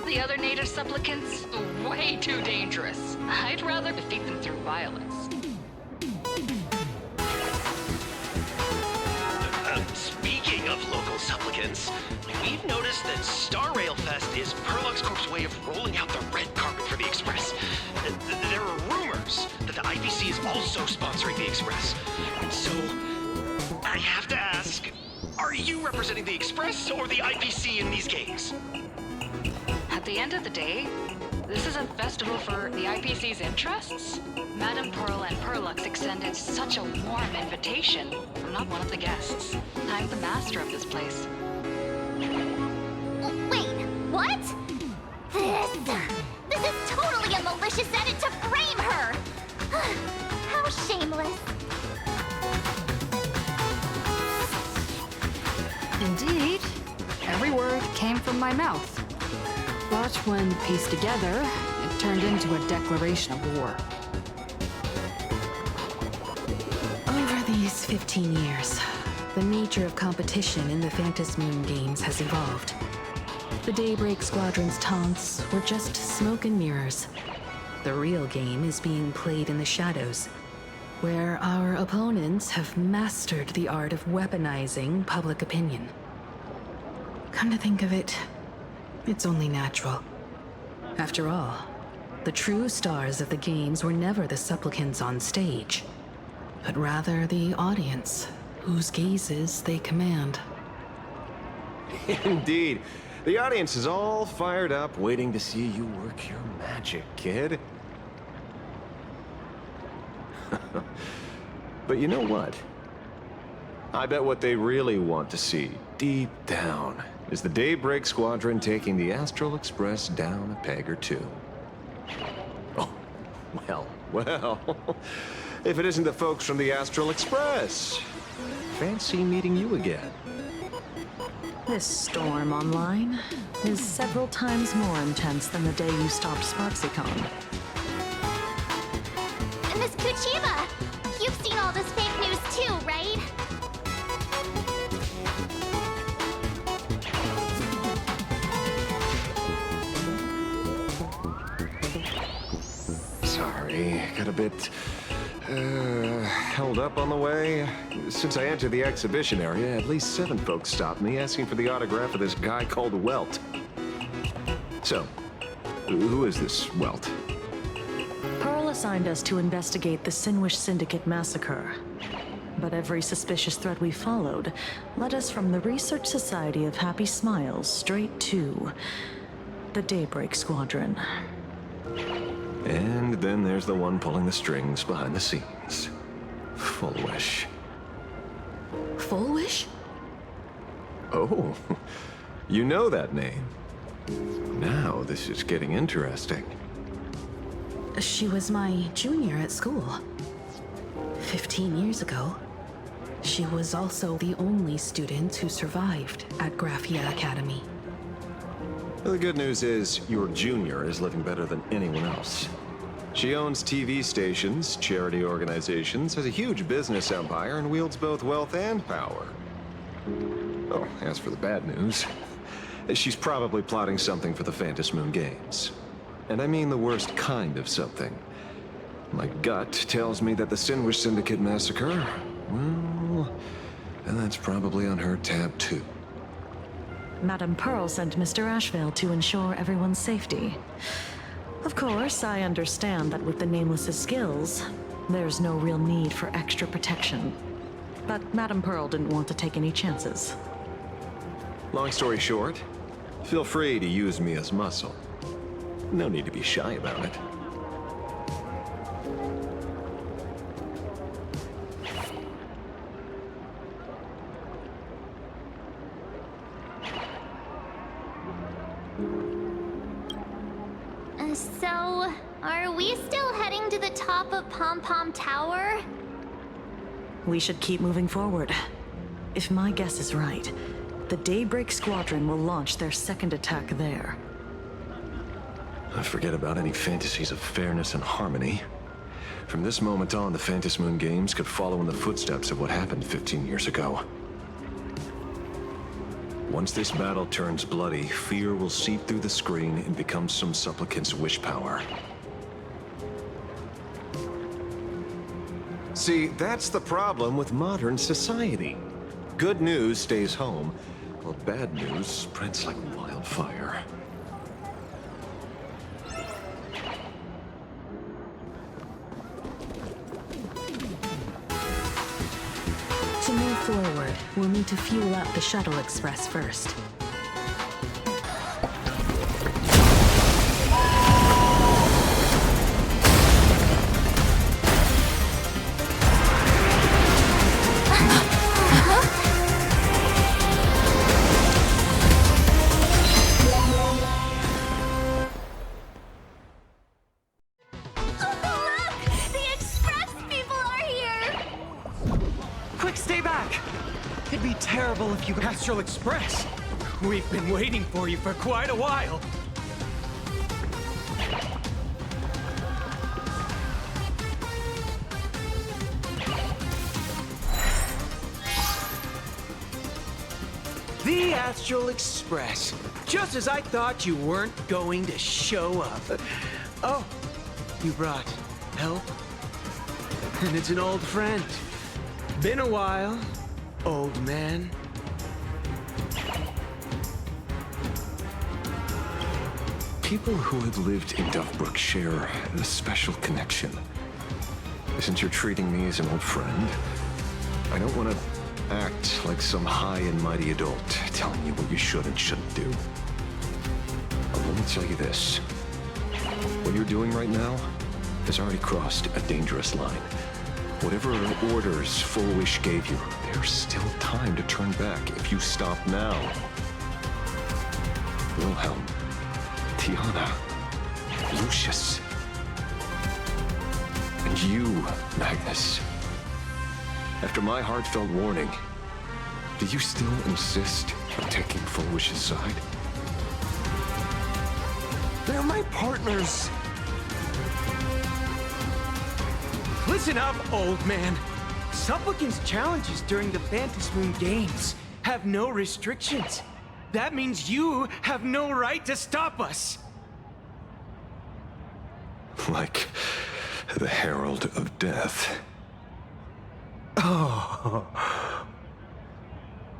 The other native supplicants, way too dangerous. I'd rather defeat them through violence. Speaking of local supplicants, supplicants, we've noticed that Star Rail Fest is Perlux Corp's way of rolling out the red carpet for the Express. There are rumors that the IPC is also sponsoring the Express. So, I have to ask, are you representing the Express or the IPC in these games? At the end of the day, this is a festival for the IPC's interests. Madame Pearl and Perlux extended such a warm invitation. I'm not one of the guests. I'm the master of this place. Wait, what? This is totally a malicious edit to frame her! How shameless. Indeed, every word came from my mouth. But when pieced together, it turned into a declaration of war. Over these 15 years, the nature of competition in the Phantasmoon games has evolved. The Daybreak Squadron's taunts were just smoke and mirrors. The real game is being played in the shadows, where our opponents have mastered the art of weaponizing public opinion. Come to think of it, it's only natural. After all, the true stars of the games were never the supplicants on stage, but rather the audience, whose gazes they command. Indeed. The audience is all fired up, waiting to see you work your magic, kid. But you know what? I bet what they really want to see, deep down, is the Daybreak Squadron taking the Astral Express down a peg or two. Oh, well. If it isn't the folks from the Astral Express. Fancy meeting you again. This storm online is several times more intense than the day you stopped Sparksycon. Miss Kuchiba, you've seen all this fake news too, right? Sorry, got a bit held up on the way. Since I entered the exhibition area, at least 7 folks stopped me asking for the autograph of this guy called Welt. So, who is this Welt? Pearl assigned us to investigate the Sinwish Syndicate massacre. But every suspicious thread we followed led us from the Research Society of Happy Smiles straight to the Daybreak Squadron. And then there's the one pulling the strings behind the scenes. Fullwish. Fullwish? Oh, you know that name. Now this is getting interesting. She was my junior at school. 15 years ago. She was also the only student who survived at Graphia Academy. The good news is, your junior is living better than anyone else. She owns TV stations, charity organizations, has a huge business empire, and wields both wealth and power. Oh, as for the bad news, she's probably plotting something for the Phantasmoon games. And I mean the worst kind of something. My gut tells me that the Sinwish Syndicate massacre, well, and that's probably on her tab too. Madame Pearl sent Mr. Ashvale to ensure everyone's safety. Of course, I understand that with the Nameless's skills, there's no real need for extra protection. But Madame Pearl didn't want to take any chances. Long story short, feel free to use me as muscle. No need to be shy about it. So, are we still heading to the top of Pom Pom Tower? We should keep moving forward. If my guess is right, the Daybreak Squadron will launch their second attack there. I forget about any fantasies of fairness and harmony. From this moment on, the Phantasmoon games could follow in the footsteps of what happened 15 years ago. Once this battle turns bloody, fear will seep through the screen and become some supplicant's wish power. See, that's the problem with modern society. Good news stays home, Well, bad news spreads like wildfire. To move forward, we'll need to fuel up the shuttle express first. If you Astral Express. We've been waiting for you for quite a while. The Astral Express. Just as I thought you weren't going to show up. Oh, you brought help? And it's an old friend. Been a while, old man. People who have lived in Duffbrook share a special connection. Since you're treating me as an old friend, I don't want to act like some high and mighty adult telling you what you should and shouldn't do. But let me tell you this. What you're doing right now has already crossed a dangerous line. Whatever orders Full Wish gave you, there's still time to turn back if you stop now. Wilhelm, Tiana, Lucius, and you, Magnus. After my heartfelt warning, do you still insist on taking Full Wish's side? They're my partners. Listen up, old man. Supplicant's challenges during the Phantasmoon Games have no restrictions. That means you have no right to stop us. Like the Herald of Death. Oh.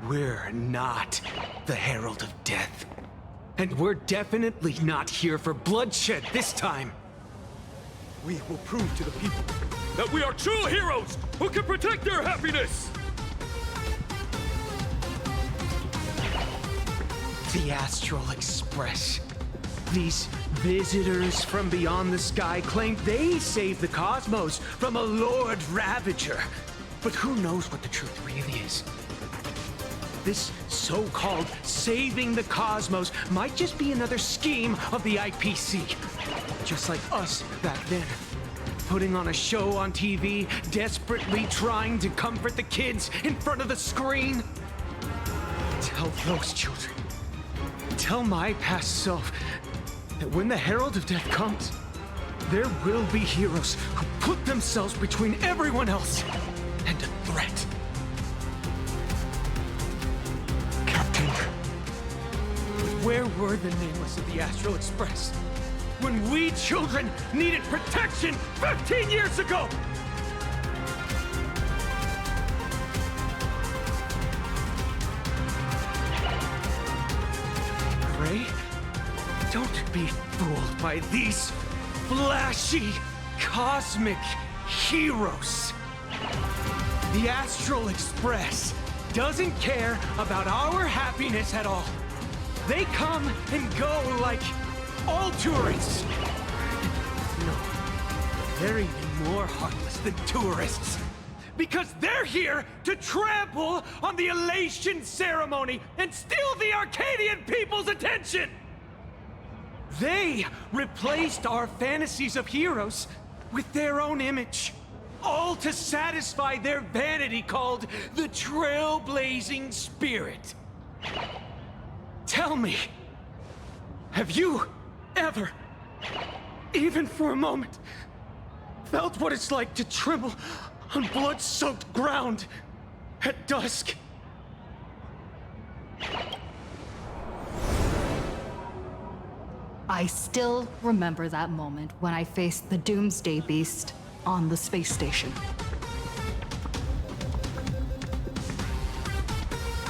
We're not the Herald of Death. And we're definitely not here for bloodshed this time. We will prove to the people that we are true heroes who can protect their happiness! The Astral Express. These visitors from beyond the sky claim they saved the cosmos from a Lord Ravager. But who knows what the truth really is? This so-called saving the cosmos might just be another scheme of the IPC. Just like us back then. Putting on a show on TV, desperately trying to comfort the kids in front of the screen. Tell those children. Tell my past self that when the Herald of Death comes, there will be heroes who put themselves between everyone else and a threat. Captain. But where were the nameless of the Astral Express when we children needed protection 15 years ago? Gray, don't be fooled by these flashy, cosmic heroes. The Astral Express doesn't care about our happiness at all. They come and go like all tourists. No, they're even more heartless than tourists. Because they're here to trample on the elation ceremony and steal the Arcadian people's attention! They replaced our fantasies of heroes with their own image. All to satisfy their vanity called the Trailblazing Spirit. Tell me, have you ever, even for a moment, felt what it's like to tremble on blood-soaked ground at dusk? I still remember that moment when I faced the Doomsday Beast on the space station.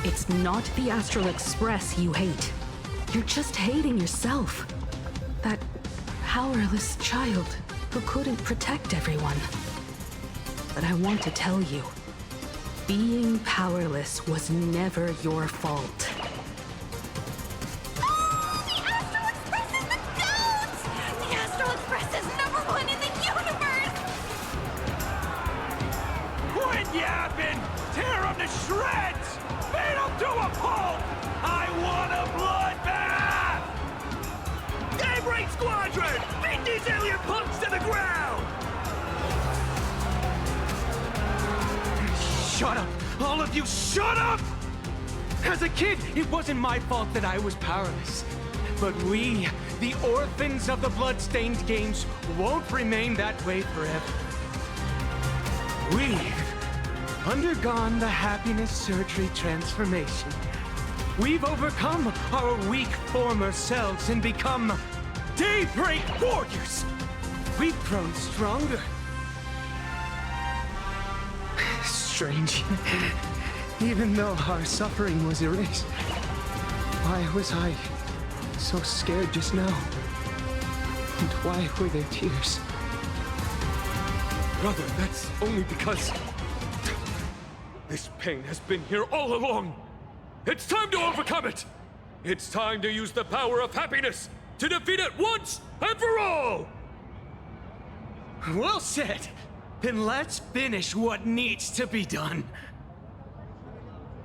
It's not the Astral Express you hate. You're just hating yourself. That powerless child who couldn't protect everyone. But I want to tell you, being powerless was never your fault. The Astral Express is the GOAT! The Astral Express is #1 in the universe! Quit yapping! Tear them to shreds! Beat them to a pulp! I want a bloodbath! Daybreak Squadron! Beat these alien punks to the ground! Shut up! All of you, shut up! As a kid, it wasn't my fault that I was powerless. But we, the orphans of the bloodstained games, won't remain that way forever. We've undergone the happiness surgery transformation. We've overcome our weak former selves and become Daybreak Warriors. We've grown stronger. Strange. Even though our suffering was erased, why was I so scared just now? And why were there tears? Brother, that's only because this pain has been here all along. It's time to overcome it. It's time to use the power of happiness to defeat it once and for all. Well said. Then let's finish what needs to be done.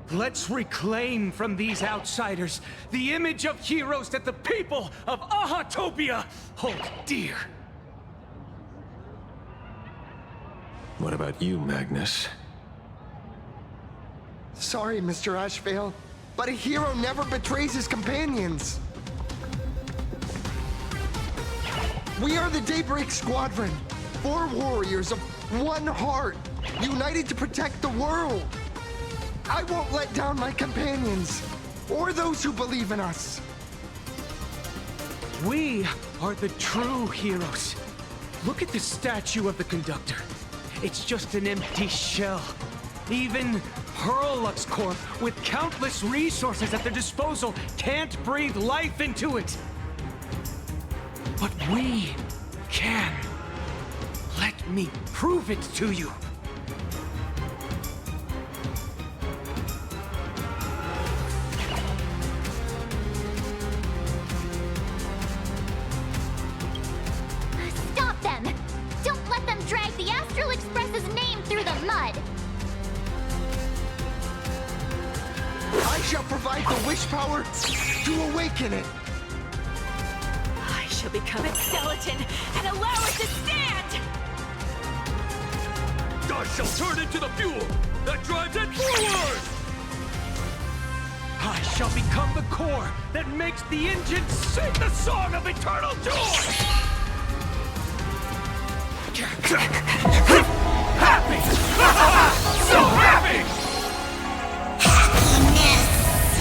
Let's reclaim from these outsiders the image of heroes that the people of Ahatopia hold dear. What about you, Magnus? Sorry, Mr. Ashvale, but a hero never betrays his companions. We are the Daybreak Squadron, 4 warriors of one heart, united to protect the world. I won't let down my companions, or those who believe in us. We are the true heroes. Look at the statue of the conductor. It's just an empty shell. Even Herald's Corp, with countless resources at their disposal, can't breathe life into it. But we can. Let me prove it to you. Stop them! Don't let them drag the Astral Express's name through the mud! I shall provide the wish power to awaken it. I shall become its skeleton and allow it to stand! I shall turn into the fuel that drives it forward! I shall become the core that makes the engine sing the song of eternal joy! Happy! So happy! Happiness!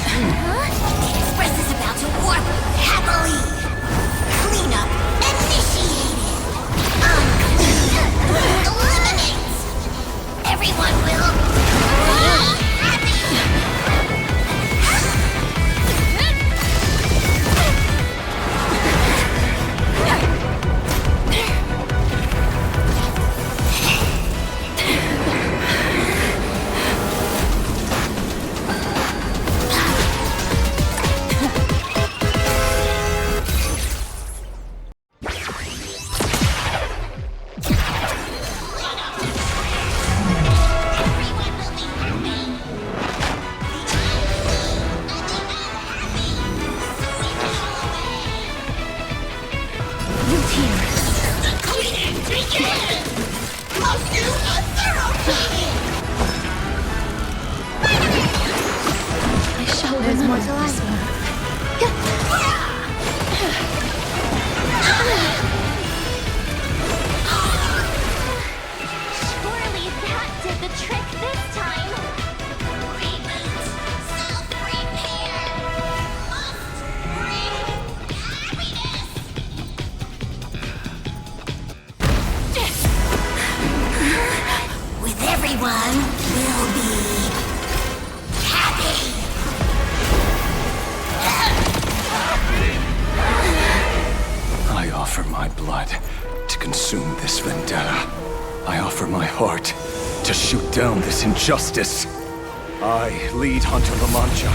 Huh? The Express is about to warp happily! Cleanup initiated! Eliminate! Everyone will be happy! There's more to life. Surely that did the trick this time. Reboot. Self-repair. Must bring happiness. With everyone, we'll be happy. this vendetta, I offer my heart to shoot down this injustice. I, lead Hunter Lamancha,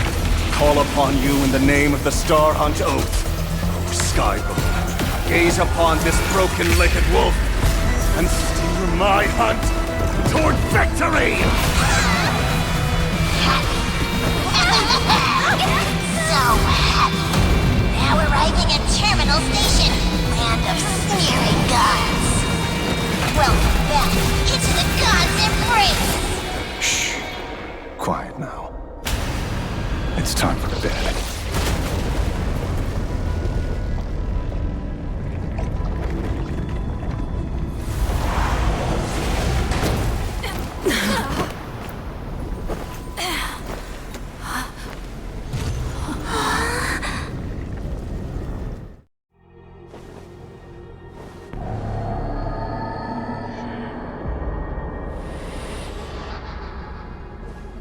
call upon you in the name of the Star Hunt Oath. O Skyboom, gaze upon this broken-legged wolf and steer my hunt toward victory! So happy. Now arriving at Terminal Station, land of sneering gods. Welcome back into the gods' embrace. Shh. Quiet now. It's time for bed.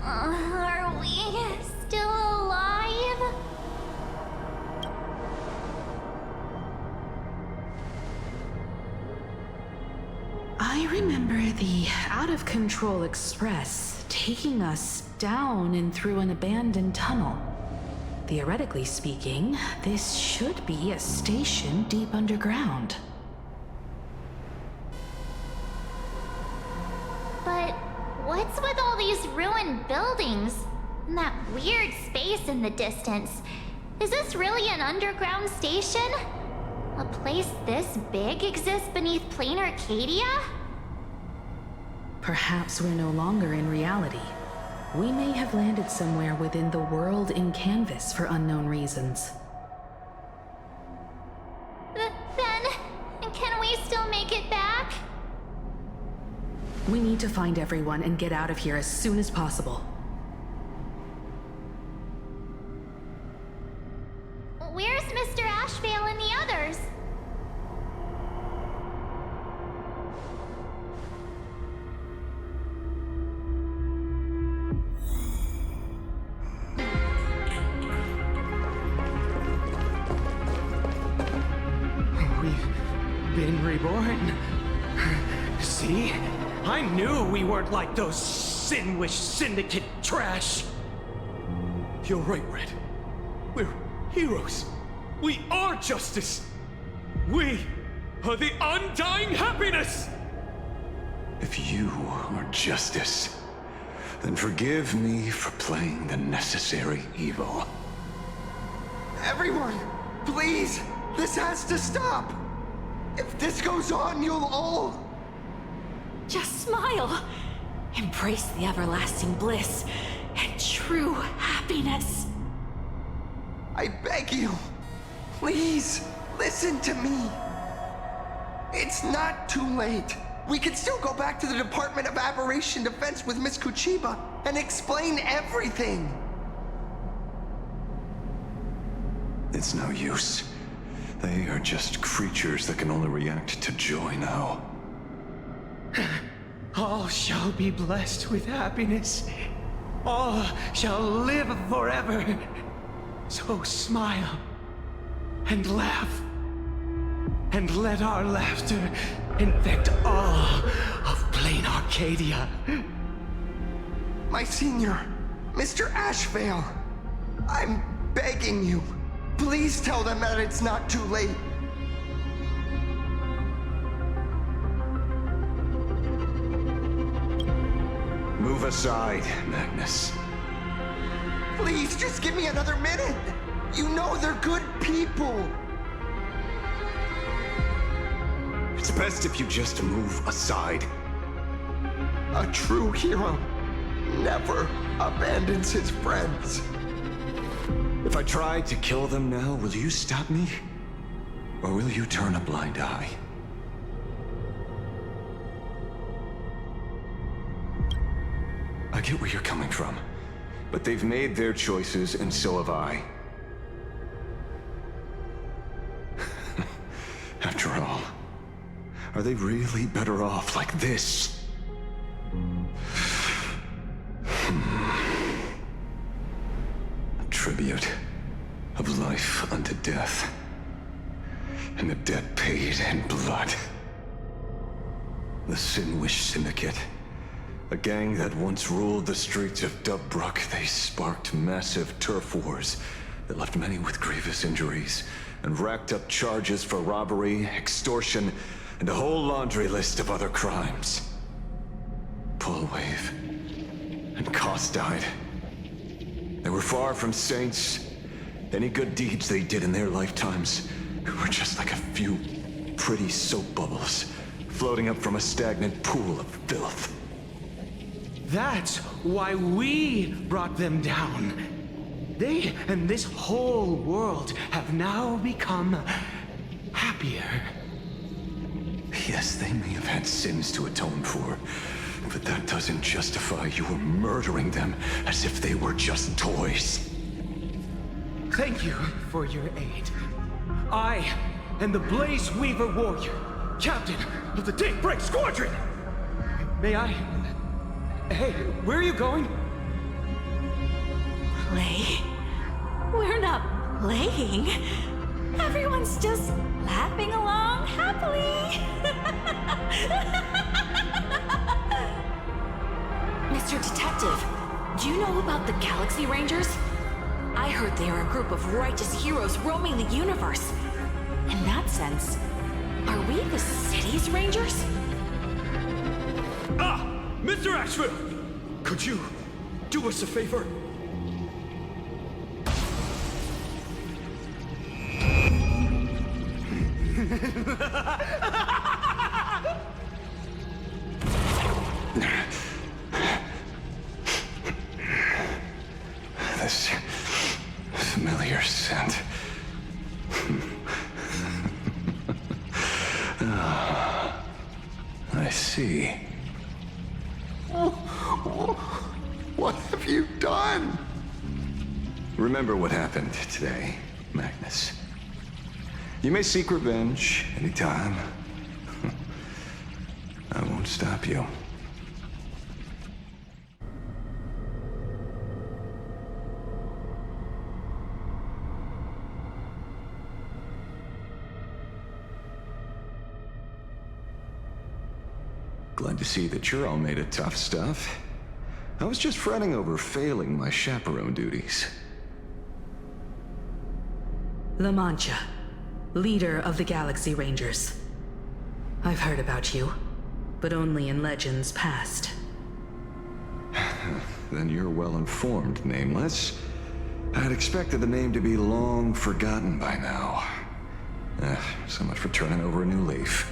Are we still alive? I remember the out-of-control express taking us down and through an abandoned tunnel. Theoretically speaking, this should be a station deep underground. But what's with all these ruined buildings? And that weird space in the distance? Is this really an underground station? A place this big exists beneath plain Arcadia? Perhaps we're no longer in reality. We may have landed somewhere within the world in canvas for unknown reasons. Then, can we still make it back? We need to find everyone and get out of here as soon as possible. Where's Mr. Ashvale and the others? We've been reborn. See? I knew we weren't like those Sin-Wish Syndicate trash. You're right, Red. We're heroes. We are justice. We are the undying happiness. If you are justice, then forgive me for playing the necessary evil. Everyone, please, this has to stop. If this goes on, you'll all... Just smile. Embrace the everlasting bliss and true happiness. I beg you, please, listen to me. It's not too late. We can still go back to the Department of Aberration Defense with Miss Kuchiba and explain everything. It's no use. They are just creatures that can only react to joy now. All shall be blessed with happiness. All shall live forever. So smile and laugh. And let our laughter infect all of plain Arcadia. My senior, Mr. Ashvale, I'm begging you. Please tell them that it's not too late. Move aside, Magnus. Please, just give me another minute. You know they're good people. It's best if you just move aside. A true hero never abandons his friends. If I try to kill them now, will you stop me? Or will you turn a blind eye? I get where you're coming from, but they've made their choices and so have I. After all, are they really better off like this? A tribute of life unto death, and a debt paid in blood. The Sinwish Syndicate. A gang that once ruled the streets of Dubbrook. They sparked massive turf wars that left many with grievous injuries and racked up charges for robbery, extortion, and a whole laundry list of other crimes. Pullwave and Koss died. They were far from saints. Any good deeds they did in their lifetimes were just like a few pretty soap bubbles floating up from a stagnant pool of filth. That's why we brought them down. They and this whole world have now become happier. Yes, they may have had sins to atone for, but that doesn't justify your murdering them as if they were just toys. Thank you for your aid. I am the Blaze Weaver Warrior, Captain of the Daybreak Squadron! May I... Hey, where are you going? Play? We're not playing. Everyone's just laughing along happily. Mr. Detective, do you know about the Galaxy Rangers? I heard they are a group of righteous heroes roaming the universe. In that sense, are we the city's rangers? Ah! Mr. Asheville! Could you do us a favor? This familiar scent. I see. What have you done? Remember what happened today, Magnus. You may seek revenge anytime. I won't stop you. Glad to see that you're all made of tough stuff. I was just fretting over failing my chaperone duties. La Mancha, leader of the Galaxy Rangers. I've heard about you, but only in legends past. Then you're well informed, Nameless. I'd expected the name to be long forgotten by now. So much for turning over a new leaf.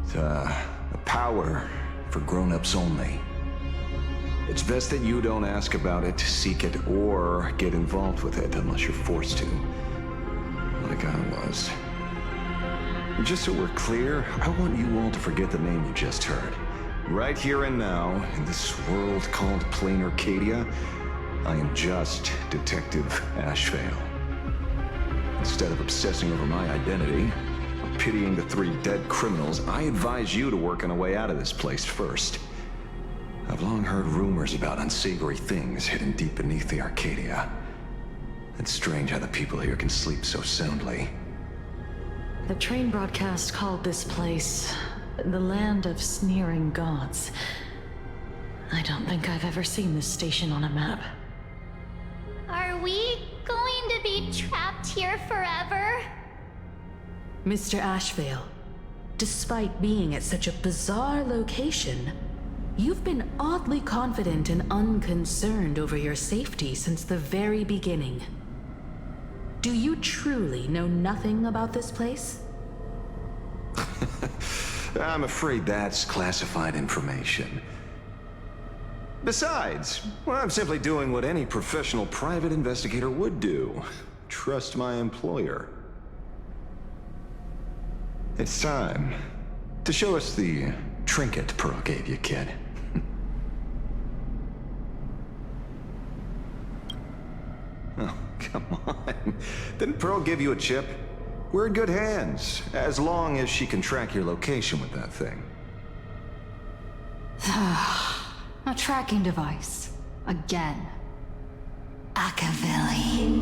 It's a power for grown-ups only. It's best that you don't ask about it, seek it, or get involved with it unless you're forced to. Like I was. Just so we're clear, I want you all to forget the name you just heard. Right here and now, in this world called Plain Arcadia, I am just Detective Ashevale. Instead of obsessing over my identity, or pitying the 3 dead criminals, I advise you to work on a way out of this place first. I've long heard rumors about unsavory things hidden deep beneath the Arcadia. It's strange how the people here can sleep so soundly. The train broadcast called this place the Land of Sneering Gods. I don't think I've ever seen this station on a map. Are we going to be trapped here forever? Mr. Ashevale, despite being at such a bizarre location, you've been oddly confident and unconcerned over your safety since the very beginning. Do you truly know nothing about this place? I'm afraid that's classified information. Besides, well, I'm simply doing what any professional private investigator would do. Trust my employer. It's time to show us the trinket Pearl gave you, kid. Oh, come on. Didn't Pearl give you a chip? We're in good hands, as long as she can track your location with that thing. A tracking device. Again. Akavilli.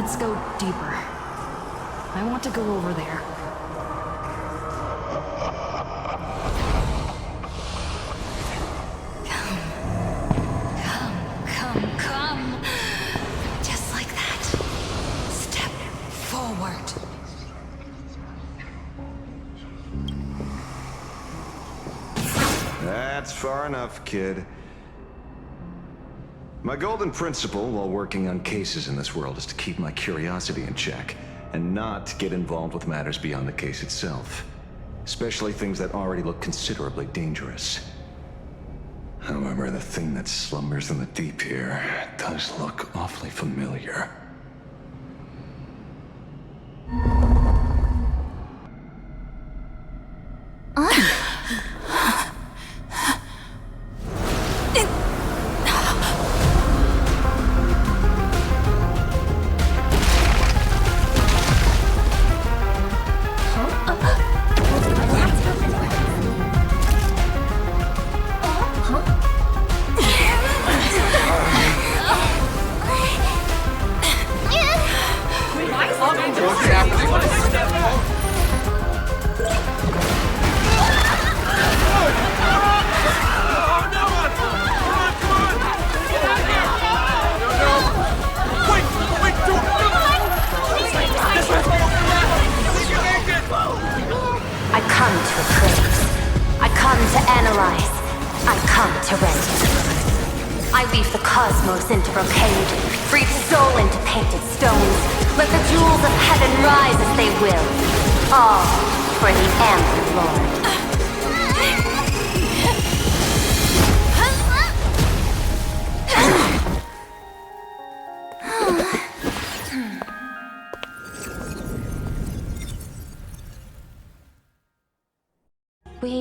Let's go deeper. I want to go over there. Come. Just like that. Step forward. That's far enough, kid. My golden principle while working on cases in this world is to keep my curiosity in check and not get involved with matters beyond the case itself, especially things that already look considerably dangerous. However, the thing that slumbers in the deep here does look awfully familiar.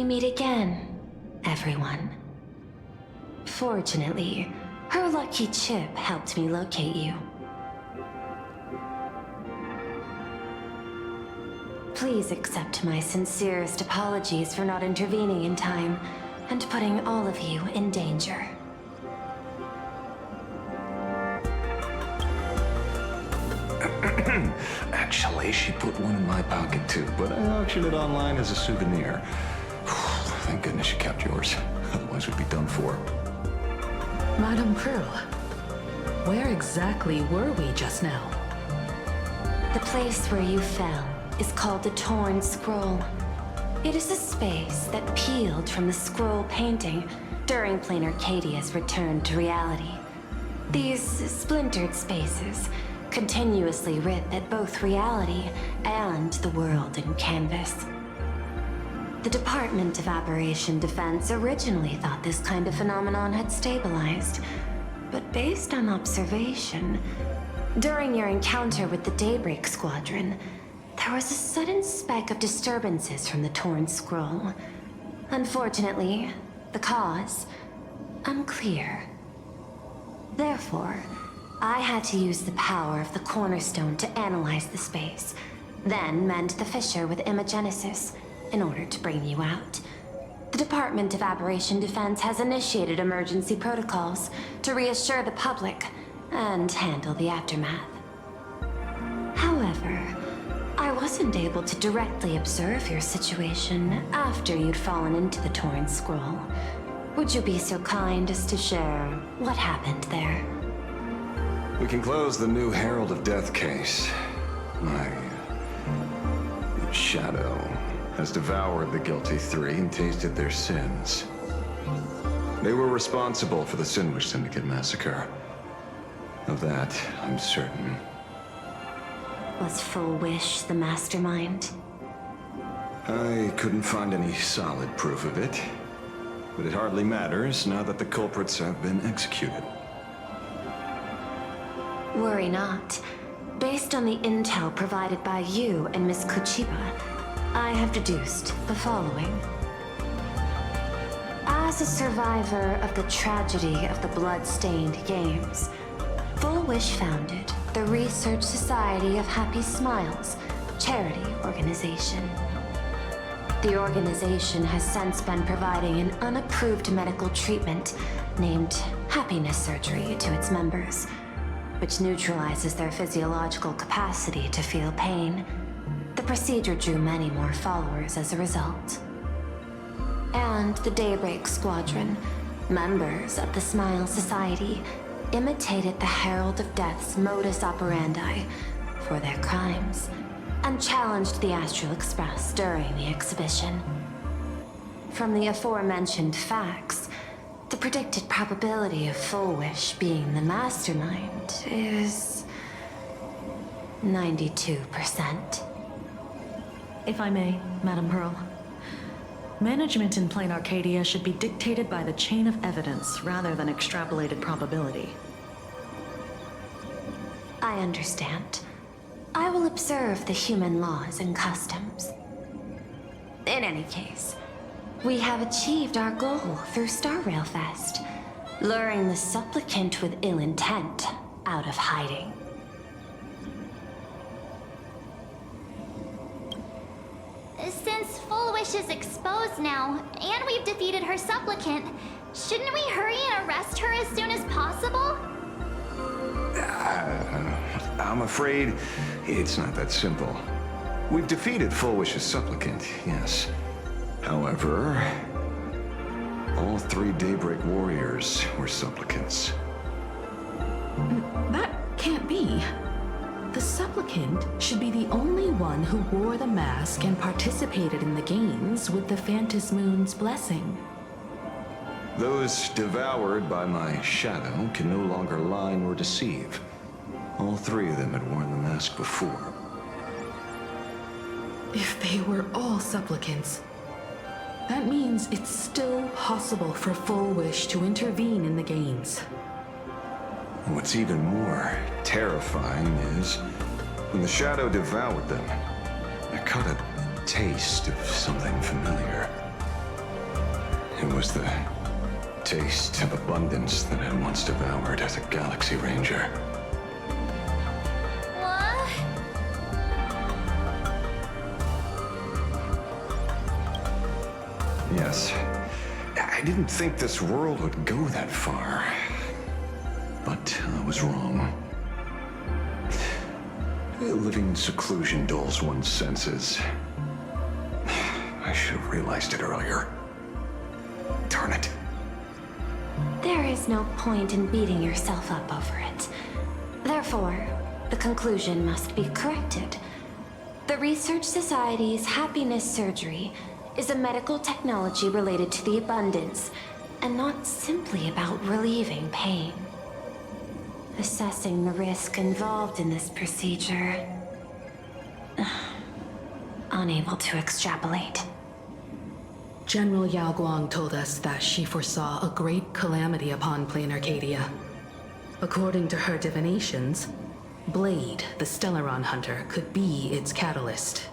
we meet again, everyone. Fortunately, her lucky chip helped me locate you. Please accept my sincerest apologies for not intervening in time and putting all of you in danger. Actually, she put one in my pocket too, but I auctioned it online as a souvenir. Thank goodness you kept yours. Otherwise we'd be done for. Madame Pearl, where exactly were we just now? The place where you fell is called the Torn Scroll. It is a space that peeled from the scroll painting during Plain Arcadia's return to reality. These splintered spaces continuously rip at both reality and the world in canvas. The Department of Aberration Defense originally thought this kind of phenomenon had stabilized, but based on observation, during your encounter with the Daybreak Squadron, there was a sudden speck of disturbances from the Torn Scroll. Unfortunately, the cause, unclear. Therefore, I had to use the power of the Cornerstone to analyze the space, then mend the fissure with Imagenesis in order to bring you out. The Department of Aberration Defense has initiated emergency protocols to reassure the public and handle the aftermath. However, I wasn't able to directly observe your situation after you'd fallen into the Torn Scroll. Would you be so kind as to share what happened there? We can close the new Herald of Death case. My shadow has devoured the guilty three and tasted their sins. They were responsible for the Sinwish Syndicate massacre. Of that, I'm certain. Was Full Wish the mastermind? I couldn't find any solid proof of it, but it hardly matters now that the culprits have been executed. Worry not. Based on the intel provided by you and Miss Kuchiba, I have deduced the following. As a survivor of the tragedy of the Blood-Stained Games, Full Wish founded the Research Society of Happy Smiles, charity organization. The organization has since been providing an unapproved medical treatment named happiness surgery to its members, which neutralizes their physiological capacity to feel pain. The procedure drew many more followers as a result. And the Daybreak Squadron, members of the Smile Society, imitated the Herald of Death's modus operandi for their crimes, and challenged the Astral Express during the exhibition. From the aforementioned facts, the predicted probability of Full Wish being the mastermind is 92%. If I may, Madame Pearl. Management in Plain Arcadia should be dictated by the chain of evidence rather than extrapolated probability. I understand. I will observe the human laws and customs. In any case, we have achieved our goal through Star Rail Fest, luring the supplicant with ill intent out of hiding. Since Full Wish is exposed now, and we've defeated her supplicant, shouldn't we hurry and arrest her as soon as possible? I'm afraid it's not that simple. We've defeated Full Wish's supplicant, yes. However, all three Daybreak warriors were supplicants. That can't be. The supplicant should be the only one who wore the mask and participated in the games with the Phantom Moon's blessing. Those devoured by my shadow can no longer lie nor deceive. All three of them had worn the mask before. If they were all supplicants, that means it's still possible for Full Wish to intervene in the games. What's even more terrifying is, when the shadow devoured them, I caught a taste of something familiar. It was the taste of abundance that I once devoured as a Galaxy Ranger. What? Yes. I didn't think this world would go that far. But I was wrong. Living in seclusion dulls one's senses. I should have realized it earlier. Darn it. There is no point in beating yourself up over it. Therefore, the conclusion must be corrected. The Research Society's happiness surgery is a medical technology related to the abundance, and not simply about relieving pain. Assessing the risk involved in this procedure... unable to extrapolate. General Yao Guang told us that she foresaw a great calamity upon plain Arcadia. According to her divinations, Blade, the Stellaron hunter, could be its catalyst.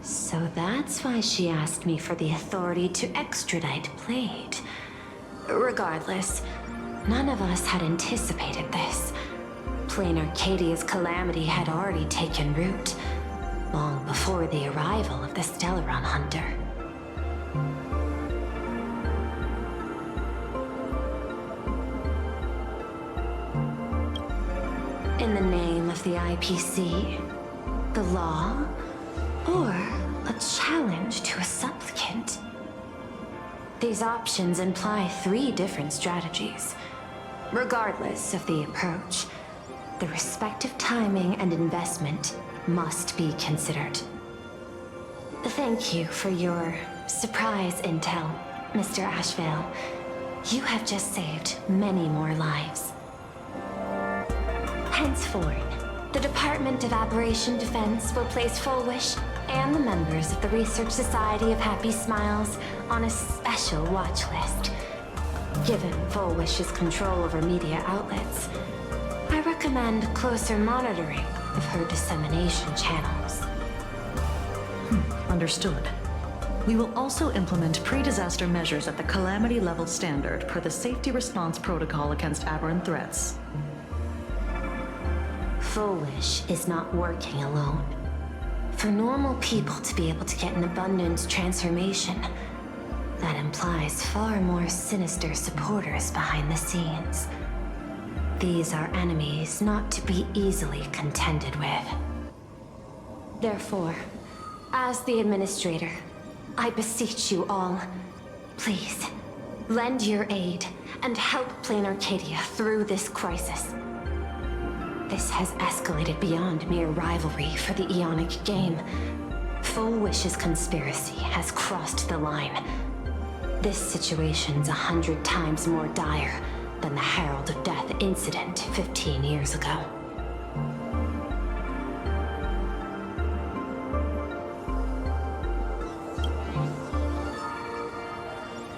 So that's why she asked me for the authority to extradite Blade. Regardless, none of us had anticipated this. Plain Arcadia's calamity had already taken root, long before the arrival of the Stellaron hunter. In the name of the IPC, the law, or a challenge to a supplicant? These options imply 3 different strategies. Regardless of the approach, the respective timing and investment must be considered. Thank you for your surprise intel, Mr. Ashvale. You have just saved many more lives. Henceforth, the Department of Aberration Defense will place Fullwish and the members of the Research Society of Happy Smiles on a special watch list. Given Fullwish's control over media outlets, I recommend closer monitoring of her dissemination channels. Understood. We will also implement pre-disaster measures at the calamity level standard per the Safety Response Protocol against aberrant threats. Fullwish is not working alone. For normal people to be able to get an abundance transformation, that implies far more sinister supporters behind the scenes. These are enemies not to be easily contended with. Therefore, as the administrator, I beseech you all, please, lend your aid and help Plain Arcadia through this crisis. This has escalated beyond mere rivalry for the Ionic game. Fullwish's conspiracy has crossed the line. This situation's 100 times more dire than the Herald of Death incident 15 years ago.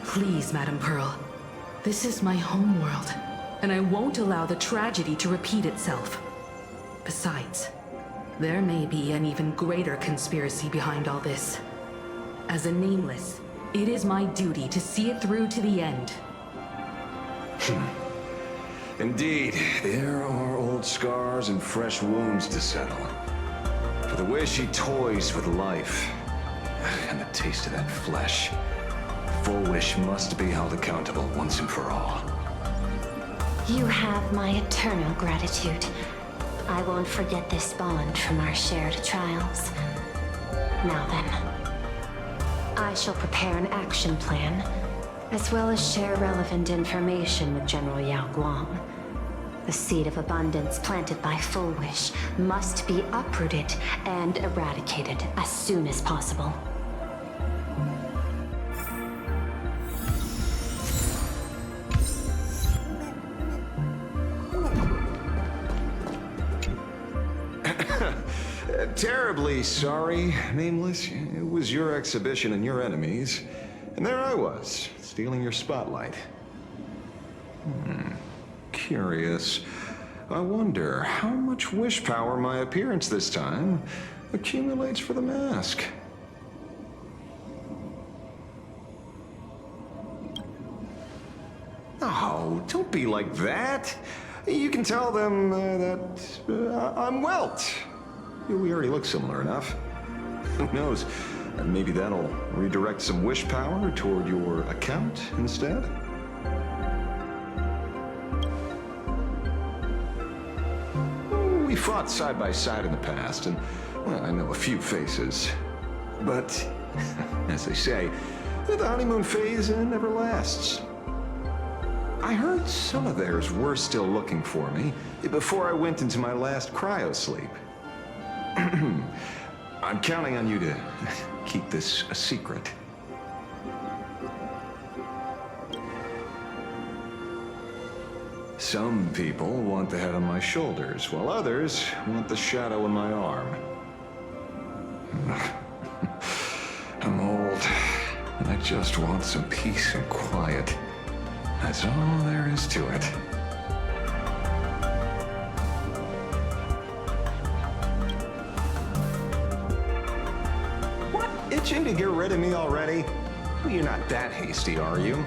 Please, Madam Pearl. This is my homeworld, and I won't allow the tragedy to repeat itself. Besides, there may be an even greater conspiracy behind all this. As a Nameless, it is my duty to see it through to the end. Indeed, there are old scars and fresh wounds to settle. For the way she toys with life, and the taste of that flesh, Fullwish must be held accountable once and for all. You have my eternal gratitude. I won't forget this bond from our shared trials. Now then, I shall prepare an action plan, as well as share relevant information with General Yao Guang. The seed of abundance planted by Fullwish must be uprooted and eradicated as soon as possible. Terribly sorry, Nameless. It was your exhibition and your enemies. And there I was, stealing your spotlight. Curious. I wonder how much wish power my appearance this time accumulates for the mask. No, don't be like that. You can tell them that I'm Welt. We already look similar enough. Who knows? Maybe that'll redirect some wish power toward your account instead? We fought side by side in the past, and well, I know a few faces. But, as they say, the honeymoon phase never lasts. I heard some of theirs were still looking for me before I went into my last cryosleep. I'm counting on you to keep this a secret. Some people want the head on my shoulders, while others want the shadow in my arm. I'm old, and I just want some peace and quiet. That's all there is to it. What? Itching to get rid of me already? You're not that hasty, are you?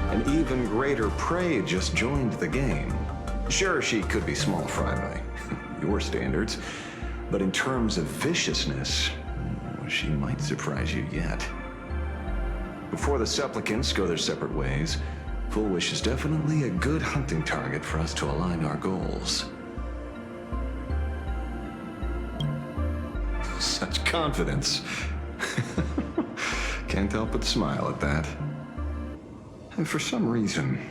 An even greater prey just joined the game. Sure, she could be small fry by your standards, but in terms of viciousness, she might surprise you yet. Before the supplicants go their separate ways, Full Wish is definitely a good hunting target for us to align our goals. Such confidence. Can't help but smile at that. And for some reason,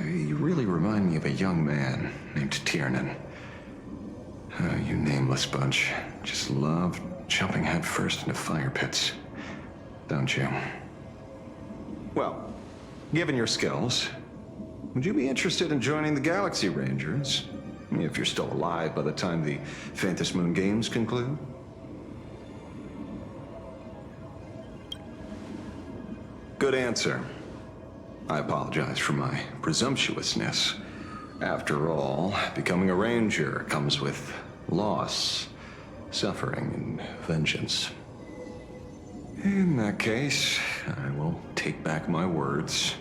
you really remind me of a young man named Tiernan. You nameless bunch just love jumping headfirst into fire pits, don't you? Well, given your skills, would you be interested in joining the Galaxy Rangers? If you're still alive by the time the Phantom Moon Games conclude? Good answer. I apologize for my presumptuousness. After all, becoming a ranger comes with loss, suffering, and vengeance. In that case, I will take back my words.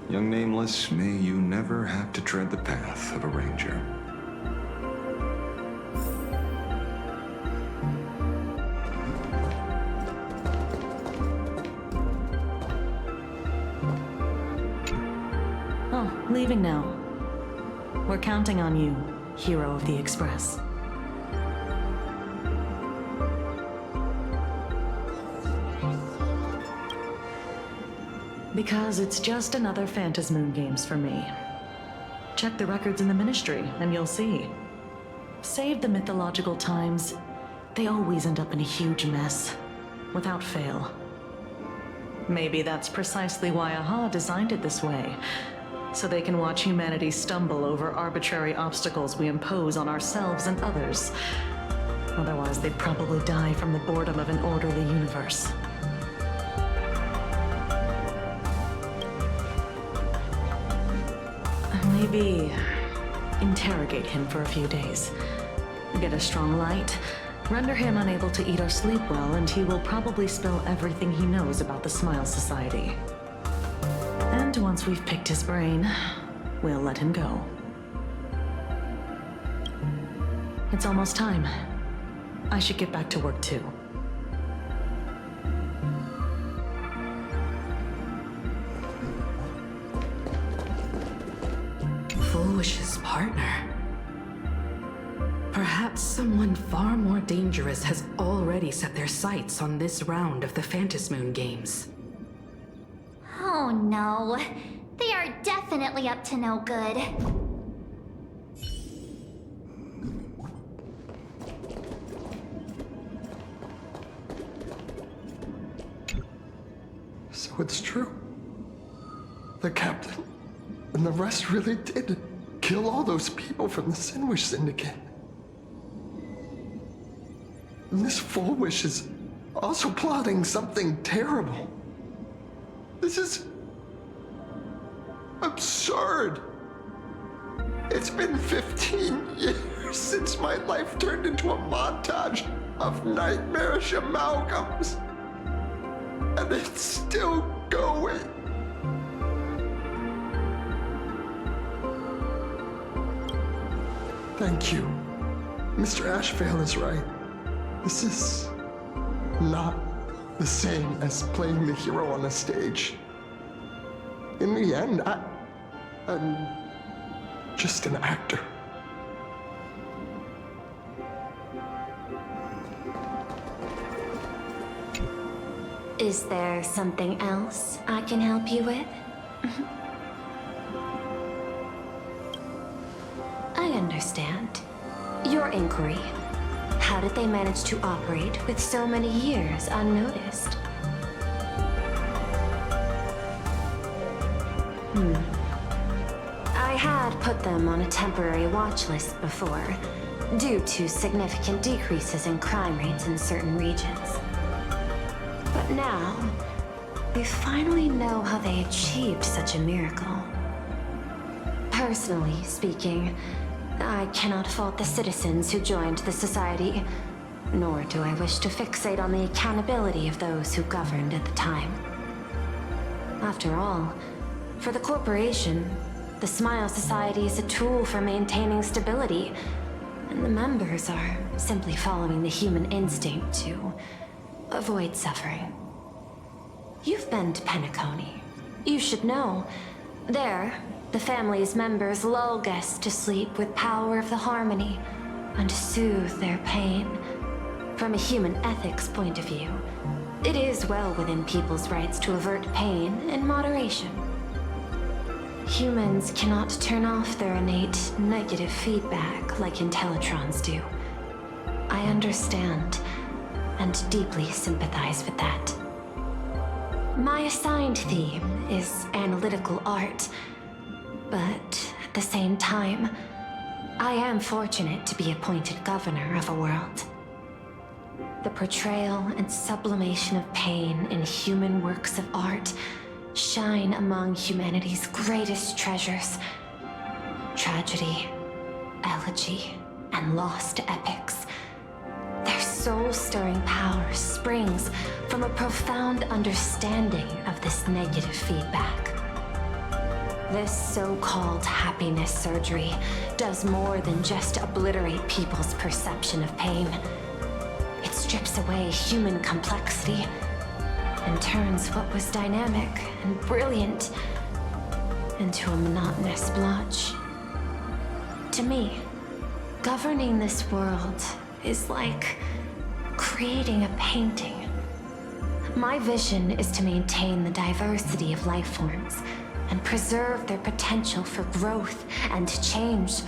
Young Nameless, may you never have to tread the path of a ranger. Oh, leaving now. We're counting on you, hero of the Express. Because it's just another Phantom Moon Games for me. Check the records in the Ministry, and you'll see. Save the mythological times, they always end up in a huge mess, without fail. Maybe that's precisely why AHA designed it this way, so they can watch humanity stumble over arbitrary obstacles we impose on ourselves and others. Otherwise, they'd probably die from the boredom of an orderly universe. Maybe interrogate him for a few days. Get a strong light, render him unable to eat or sleep well, and he will probably spill everything he knows about the Smile Society. And once we've picked his brain, we'll let him go. It's almost time. I should get back to work too. Wish's partner. Perhaps someone far more dangerous has already set their sights on this round of the Phantom Moon Games. Oh no. They are definitely up to no good. So it's true. The captain and the rest really did kill all those people from the Sinwish Syndicate. And this Full Wish is also plotting something terrible. This is absurd. It's been 15 years since my life turned into a montage of nightmarish amalgams. And it's still going. Thank you. Mr. Ashvale is right. This is not the same as playing the hero on a stage. In the end, I'm just an actor. Is there something else I can help you with? I understand. Your inquiry. How did they manage to operate with so many years unnoticed? I had put them on a temporary watch list before, due to significant decreases in crime rates in certain regions. But now, we finally know how they achieved such a miracle. Personally speaking, I cannot fault the citizens who joined the society, nor do I wish to fixate on the accountability of those who governed at the time. After all, for the corporation, the Smile Society is a tool for maintaining stability, and the members are simply following the human instinct to avoid suffering. You've been to Penacony. You should know. There, the family's members lull guests to sleep with power of the harmony and soothe their pain. From a human ethics point of view, it is well within people's rights to avert pain in moderation. Humans cannot turn off their innate negative feedback like Intellitrons do. I understand and deeply sympathize with that. My assigned theme is analytical art, but at the same time, I am fortunate to be appointed governor of a world. The portrayal and sublimation of pain in human works of art shine among humanity's greatest treasures. Tragedy, elegy, and lost epics. Their soul-stirring power springs from a profound understanding of this negative feedback. This so-called happiness surgery does more than just obliterate people's perception of pain. It strips away human complexity and turns what was dynamic and brilliant into a monotonous blotch. To me, governing this world is like creating a painting. My vision is to maintain the diversity of life forms and preserve their potential for growth and change.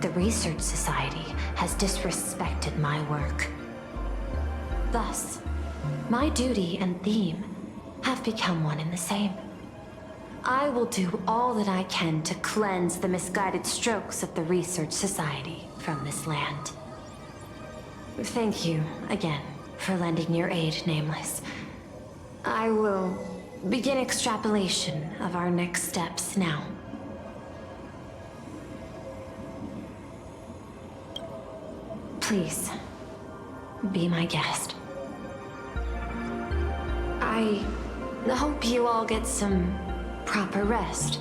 The Research Society has disrespected my work. Thus, my duty and theme have become one and the same. I will do all that I can to cleanse the misguided strokes of the Research Society from this land. Thank you again for lending your aid, Nameless. I will begin extrapolation of our next steps now. Please, be my guest. I hope you all get some proper rest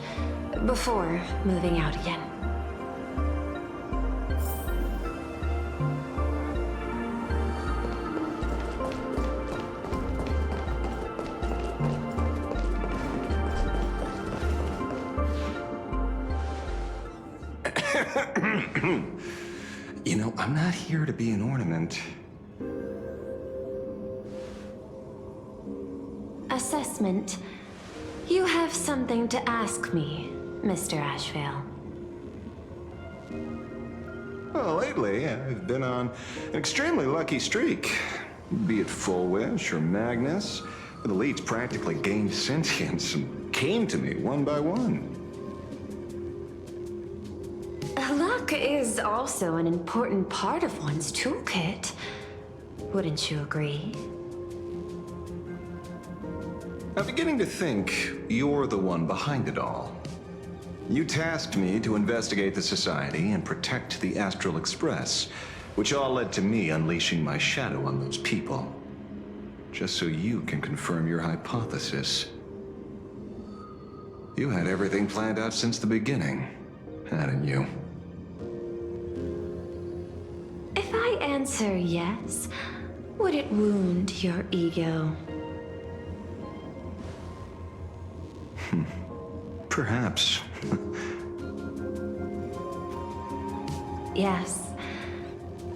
before moving out again. You know, I'm not here to be an ornament. Assessment. You have something to ask me, Mr. Ashvale. Well, lately, I've been on an extremely lucky streak. Be it Full Wish or Magnus, the leads practically gained sentience and came to me one by one. Luck is also an important part of one's toolkit. Wouldn't you agree? I'm beginning to think you're the one behind it all. You tasked me to investigate the Society and protect the Astral Express, which all led to me unleashing my shadow on those people. Just so you can confirm your hypothesis. You had everything planned out since the beginning, hadn't you? answer yes, would it wound your ego? Perhaps. Yes.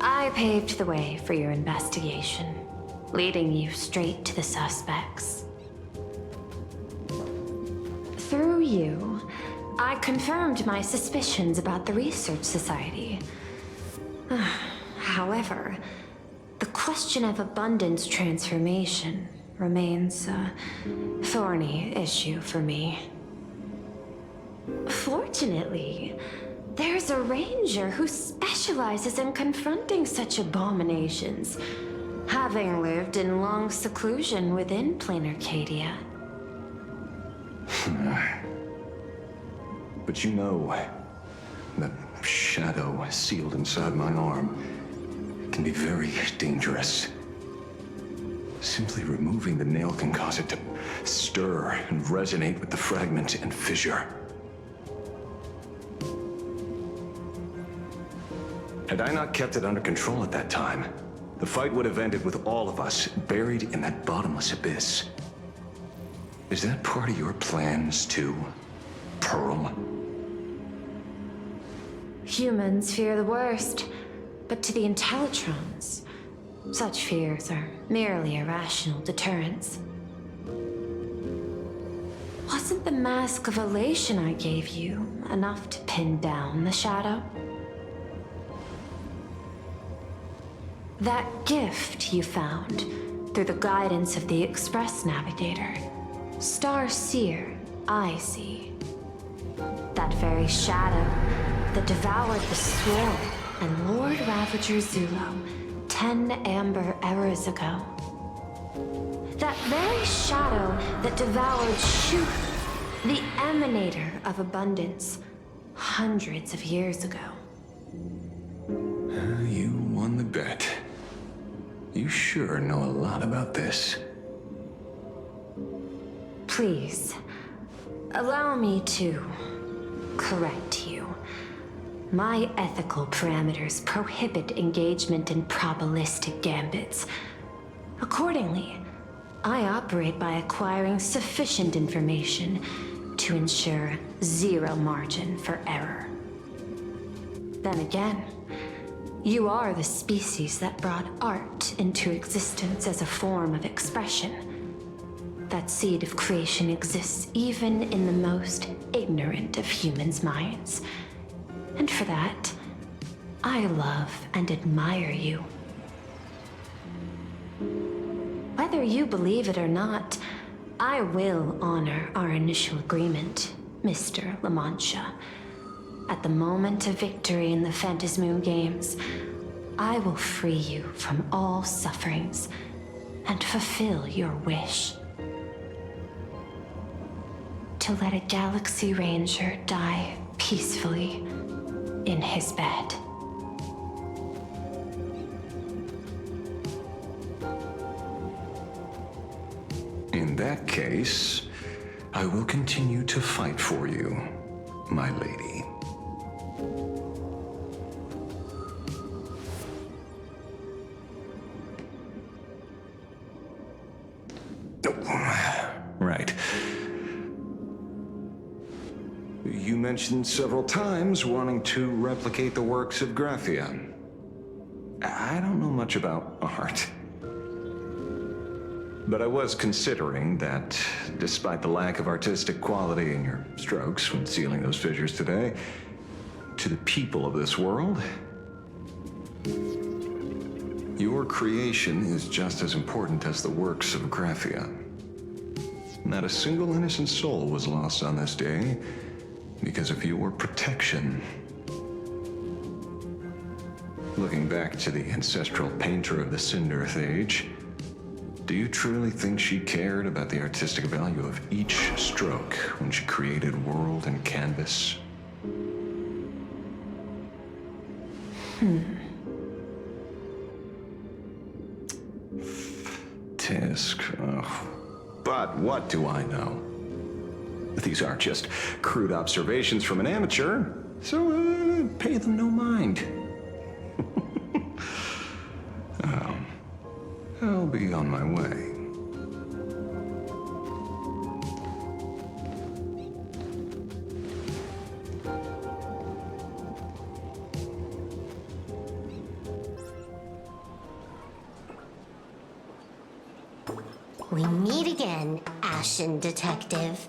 I paved the way for your investigation, leading you straight to the suspects. Through you, I confirmed my suspicions about the Research Society. However, the question of abundance transformation remains a thorny issue for me. Fortunately, there's a ranger who specializes in confronting such abominations, having lived in long seclusion within plain Arcadia. But you know, that shadow sealed inside my arm can be very dangerous. Simply removing the nail can cause it to stir and resonate with the fragment and fissure. Had I not kept it under control at that time, the fight would have ended with all of us buried in that bottomless abyss. Is that part of your plans too, Pearl? Humans fear the worst, but to the Intellitrons, such fears are merely irrational deterrents. Wasn't the mask of elation I gave you enough to pin down the shadow? That gift you found through the guidance of the Express Navigator, Star Seer, I see. That very shadow that devoured the Swarm and Lord Ravager Zulo 10 amber eras ago. That very shadow that devoured Shu, the emanator of abundance, hundreds of years ago. You won the bet. You sure know a lot about this. Please, allow me to correct you. My ethical parameters prohibit engagement in probabilistic gambits. Accordingly, I operate by acquiring sufficient information to ensure zero margin for error. Then again, you are the species that brought art into existence as a form of expression. That seed of creation exists even in the most ignorant of humans' minds. And for that, I love and admire you. Whether you believe it or not, I will honor our initial agreement, Mr. La Mancha. At the moment of victory in the Phantasmoon Games, I will free you from all sufferings and fulfill your wish. To let a Galaxy Ranger die peacefully in his bed. In that case, I will continue to fight for you, my lady. Right. You mentioned several times wanting to replicate the works of Graphia. I don't know much about art. But I was considering that, despite the lack of artistic quality in your strokes when sealing those fissures today, to the people of this world, your creation is just as important as the works of Graphia. Not a single innocent soul was lost on this day because of your protection. Looking back to the ancestral painter of the Cinderearth Age, do you truly think she cared about the artistic value of each stroke when she created world and canvas? Tisk, ugh. But what do I know? These aren't just crude observations from an amateur, so pay them no mind. I'll be on my way. We meet again, Ashen Detective.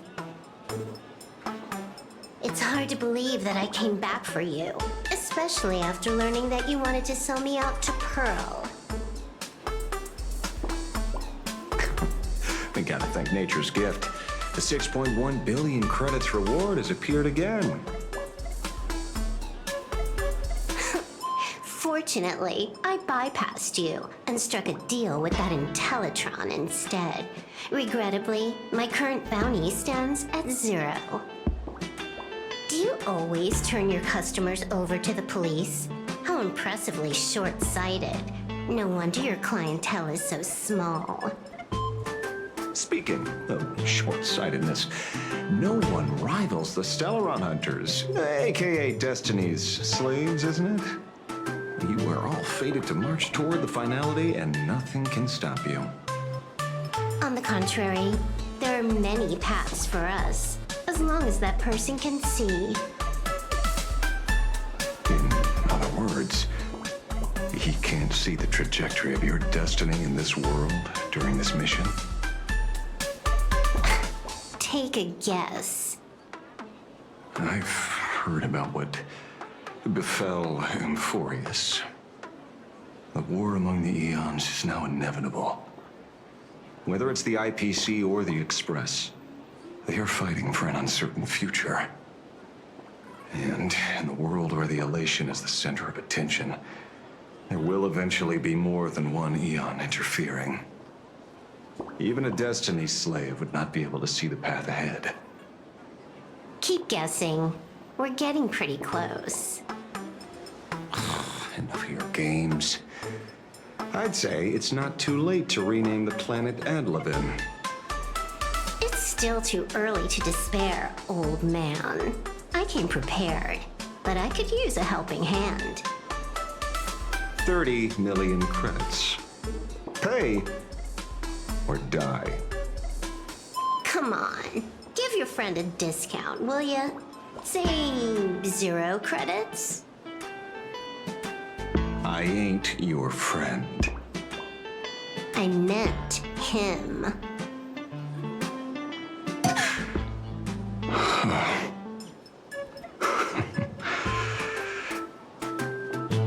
It's hard to believe that I came back for you, especially after learning that you wanted to sell me out to Pearl. We gotta thank nature's gift. The 6.1 billion credits reward has appeared again. Fortunately, I bypassed you and struck a deal with that Intellitron instead. Regrettably, my current bounty stands at 0. Do you always turn your customers over to the police? How impressively short-sighted. No wonder your clientele is so small. Speaking of short-sightedness, no one rivals the Stellaron Hunters, aka Destiny's slaves, isn't it? You are all fated to march toward the finality, and nothing can stop you. On the contrary, there are many paths for us, as long as that person can see. In other words, he can't see the trajectory of your destiny in this world during this mission? Take a guess. I've heard about what befell Euphorius. The war among the Eons is now inevitable. Whether it's the IPC or the Express, they are fighting for an uncertain future. And in the world where the elation is the center of attention, there will eventually be more than one Eon interfering. Even a Destiny slave would not be able to see the path ahead. Keep guessing. We're getting pretty close. Enough of your games. I'd say it's not too late to rename the planet Adlevin. It's still too early to despair, old man. I came prepared, but I could use a helping hand. 30 million credits. Pay or die. Come on, give your friend a discount, will ya? Say 0 credits? I ain't your friend. I meant him.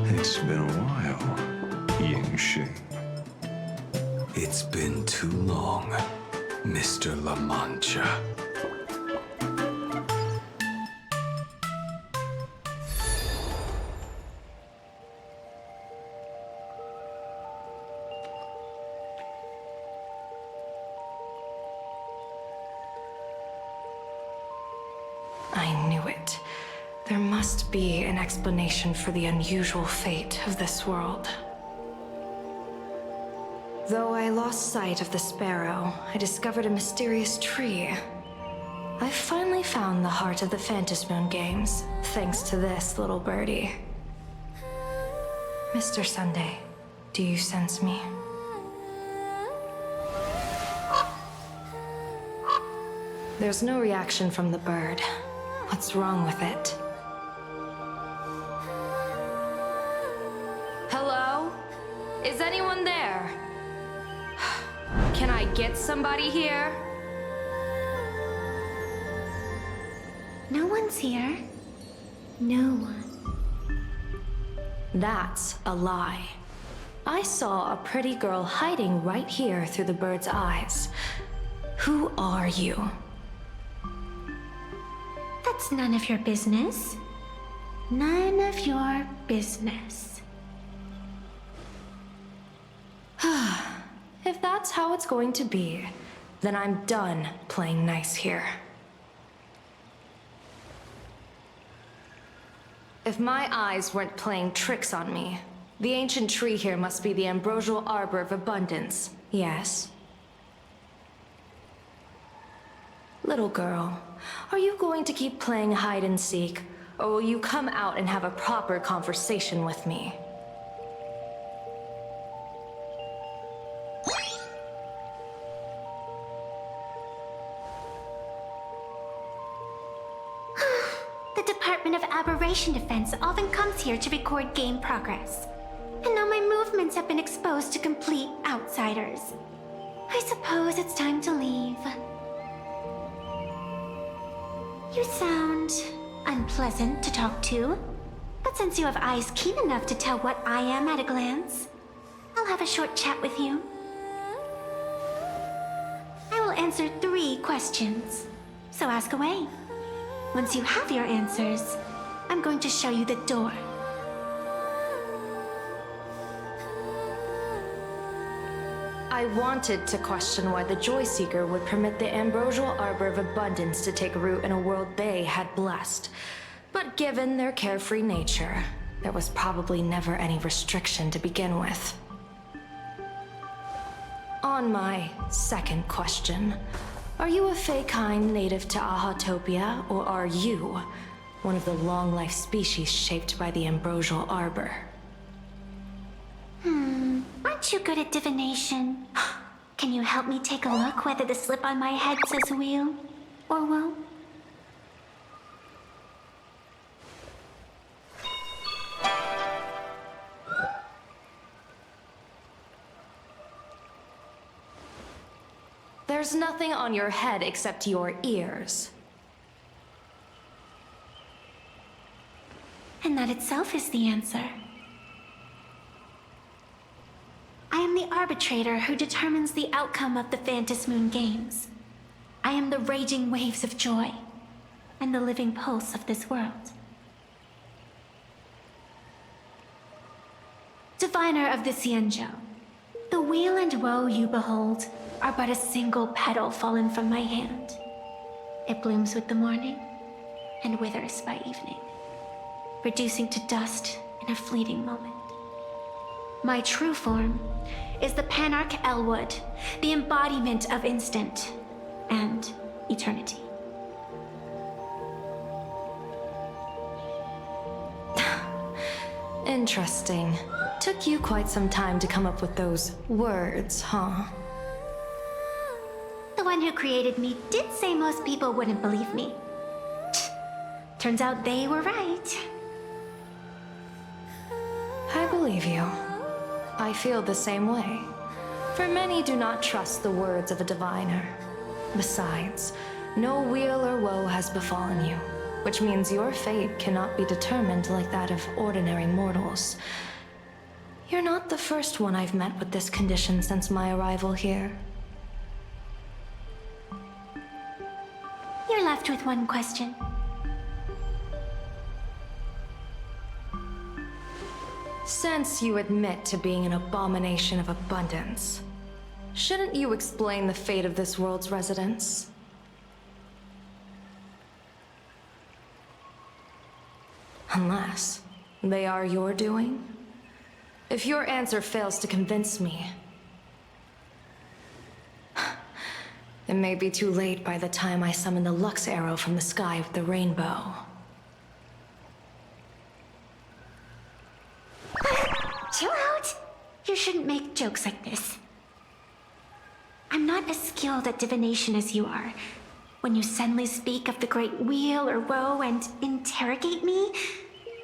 It's been a while, Yingxing. It's been too long, Mr. La Mancha. I knew it. There must be an explanation for the unusual fate of this world. Though I lost sight of the sparrow, I discovered a mysterious tree. I finally found the heart of the Phantasmoon games, thanks to this little birdie. Mr. Sunday, do you sense me? There's no reaction from the bird. What's wrong with it? Hello? Is anyone there? Can I get somebody here? No one's here. No one. That's a lie. I saw a pretty girl hiding right here through the bird's eyes. Who are you? That's none of your business. None of your business. If that's how it's going to be, then I'm done playing nice here. If my eyes weren't playing tricks on me, the ancient tree here must be the ambrosial arbor of abundance, yes? Little girl, are you going to keep playing hide and seek, or will you come out and have a proper conversation with me? The Department of Aberration Defense often comes here to record game progress. And now my movements have been exposed to complete outsiders. I suppose it's time to leave. You sound unpleasant to talk to, but since you have eyes keen enough to tell what I am at a glance, I'll have a short chat with you. I will answer 3 questions, so ask away. Once you have your answers, I'm going to show you the door. I wanted to question why the Joyseeker would permit the ambrosial arbor of abundance to take root in a world they had blessed. But given their carefree nature, there was probably never any restriction to begin with. On my second question, are you a Fey-kind native to Ahatopia, or are you one of the long-life species shaped by the ambrosial arbor? Aren't you good at divination? Can you help me take a look whether the slip on my head says wheel or woe? There's nothing on your head except your ears. And that itself is the answer. I am the arbitrator who determines the outcome of the Phantom Moon Games. I am the raging waves of joy, and the living pulse of this world. Diviner of the Xianzhou, the weal and woe you behold are but a single petal fallen from my hand. It blooms with the morning, and withers by evening, reducing to dust in a fleeting moment. My true form is the Panarch Elwood, the embodiment of instant and eternity. Interesting. Took you quite some time to come up with those words, huh? The one who created me did say most people wouldn't believe me. Turns out they were right. I believe you. I feel the same way. For many do not trust the words of a diviner. Besides, no weal or woe has befallen you, which means your fate cannot be determined like that of ordinary mortals. You're not the first one I've met with this condition since my arrival here. You're left with one question. Since you admit to being an abomination of abundance, shouldn't you explain the fate of this world's residents? Unless they are your doing? If your answer fails to convince me, it may be too late by the time I summon the Lux Arrow from the sky with the rainbow. Chill out! You shouldn't make jokes like this. I'm not as skilled at divination as you are. When you suddenly speak of the great weal or woe and interrogate me,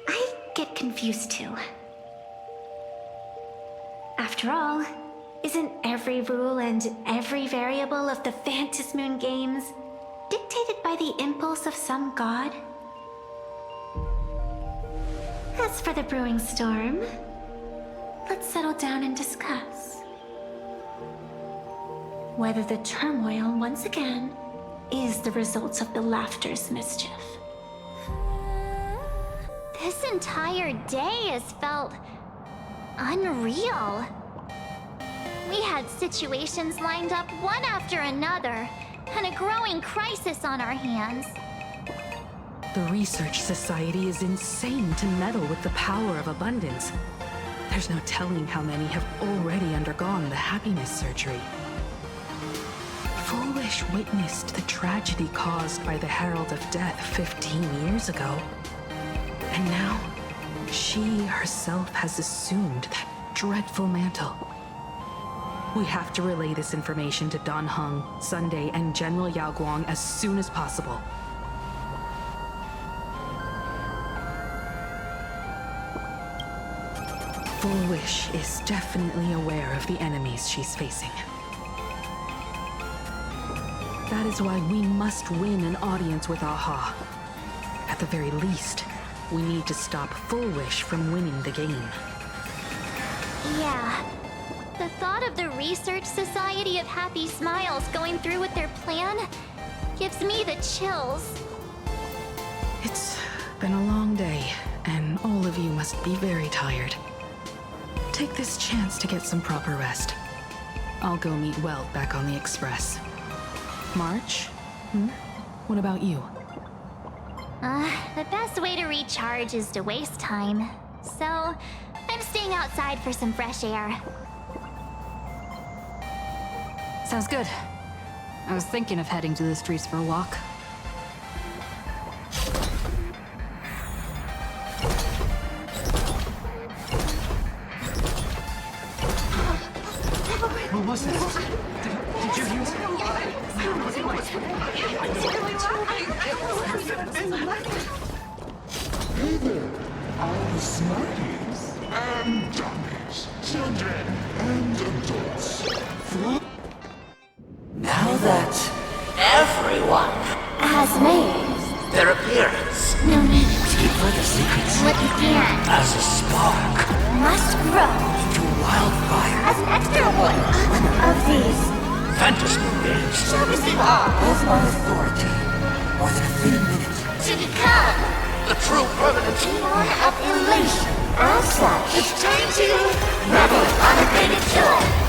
I get confused too. After all, isn't every rule and every variable of the Phantom Moon Games dictated by the impulse of some god? As for the brewing storm, let's settle down and discuss whether the turmoil, once again, is the result of the laughter's mischief. This entire day has felt unreal. We had situations lined up one after another, and a growing crisis on our hands. The Research Society is insane to meddle with the power of abundance. There's no telling how many have already undergone the happiness surgery. Foolish witnessed the tragedy caused by the Herald of Death 15 years ago. And now, she herself has assumed that dreadful mantle. We have to relay this information to Dan Heng, Sunday, and General Yao Guang as soon as possible. Full Wish is definitely aware of the enemies she's facing. That is why we must win an audience with Aha. At the very least, we need to stop Full Wish from winning the game. Yeah. The thought of the Research Society of Happy Smiles going through with their plan gives me the chills. It's been a long day, and all of you must be very tired. Take this chance to get some proper rest. I'll go meet Welt back on the Express. March? What about you? The best way to recharge is to waste time. So, I'm staying outside for some fresh air. Sounds good. I was thinking of heading to the streets for a walk. What was that? Did you hear Hey there, all smarties and dummies, children and adults. Now that everyone has made their appearance, no need to keep further secrets what you can as a spark must grow into wildfire. as an extra one of these Fantasy games shall receive all as my authority more than a thin minute to become the true permanent Eon of Elation. As such, it's time to revel on a greater joy.